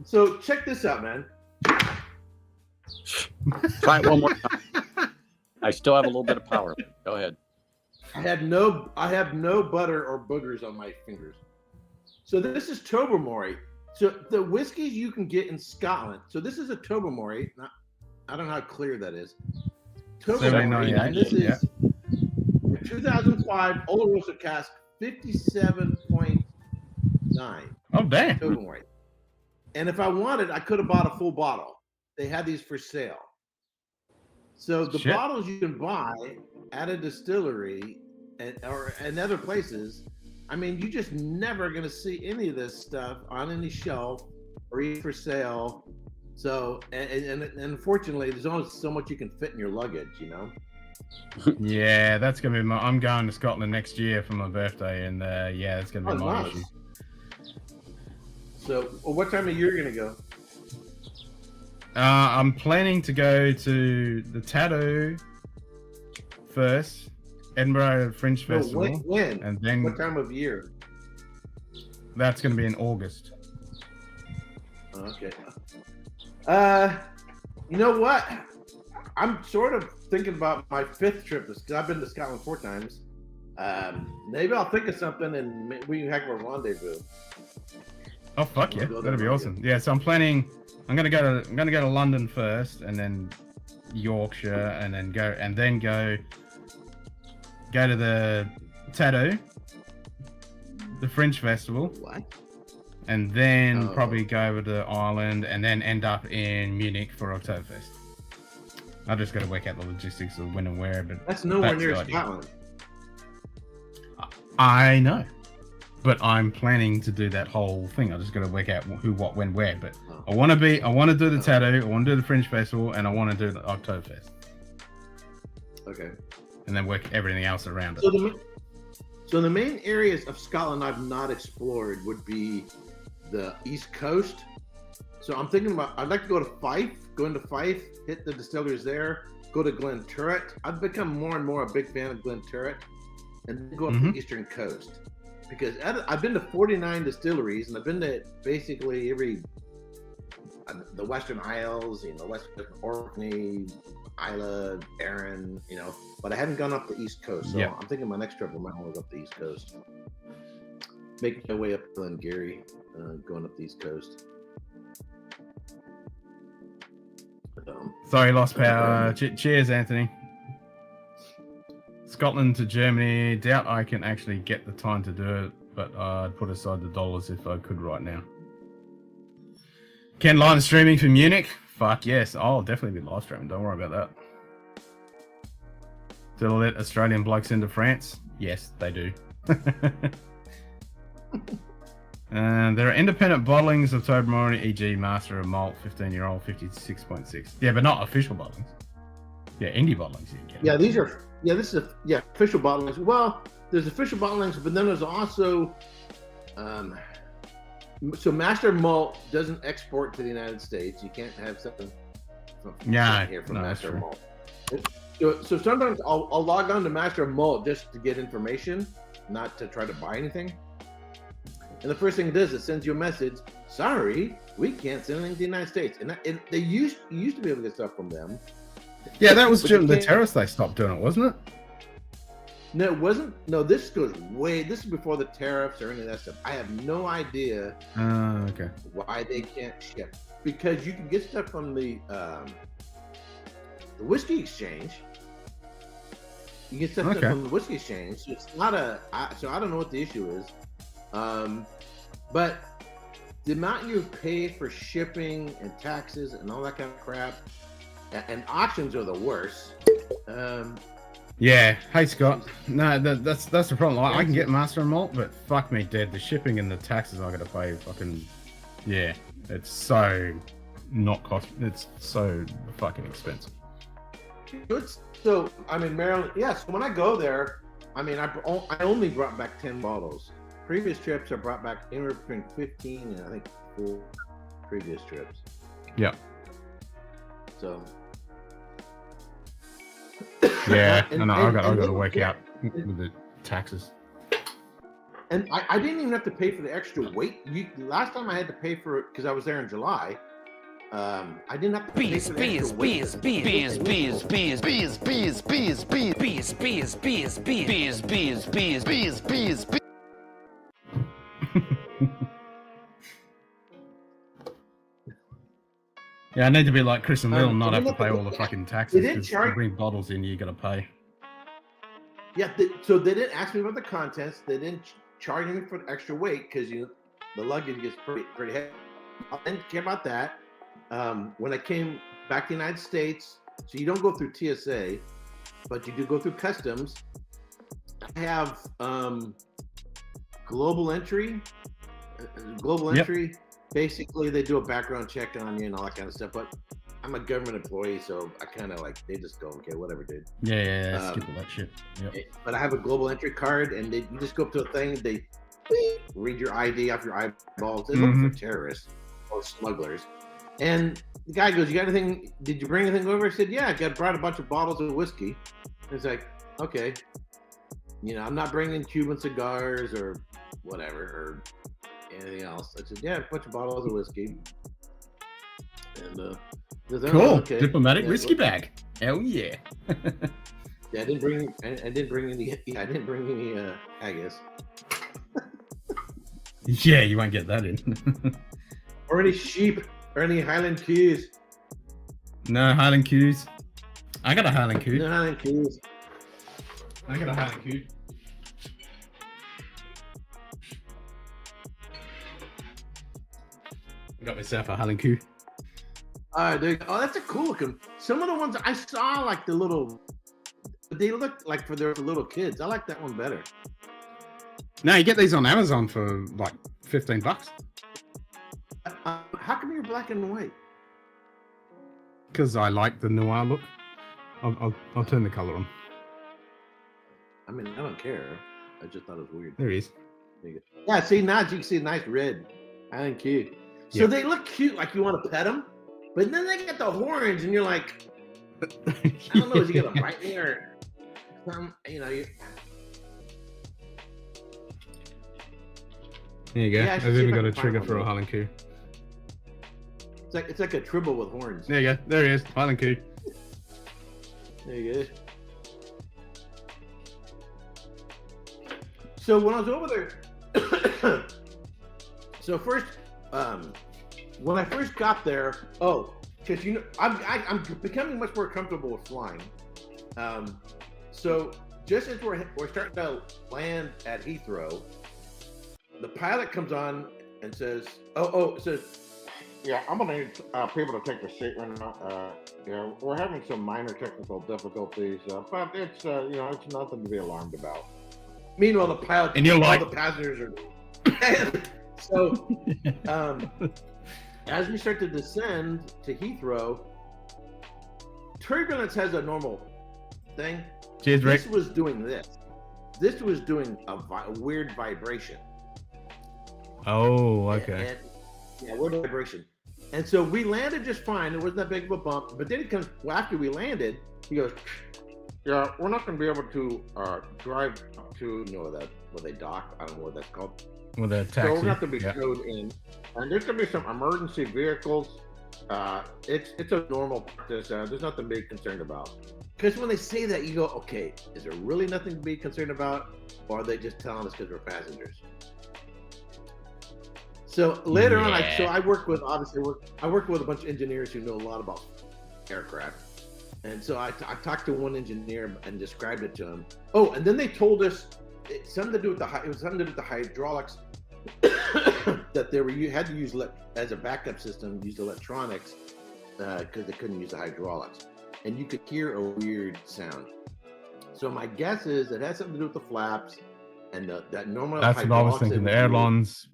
So check this out, man. Try it one more time. I still have a little bit of power. Go ahead. I have no butter or boogers on my fingers. So this is Tobermory. So the whiskeys you can get in Scotland. So this is a Tobermory. I don't know how clear that is. Tobermory, and this is 2005 Old Roaster Cask, 57.9. Oh damn. Tobermory. And if I wanted, I could have bought a full bottle. They had these for sale. So the Shit. bottles you can buy at a distillery or other places, I mean, you just never going to see any of this stuff on any shelf or even for sale. So, and unfortunately, there's only so much you can fit in your luggage, you know? Yeah, that's gonna be I'm going to Scotland next year for my birthday, and yeah, it's gonna be my nice. issue. So, what time of year are you going to go? I'm planning to go to the Tattoo first, Edinburgh Fringe Festival, When? and then What time of year? that's going to be in August. Okay. You know what? I'm sort of thinking about my 5th trip because I've been to Scotland 4 times. Maybe I'll think of something and we can have a rendezvous. Oh fuck yeah, that'd be awesome. Yeah, so I'm planning. I'm gonna go to London first, and then Yorkshire, and then go to the Tattoo, the Fringe Festival. What? And then probably go over to Ireland, and then end up in Munich for Oktoberfest. I just got to work out the logistics of when and where, but That's nowhere near the idea. Scotland. I know, but I'm planning to do that whole thing. I just got to work out who, what, when, where. But I want to do the Tattoo, I want to do the Fringe Festival, and I want to do the Oktoberfest. Okay. And then work everything else around it. So the main areas of Scotland I've not explored would be the East Coast. So I'm thinking about, I'd like to go to Fife, go into Fife, hit the distilleries there, go to Glenturret. I've become more and more a big fan of Glenturret, and then go up the Eastern Coast. Because I've been to 49 distilleries, and I've been to basically the Western Isles, Western Orkney, Isla, Arran, but I haven't gone up the East Coast. So I'm thinking my next trip I might want to go up the East Coast. Making my way up to Glengarry, going up the East Coast. Sorry, lost power. Cheers, Anthony. Scotland to Germany. Doubt I can actually get the time to do it, but I'd put aside the dollars if I could right now. Can live streaming for Munich? Fuck yes. I'll definitely be live streaming. Don't worry about that. Do they let Australian blokes into France? Yes, they do. There are independent bottlings of Tobermory, e.g. Master of Malt, 15-year-old, 56.6. Yeah, but not official bottlings. Yeah, indie bottlings you can get. Yeah, these are, this is official bottlings. Well, there's official bottlings, but then there's also, so Master of Malt doesn't export to the United States. You can't have something from here from Master of Malt. So sometimes I'll log on to Master Malt just to get information, not to try to buy anything. And the first thing it does, it sends you a message. Sorry, we can't send anything to the United States. And they used to be able to get stuff from them. Yeah, that was during the terrorists. They stopped doing it, wasn't it? No, it wasn't. No, this goes way. This is before the tariffs or any of that stuff. I have no idea. Okay. Why they can't ship? Because you can get stuff from the Whiskey Exchange. You get stuff from the Whiskey Exchange. So it's not so I don't know what the issue is. But the amount you pay for shipping and taxes and all that kind of crap, and auctions are the worst. Yeah. Hey, Scott. No, that's the problem. I can get Master and Malt, but fuck me dead. The shipping and the taxes I gotta pay. Fucking yeah. It's so not cost. It's so fucking expensive. So I mean, Maryland. Yes. When I go there, I mean, I only brought back 10 bottles. Previous trips I brought back anywhere between 15 and I think 4 previous trips. Yeah. So. Yeah, I got to work out with the taxes. And I didn't even have to pay for the extra weight. Last time I had to pay for it because I was there in July. I didn't have to pay for the extra weight. Bees. Yeah, I need to be like Chris and Lil and not have to pay all the fucking taxes. Because you bring bottles in, you got to pay. Yeah, so they didn't ask me about the contents. They didn't charge me for the extra weight because the luggage gets pretty heavy. I didn't care about that. When I came back to the United States, so you don't go through TSA, but you do go through customs. I have global entry. Basically, they do a background check on you and all that kind of stuff. But I'm a government employee, so I kind of they just go, okay, whatever, dude. Yeah, skip all that shit. Yep. But I have a global entry card, and you just go up to a thing, they read your ID off your eyeballs. They look for terrorists or smugglers. And the guy goes, "You got anything? Did you bring anything over?" I said, "Yeah, I brought a bunch of bottles of whiskey." It's like, okay, I'm not bringing Cuban cigars or whatever or anything else. I said, "Yeah, a bunch of bottles of whiskey." And cool, okay. diplomatic whiskey bag. Hell yeah. Yeah, I didn't bring any. Yeah, I didn't bring any haggis. Yeah, you won't get that in. Or any sheep. Or any Highland Q's. No Highland Q's. I got a Highland Q. No Highland Q's. I got a Highland Q. I got myself a Highland Q. Oh, that's a cool looking. Some of the ones I saw, like they look like for their little kids. I like that one better. No, you get these on Amazon for like $15. How come you're black and white? Because I like the noir look. I'll turn the color on. I mean, I don't care. I just thought it was weird. There he is. Yeah, see, now you can see a nice red. I think cute. So they look cute, like you want to pet them, but then they get the horns, and you're like, I don't know, is he gonna bite me or something? There you go. Yeah, I've even got a trigger for a Highland Q. It's like a tribble with horns. There you go. There he is. Highland Q. There you go. So when I was over there, so first, when I first got there, because I'm becoming much more comfortable with flying. So just as we're starting to land at Heathrow, the pilot comes on and says, it says, "Yeah, I'm gonna need people to take the seat right now. We're having some minor technical difficulties, but it's it's nothing to be alarmed about." Meanwhile, the pilot and you're like, all the passengers are. So, as we start to descend to Heathrow, turbulence has a normal thing. Cheers, Rick. This was doing this. This was doing a weird vibration. Oh, okay. Weird vibration. And so we landed just fine. It wasn't that big of a bump. But then it comes after we landed. He goes, Yeah, we're not going to be able to drive up to, where they dock. I don't know what that's called. With a taxi. So we're going to have to be yeah. towed in. And there's going to be some emergency vehicles. It's a normal practice. There's nothing to be concerned about. Because when they say that, you go, okay, is there really nothing to be concerned about? Or are they just telling us because we're passengers? So later on, I work with, I work with a bunch of engineers who know a lot about aircraft. And so I talked to one engineer and described it to him. Oh, and then they told us it something to do with the hydraulics that you had to use as a backup system, use electronics because they couldn't use the hydraulics, and you could hear a weird sound. So my guess is it has something to do with the flaps and that normal. That's what I was thinking. The ailerons.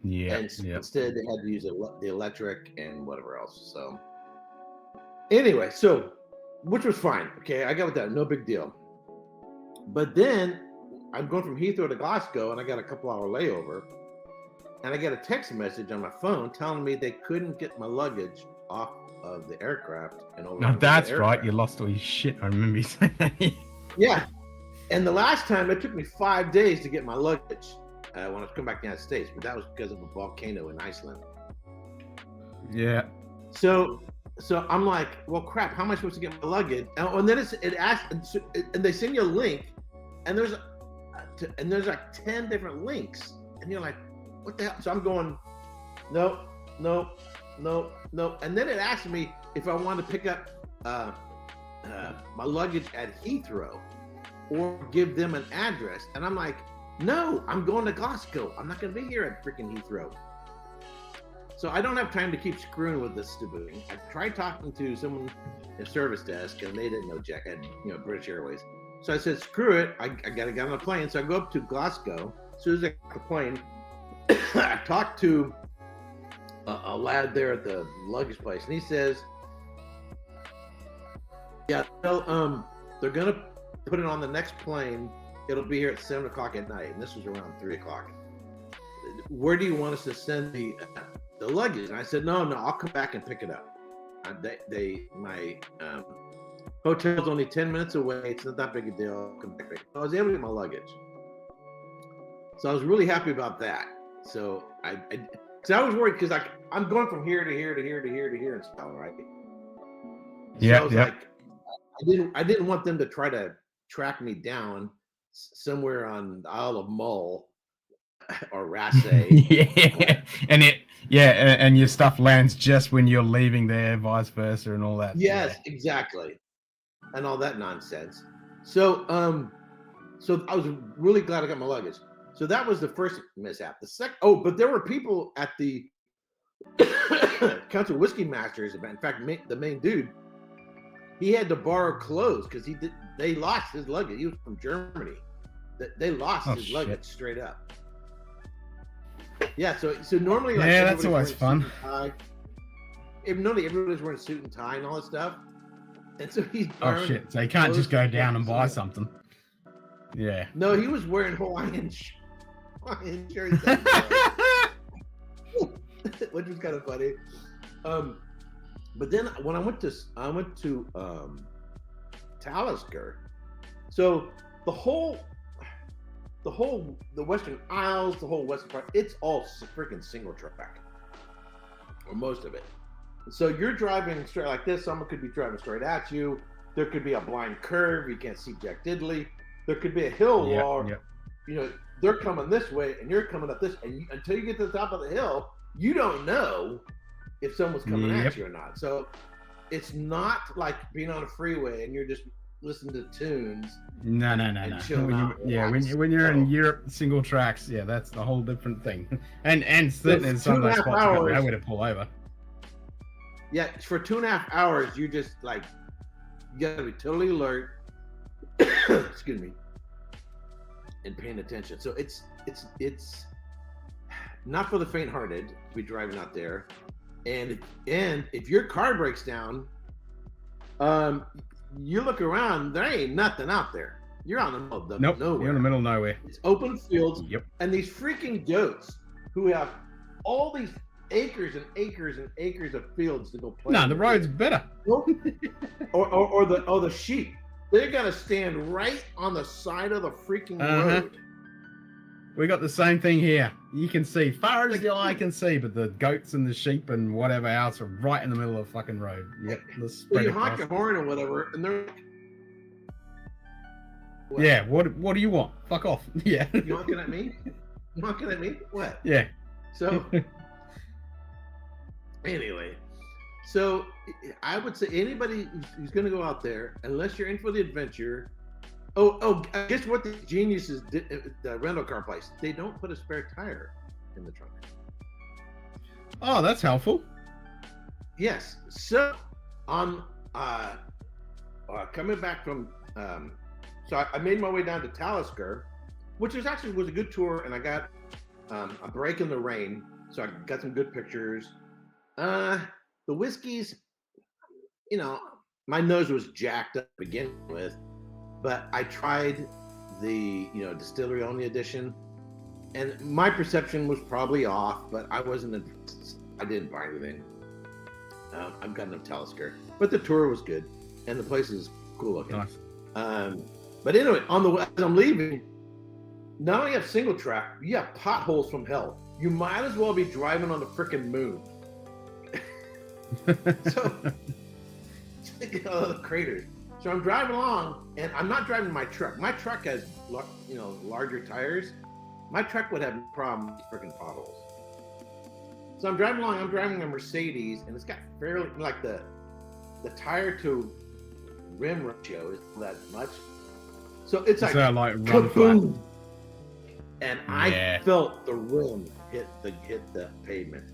Yeah. And instead they had to use the electric and whatever else. So anyway, which was fine. Okay, I got with that, no big deal. But then I'm going from Heathrow to Glasgow, and I got a couple-hour layover, and I got a text message on my phone telling me they couldn't get my luggage off of the aircraft and over. Now that's right. You lost all your shit. I remember you saying that. Yeah, and the last time it took me 5 days to get my luggage when I was coming back to the United States, but that was because of a volcano in Iceland. Yeah. So I'm like, well, crap. How am I supposed to get my luggage? And then it asks, and they send you a link, and there's like 10 different links, and you're like, what the hell? So I'm going, no, and then it asked me if I wanted to pick up my luggage at Heathrow or give them an address, and I'm like, no, I'm going to Glasgow. I'm not going to be here at freaking Heathrow. So I don't have time to keep screwing with this stupid thing. I tried talking to someone at service desk, and they didn't know Jack had British Airways. So I said, screw it. I got to get on a plane. So I go up to Glasgow. As soon as I get on the plane, I talked to a lad there at the luggage place, and he says, yeah, well, they're going to put it on the next plane. It'll be here at 7 o'clock at night. And this was around 3 o'clock. Where do you want us to send the luggage? And I said, no, I'll come back and pick it up. My hotel's only 10 minutes away. It's not that big a deal. I'll come back. So I was able to get my luggage. So I was really happy about that. So I was worried because I'm going from here to here to here to here to here and stuff, right? So I was like, I didn't want them to try to track me down somewhere on the Isle of Mull or Raasay. and your stuff lands just when you're leaving there, vice versa, and all that. Yes, exactly, and all that nonsense. So I was really glad I got my luggage. So that was the first mishap. The second, but there were people at the Council Whiskey Masters event. In fact, the main dude, he had to borrow clothes because they lost his luggage. He was from Germany. They lost his luggage straight up. Yeah, so normally, like, that's always fun. Normally everybody's wearing a suit and tie and all that stuff, and so he's shit! So you can't just go down and buy something. Yeah. No, he was wearing Hawaiian shirts, which was kind of funny. But then when I went to Talisker, so the Western Isles, the whole western part, it's all freaking single track, or most of it. So you're driving straight like this. Someone could be driving straight at you. There could be a blind curve. You can't see jack diddly. There could be a hill wall. They're coming this way, and you're coming up this. And until you get to the top of the hill, you don't know if someone's coming at you or not. So it's not like being on a freeway and you're just listening to tunes. No. When you're in Europe, single tracks, that's the whole different thing. And sitting in some of those spots, you got nowhere to pull over. Yeah, for 2.5 hours, you just like, you gotta be totally alert. Excuse me. And paying attention. So it's not for the faint-hearted to be driving out there. And if your car breaks down, you look around, there ain't nothing out there. You're out in the middle of nowhere. You're in the middle of nowhere. It's open fields. Yep. And these freaking goats who have all these acres and acres and acres of fields to go play. No, the road's better. or the sheep. They're gonna stand right on the side of the freaking Uh-huh. road. We got the same thing here. You can see far as the eye can see, but the goats and the sheep and whatever else are right in the middle of the fucking road. Yep. Let's So spread you across. honk your horn or whatever, and they're like, Yeah. What do you want? Fuck off. Yeah. you honking at me? You honking at me? What? Yeah. So anyway, so I would say anybody who's going to go out there, unless you're in for the adventure. Guess what? The geniuses did, the rental car place, they don't put a spare tire in the trunk. Oh, that's helpful. Yes. So on coming back from so I made my way down to Talisker, which was a good tour, and I got a break in the rain, so I got some good pictures. The whiskeys, you know, my nose was jacked up to begin with, but I tried the distillery only edition, and my perception was probably off, but I wasn't impressed. I didn't buy anything. I've got enough Talisker, but the tour was good, and the place is cool looking. Nice. But anyway, as I'm leaving, not only have single track, you have potholes from hell. You might as well be driving on the frickin' moon. So, the craters. So I'm driving along, and I'm not driving my truck. My truck has, larger tires. My truck would have no problem with frickin' potholes. So I'm driving along. I'm driving a Mercedes, and it's got fairly like the tire to rim ratio is that much. So it's like run flat. kaboom. And I felt the rim hit the pavement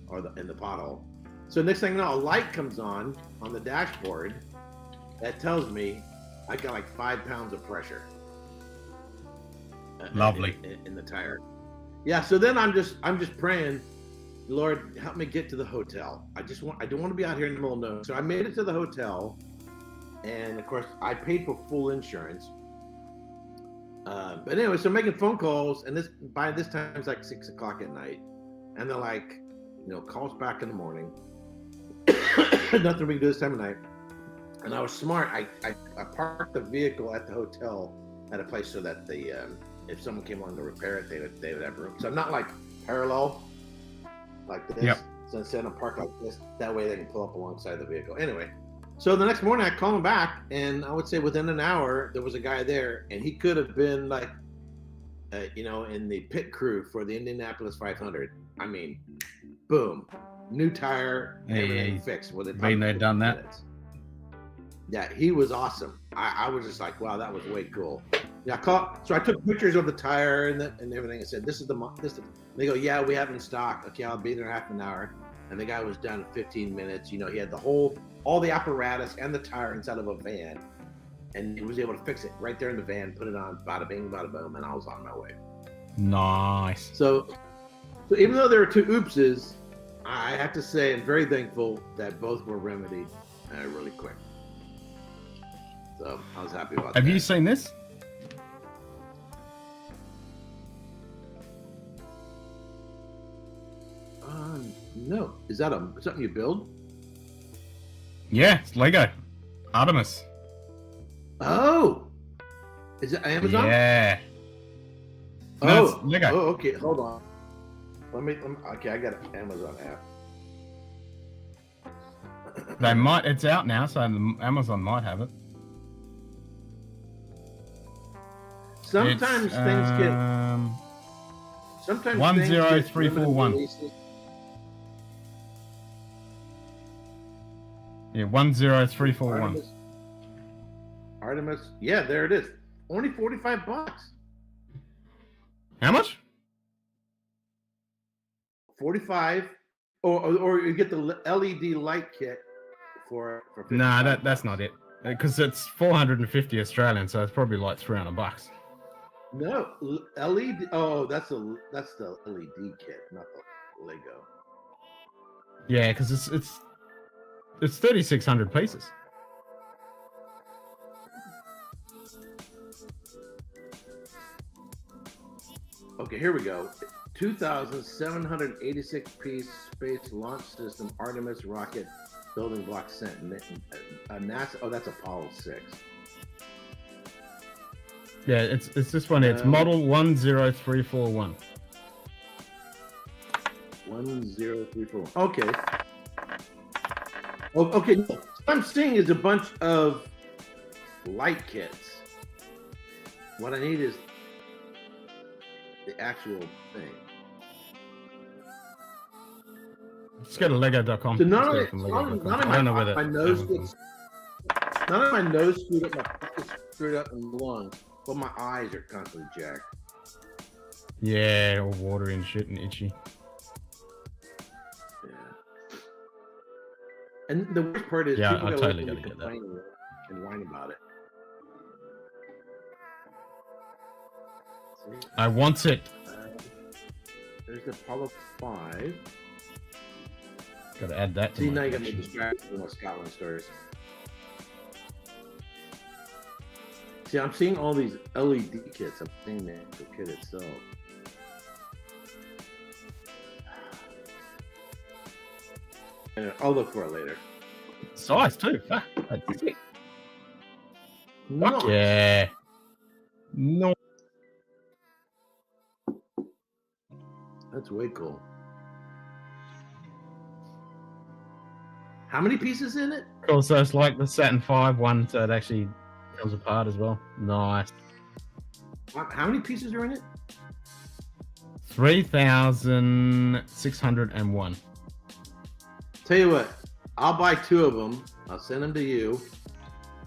or in the pothole. So next thing you know, a light comes on the dashboard that tells me I got like 5 pounds of pressure. Lovely. In the tire. Yeah. So then I'm just praying, Lord, help me get to the hotel. I don't want to be out here in the middle of nowhere. So I made it to the hotel, and of course I paid for full insurance. But anyway, so I'm making phone calls, and by this time it's like 6 o'clock at night, and they're like, call us back in the morning. Nothing we can do this time of night. And I was smart. I parked the vehicle at the hotel at a place so that if someone came along to repair it, they would have room. So I'm not like parallel like this. Yep. So instead I'm parked like this. That way they can pull up alongside the vehicle. Anyway, so the next morning I call him back, and I would say within an hour there was a guy there, and he could have been like, in the pit crew for the Indianapolis 500. I mean, boom, new tire, everything fixed. Been there, done that. Minutes. Yeah, he was awesome. I was just like, wow, that was way cool. Yeah, so I took pictures of the tire and everything. I said, this is. They go, yeah, we have it in stock. Okay, I'll be there in half an hour. And the guy was done in 15 minutes. He had all the apparatus and the tire inside of a van, and he was able to fix it right there in the van, put it on, bada bing, bada boom, and I was on my way. Nice. So even though there were 2 oopses, I have to say I'm very thankful that both were remedied really quick. So I was happy about that. Have you seen this? No. Is that something you build? Yeah, it's Lego. Artemis. Oh. Is it Amazon? Yeah. No, it's Lego. Oh, okay. Hold on. Let me. Okay, I got an Amazon app. It's out now, so Amazon might have it. Sometimes things get. Sometimes 10341. Yeah, 10341. Artemis. Yeah, there it is. Only $45. How much? 45. Or you get the LED light kit for. Nah, that's not it. Because it's 450 Australian, so it's probably like $300. No, LED. Oh, that's the LED kit, not the Lego. Yeah, because it's 3,600 pieces. Okay, here we go. 2,786 piece space launch system Artemis rocket building block sent. NASA. Oh, that's Apollo 6. Yeah, it's this one. It's model 10341. 1034. Okay. Oh, okay. What I'm seeing is a bunch of light kits. What I need is the actual thing. Just go to lego.com. So not Just only, go from not lego.com. I don't know whether my nose gets, not only my nose screwed up, my pocket's screwed up in the lungs, but my eyes are constantly jacked. Yeah, all watery and shit and itchy. Yeah. And the worst part is, Yeah, people I gotta totally let me gotta get that. complain and whine about it. See? I want it. There's the Apollo 5. Got to add that to See, my now you got me collection. distracted with my Scotland stories. See, I'm seeing all these LED kits. I'm seeing the actual kit itself. Anyway, I'll look for it later. Size too. Fuck. That's sick. Fuck Nice. yeah. No. That's way cool. How many pieces in it? Cool. So it's like the Saturn V one, so it actually comes apart as well. Nice. How many pieces are in it? 3,601. Tell you what, I'll buy 2 of them. I'll send them to you.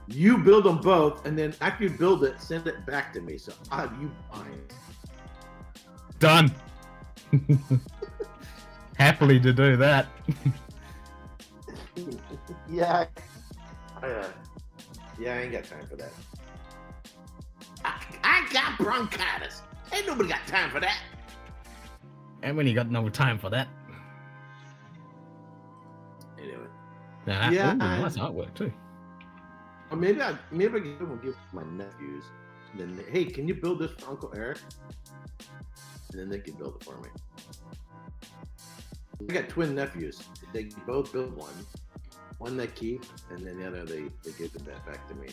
You build them both, and then after you build it, send it back to me. So I'll have you buying. Done. Happily to do that. Yeah. Yeah, I ain't got time for that. I got bronchitis. Ain't nobody got time for that. And when you got no time for that. Anyway. Nah, Yeah, ooh, nice artwork too. Or maybe I can give my nephews. And then, hey, can you build this for Uncle Eric? And then they can build it for me. I got twin nephews. They can both build one. One they keep, and then the other they give them back to me.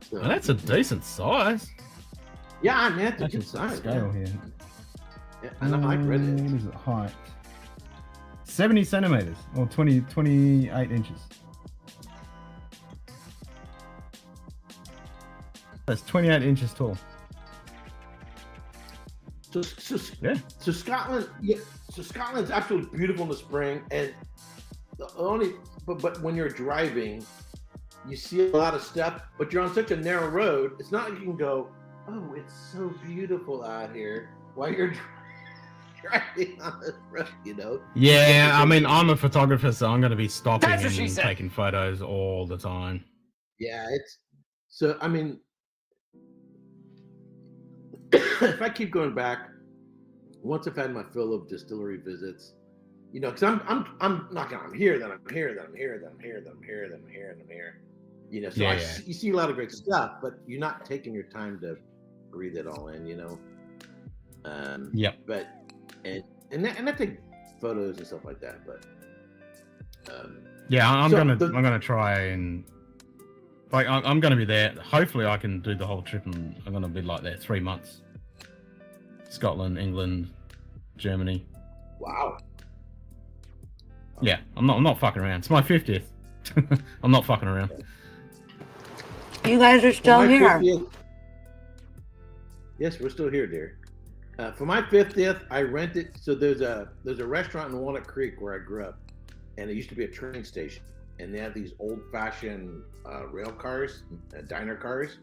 So, Well, that's a decent size. yeah, I mean, that's a That's good just size. scale Yeah. here. Yeah, and I like red. What is it? Height. 70 centimeters or 28 inches. That's 28 inches tall. So Scotland, yeah. So Scotland's absolutely beautiful in the spring, and the only but when you're driving, you see a lot of stuff. But you're on such a narrow road. It's not like you can go, oh, it's so beautiful out here while you're driving on this road. You know? Yeah, I mean, I'm a photographer, so I'm going to be stopping That's what she and said. taking photos all the time. Yeah, it's so. I mean, if I keep going back, once I've had my fill of distillery visits, you know, because I'm not going. I'm here, then I'm here, then I'm here, then I'm here, then I'm here, then I'm here, and I'm here. You know, so Yeah, you see a lot of great stuff, but you're not taking your time to breathe it all in. You know. Yep. But and I take photos and stuff like that, but. Yeah, I'm So gonna try and like I'm gonna be there. Hopefully, I can do the whole trip, and I'm gonna be like there 3 months. Scotland, England, Germany. Wow. Yeah, I'm not fucking around. It's my 50th. I'm not fucking around. You guys are still For my here. 50th yes, we're still here, dear. For my 50th, I rented. So there's a restaurant in Walnut Creek where I grew up, and it used to be a train station, and they had these old-fashioned rail cars, diner cars.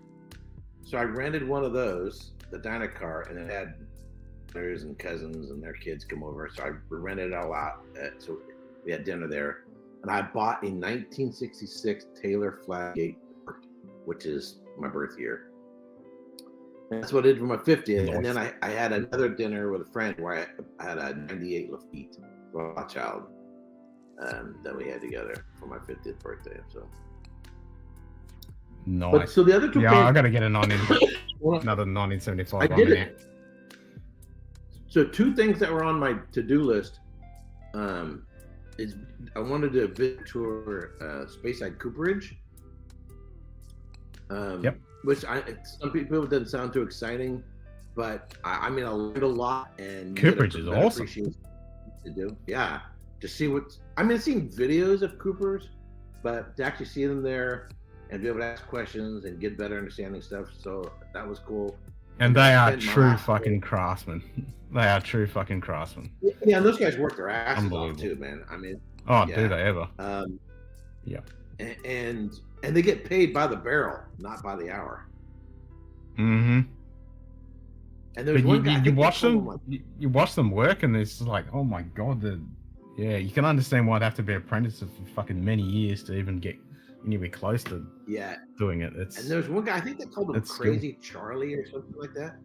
So I rented one of those, the diner car, and it had brothers and cousins and their kids come over. So I rented it all out. So we had dinner there, and I bought a 1966 Taylor Flaggate, which is my birth year. And that's what I did for my 50th. Nice. And then I had another dinner with a friend where I had a 98 Lafitte Rothschild that we had together for my 50th birthday. So Nice. But so the other two yeah, paintings- I gotta get another 1975. I on did there. it. So two things that were on my to-do list is I wanted to visit tour Speyside Cooperage. Yep. Which some people it doesn't sound too exciting, but I mean I learned a lot and Cooperage is awesome. To do, yeah. To see I've seen videos of Coopers, but to actually see them there and be able to ask questions and get better understanding stuff, so that was cool. And they are true fucking craftsmen. They are true fucking craftsmen. Yeah, and those guys work their asses off too, man. I mean, do they ever? Yeah. And they get paid by the barrel, not by the hour. Mm-hmm. And there's but you watch them, you watch them work, and it's like, oh my god, you can understand why they have to be apprentices for fucking many years to even get anywhere close to doing it. And there's one guy, I think they called him Crazy Charlie or something like that.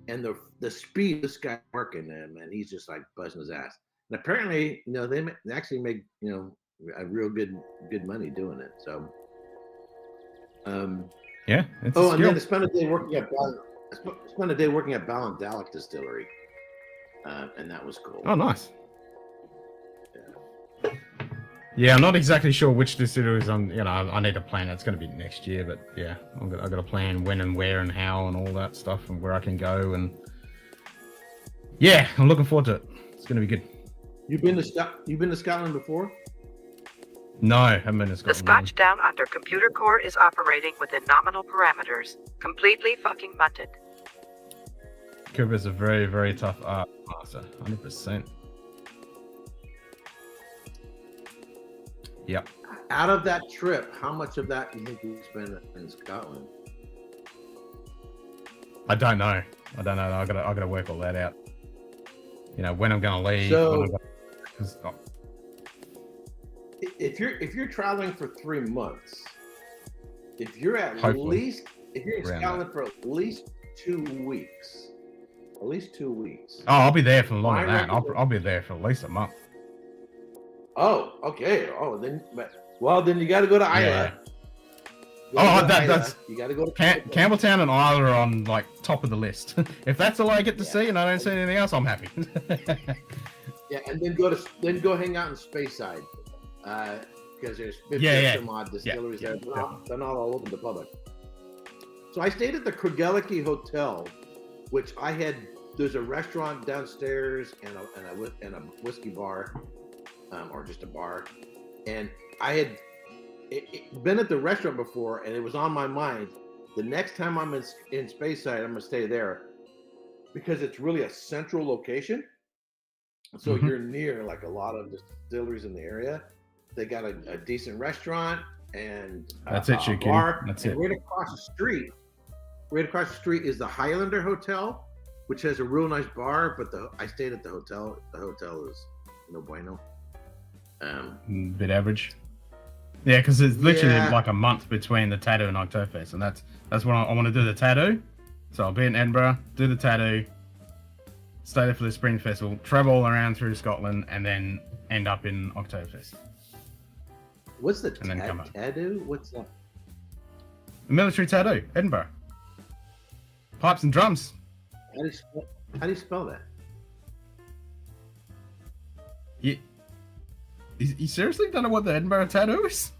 And the speed this guy working, man, he's just like buzzing his ass. And apparently, they actually make a real good money doing it. So, yeah. It's and then I spent a day working at Ballandalic Distillery, and that was cool. Oh, nice. Yeah, I'm not exactly sure which distilleries I need to plan. It's going to be next year, but yeah, I've got to plan when and where and how and all that stuff and where I can go, and yeah, I'm looking forward to it. It's going to be good. You've been to Scotland before? No, I haven't been to The Scotland. Scotch Down Under computer core is operating within nominal parameters. Completely fucking munted. Cooper's a very, very tough art master. 100%. Yep. Out of that trip, how much of that do you think you spent in Scotland? I don't know. I gotta work all that out. When I'm gonna leave. So, if you're traveling for 3 months, if you're in Scotland for at least 2 weeks, Oh, I'll be there for longer than that. I'll be there for at least a month. Oh, okay. Oh, then you got to go to Isla. That's you got to go to Campbelltown and Isla are on like top of the list. If that's all I get to see and I don't see anything else, I'm happy. Yeah, and then go hang out in Speyside, because there's 50 some odd distilleries there. They're not all open to the public. So I stayed at the Craigellachie Hotel, which there's a restaurant downstairs and a whiskey bar. Or just a bar, and I had been at the restaurant before, and it was on my mind. The next time I'm in Speyside, I'm gonna stay there because it's really a central location. So you're near like a lot of distilleries in the area. They got a decent restaurant and a bar. That's it. Right across the street is the Highlander Hotel, which has a real nice bar. But I stayed at the hotel. The hotel is no bueno. Bit average. Yeah, because it's literally like a month between the tattoo and Oktoberfest, and that's when I want to do the tattoo. So I'll be in Edinburgh, do the tattoo, stay there for the Spring Festival, travel all around through Scotland, and then end up in Oktoberfest. What's the tattoo? What's that? The military tattoo, Edinburgh. Pipes and drums. How do you spell that? You seriously don't know what the Edinburgh tattoo is?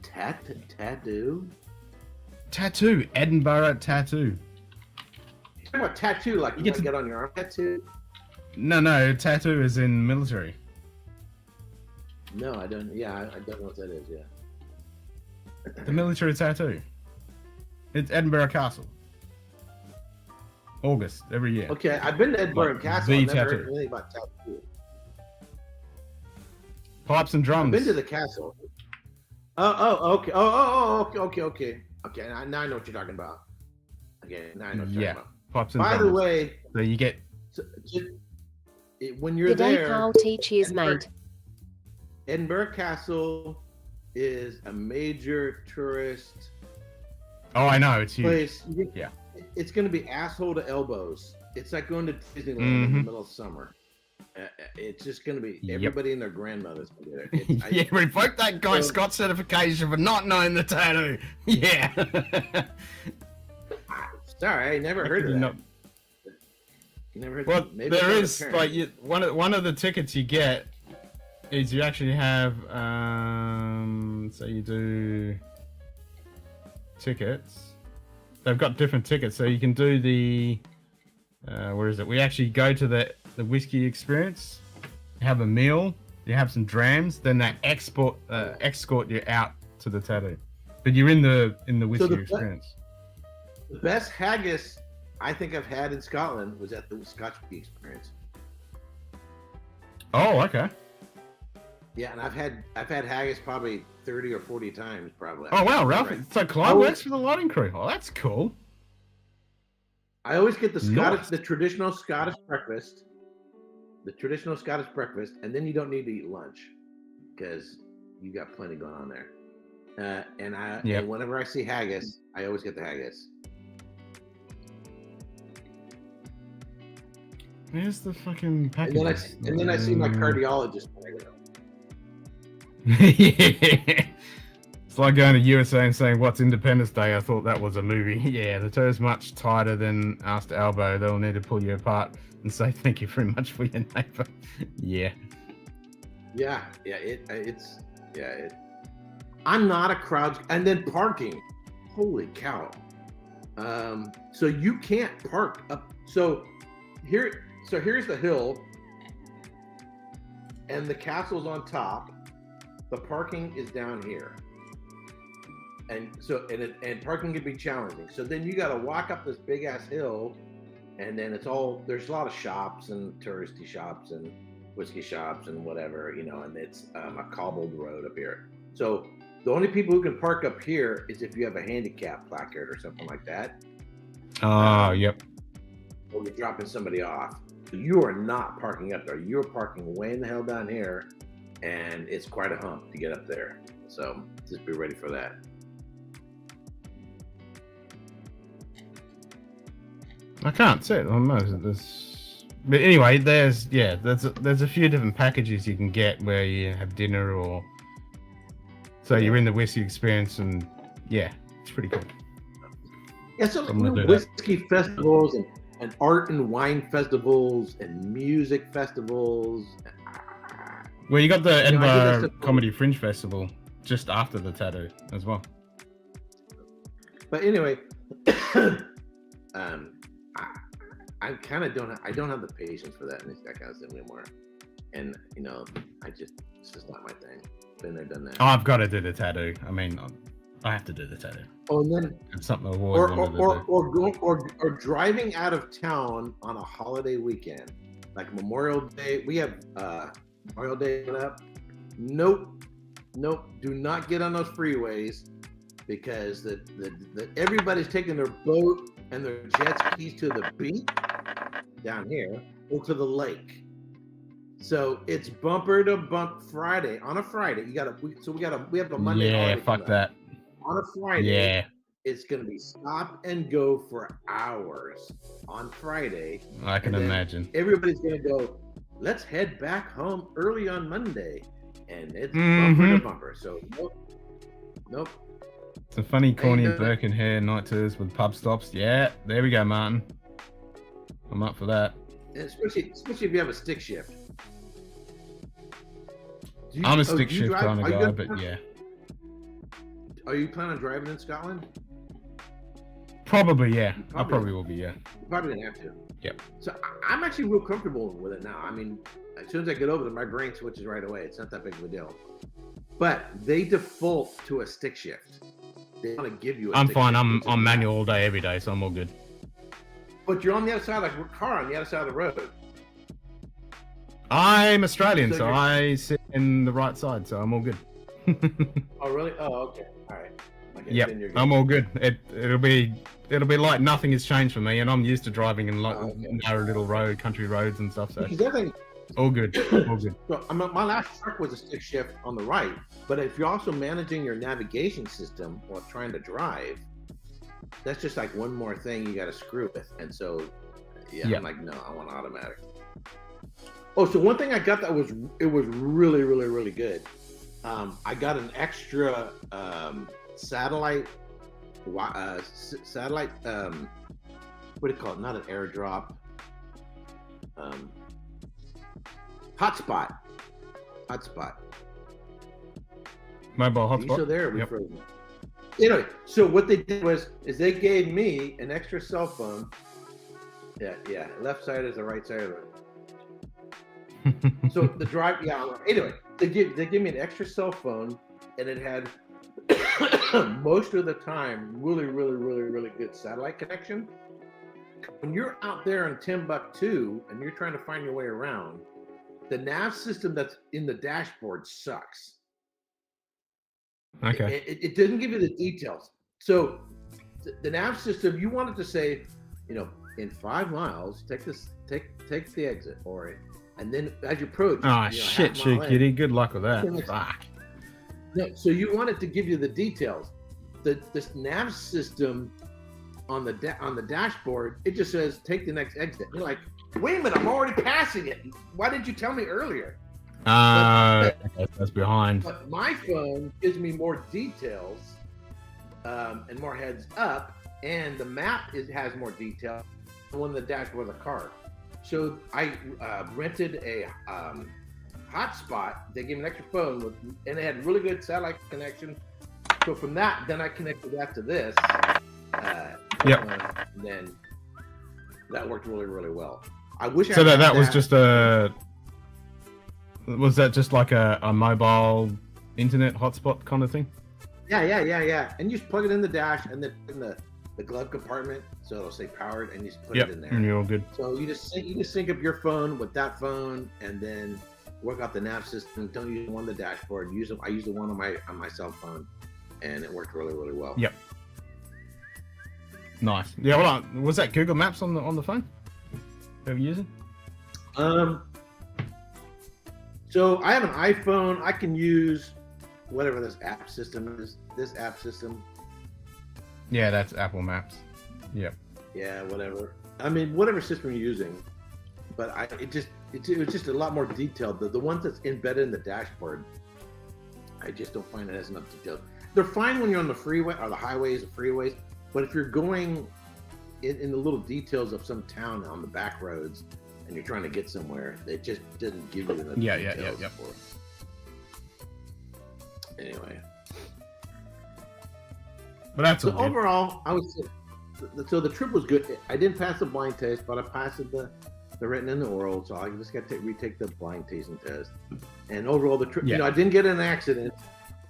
Tattoo? Tattoo. Edinburgh tattoo. You're talking about tattoo like you get on your arm tattoo? No, tattoo is in military. No, I don't. Yeah, I don't know what that is, yeah. The military tattoo. It's Edinburgh Castle. August, every year. Okay, I've been to Edinburgh Castle. I've never heard anything about tattoo. Pipes and drums. I've been to the castle. Okay. Okay. Now I know what you're talking about. Okay, now I know what you're talking about. Pipes and drums. By the way, so you get when you're there. Good day, Carl T. Cheers, mate. Edinburgh Castle is a major tourist. Oh, I know. It's place. Huge. Yeah. It's going to be asshole to elbows. It's like going to Disneyland in the middle of summer. It's just going to be everybody and their grandmothers. Yeah, revoke that guy Scott certification for not knowing the tattoo. Yeah. Sorry, I never heard of that. Never heard. Well, there is like one of the tickets you get is you actually have so you do tickets. They've got different tickets, so you can do the where is it? We actually go to the whiskey experience, have a meal, you have some drams, then they escort you out to the tattoo. But you're in the whiskey experience. The best haggis I think I've had in Scotland was at the Scotch experience. Oh, okay. Yeah, and I've had haggis probably 30 or 40 times probably. Oh wow, Ralph! So Clyde works for the lighting crew. Oh, that's cool. I always get the Nice. the traditional Scottish breakfast, and then you don't need to eat lunch because you got plenty going on there. And whenever I see haggis, I always get the haggis. Where's the fucking package? And then I see my cardiologist when I go. Yeah. It's like going to USA and saying, "What's Independence Day?" I thought that was a movie. Yeah, the toe's much tighter than ass to elbow. They'll need to pull you apart and say thank you very much for your neighbor. Yeah. I'm not a crowd, and then parking. Holy cow! So you can't park up. So here's the hill, and the castle's on top. The parking is down here, and and parking can be challenging. So then you got to walk up this big ass hill, and then there's a lot of shops and touristy shops and whiskey shops and whatever, and it's a cobbled road up here. So the only people who can park up here is if you have a handicap placard or something like that. Yep. Or you're dropping somebody off. You are not parking up there. You're parking way in the hell down here, and it's quite a hump to get up there. So just be ready for that. I can't see it. I don't know. But anyway, there's a few different packages you can get where you have dinner or. So you're in the whiskey experience, and yeah, it's pretty cool. Yeah, so whiskey festivals and art and wine festivals and music festivals. Well, you got the Edinburgh Comedy Fringe Festival just after the tattoo as well. But anyway, I kind of don't have the patience for that kind of thing anymore, and it's just not my thing. Been there, done that. Oh, I've got to do the tattoo. I mean, I have to do the tattoo. Oh, and then it's something I've always wanted to do. Or driving out of town on a holiday weekend, like Memorial Day. We have Memorial Day coming up. Nope. Do not get on those freeways because everybody's taking their boat and their jet skis to the beach down here or to the lake. So it's bumper to bump Friday. On a Friday, we have a Monday. Yeah, fuck that. On a Friday, yeah, it's gonna be stop and go for hours on Friday. I can imagine. Everybody's gonna go. Let's head back home early on Monday, and it's bumper to bumper. So nope. It's a funny, corny Birkenhair night tours with pub stops. Yeah, there we go, Martin. I'm up for that. And especially if you have a stick shift. I'm a stick shift kind of guy, but yeah. Are you planning on driving in Scotland? Probably, yeah. I probably will be, yeah. You're probably gonna have to. Yep. So I'm actually real comfortable with it now. I mean, as soon as I get over there, my brain switches right away. It's not that big of a deal. But they default to a stick shift. They want to give you. I'm fine. I'm manual all day, every day, so I'm all good. But you're on the other side of the car, on the other side of the road. I'm Australian, so I sit in the right side, so I'm all good. Oh really? Oh, okay. All right. Okay, yep, I'm all good. It'll be like nothing has changed for me, and I'm used to driving in narrow little country roads and stuff. So all good, all good. So my last truck was a stick shift on the right, but if you're also managing your navigation system while trying to drive, that's just like one more thing you got to screw with. And so, I'm like, no, I want automatic. Oh, so one thing I got that was really, really, really good. I got an extra satellite. What do you call it? Not an airdrop. Hotspot. Mobile hotspot. Are you still there? Yep. Anyway, so what they did is they gave me an extra cell phone. Yeah, left side is the right side of it. So the drive, anyway, they give me an extra cell phone, and it had most of the time really good satellite connection. When you're out there in Timbuktu and you're trying to find your way around, the nav system that's in the dashboard sucks. Okay. It doesn't give you the details. So the nav system, you want it to say, in 5 miles, take the exit, and then as you approach. Oh shit, shoot, kitty. Good luck with that. Fuck. No, so you want it to give you the details. This nav system on the dashboard, it just says take the next exit. You're like, wait a minute, I'm already passing it. Why didn't you tell me earlier? That's behind. But my phone gives me more details and more heads up, and the map has more detail than on the dashboard of the car. So I rented a hotspot. They gave me an extra phone, and it had really good satellite connection. So from that, then I connected that to this. Then that worked really well. I wish. So that was just a. Was that just like a mobile internet hotspot kind of thing? Yeah. And you just plug it in the dash and then in the glove compartment, so it'll say powered, and you just put it in there. And you're all good. So you just sync up your phone with that phone, and then work out the nav system. Don't use the one on the dashboard. I use the one on my cell phone, and it worked really well. Yep. Nice. Yeah. Hold on. Was that Google Maps on the phone? Are you using? So I have an iPhone. I can use whatever this app system is. This app system. Yeah, that's Apple Maps. Yep. Yeah, whatever. I mean, whatever system you're using, but it was just a lot more detailed. The ones that's embedded in the dashboard, I just don't find it has enough detail. They're fine when you're on the freeway or the highways, the freeways, but if you're going in the little details of some town on the back roads and you're trying to get somewhere, it just doesn't give you enough details. Yeah. Anyway. But that's so overall, I was so the trip was good. I didn't pass the blind test, but I passed the written and the oral, so I just got to retake the blind tasting test. And overall, the trip, I didn't get in an accident.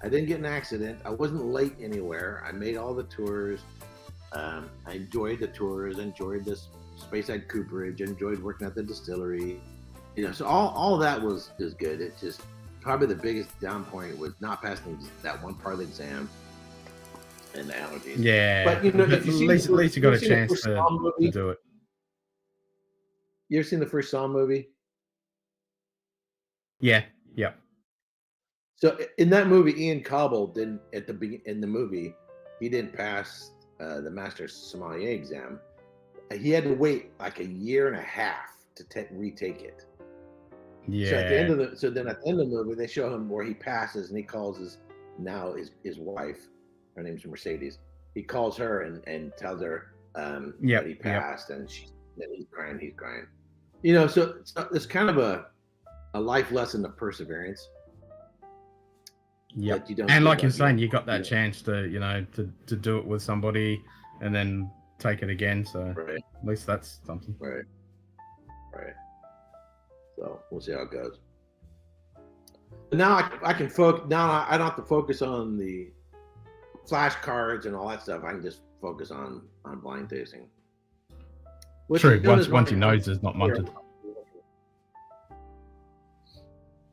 I wasn't late anywhere. I made all the tours. I enjoyed the tours. Enjoyed this Speyside cooperage. Enjoyed working at the distillery. So all that was good. It's just probably the biggest down point was not passing that one part of the exam. And the allergies. Yeah, but if you at least you got a chance to do it. You ever seen the first Saw movie? Yeah. So in that movie, Ian Cobble didn't in the movie, he didn't pass the master sommelier exam. He had to wait like a year and a half to retake it. Yeah. So at the end of the movie, they show him where he passes, and he calls his wife. Her name's Mercedes. He calls her and tells her that he passed, and he's crying. So it's kind of a life lesson of perseverance. Yeah, and like you're saying, you got that chance to to do it with somebody, and then take it again. So at least that's something. Right. So we'll see how it goes. But now I can focus. Now I don't have to focus on the flashcards and all that stuff. I can just focus on blind tasting. True. Once your nose is not munted.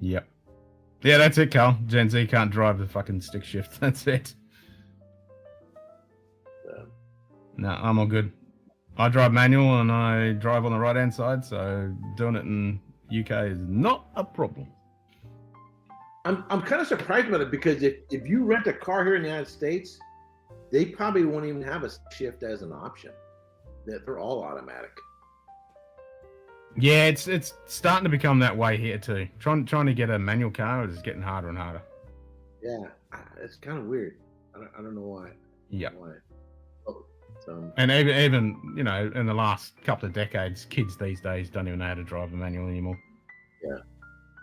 Yep. Yeah, that's it, Cal. Gen Z can't drive the fucking stick shift. That's it. No, I'm all good. I drive manual and I drive on the right hand side, so doing it in UK is not a problem. I'm kind of surprised about it because if you rent a car here in the United States, they probably won't even have a shift as an option. They're all automatic. Yeah, it's starting to become that way here too. Trying to get a manual car is getting harder and harder. Yeah, it's kind of weird. I don't know why. Yeah. So. And even in the last couple of decades, kids these days don't even know how to drive a manual anymore. Yeah.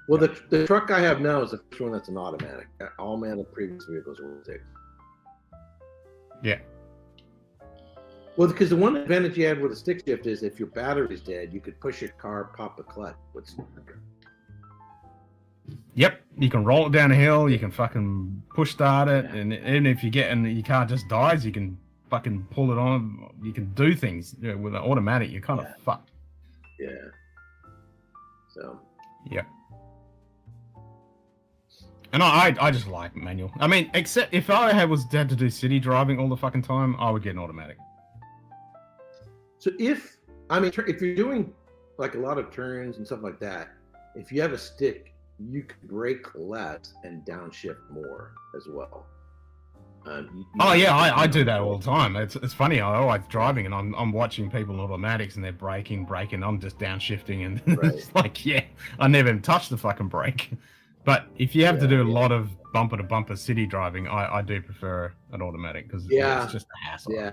Well, the truck I have now is the first one that's an automatic. All my other previous vehicles were automatic. Yeah. Well, because the one advantage you have with a stick shift is if your battery's dead, you could push your car, pop the clutch. Yep, you can roll it down a hill, you can fucking push start it, and even if you get and your car just dies, you can fucking pull it on. You can do things with an automatic. You're kind of fucked. Yeah. So. Yep. And I just like manual. I mean, except if I had to do city driving all the fucking time, I would get an automatic. So if you're doing like a lot of turns and stuff like that, if you have a stick, you can brake less and downshift more as well. I do that all the time. It's funny. I always driving and I'm watching people in automatics and they're braking. I'm just downshifting and it's like, I never even touch the fucking brake. But if you have to do a lot of bumper to bumper city driving, I do prefer an automatic because it's just a hassle. Yeah.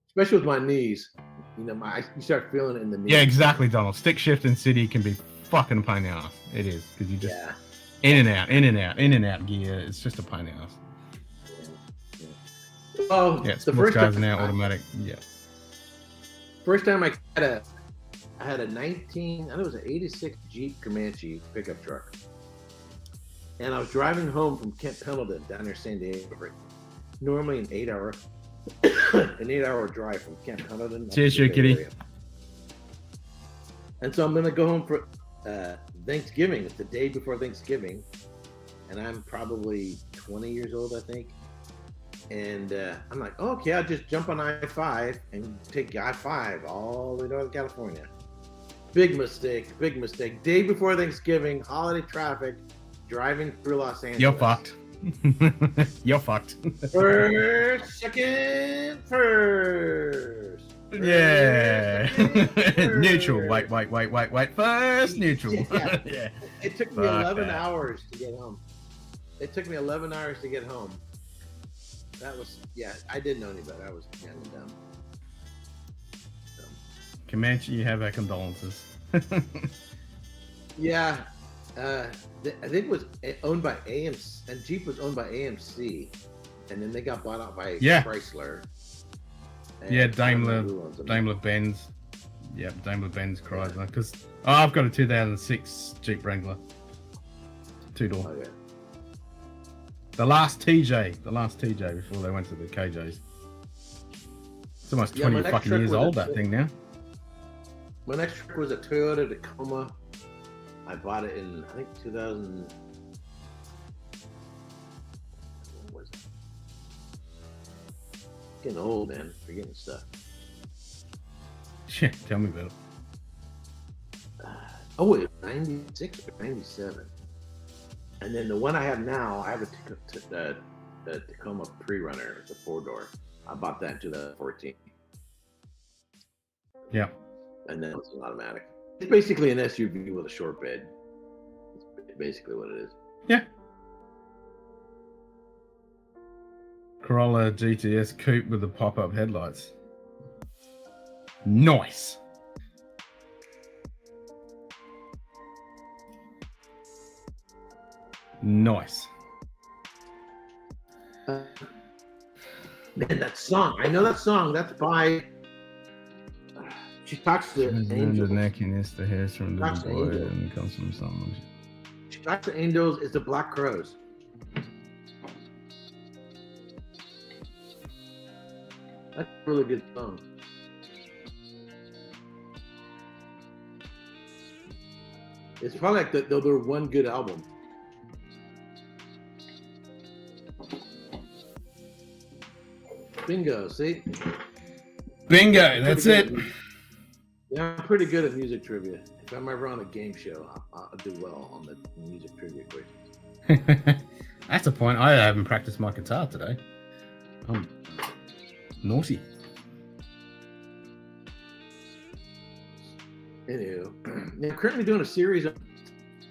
Especially with my knees, you start feeling it in the knees. Yeah, exactly, Donald. Stick shift in city can be fucking pain in the ass. It is because you just in and out gear. It's just a pain in the ass. Oh, yeah, the first cars time now automatic. Yeah. First time I had a 19, I think it was an 86 Jeep Comanche pickup truck, and I was driving home from Kent Pendleton down near San Diego. Normally an 8-hour drive from Kent Pendleton. Cheers, you kitty. Area. And so I'm gonna go home for Thanksgiving. It's the day before Thanksgiving, and I'm probably 20 years old, I think. And I'm like, okay, I'll just jump on I-5 and take I-5 all the way to Northern California. Big mistake. Day before Thanksgiving, holiday traffic, driving through Los Angeles. You're fucked. You're fucked. First. Yeah. Neutral. Wait. First, neutral. Yeah. It took me 11 hours to get home. That was, I didn't know any better. I was young and dumb. So. Comanche, you have our condolences. Yeah. I think it was owned by AMC, and Jeep was owned by AMC, and then they got bought out by Chrysler. Yeah, Daimler Benz. Yeah, Daimler Benz Chrysler. Because I've got a 2006 Jeep Wrangler. 2-door. Oh, yeah. The last TJ before they went to the KJs. It's almost 20 fucking years old, that thing now. My next truck was a Toyota Tacoma. I bought it in, I think, 2000. What was it? Getting old, man. Forgetting stuff. Shit, tell me about it. Oh, it was 96 or 97. And then the one I have now, I have a Tacoma Pre-Runner. It's a 4-door. I bought that in 2014. Yeah. And then it's an automatic. It's basically an SUV with a short bed. It's basically what it is. Yeah. Corolla GTS coupe with the pop-up headlights. Nice. Nice. Man, that song. I know that song. That's by. She talks to angels. The neck and it's the hairs from the little boy and comes from someone. She talks to angels. It's the Black Crows. That's a really good song. It's probably like their one good album. Bingo, see? Bingo, that's it. Yeah, I'm pretty good at music trivia. If I'm ever on a game show, I'll do well on the music trivia questions. That's the point. I haven't practiced my guitar today. I'm naughty. Anywho, I'm currently doing a series of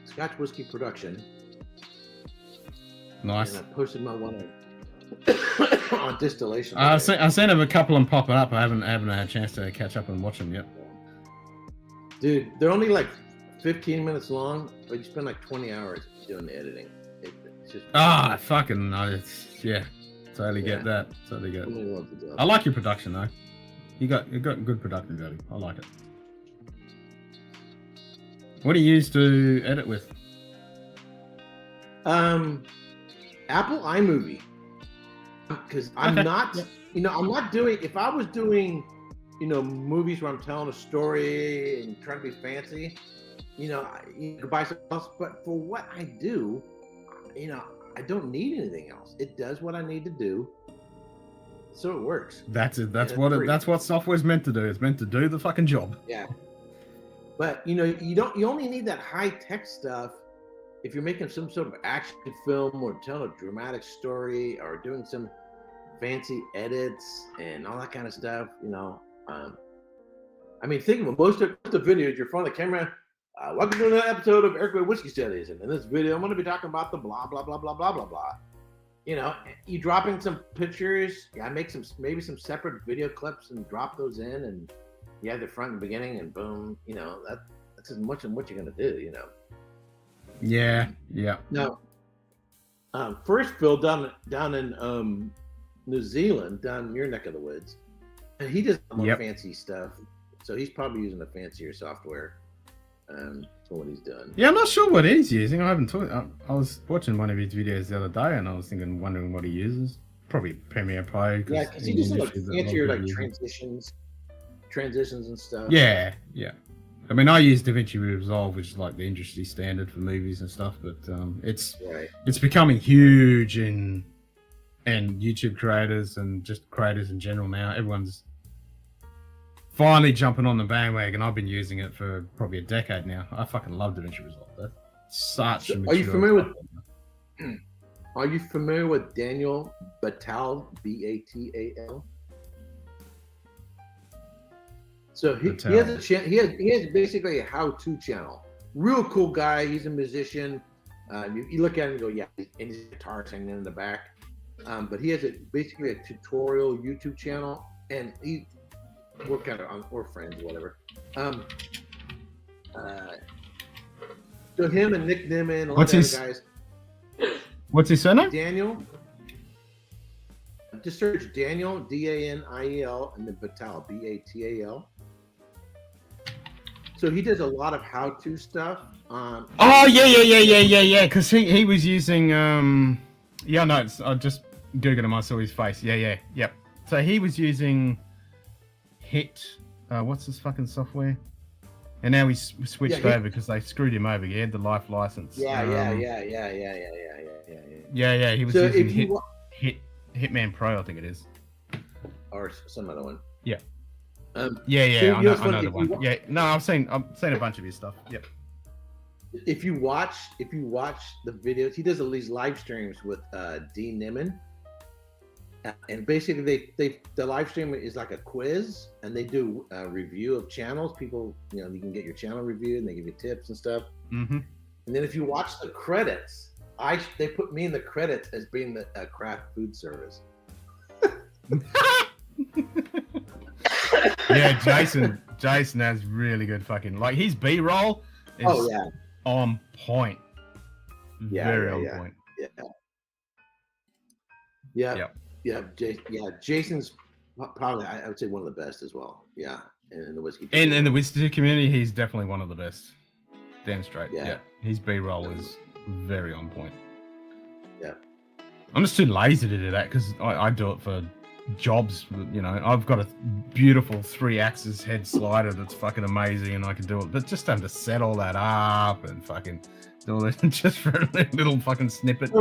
Scotch whiskey production. Nice. And I posted my one on distillation. I've seen a couple of them popping up. I haven't had a chance to catch up and watch them yet. Dude, they're only like 15 minutes long, but you spend like 20 hours doing the editing. It's just fucking no! It's Totally get Yeah. that. Totally get. Really love the job. I like your production though. You got good production value. I like it. What do you use to edit with? Apple iMovie. Because I'm Okay. not, I'm not doing. If I was doing, movies where I'm telling a story and trying to be fancy, you could buy something else. But for what I do, I don't need anything else. It does what I need to do, so it works. That's it. That's what software's meant to do. It's meant to do the fucking job. Yeah. But you only need that high tech stuff if you're making some sort of action film or telling a dramatic story or doing some fancy edits and all that kind of stuff. Think of it. Most of the videos, you're in front of the camera. Welcome to another episode of Eric Whisky Studies, and in this video, I'm going to be talking about the blah blah blah blah blah blah blah. You drop in some pictures. I make maybe some separate video clips and drop those in, and you have the front and beginning, and boom. That's as much as what you're going to do. Yeah. Now, first Phil down in New Zealand, down in your neck of the woods, and he does more fancy stuff. So he's probably using a fancier software. For what he's done. Yeah, I'm not sure what he's using. I haven't talked. I was watching one of his videos the other day, and I was wondering what he uses. Probably Premiere Pro. Yeah, because he does like fancier transitions and stuff. Yeah. I use DaVinci Resolve, which is like the industry standard for movies and stuff, but it's becoming huge in YouTube creators and just creators in general now. Everyone's finally jumping on the bandwagon. I've been using it for probably a decade now. I fucking love DaVinci Resolve. That's such a mature. Are you familiar with Daniel Batal, Batal? So he has a he has basically a how-to channel. Real cool guy. He's a musician. You look at him and go, yeah, and his guitar hanging in the back. But he has basically a tutorial YouTube channel, and we're friends, whatever. So him and Nick Nimmin and all the other guys. What's his surname? Daniel. Just search Daniel, Daniel, and then Batal, Batal. So he does a lot of how-to stuff. Yeah. Because he was using I just googled him. I saw his face. Yep. So he was using Hit. What's this fucking software? And now he's switched over because they screwed him over. He had the life license. Yeah. He was using Hitman Pro, I think it is, or some other one. Yeah. I know the one. I've seen a bunch of his stuff. Yep. If you watch the videos, he does these live streams with D Nimmin. And basically, the live stream is like a quiz, and they do a review of channels. People, you can get your channel reviewed, and they give you tips and stuff. Mm-hmm. And then if you watch the credits, they put me in the credits as being a craft food service. Yeah, Jason has really good fucking his B-roll is on point. Very on point. Yeah, Jason's probably, I would say, one of the best as well. Yeah, in the whiskey. And in the whiskey community, he's definitely one of the best. Damn straight. Yeah. His B-roll is very on point. Yeah. I'm just too lazy to do that because I do it for jobs. I've got a beautiful 3-axis head slider that's fucking amazing, and I can do it. But just having to set all that up and fucking do all that just for a little fucking snippet,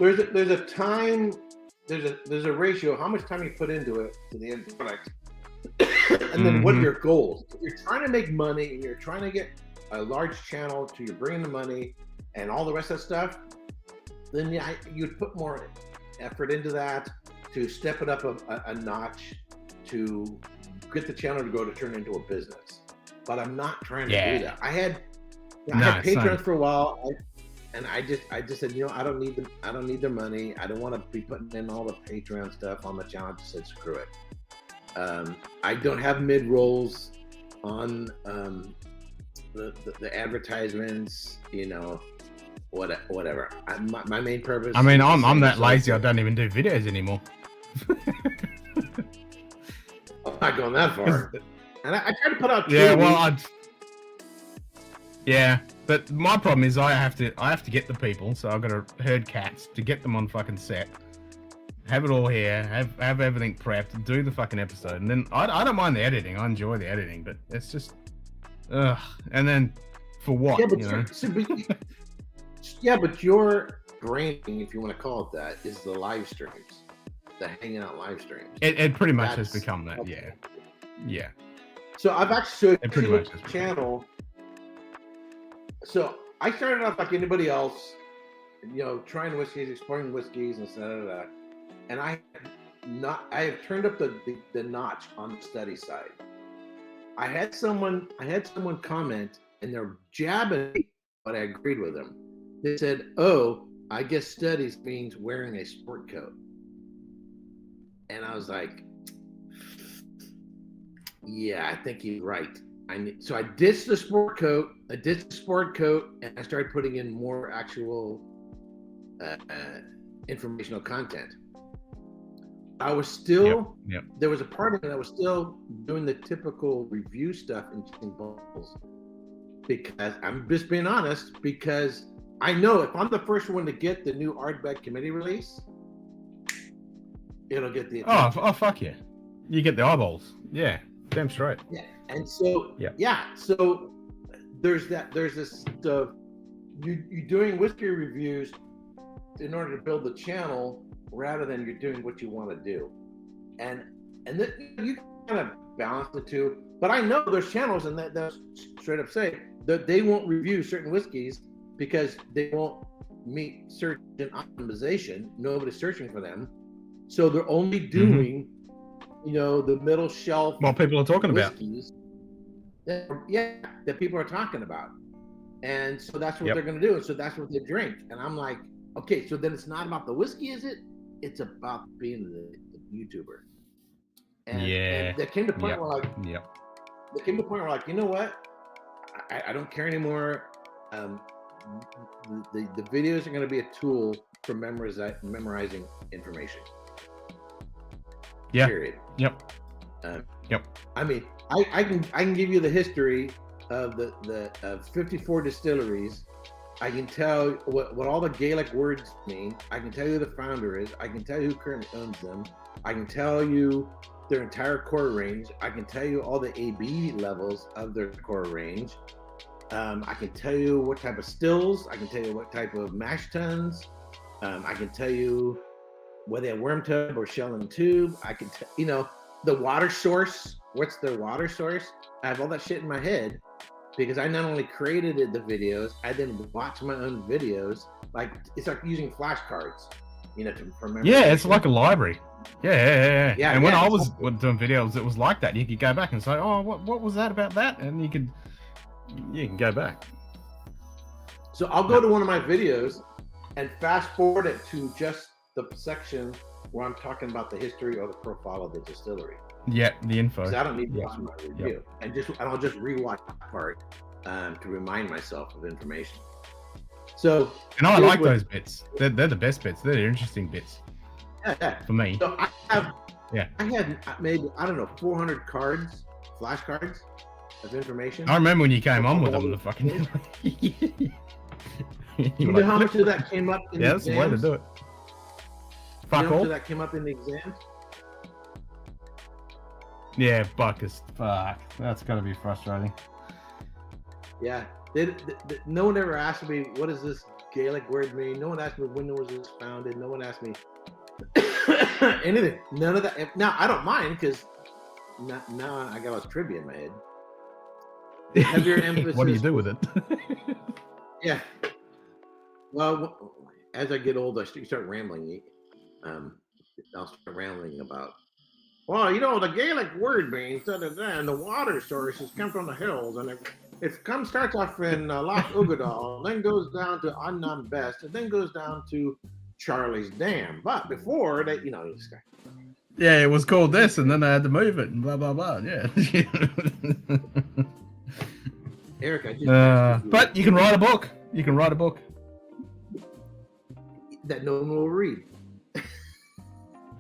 There's a time, there's a ratio, how much time you put into it to the end product, and then what are your goals? If you're trying to make money and you're trying to get a large channel to you're bringing the money and all the rest of that stuff, then you'd put more effort into that to step it up a notch to get the channel to go to turn into a business. But I'm not trying to do that. I had Patreons for a while. And I just said, I don't need their money. I don't want to be putting in all the Patreon stuff on the channel. I just said, screw it. I don't have mid rolls on the advertisements, whatever. My main purpose. I mean, is the I'm same, that so lazy. I it's- don't even do videos anymore. I'm not going that far. And I try to put out. Yeah, two well, a week. yeah, but my problem is I have to get the people, so I've got to herd cats to get them on fucking set, have it all here, have everything prepped, do the fucking episode, and then I don't mind the editing. I enjoy the editing, but it's just, ugh. And then for what? Yeah, but you know? yeah, but your branding, if you want to call it that, is the live streams, the hanging out live streams. It pretty much has That's- become that. Yeah, yeah. So I've actually It pretty much is. channel. So I started off like anybody else, trying whiskeys, exploring whiskeys, and and I have turned up the notch on the study side. I had someone comment, and they're jabbing me, but I agreed with them. They said, "Oh, I guess studies means wearing a sport coat," and I was like, "Yeah, I think he's right." So I ditched the sport coat. And I started putting in more actual informational content. I was still there was a part of it I was still doing the typical review stuff in bottles, because I'm just being honest, because I know if I'm the first one to get the new Ardbeg committee release, it'll get the attention. Oh fuck yeah, you get the eyeballs. Yeah, damn straight. Yeah, and so so there's this stuff. You're doing whiskey reviews in order to build the channel, rather than you're doing what you want to do, and you kind of balance the two. But I know there's channels, and that straight up say that they won't review certain whiskeys because they won't meet search and optimization. Nobody's searching for them, so they're only doing the middle shelf. What people are talking about. That people are talking about, and so that's what they're going to do. So that's what they drink, and I'm like, okay, so then it's not about the whiskey, is it? It's about being the YouTuber. And there came to a point where you know what? I don't care anymore. The videos are going to be a tool for memorizing information. Yeah. Period. Yep. I mean, I can give you the history of the 54 distilleries. I can tell what all the Gaelic words mean. I can tell you who the founder is. I can tell you who currently owns them. I can tell you their entire core range. I can tell you all the AB levels of their core range. I can tell you what type of stills. I can tell you what type of mash tuns. I can tell you whether they're worm tub or shell and tube. I can the water source. What's their water source? I have all that shit in my head, because I not only created the videos, I then watch my own videos. Like, it's like using flashcards, for memory. Yeah, it's like a library. Yeah. And when I was exactly. doing videos, it was like that. You could go back and say, "Oh, what was that about that?" And you can go back. So I'll go to one of my videos and fast forward it to just the section where I'm talking about the history or the profile of the distillery. Yeah, the info. Because I don't need to watch my review, and I'll just rewatch that part to remind myself of information. So, and I like those bits. They're the best bits. They're the interesting bits. Yeah. For me. So I had maybe 400 cards, flashcards of information. I remember when you came on with them. The fucking. You know how much of that came up in the that's the way to do it. Fuck how much all. of that came up in the exams? Yeah, buckers. Fuck. That's gotta be frustrating. Yeah. No one ever asked me, what does this Gaelic word mean? No one asked me, when was this founded? No one asked me anything. None of that. Now, I don't mind, because now I got all this trivia in my head. Heavier emphasis. What do you do with it? Yeah. Well, as I get older, I start rambling. I'll start rambling about, well, the Gaelic word means and the water sources come from the hills, and it starts off in Loch Ugadal, then goes down to Unknown Best, and then goes down to Charlie's Dam. But before that, this guy. Yeah, it was called this, and then I had to move it, and blah blah blah. Yeah. Eric, I just but you can write a book. You can write a book. that no one will read.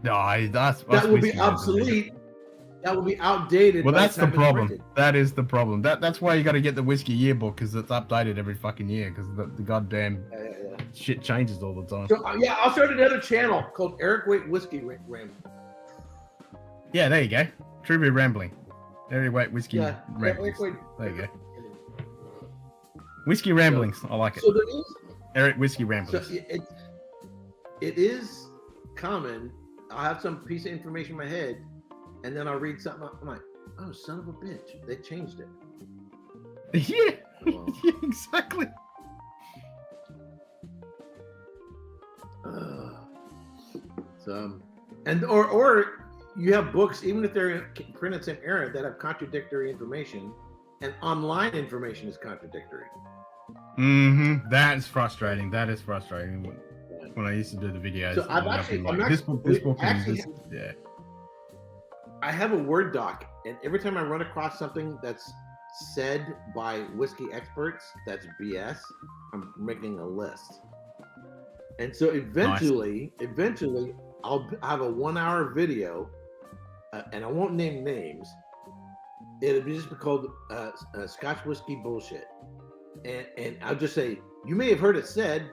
No, that's That will be whiskey rambling. obsolete. That will be outdated. Well, by that's the time it's problem. printed. That is the problem. That's why you got to get the whiskey yearbook, because it's updated every fucking year, because the goddamn shit changes all the time. So yeah, I'll start another channel called Eric Waite Whiskey Rambling. Yeah, there you go. Trivia Rambling. Eric Waite Whiskey Yeah, Ramblings. Eric There you go. Whiskey Ramblings. I like it. So there is. Eric Whiskey So Ramblings. it is common. I'll have some piece of information in my head, and then I'll read something. I'm like, oh, son of a bitch, they changed it. Yeah, Well, yeah, exactly. So, and or you have books, even if they're printed same era, that have contradictory information, and online information is contradictory. Mm-hmm. That's frustrating. That is frustrating. When I used to do the videos, So I've and I'd actually, be I'm like, actually, this book, and actually this, yeah. I have a Word doc, and every time I run across something that's said by whiskey experts that's BS, I'm making a list. And so eventually, I'll have a 1-hour video, and I won't name names. It'll be just called Scotch Whiskey Bullshit. And I'll just say, you may have heard it said, ...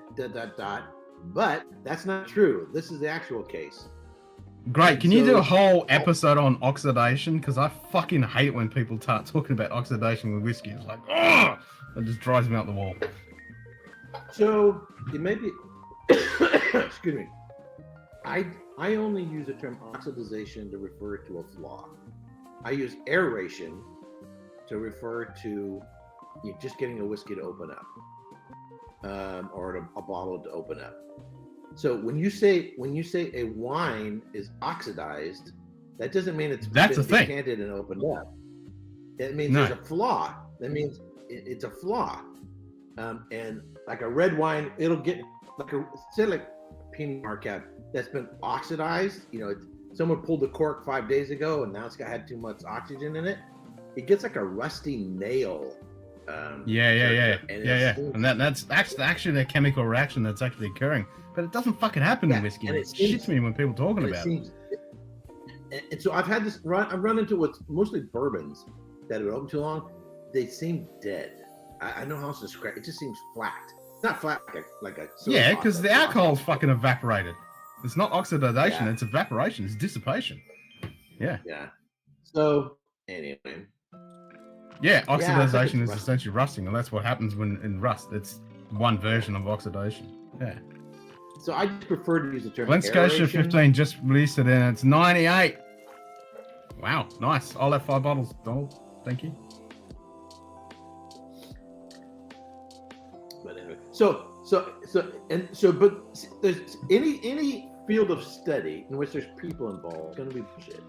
but that's not true. This is the actual case. Great. And Can you do so- a whole episode on oxidation? Because I fucking hate it when people start talking about oxidation with whiskey. It's like, oh, it just drives me out the wall. So it may be, excuse me. I only use the term oxidization to refer to a flaw. I use aeration to refer to just getting a whiskey to open up, or a bottle to open up. So when you say a wine is oxidized, that doesn't mean it's That's been a thing. decanted and opened up. It means No. there's a flaw. That means it's a flaw. And like a red wine, it'll get like like Pinot Marquette that's been oxidized. Someone pulled the cork 5 days ago, and now it's had too much oxygen in it. It gets like a rusty nail. Yeah. And And that's actually the chemical reaction that's actually occurring. But it doesn't fucking happen in whiskey. and It shits me when people talking about it. And so I've had this I've run into what's mostly bourbons that have been open too long. They seem dead. I know how else to describe it. It just seems flat. Not flat like a Yeah, because the alcohol. alcohol's fucking evaporated. It's not oxidation, Yeah. it's evaporation, it's dissipation. Yeah. Yeah. So anyway. Yeah, oxidization it's is essentially rusting, and that's what happens when in rust. It's one version of oxidation. Yeah. So I just prefer to use the term Glen Scotia aeration. 15 just released it, and it's 98. Wow, nice. I'll have 5 bottles, Donald. Thank you. But anyway, but there's any field of study in which there's people involved, it's going to be bullshit.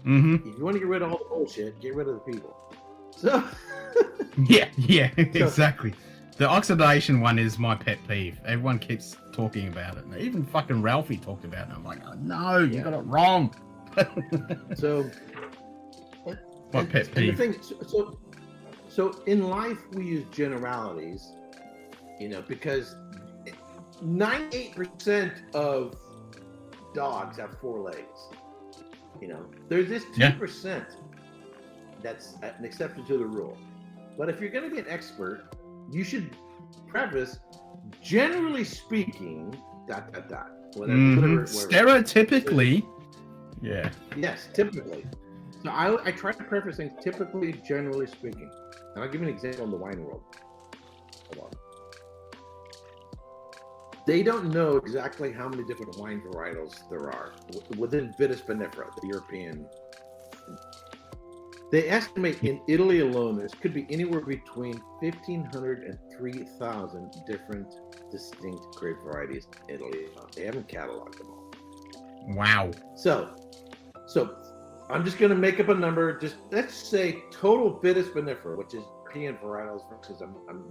Mm-hmm. If you want to get rid of all the bullshit, get rid of the people. So Yeah, exactly. The oxidation one is my pet peeve. Everyone keeps talking about it. Even fucking Ralphie talked about it. I'm like, oh, no, you got it wrong. So my pet and the peeve. thing, so in life we use generalities, because 98% of dogs have 4 legs. There's this 2% that's an exception to the rule. But if you're going to be an expert, you should preface, generally speaking, ... whatever. Stereotypically, yeah. Yes, typically. So I try to preface things typically, generally speaking. And I'll give you an example in the wine world. Hold on. They don't know exactly how many different wine varietals there are within Vitis vinifera, the European. They estimate in Italy alone, there could be anywhere between 1,500 and 3,000 different distinct grape varieties in Italy. They haven't cataloged them all. Wow. So I'm just going to make up a number. Just let's say total Vitis vinifera, which is European varietals versus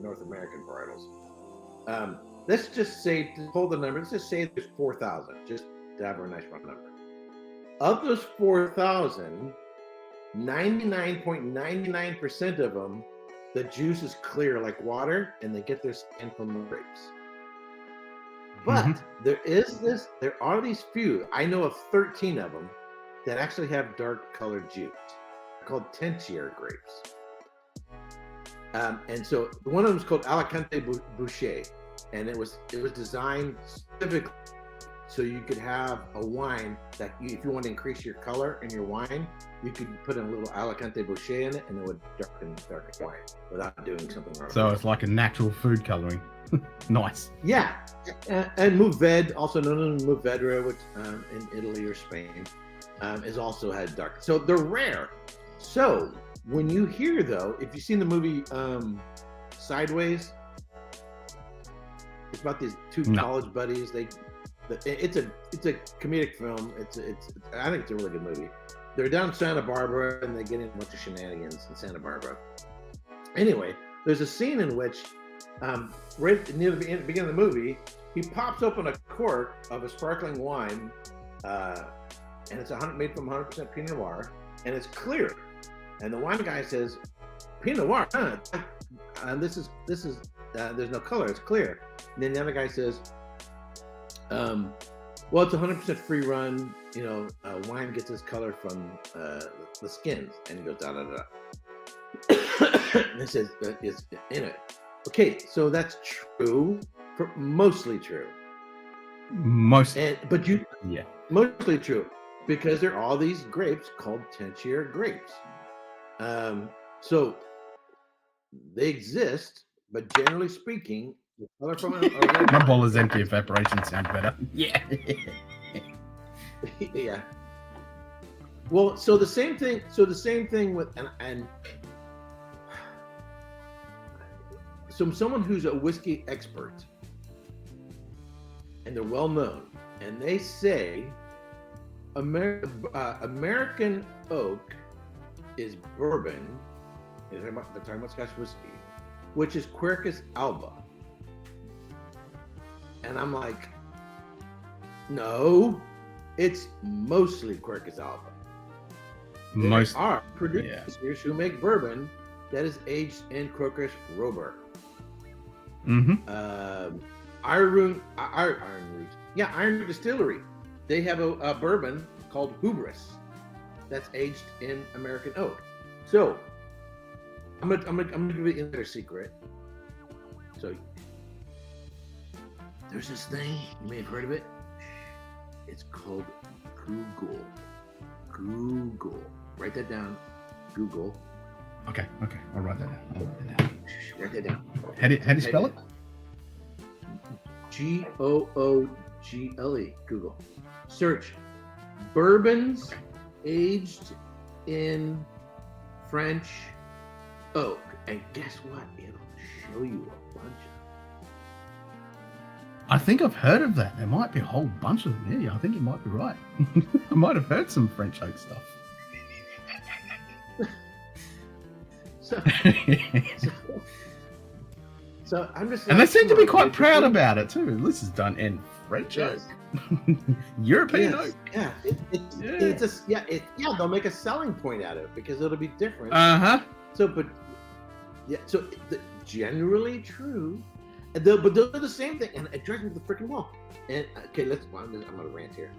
North American varietals. Let's just say, to hold the number, let's just say there's 4,000, just to have a nice round number. Of those 4,000, 99.99% of them, the juice is clear like water, and they get their skin from the grapes. But there are these few. I know of 13 of them that actually have dark colored juice. They're called Tentier grapes. And so one of them is called Alicante Boucher, and it was designed specifically so you could have a wine that if you want to increase your color in your wine, you could put in a little Alicante Boucher in it, and it would darken wine without doing something wrong. So it's like a natural food coloring. Nice. Yeah, and Mourvedre, also known as Mourvedre, which in Italy or Spain, is also had dark. So they're rare. So when you hear though, if you've seen the movie Sideways, it's about these two college buddies. It's a comedic film. I think it's a really good movie. They're down Santa Barbara and they get in a bunch of shenanigans in Santa Barbara. Anyway, there's a scene in which right near the beginning of the movie, he pops open a cork of a sparkling wine, and it's made from 100% Pinot Noir, and it's clear. And the wine guy says, "Pinot Noir, huh? This is there's no color. It's clear." And then the other guy says, "Well, it's 100% free run. You know, wine gets its color from the skins." And he goes, "Da da da." And he says, "It's in it." Okay, so that's true, mostly true. Mostly true, because there are all these grapes called Tentier grapes. So they exist, but generally speaking, the color from my bowl is empty. Evaporation sounds better. Yeah. Yeah. Well, so the same thing. With and so someone who's a whiskey expert, and they're well known, and they say American oak is bourbon. They're talking about Scotch whiskey, which is Quercus alba. And I'm like, no, it's mostly Quercus alba. There are producers who make bourbon that is aged in Quercus robur. Iron Root Distillery. They have a bourbon called Hubris that's aged in American oak. So I'm gonna give you another secret. So there's this thing, you may have heard of it. It's called Google. Write that down. Google. Okay. I'll write that down. Write that down. How do you spell it? Google. Google. Search bourbons aged in French oak, and guess what? It'll show you a bunch of. I think I've heard of that. There might be a whole bunch of them. Yeah, I think you might be right. I might have heard some French oak stuff. So I'm just. And they seem to be quite proud about it too. This is done in French oak, European oak. Yeah, they'll make a selling point out of it because it'll be different. So generally true, but they'll do the same thing, and it drives me to the freaking wall. And okay, I'm gonna rant here.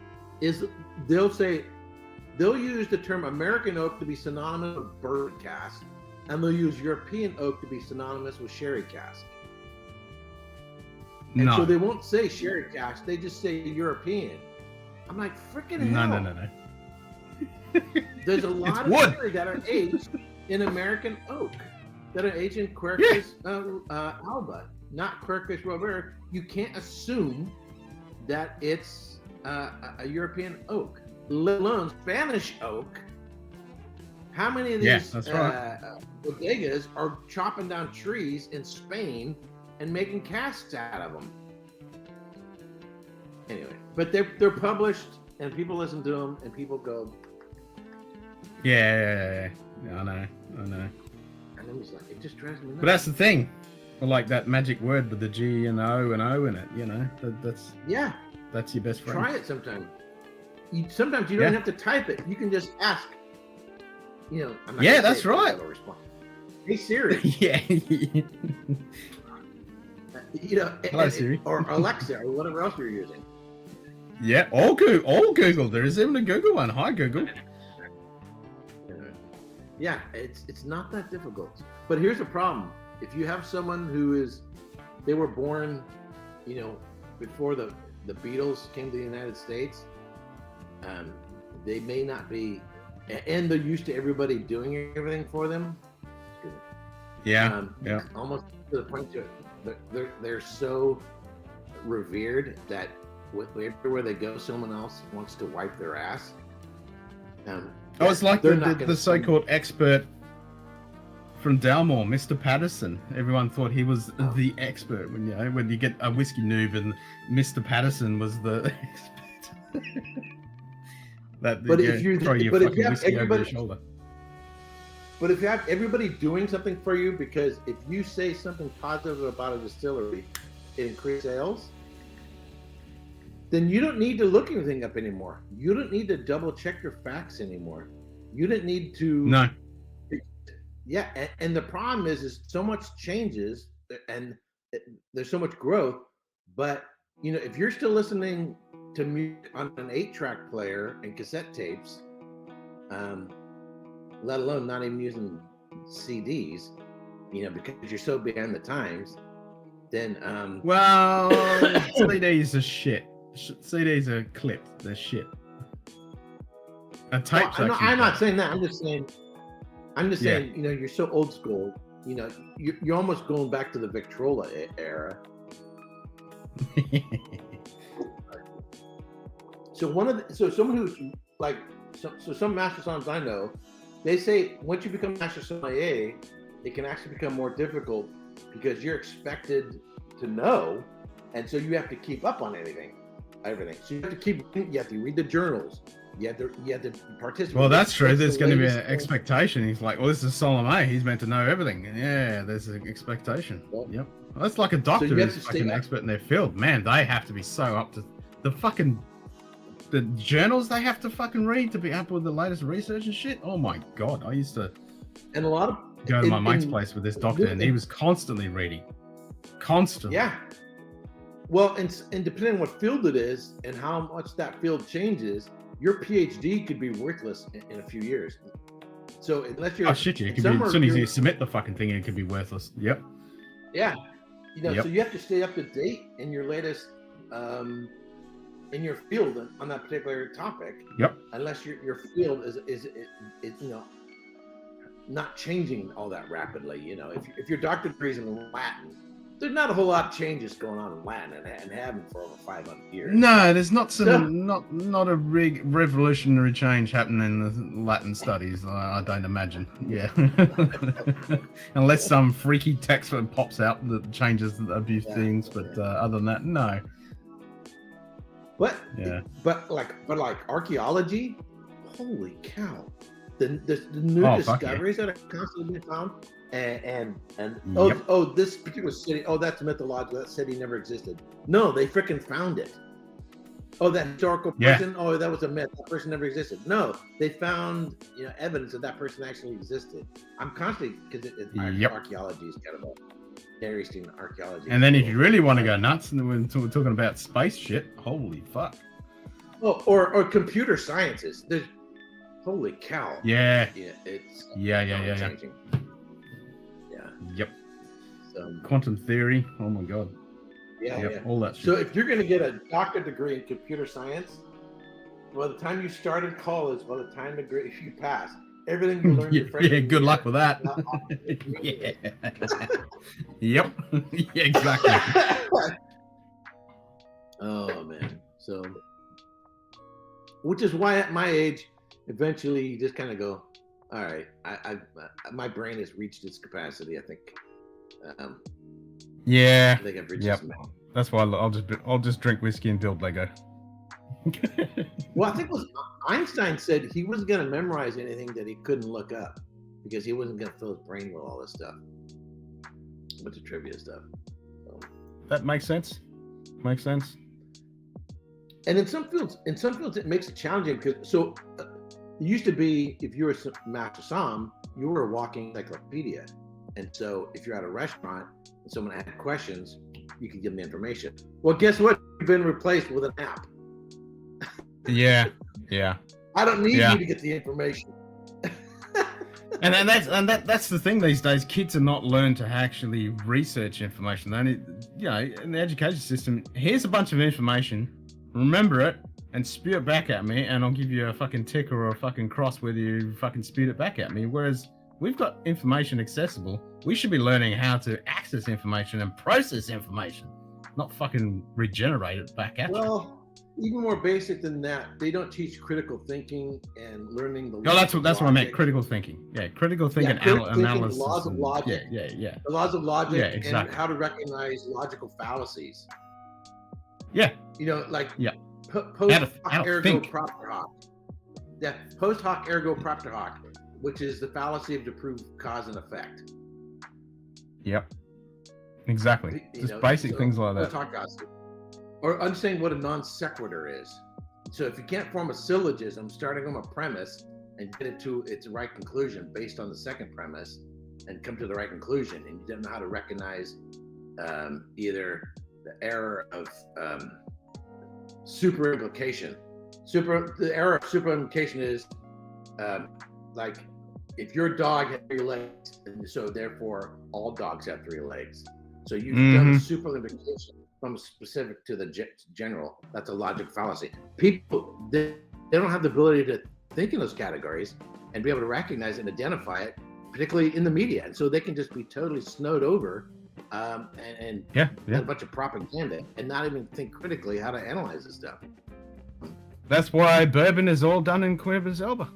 They'll use the term American oak to be synonymous with bourbon cask, and they'll use European oak to be synonymous with sherry cask. And so they won't say sherry cask; they just say European. I'm like, freaking hell! No. There's a lot of sherry that are aged in American oak, that are aged in Quercus alba, not Quercus robur. You can't assume that it's a European oak, let alone Spanish oak. How many of these bodegas are chopping down trees in Spain and making casks out of them? Anyway, but they're published and people listen to them and people go. Yeah. I know. And it was like, it just drives me nuts. But that's the thing. Well, like that magic word with the G and O and O in it, you know, that's your best friend. Try it sometime. Sometimes you don't have to type it. You can just ask. You know. I'm not that's right. Hey Siri. Yeah. You know, Hello, Siri. or Alexa, or whatever else you're using. Yeah, all Google. There is even a Google one. Hi, Google. Yeah, it's not that difficult. But here's the problem: if you have someone they were born, you know, before the Beatles came to the United States, they may not be, and they're used to everybody doing everything for them. Yeah, almost to the point they're so revered that everywhere they go, someone else wants to wipe their ass. It's like the so-called expert from Dalmore, Mr. Patterson. Everyone thought he was the expert when you get a whiskey noob, and Mr. Patterson was the expert. But if you have everybody, shoulder. But if you have everybody doing something for you, because if you say something positive about a distillery, it increases sales, then you don't need to look anything up anymore. You don't need to double check your facts anymore. You don't need to. No. Yeah, and the problem is so much changes, and there's so much growth. But you know, if you're still listening to music on an 8-track player and cassette tapes, let alone not even using CDs, you know, because you're so behind the times, then well, CDs are shit. CDs are clipped. They're shit. A tape's I'm not saying that. I'm just saying, you know, you're so old school. You know, you're almost going back to the Victrola era. So someone who's like, some master sommeliers I know, they say once you become master sommelier, it can actually become more difficult because you're expected to know, and so you have to keep up on everything. So you have to read the journals. You have to participate. Well, that's true. There's going to be an expectation. He's like, well, this is Solomon. He's meant to know everything. Yeah, there's an expectation. Yep. Well, that's like a doctor who's fucking expert in their field. Man, they have to be so up to the journals they have to fucking read to be up with the latest research and shit. Oh my God. I used to and a lot of go to my mate's place with this doctor, and he was constantly reading. Constantly. Yeah. Well, and depending on what field it is and how much that field changes, your PhD could be worthless in a few years. So unless you're it could be, as soon as you submit the fucking thing, it could be worthless. Yep. Yeah. You know, so you have to stay up to date in your latest in your field on that particular topic. Yep. Unless your field is you know, not changing all that rapidly. You know, if your doctorate degree is in Latin, there's not a whole lot of changes going on in Latin and haven't for over 500 years. No, there's not not a revolutionary change happening in the Latin studies. I don't imagine. Yeah, unless some freaky text pops out that changes a few things, but other than that, no. But like archaeology, holy cow! The new discoveries that are constantly being found. And this particular city, that's mythological. That city never existed. No, they freaking found it. Oh, that historical person. Oh, that was a myth. That person never existed. No, they found evidence that person actually existed. I'm constantly because archaeology is kind of a interesting archaeology. And then if you really want to go nuts, and we're talking about space shit, holy fuck. Oh, or computer sciences. There's holy cow. Yeah. It's changing. Yep. Quantum theory. Oh my God. All that shit. So if you're going to get a doctorate degree in computer science, by the time you started college, by the time you pass, everything you learned. Good luck with that. Yep. Exactly. Oh man. So, which is why at my age, eventually you just kind of go, all right, my brain has reached its capacity. I think. I think I've reached. Yep. That's why I'll just drink whiskey and build Lego. Well, I think Einstein said he wasn't going to memorize anything that he couldn't look up because he wasn't going to fill his brain with all this stuff, a bunch of trivia stuff. So. That makes sense. And in some fields, it makes it challenging because it used to be if you were a master somm, you were a walking encyclopedia. And so if you're at a restaurant and someone had questions, you can give them the information. Well, guess what? You've been replaced with an app. Yeah. I don't need Yeah. you to get the information. And that's the thing these days. Kids are not learned to actually research information. They only, in the education system, here's a bunch of information, remember it, and spew it back at me, and I'll give you a fucking tick or a fucking cross whether you fucking spewed it back at me. Whereas we've got information accessible. We should be learning how to access information and process information, not fucking regenerate it back at you. Well, even more basic than that, they don't teach critical thinking and learning the. No, that's what I meant. Critical thinking. Yeah, critical thinking, analysis. The laws of logic. Yeah. The laws of logic, Yeah, exactly. and how to recognize logical fallacies. Yeah. Like How to ergo think. propter hoc. Yeah, post hoc ergo propter hoc, which is the fallacy of to prove cause and effect. Yep. Exactly. Just basic things like that. Or understanding what a non sequitur is. So if you can't form a syllogism starting from a premise and get it to its right conclusion based on the second premise and come to the right conclusion, and you don't know how to recognize either the error of super implication. The error of super implication is like if your dog had 3 legs, and so therefore all dogs have 3 legs. So you've done a super implication from specific to the general. That's a logic fallacy. People, they don't have the ability to think in those categories and be able to recognize and identify it, particularly in the media. And so they can just be totally snowed over and a bunch of propaganda and not even think critically how to analyze this stuff. That's why bourbon is all done in Quiver's Elba.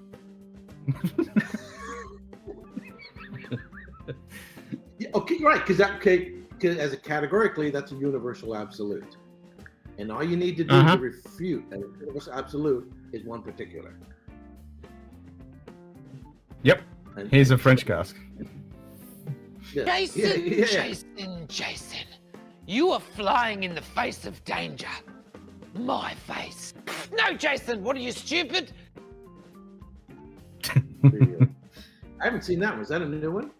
Okay, right, because as a categorically, that's a universal absolute. And all you need to do to refute a universal absolute is one particular. Yep. Here's a French cask. Jason, you are flying in the face of danger. My face. No, Jason, what are you, stupid? I haven't seen that one. Is that a new one?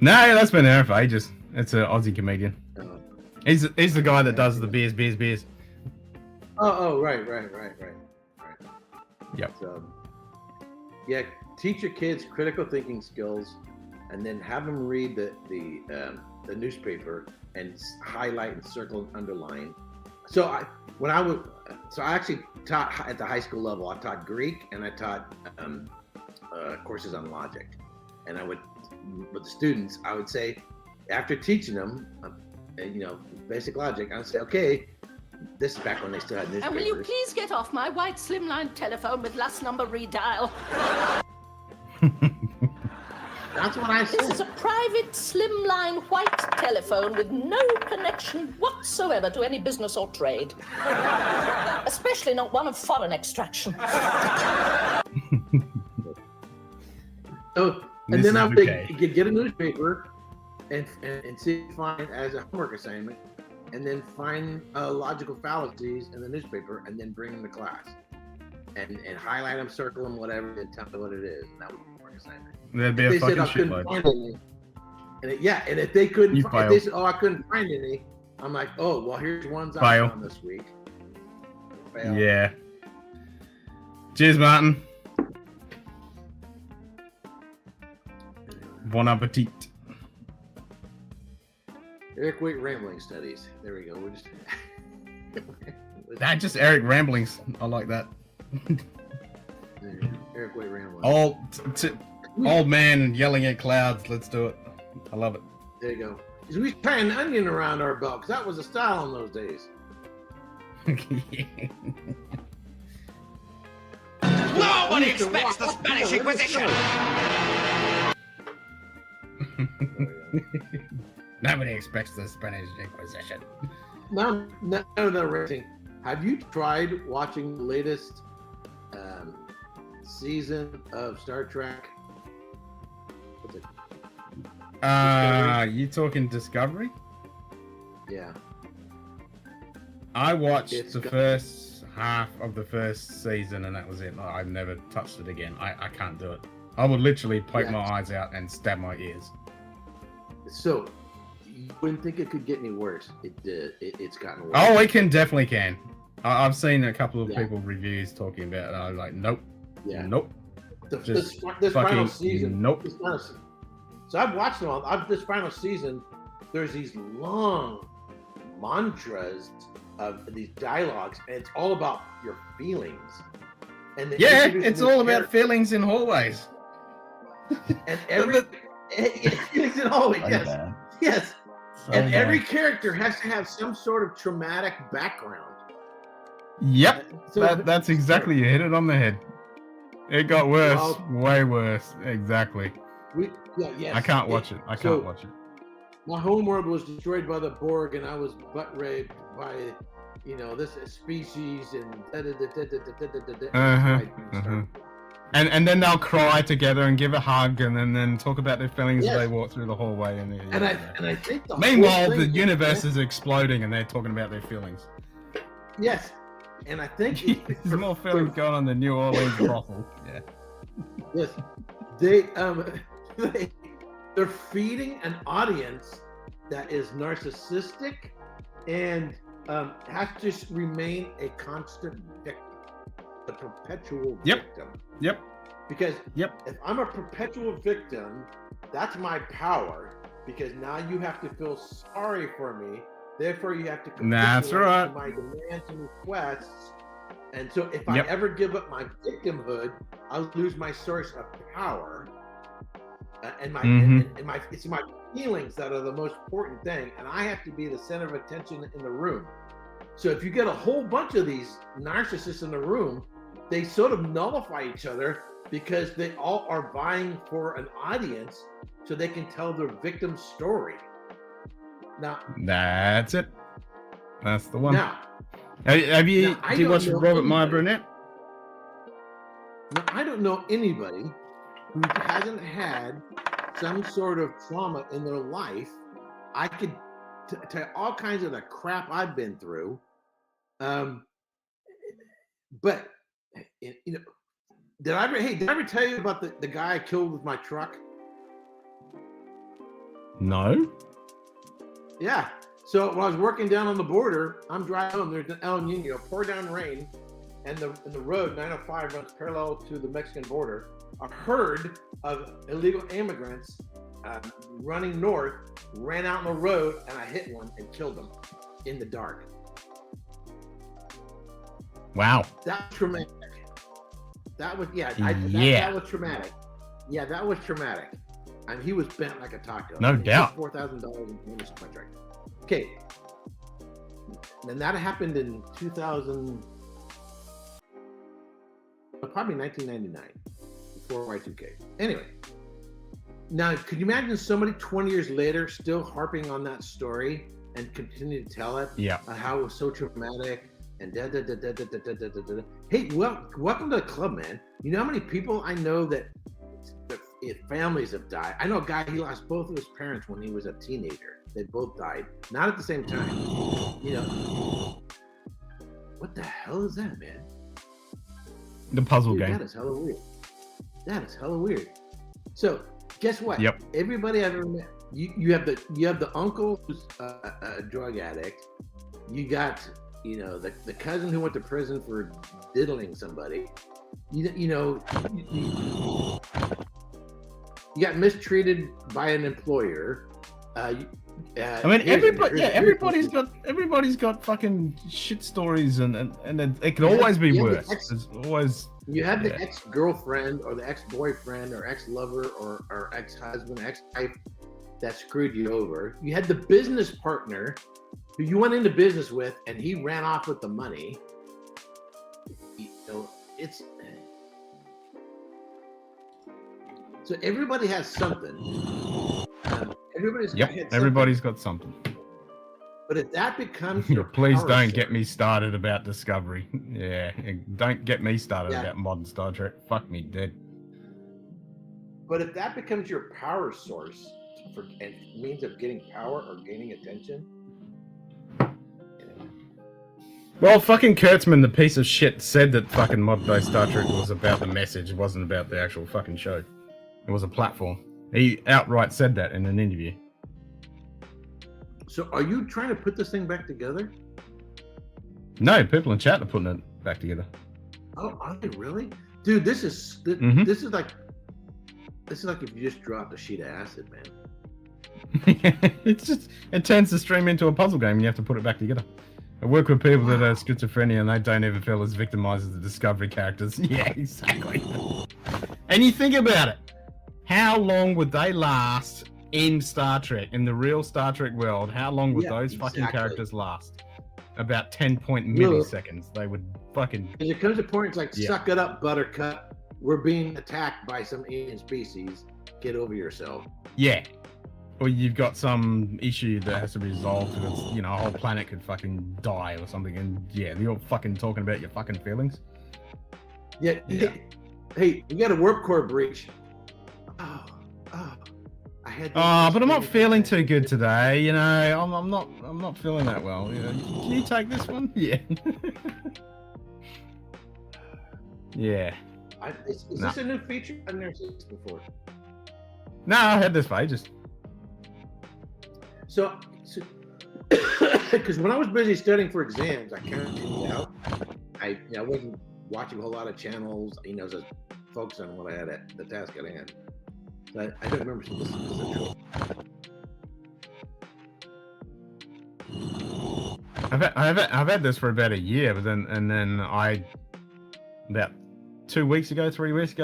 No, that's been there for ages. It's an Aussie comedian. He's the guy that does the beers. Oh, right. Yep. So, yeah, teach your kids critical thinking skills, and then have them read the newspaper and highlight and circle and underline. So I actually taught at the high school level. I taught Greek and I taught courses on logic, and I would with the students. I would say after teaching them, basic logic, I would say, okay, this is back when they still had newspapers. And will you please get off my white slimline telephone with last number redial? That's what I said. This is a private slimline white telephone with no connection whatsoever to any business or trade. Especially not one of foreign extraction. And then I would get a newspaper and see if you find as a homework assignment, and then find logical fallacies in the newspaper, and then bring them to class, and highlight them, circle them, whatever, and tell them what it is. And that was a homework assignment. There'd be a fucking shitload. And if they couldn't, if they said, "Oh, I couldn't find any," I'm like, "Oh, well, here's ones I found this week." Fail. Yeah. Cheers, Martin. Bon appetit. Eric Waite rambling studies. There we go. We're just just Eric ramblings. I like that. Eric Waite rambling. Old man yelling at clouds. Let's do it. I love it. There you go. We tie an onion around our belt because that was a style in those days. Nobody expects the Spanish Inquisition. Nobody expects the Spanish Inquisition. Now racing. Have you tried watching the latest season of Star Trek? What's it? You talking Discovery? Yeah. I watched the first half of the first season, and that was it. I've never touched it again. I can't do it. I would literally poke my eyes out and stab my ears. So, you wouldn't think it could get any worse. It did. It's gotten worse. Oh, it definitely can. I've seen a couple of Yeah. people reviews talking about it. And I was like, nope. Yeah. Nope. This Just final season. Nope. So I've watched them all. This final season, there's these long mantras of these dialogues, and it's all about your feelings. And Yeah, it's all about feelings in hallways. And feelings in hallways. Like Yes. that. Yes. So And every bad. character has to have some sort of traumatic background. Yep. So- That's exactly, you hit it on the head. It got worse. Well- Way worse. Exactly. Yes. I can't watch it. I So- can't watch it. My homeworld was destroyed by the Borg, and I was butt raped by, this species and And then they'll cry together and give a hug and then talk about their feelings as Yes. they walk through the hallway. And I think the whole Meanwhile, thing the is- universe is exploding and they're talking about their feelings. Yes, and I think There's more feelings going on than New Orleans brothel. Yeah. yes, they're feeding an audience that is narcissistic and has to remain a constant victim, the perpetual victim. Yep. Because if I'm a perpetual victim, that's my power. Because now you have to feel sorry for me. Therefore, you have to That's capitulate right. to my demands and requests. And so, if Yep. I ever give up my victimhood, I'll lose my source of power. And my Mhm. and my it's my feelings that are the most important thing, and I have to be the center of attention in the room. So if you get a whole bunch of these narcissists in the room, they sort of nullify each other because they all are vying for an audience so they can tell their victim story. Now, That's it. That's the one. Now- have you, now, I do you don't watch know Robert Meyer anybody- Burnett? Now, I don't know anybody who hasn't had some sort of trauma in their life. I could tell all kinds of the crap I've been through. But did I ever tell you about the guy I killed with my truck? No. Yeah. So when I was working down on the border, I'm driving home. There's an El Nino, pour down rain, and the road 905 runs parallel to the Mexican border. A herd of illegal immigrants running north ran out on the road, and I hit one and killed them in the dark. Wow. That's traumatic. That was Yeah. That was traumatic. Yeah, that was traumatic. I mean, he was bent like a taco. No doubt. $4,000 in bonus contract. Okay. And that happened in 2000, probably 1999, before Y2K. Anyway, now could you imagine somebody 20 years later still harping on that story and continue to tell it? Yeah. How it was so traumatic and da da da da da da da da da da. Hey, welcome to the club, man. You know how many people I know that families have died? I know a guy, he lost both of his parents when he was a teenager. They both died, not at the same time. What the hell is that, man? The puzzle Dude, game. That is hella weird. That is hella weird. So, guess what? Yep. Everybody I've ever met, you have the uncle who's a drug addict. You got the cousin who went to prison for diddling somebody. You got mistreated by an employer. I mean, everybody's got fucking shit stories, and it can always be worse. It's always. You had the ex-girlfriend or the ex-boyfriend or ex-lover or ex-husband, ex-wife that screwed you over. You had the business partner who you went into business with, and he ran off with the money. It's so everybody has something. Everybody's got something. But if that becomes your Please power don't source- get me started about Discovery. Yeah, don't get me started Yeah. about modern Star Trek. Fuck me dead. But if that becomes your power source and means of getting power or gaining attention, Well, fucking Kurtzman, the piece of shit, said that fucking modern day Star Trek was about the message. It wasn't about the actual fucking show. It was a platform. He outright said that in an interview. So are you trying to put this thing back together? No, people in chat are putting it back together. Oh, are they really? Dude, this is like if you just dropped a sheet of acid, man. It turns the stream into a puzzle game and you have to put it back together. I work with people that are schizophrenia and they don't ever feel as victimized as the Discovery characters. Yeah, exactly. And you think about it. How long would they last in Star Trek, in the real Star Trek world? How long would those fucking characters last? About 10 milliseconds. They would fucking... There comes a point, it's like, suck it up, Buttercup. We're being attacked by some alien species. Get over yourself. Yeah. Or you've got some issue that has to be resolved and it's, you know, a whole planet could fucking die or something, and yeah, you're fucking talking about your fucking feelings. Yeah. Hey, you got a warp core breach. I had. But I'm not feeling too good today. You know, I'm not feeling that well. You know, can you take this one? Yeah. Yeah. Is this a new feature? I've never seen this before. No, I had this for ages. So because when I was busy studying for exams, I kind of tuned out. I wasn't watching a whole lot of channels, you know, just focus on what I had at the task at hand. So I don't remember some of this. I've had this for about a year, but then about 3 weeks ago,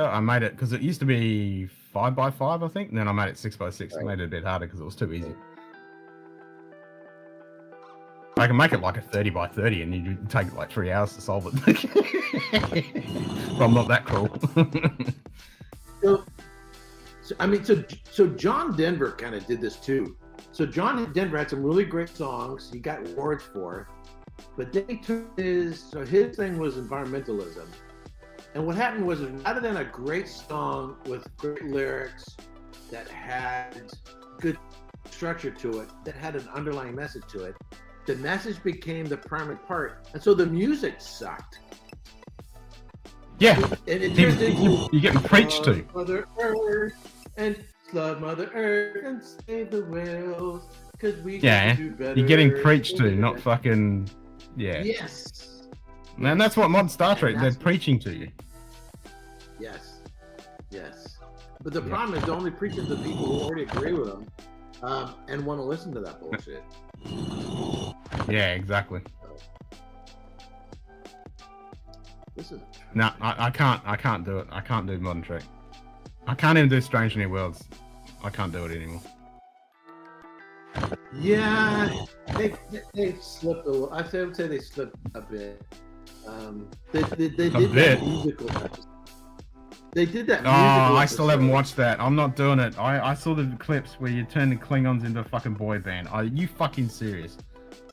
I made it because it used to be 5x5, I think. And then I made it 6x6. I made it a bit harder because it was too easy. I can make it like a 30x30, and you take like 3 hours to solve it. But I'm not that cruel. So John Denver kind of did this too. So John Denver had some really great songs he got awards for, but then he took his thing was environmentalism. And what happened was, rather than a great song with great lyrics that had good structure to it, that had an underlying message to it, the message became the primary part, and so the music sucked. Yeah, and it you're getting preached to. Mother Earth and love Mother Earth and save the whales, because we can do better. You're getting preached to, not fucking Yes. Man, that's what mod Star Trek, they're preaching to you. Yes. But the problem is they're only preaching to people who already agree with them and want to listen to that bullshit. Yeah, exactly. This is no, I can't do it. I can't do modern Trek. I can't even do Strange New Worlds. I can't do it anymore. Yeah, they slipped a little. I would say they slipped a bit. They did that musical episode. They did that. I still haven't watched that. I'm not doing it. I saw the clips where you turn the Klingons into a fucking boy band. Are you fucking serious?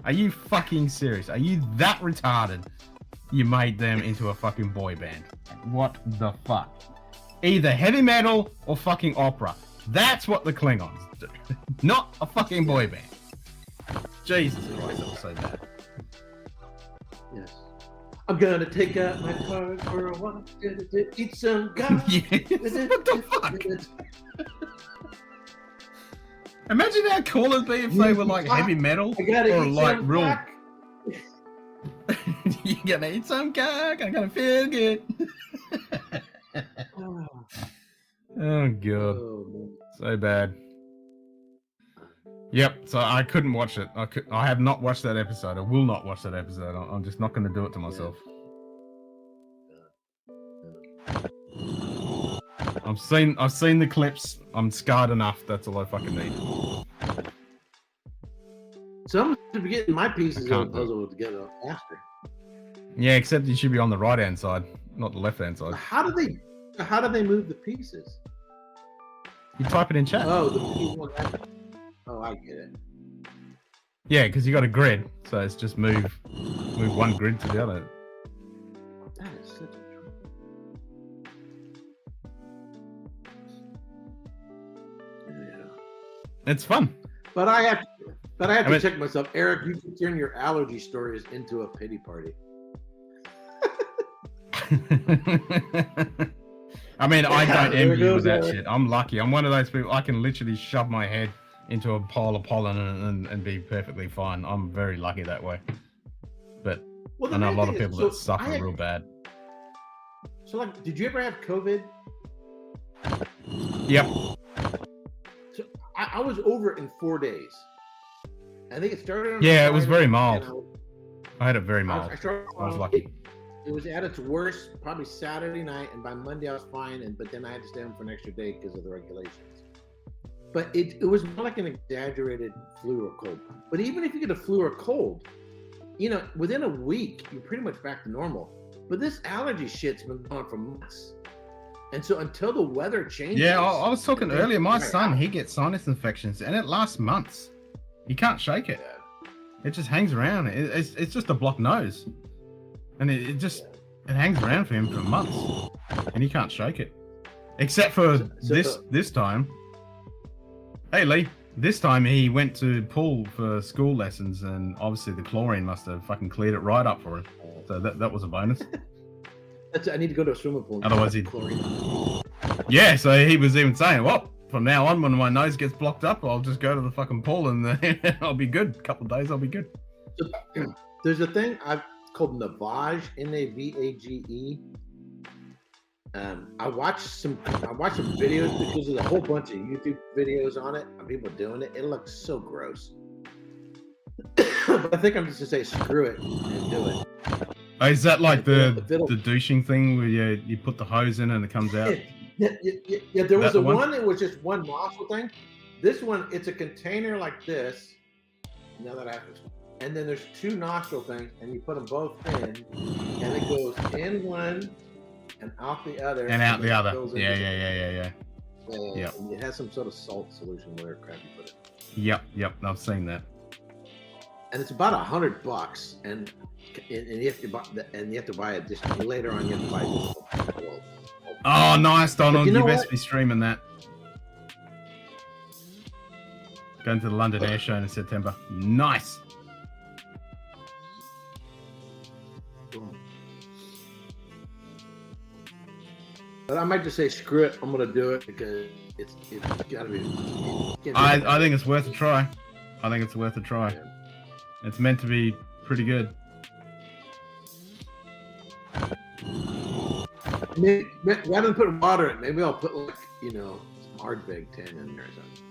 Are you fucking serious? Are you that retarded? You made them into a fucking boy band. What the fuck? Either heavy metal or fucking opera. That's what the Klingons do. Not a fucking boy band. Jesus Christ, that was so bad. Yes. I'm gonna take out my card for a walk, eat some gum. What the fuck? Imagine how cool it'd be if they were like heavy metal or like real. You're gonna eat some cock. I'm gonna feel good. Oh god, so bad. Yep. So I couldn't watch it. I have not watched that episode. I will not watch that episode. I'm just not going to do it to myself. I've seen the clips. I'm scarred enough. That's all I fucking need. So I'm to be getting my pieces of the puzzle together faster. Yeah, except you should be on the right hand side, not the left hand side. How do they move the pieces? You type it in chat. Oh, the piece. Oh, I get it. Yeah, because you got a grid, so it's just move one grid to the other. That is such a It's fun. But I have to check myself. Eric, you can turn your allergy stories into a pity party. I mean, I don't envy you with that shit. I'm lucky. I'm one of those people, I can literally shove my head into a pile of pollen and be perfectly fine. I'm very lucky that way. But Well, I know a main lot of thing is, people that so I suffer had- real bad. So, like, did you ever have COVID? Yep. So I was over it in 4 days. I think it started on Yeah, it was Friday, very and mild. I had it very mild. I started I was lucky. It was at its worst probably Saturday night, and by Monday I was fine. But then I had to stay home for an extra day because of the regulations. But it was more like an exaggerated flu or cold. But even if you get a flu or cold, within a week you're pretty much back to normal. But this allergy shit's been going on for months, and so until the weather changes. Yeah, I was talking earlier. My Right. son, he gets sinus infections, and it lasts months. You can't shake it. It just hangs around. It's just a blocked nose, and it hangs around for him for months, and he can't shake it. Except for this time. Hey Lee, this time he went to pool for school lessons, and obviously the chlorine must have fucking cleared it right up for him. So that was a bonus. I need to go to a swimming pool. Otherwise yeah, so he was even saying, well, from now on, when my nose gets blocked up, I'll just go to the fucking pool and I'll be good. A couple of days, I'll be good. So, there's a thing called Navage, Navage. I watched some videos because there's a whole bunch of YouTube videos on it of people doing it. It looks so gross. But I think I'm just gonna say screw it and do it. Oh, is that like the douching thing where you put the hose in and it comes out? Yeah, there was one that was just one nostril thing. This one, it's a container like this. Now that I have to, and then there's two nostril things, and you put them both in, and it goes in one and out the other. And out the other. Yeah. Yep. And it has some sort of salt solution, whatever crap you put it. Yep. I've seen that. And it's about $100, and you have to buy it just later on. You have to buy it. Oh, nice, Donald. You know best what? be streaming that. Going to the London Air Show in September. Nice. But I might just say screw it. I'm gonna do it because it's gotta be. I think it's worth a try. It's meant to be pretty good. Maybe, rather than put water in, maybe I'll put like some Ardbeg 10 in there or something.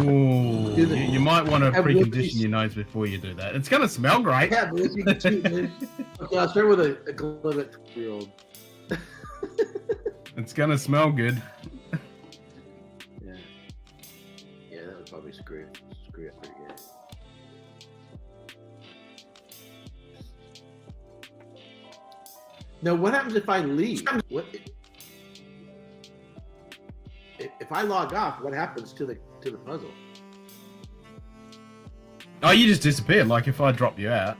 Ooh, you might want to precondition your nose before you do that. It's gonna smell great. Yeah, but you can choose, man. Okay, I'll start with a glove 12-year-old. It's gonna smell good. Yeah, that would probably screw it pretty good. Now, what happens if I leave? If I log off, what happens to the puzzle? Oh, you just disappeared. Like if I drop you out.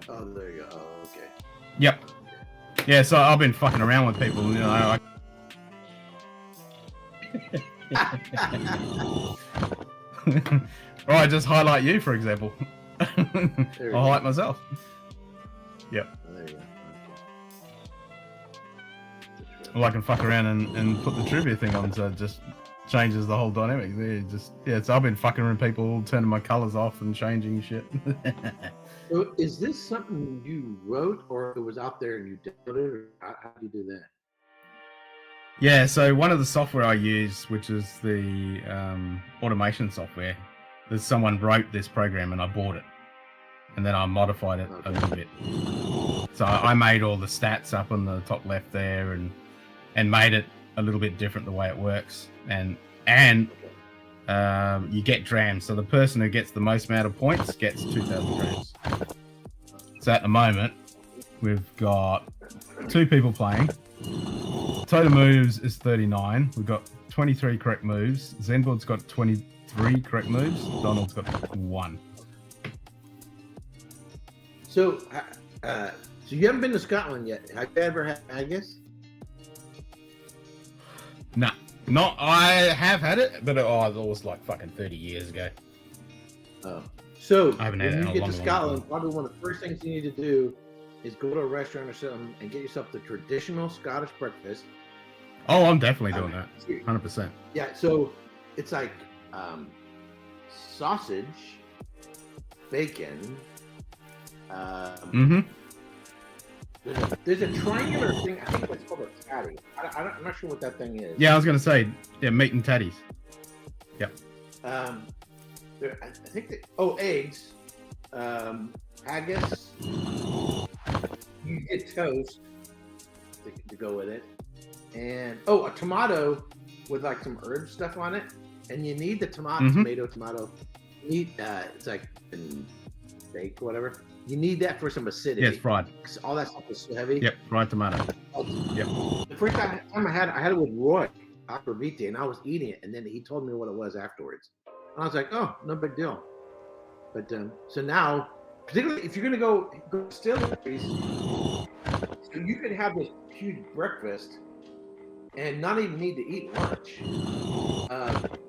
Oh, there you go. Oh, okay. Yep. Yeah, so I've been fucking around with people, or I just highlight you, for example. I'll highlight myself. Yep. Oh, there you go. Well, I can fuck around and put the trivia thing on, so it just changes the whole dynamic. So I've been fucking with people, turning my colors off and changing shit. So is this something you wrote, or it was out there and you downloaded it, or how do you do that? Yeah, so one of the software I use, which is the automation software, someone wrote this program and I bought it. And then I modified it a little bit. So I made all the stats up on the top left there and made it a little bit different the way it works. And you get drams. So the person who gets the most amount of points gets 2,000 drams. So at the moment, we've got 2 people playing. Total moves is 39. We've got 23 correct moves. Zenboard's got 23 correct moves. Donald's got 1. So you haven't been to Scotland yet. Have you ever had haggis? Nah, not. I have had it, but it was like fucking 30 years ago. Oh, so I haven't had it in when you a get long, to long Scotland, time. probably one of the first things you need to do is go to a restaurant or something and get yourself the traditional Scottish breakfast, Oh, I'm definitely doing that. 100%. Yeah, so it's like sausage, bacon. There's a triangular thing. I think it's called a tatty. I'm not sure what that thing is. Yeah, I was gonna say, yeah, meat and tatties. Yep. I think eggs, haggis. You get toast to go with it, and a tomato with like some herb stuff on it. And you need the tomato. You need it's like steak or whatever. You need that for some acidity. Yeah, it's fried. All that stuff is so heavy. Yep, fried tomato. Yep. The first time I had it with Roy Aquavite, and I was eating it, and then he told me what it was afterwards. And I was like, oh, no big deal. But so now, particularly if you're gonna go to distilleries, so you could have this huge breakfast and not even need to eat lunch.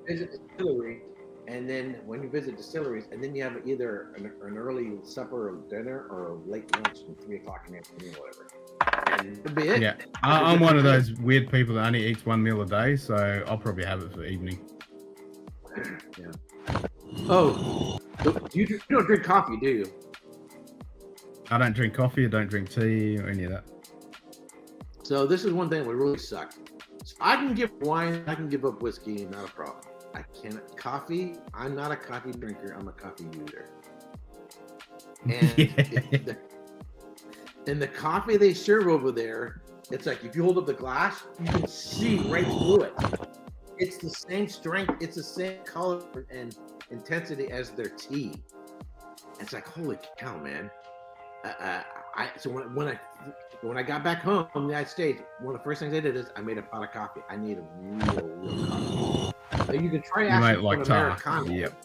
Visit distillery, and then when you visit distilleries, and then you have either an early supper or dinner or a late lunch from 3 o'clock in the afternoon or whatever. And that'd be it. Yeah, I'm one of those weird people that only eats one meal a day, so I'll probably have it for the evening. Yeah. Oh, you don't drink coffee, do you? I don't drink coffee. I don't drink tea or any of that. So this is one thing that would really suck. So I can give wine, I can give up whiskey, not a problem. I cannot coffee. I'm not a coffee drinker. I'm a coffee user. And and the coffee they serve over there, it's like if you hold up the glass, you can see right through it. It's the same strength, it's the same color and intensity as their tea. It's like, holy cow, man. So when I got back home from the United States, one of the first things I did is I made a pot of coffee. I need a real coffee. So you can try asking for an Americano. Yep.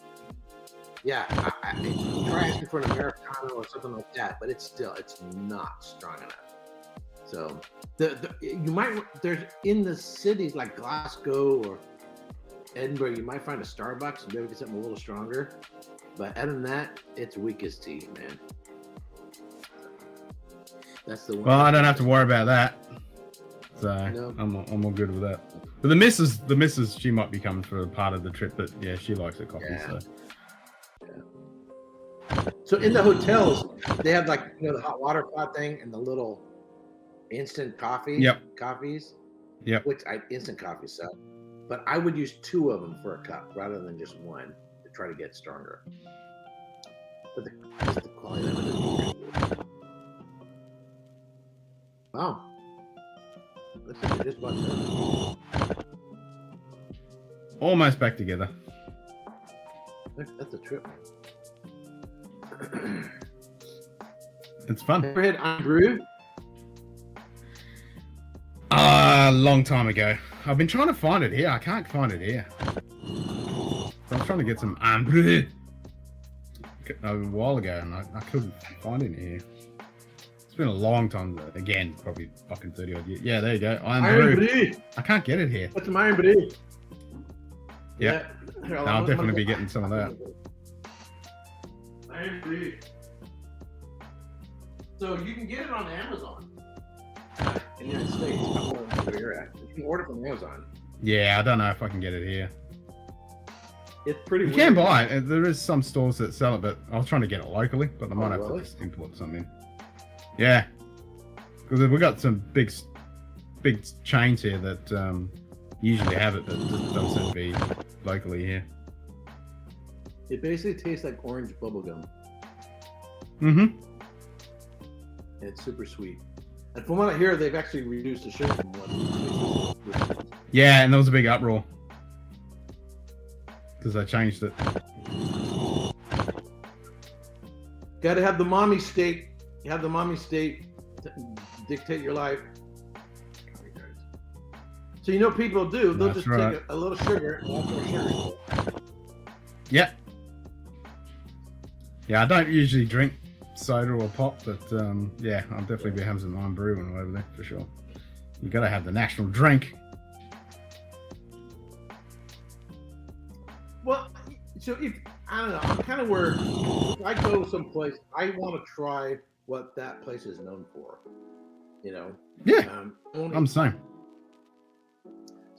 Yeah, you can try asking for an Americano or something like that, but it's not strong enough. So there's in the cities like Glasgow or Edinburgh, you might find a Starbucks and maybe get something a little stronger. But other than that, it's weak as tea, man. That's the one. Well, I don't have to worry about that. So no. I'm all good with that. But the missus, she might be coming for a part of the trip, but yeah, she likes her coffee. Yeah. So. Yeah. So in the hotels, they have like the hot water pot thing and the little instant coffee. Yep. Coffees. Yep. Which instant coffee suck. But I would use 2 of them for a cup rather than just one to try to get stronger. But the quality of it is pretty good. Wow. Looks like they just bought this. Almost back together. That's a trip. It's fun. Ever had Iron Brew? A long time ago. I've been trying to find it here. I can't find it here. I was trying to get some Iron Brew a while ago, and I couldn't find it here. It's been a long time. Again, probably fucking 30 odd years. Yeah, there you go. Iron Brew. I can't get it here. What's some Iron Brew? Yeah. I'll definitely be getting some of that. Iron Brew. So you can get it on Amazon in the United States. I don't know where you're at. You can order from Amazon. Yeah, I don't know if I can get it here. It's pretty You weird. can buy it. There is some stores that sell it, but I was trying to get it locally, but I might have to just import something. Yeah, because we got some big chains here that usually have it, but it doesn't seem to be locally here. It basically tastes like orange bubblegum. Mm-hmm. It's super sweet. And from what I hear, they've actually reduced the sugar from what. Yeah, and there was a big uproar because they changed it. Got to have the mommy state. You have the mommy state to dictate your life. So people do. They'll That's just right. take a little sugar and add more sugar. Yeah. Yeah, I don't usually drink soda or pop, but yeah, I'll definitely be having some Iron Brew when I'm over there for sure. You got to have the national drink. Well, so I don't know, I'm kind of where if I go someplace, I want to try what that place is known for. Yeah, I'm the same.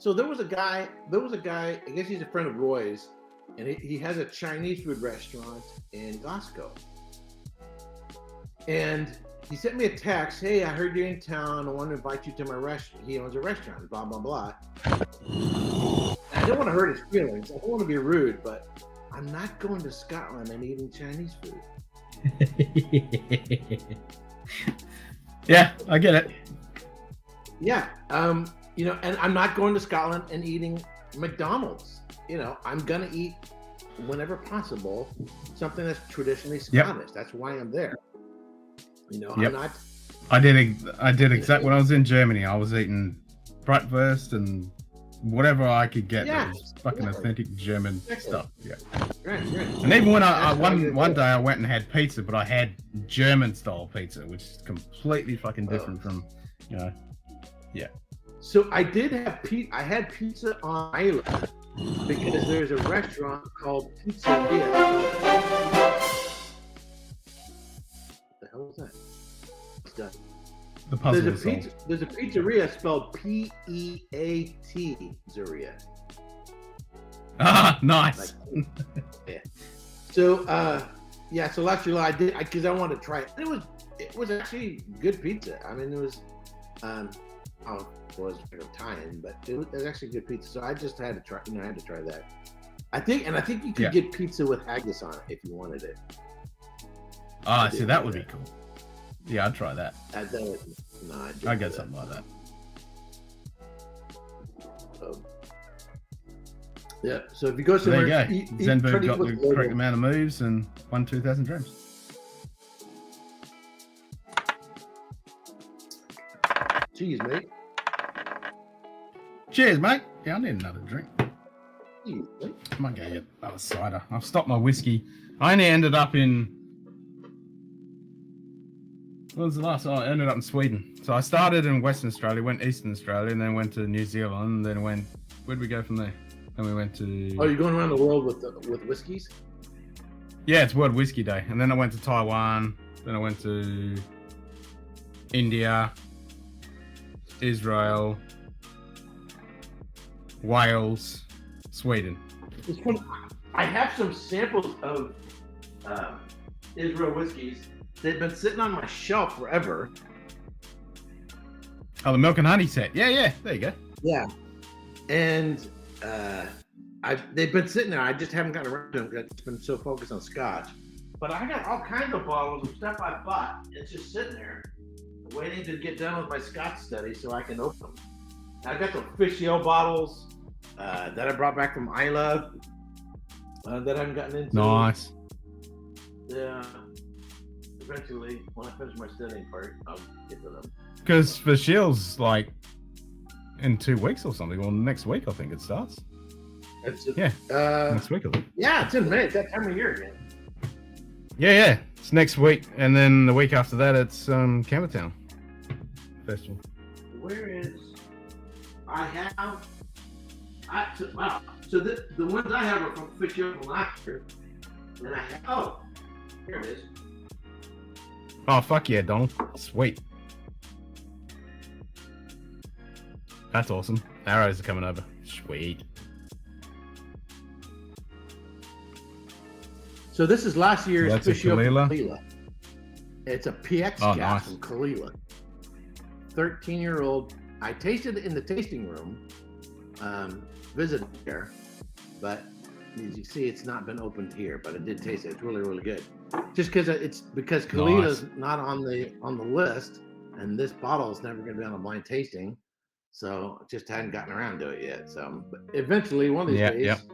So there was a guy, I guess he's a friend of Roy's, and he has a Chinese food restaurant in Glasgow. And he sent me a text, hey, I heard you're in town. I want to invite you to my restaurant. He owns a restaurant, blah, blah, blah. And I don't want to hurt his feelings. I don't want to be rude, but I'm not going to Scotland and eating Chinese food. Yeah, I get it. Yeah. You know, and I'm not going to Scotland and eating McDonald's. You know, I'm going to eat, whenever possible, something that's traditionally Scottish. That's why I'm there. You know, I'm not. I did exactly when I was in Germany. I was eating bratwurst and whatever I could get that was fucking authentic German stuff. Yeah. Right. And even when one day I went and had pizza, but I had German style pizza, which is completely fucking different from, you know. Yeah. So I did have I had pizza on Isla because there's a restaurant called Pizzeria. What the hell is that? What's that? The puzzle There's a pizzeria spelled P-E-A-T Zeria. Ah, nice. Like, yeah. So so last July I did because I wanted to try it. It was actually good pizza. I mean, it was it was Italian, but it was actually good pizza. So I just had to try. I had to try that. I think you could get pizza with haggis on it if you wanted it. Ah, so that would be cool. Yeah, I'd try that. I'd get something like that. Yeah. So if you go somewhere, there you go. Zenberg got the correct amount of moves and won 2,000 dreams. Cheers, mate. Cheers, mate. Yeah, I need another drink. Cheers, mate. I might go get another cider. I've stopped my whiskey. I only ended up in. What was the last? I ended up in Sweden. So I started in Western Australia, went Eastern Australia, and then went to New Zealand. Then went. Where'd we go from there? Then we went to. Oh, you're going around the world with whiskeys? Yeah, it's World Whiskey Day. And then I went to Taiwan. Then I went to India, Israel, Wales, Sweden. It's funny. I have some samples of Israel whiskeys. They've been sitting on my shelf forever. Oh, the milk and honey set. Yeah. There you go. Yeah. And they've been sitting there. I just haven't gotten around to them because I've been so focused on Scotch. But I got all kinds of bottles of stuff I bought. It's just sitting there, waiting to get done with my Scotch study so I can open them. I got some fish ale bottles that I brought back from Isla that I haven't gotten into. Nice. Yeah. Eventually, when I finish my studying part, I'll get to them. Because for Shield's like in 2 weeks or something. Well, next week I think it starts. Next week I think. Yeah, it's in May. It's that time of year again. Yeah. It's next week, and then the week after that it's Campbelltown Festival. Where is? So the ones I have are from Fish Ale from last year. And I have. Here it is. Oh, fuck yeah, Donald. Sweet. That's awesome. Arrows are coming over. Sweet. So this is last year's Fish Ale from Kalila. Kalila. It's a PX cast from Kalila. 13-year-old. I tasted it in the tasting room. Visited there. But as you see, it's not been opened here, but I did taste it. It's really, really good. Just because Kalila's not on the list, and this bottle is never going to be on a blind tasting, so just hadn't gotten around to it yet. So, but eventually, one of these days,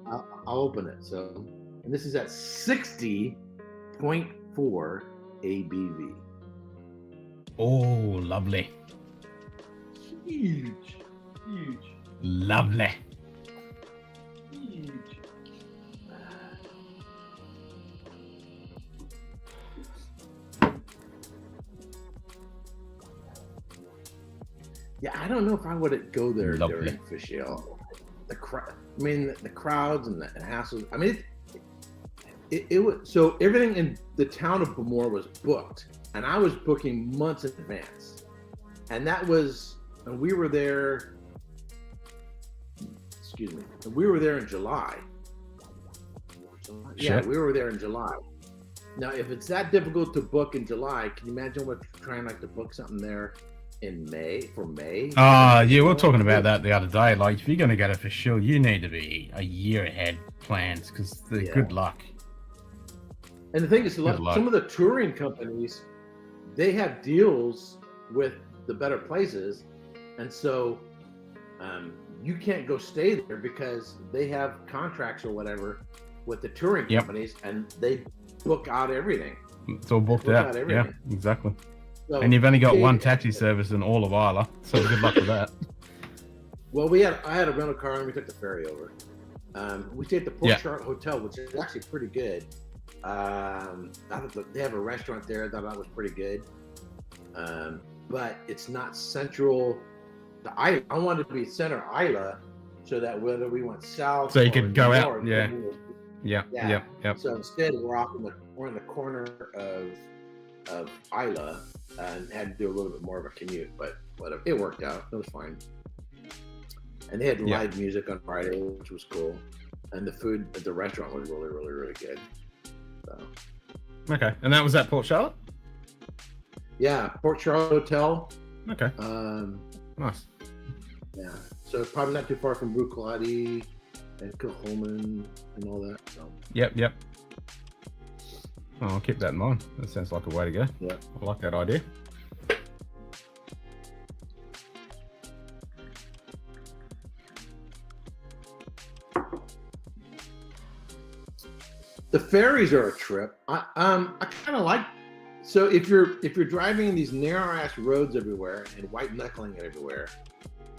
I'll open it. So, and this is at 60.4 ABV. Oh, lovely. Huge. Lovely. Huge. Yeah, I don't know if I would go there during Fish Ale. The crowds and the hassles. I mean, it was so everything in the town of Bemore was booked, and I was booking months in advance, and we were there excuse me. And we were there in July. Yeah, Shit. we were there in July. Now, if it's that difficult to book in July, can you imagine what trying like to book something there in May for May? Yeah, we were talking about that the other day. Like, if you're going to get it for sure, you need to be a year ahead plans because good luck. And the thing is, Good luck. some of the touring companies, they have deals with the better places, and so you can't go stay there because they have contracts or whatever with the touring companies, and they book out everything. It's all booked out. Yeah, exactly. So and you've only got one taxi service in all of Isla, so good luck with that. Well, I had a rental car and we took the ferry over. We stayed at the Port Charlotte Hotel, which is actually pretty good. I thought they have a restaurant there. I thought that was pretty good. But it's not central. I wanted to be center Isla, so that whether we went south, So you or could go out. north, Yeah. So instead, we're in the corner of Isla and had to do a little bit more of a commute, but whatever. It worked out. It was fine. And they had live music on Friday, which was cool. And the food at the restaurant was really, really, really good. So. Okay, and that was at Port Charlotte? Yeah, Port Charlotte Hotel. Okay. Nice. Yeah, so probably not too far from Bruichladdich and Kilchoman and all that. So. Yep. Oh, I'll keep that in mind. That sounds like a way to go. Yeah. I like that idea. The ferries are a trip. I kind of like. So if you're driving these narrow ass roads everywhere and white knuckling it everywhere,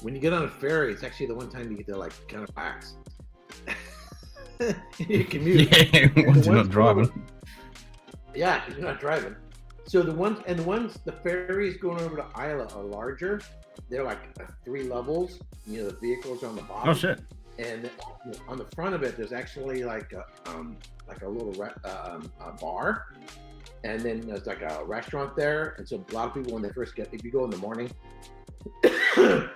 when you get on a ferry, it's actually the one time you get to like kind of relax. You commute. Yeah, once you're not driving. Yeah, you're not driving. So the ferries going over to Isla are larger. They're like 3 levels. You know, the vehicles are on the bottom. Oh shit. And on the front of it, there's actually like a little bar, and then there's like a restaurant there. And so a lot of people, when they first if you go in the morning, you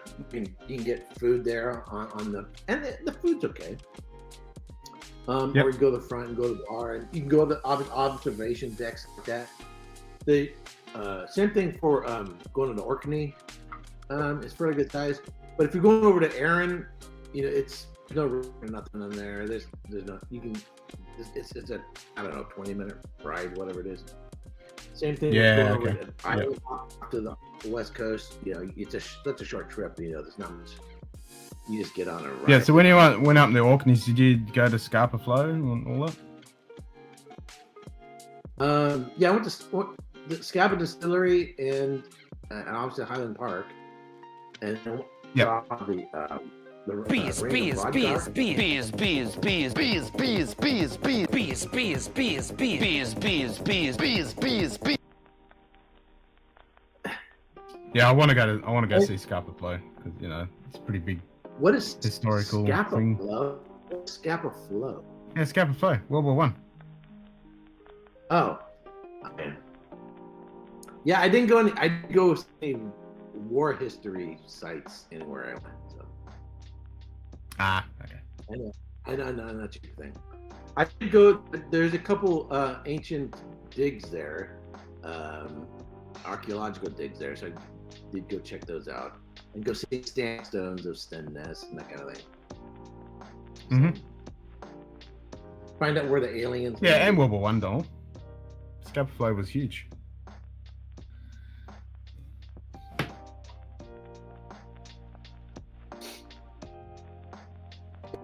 can get food there and the food's okay. Or you go to the front and go to the bar, and you can go to the observation decks like that. The same thing for going to the Orkney. It's fairly good size. But if you're going over to Erin, you know, there's no nothing in there. There's no, you can, it's a, I don't know, 20-minute ride, whatever it is. Same thing. Yeah, going okay. over to the West Coast, you know, that's a short trip, you know, there's not much. You just get on a ride. Yeah, so when you went up in the Orkneys, did you go to Scarpa Flow and all that? Yeah, I went to the Scabba Distillery and obviously Highland Park, and Bees, bees, bees, bees, bees, bees, bees, bees, bees, bees, bees, bees, bees, bees, bees, bees, bees, bees, bees. Yeah, I want to go see Scarpa Flow because you know it's pretty big. What is historical Scapa thing? Flow? Scapa Flow. Yeah, Scarpa Flow, World War One. Oh, okay. Yeah, I didn't go see war history sites anywhere I went. So. Ah, okay. I know, not your thing. I did go. There's a couple ancient digs there, archaeological digs there. So I did go check those out and go see sandstones of Stenness and that kind of thing. Mm-hmm. Find out where the aliens. Yeah, and World War One, Donald. Scapa Flow was huge.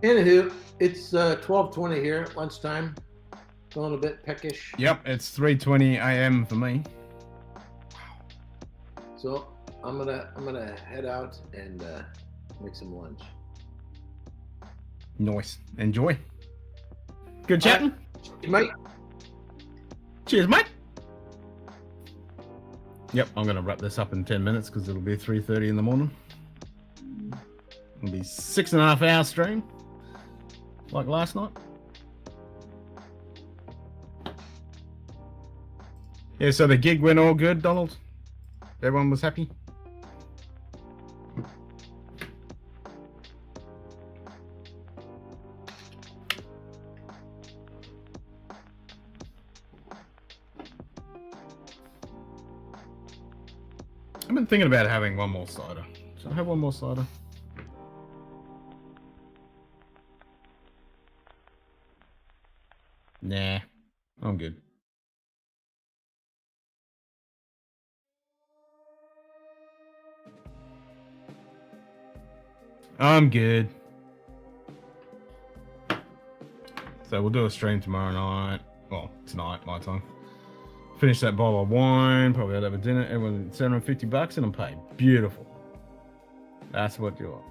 Anywho, it's 12:20 here, lunchtime. Feeling a bit peckish. Yep, it's 3:20 a.m. for me. So I'm gonna head out and make some lunch. Nice. Enjoy. Good chatting. Mate. Cheers, mate. Yep, I'm gonna wrap this up in 10 minutes because it'll be 3:30 in the morning. It'll be 6.5 hour stream. Like last night. Yeah, so the gig went all good, Donald? Everyone was happy? I've been thinking about having one more cider. Should I have one more cider? Nah, I'm good. I'm good. So we'll do a stream tomorrow night. Well, tonight, my time. Finish that bottle of wine. Probably have a dinner. Everyone, $750 and I'm paid. Beautiful. That's what you want.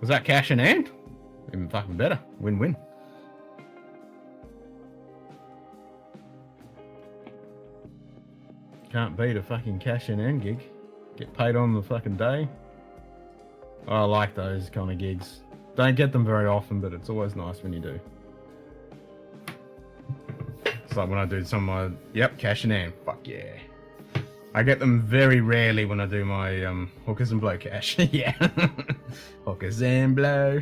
Was that cash in hand? Even fucking better. Win-win. Can't beat a fucking cash in hand gig. Get paid on the fucking day. Oh, I like those kind of gigs. Don't get them very often, but it's always nice when you do. It's like when I do some of my... Yep, cash in hand. Fuck yeah. I get them very rarely when I do my hookers and blow cash. Yeah. Hookers and blow.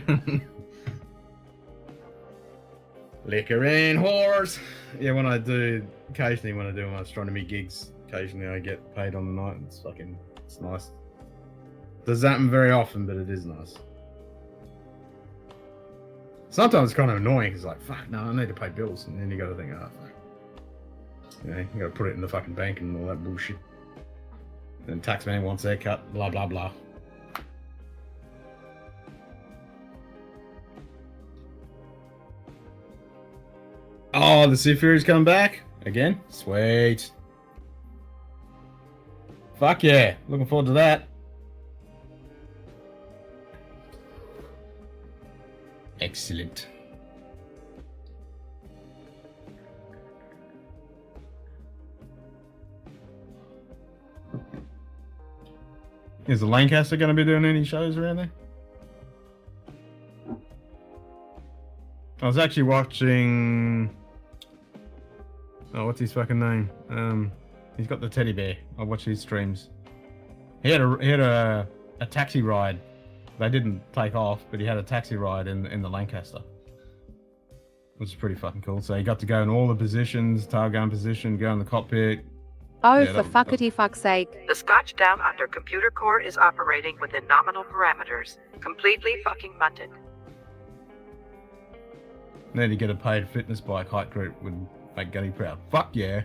Liquor and whores. Yeah, when I do... Occasionally when I do my astronomy gigs, occasionally I get paid on the night. It's fucking... It's nice. Doesn't happen very often, but it is nice. Sometimes it's kind of annoying because like, fuck, no, I need to pay bills, and then you got to think, oh, fuck. You know, you got to put it in the fucking bank and all that bullshit. And tax man wants their cut, blah blah blah. Oh, the Sea Fury's coming back again. Sweet. Fuck yeah, looking forward to that. Excellent. Is the Lancaster going to be doing any shows around there? I was actually watching... Oh, what's his fucking name? He's got the teddy bear. I watch his streams. He had a taxi ride. They didn't take off, but he had a taxi ride in the Lancaster, which is pretty fucking cool. So he got to go in all the positions, tail gun position, go in the cockpit. Oh, Yeah, for fuckity fuck's sake. The Scotch Down Under computer core is operating within nominal parameters. Completely fucking munted. Then to get a paid fitness bike hike group would make Gunny proud. Fuck yeah.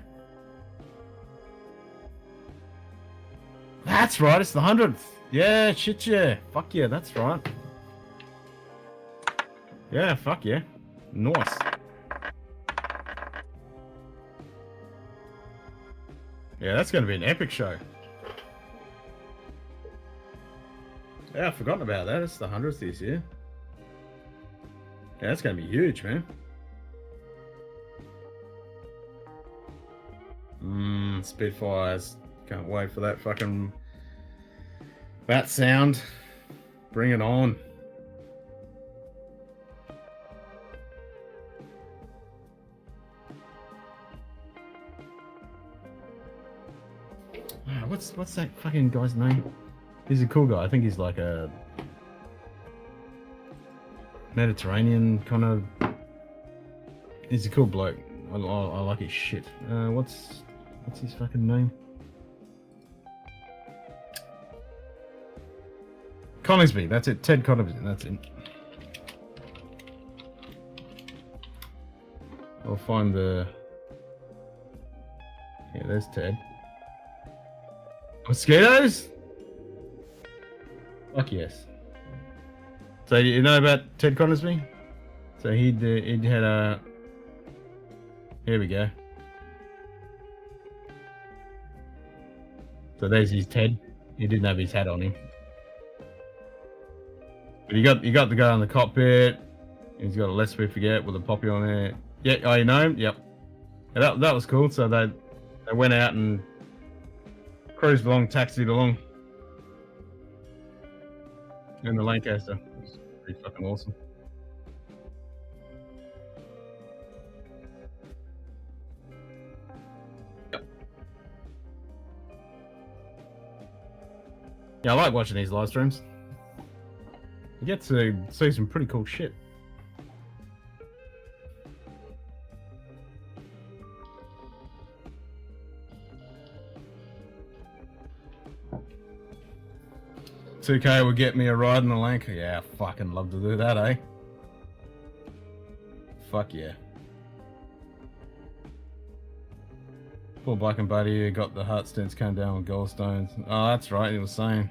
That's right, it's the 100th. Yeah, shit yeah. Fuck yeah, that's right. Yeah, fuck yeah. Nice. Yeah, that's going to be an epic show. Yeah, I've forgotten about that. It's the 100th this year. Yeah, that's going to be huge, man. Spitfires. Can't wait for that fucking... That sound. Bring it on. What's that fucking guy's name? He's a cool guy. I think he's like a Mediterranean kind of... He's a cool bloke. I like his shit. What's his fucking name? Coningsby, that's it. Ted Coningsby, that's it. I'll find the... Yeah, there's Ted. Mosquitoes? Fuck yes. So you know about Ted Coningsby? So he'd had a... Here we go. So there's his Ted. He didn't have his hat on him. But you got the guy in the cockpit. He's got a Let's We Forget with a poppy on there. Yeah, oh, you know him? Yep. Yeah, that was cool. So they went out and cruised along, taxied along in the Lancaster. It was pretty fucking awesome. Yeah, I like watching these live streams. You get to see some pretty cool shit. 2K would get me a ride in the Lanka. Yeah, I fucking love to do that, eh? Fuck yeah. Poor Black and Buddy who got the heart stents came down with gallstones. Oh, that's right, he was saying.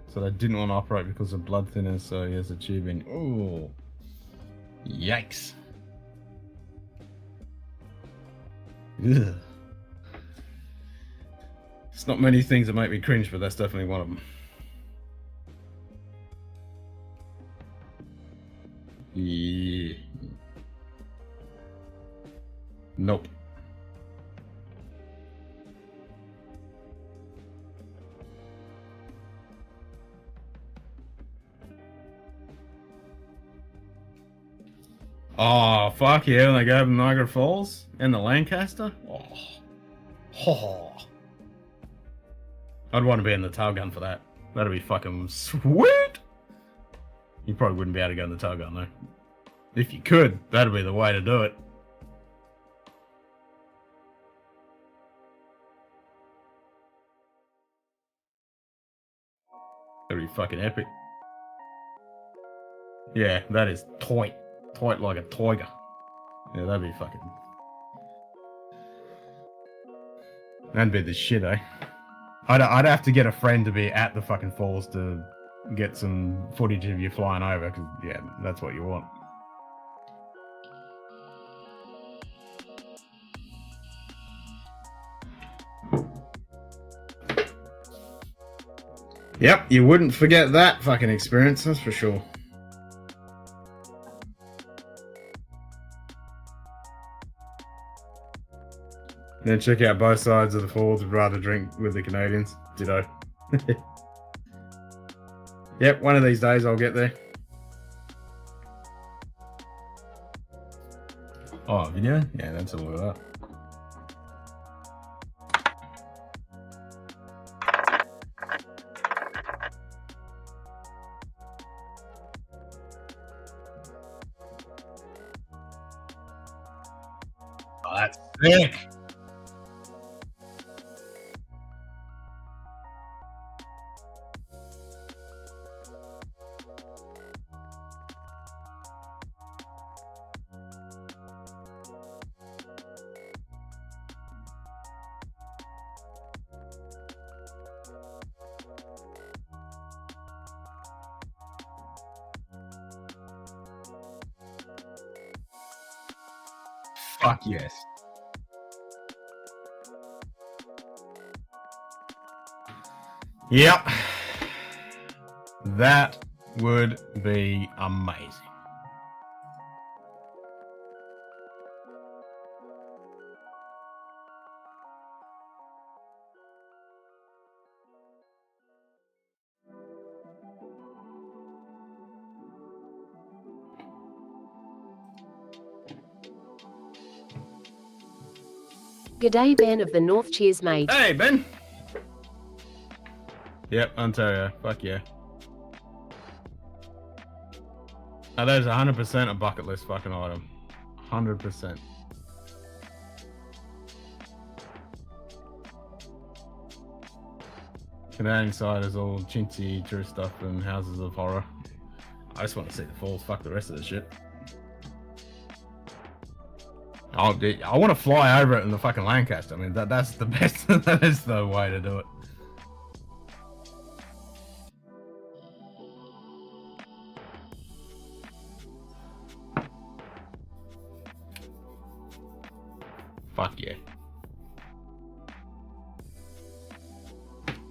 So they didn't want to operate because of blood thinners, so he has a tube in. Ooh. Yikes. Ugh. It's not many things that make me cringe, but that's definitely one of them. Yeah. Nope. Oh, fuck yeah, when they go over Niagara Falls and the Lancaster. Oh. Oh. I'd want to be in the tail gun for that. That'd be fucking sweet. You probably wouldn't be able to go in the tail gun though. If you could, that'd be the way to do it. That'd be fucking epic. Yeah, that is tight. Tight like a tiger. Yeah, that'd be fucking... That'd be the shit, eh? I'd have to get a friend to be at the fucking falls to get some footage of you flying over, because, yeah, that's what you want. Yep, you wouldn't forget that fucking experience, that's for sure. Then check out both sides of the falls. Would rather drink with the Canadians. Ditto. Yep, one of these days I'll get there. Oh, video? Yeah, that's all of that. Oh, that's sick. Fuck yes. Yep. That would be amazing. G'day Ben of the North, cheers mate. Hey Ben! Yep, Ontario. Fuck yeah. Now that is 100% a bucket list fucking item. 100%. Canadian side is all chintzy tourist stuff and houses of horror. I just want to see the falls. Fuck the rest of the shit. I want to fly over it in the fucking Lancaster. I mean, that's the best. That is the way to do it. Fuck yeah.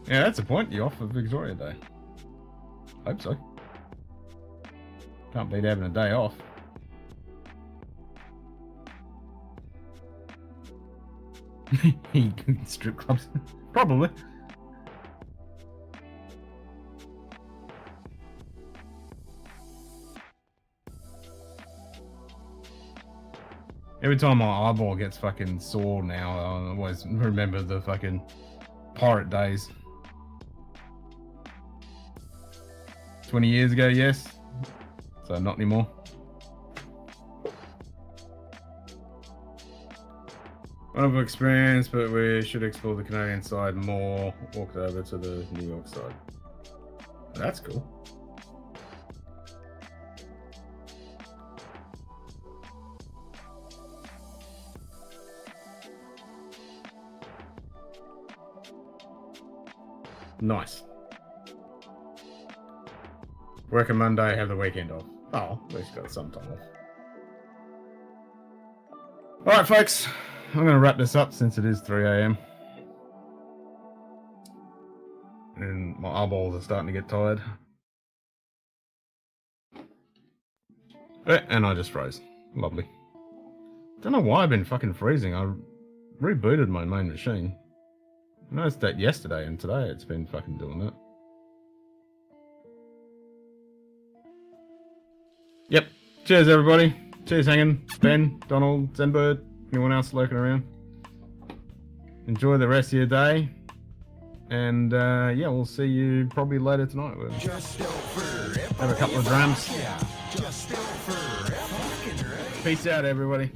Yeah, that's the point. You're off for Victoria Day. Hope so. Can't beat having a day off. Strip clubs. Probably. Every time my eyeball gets fucking sore now, I always remember the fucking pirate days. 20 years ago, yes. So not anymore. Wonderful experience, but we should explore the Canadian side more. Walked over to the New York side. That's cool. Nice. Working Monday, have the weekend off. Oh, at least got some time off. Alright, folks. I'm going to wrap this up since it is 3 a.m. And my eyeballs are starting to get tired. And I just froze. Lovely. Don't know why I've been fucking freezing. I rebooted my main machine. I noticed that yesterday, and today it's been fucking doing that. Yep. Cheers, everybody. Cheers, Hanging. Ben, Donald, Zenbird, anyone else lurking around. Enjoy the rest of your day. And, yeah, we'll see you probably later tonight. We'll have a couple of drums. Peace out, everybody.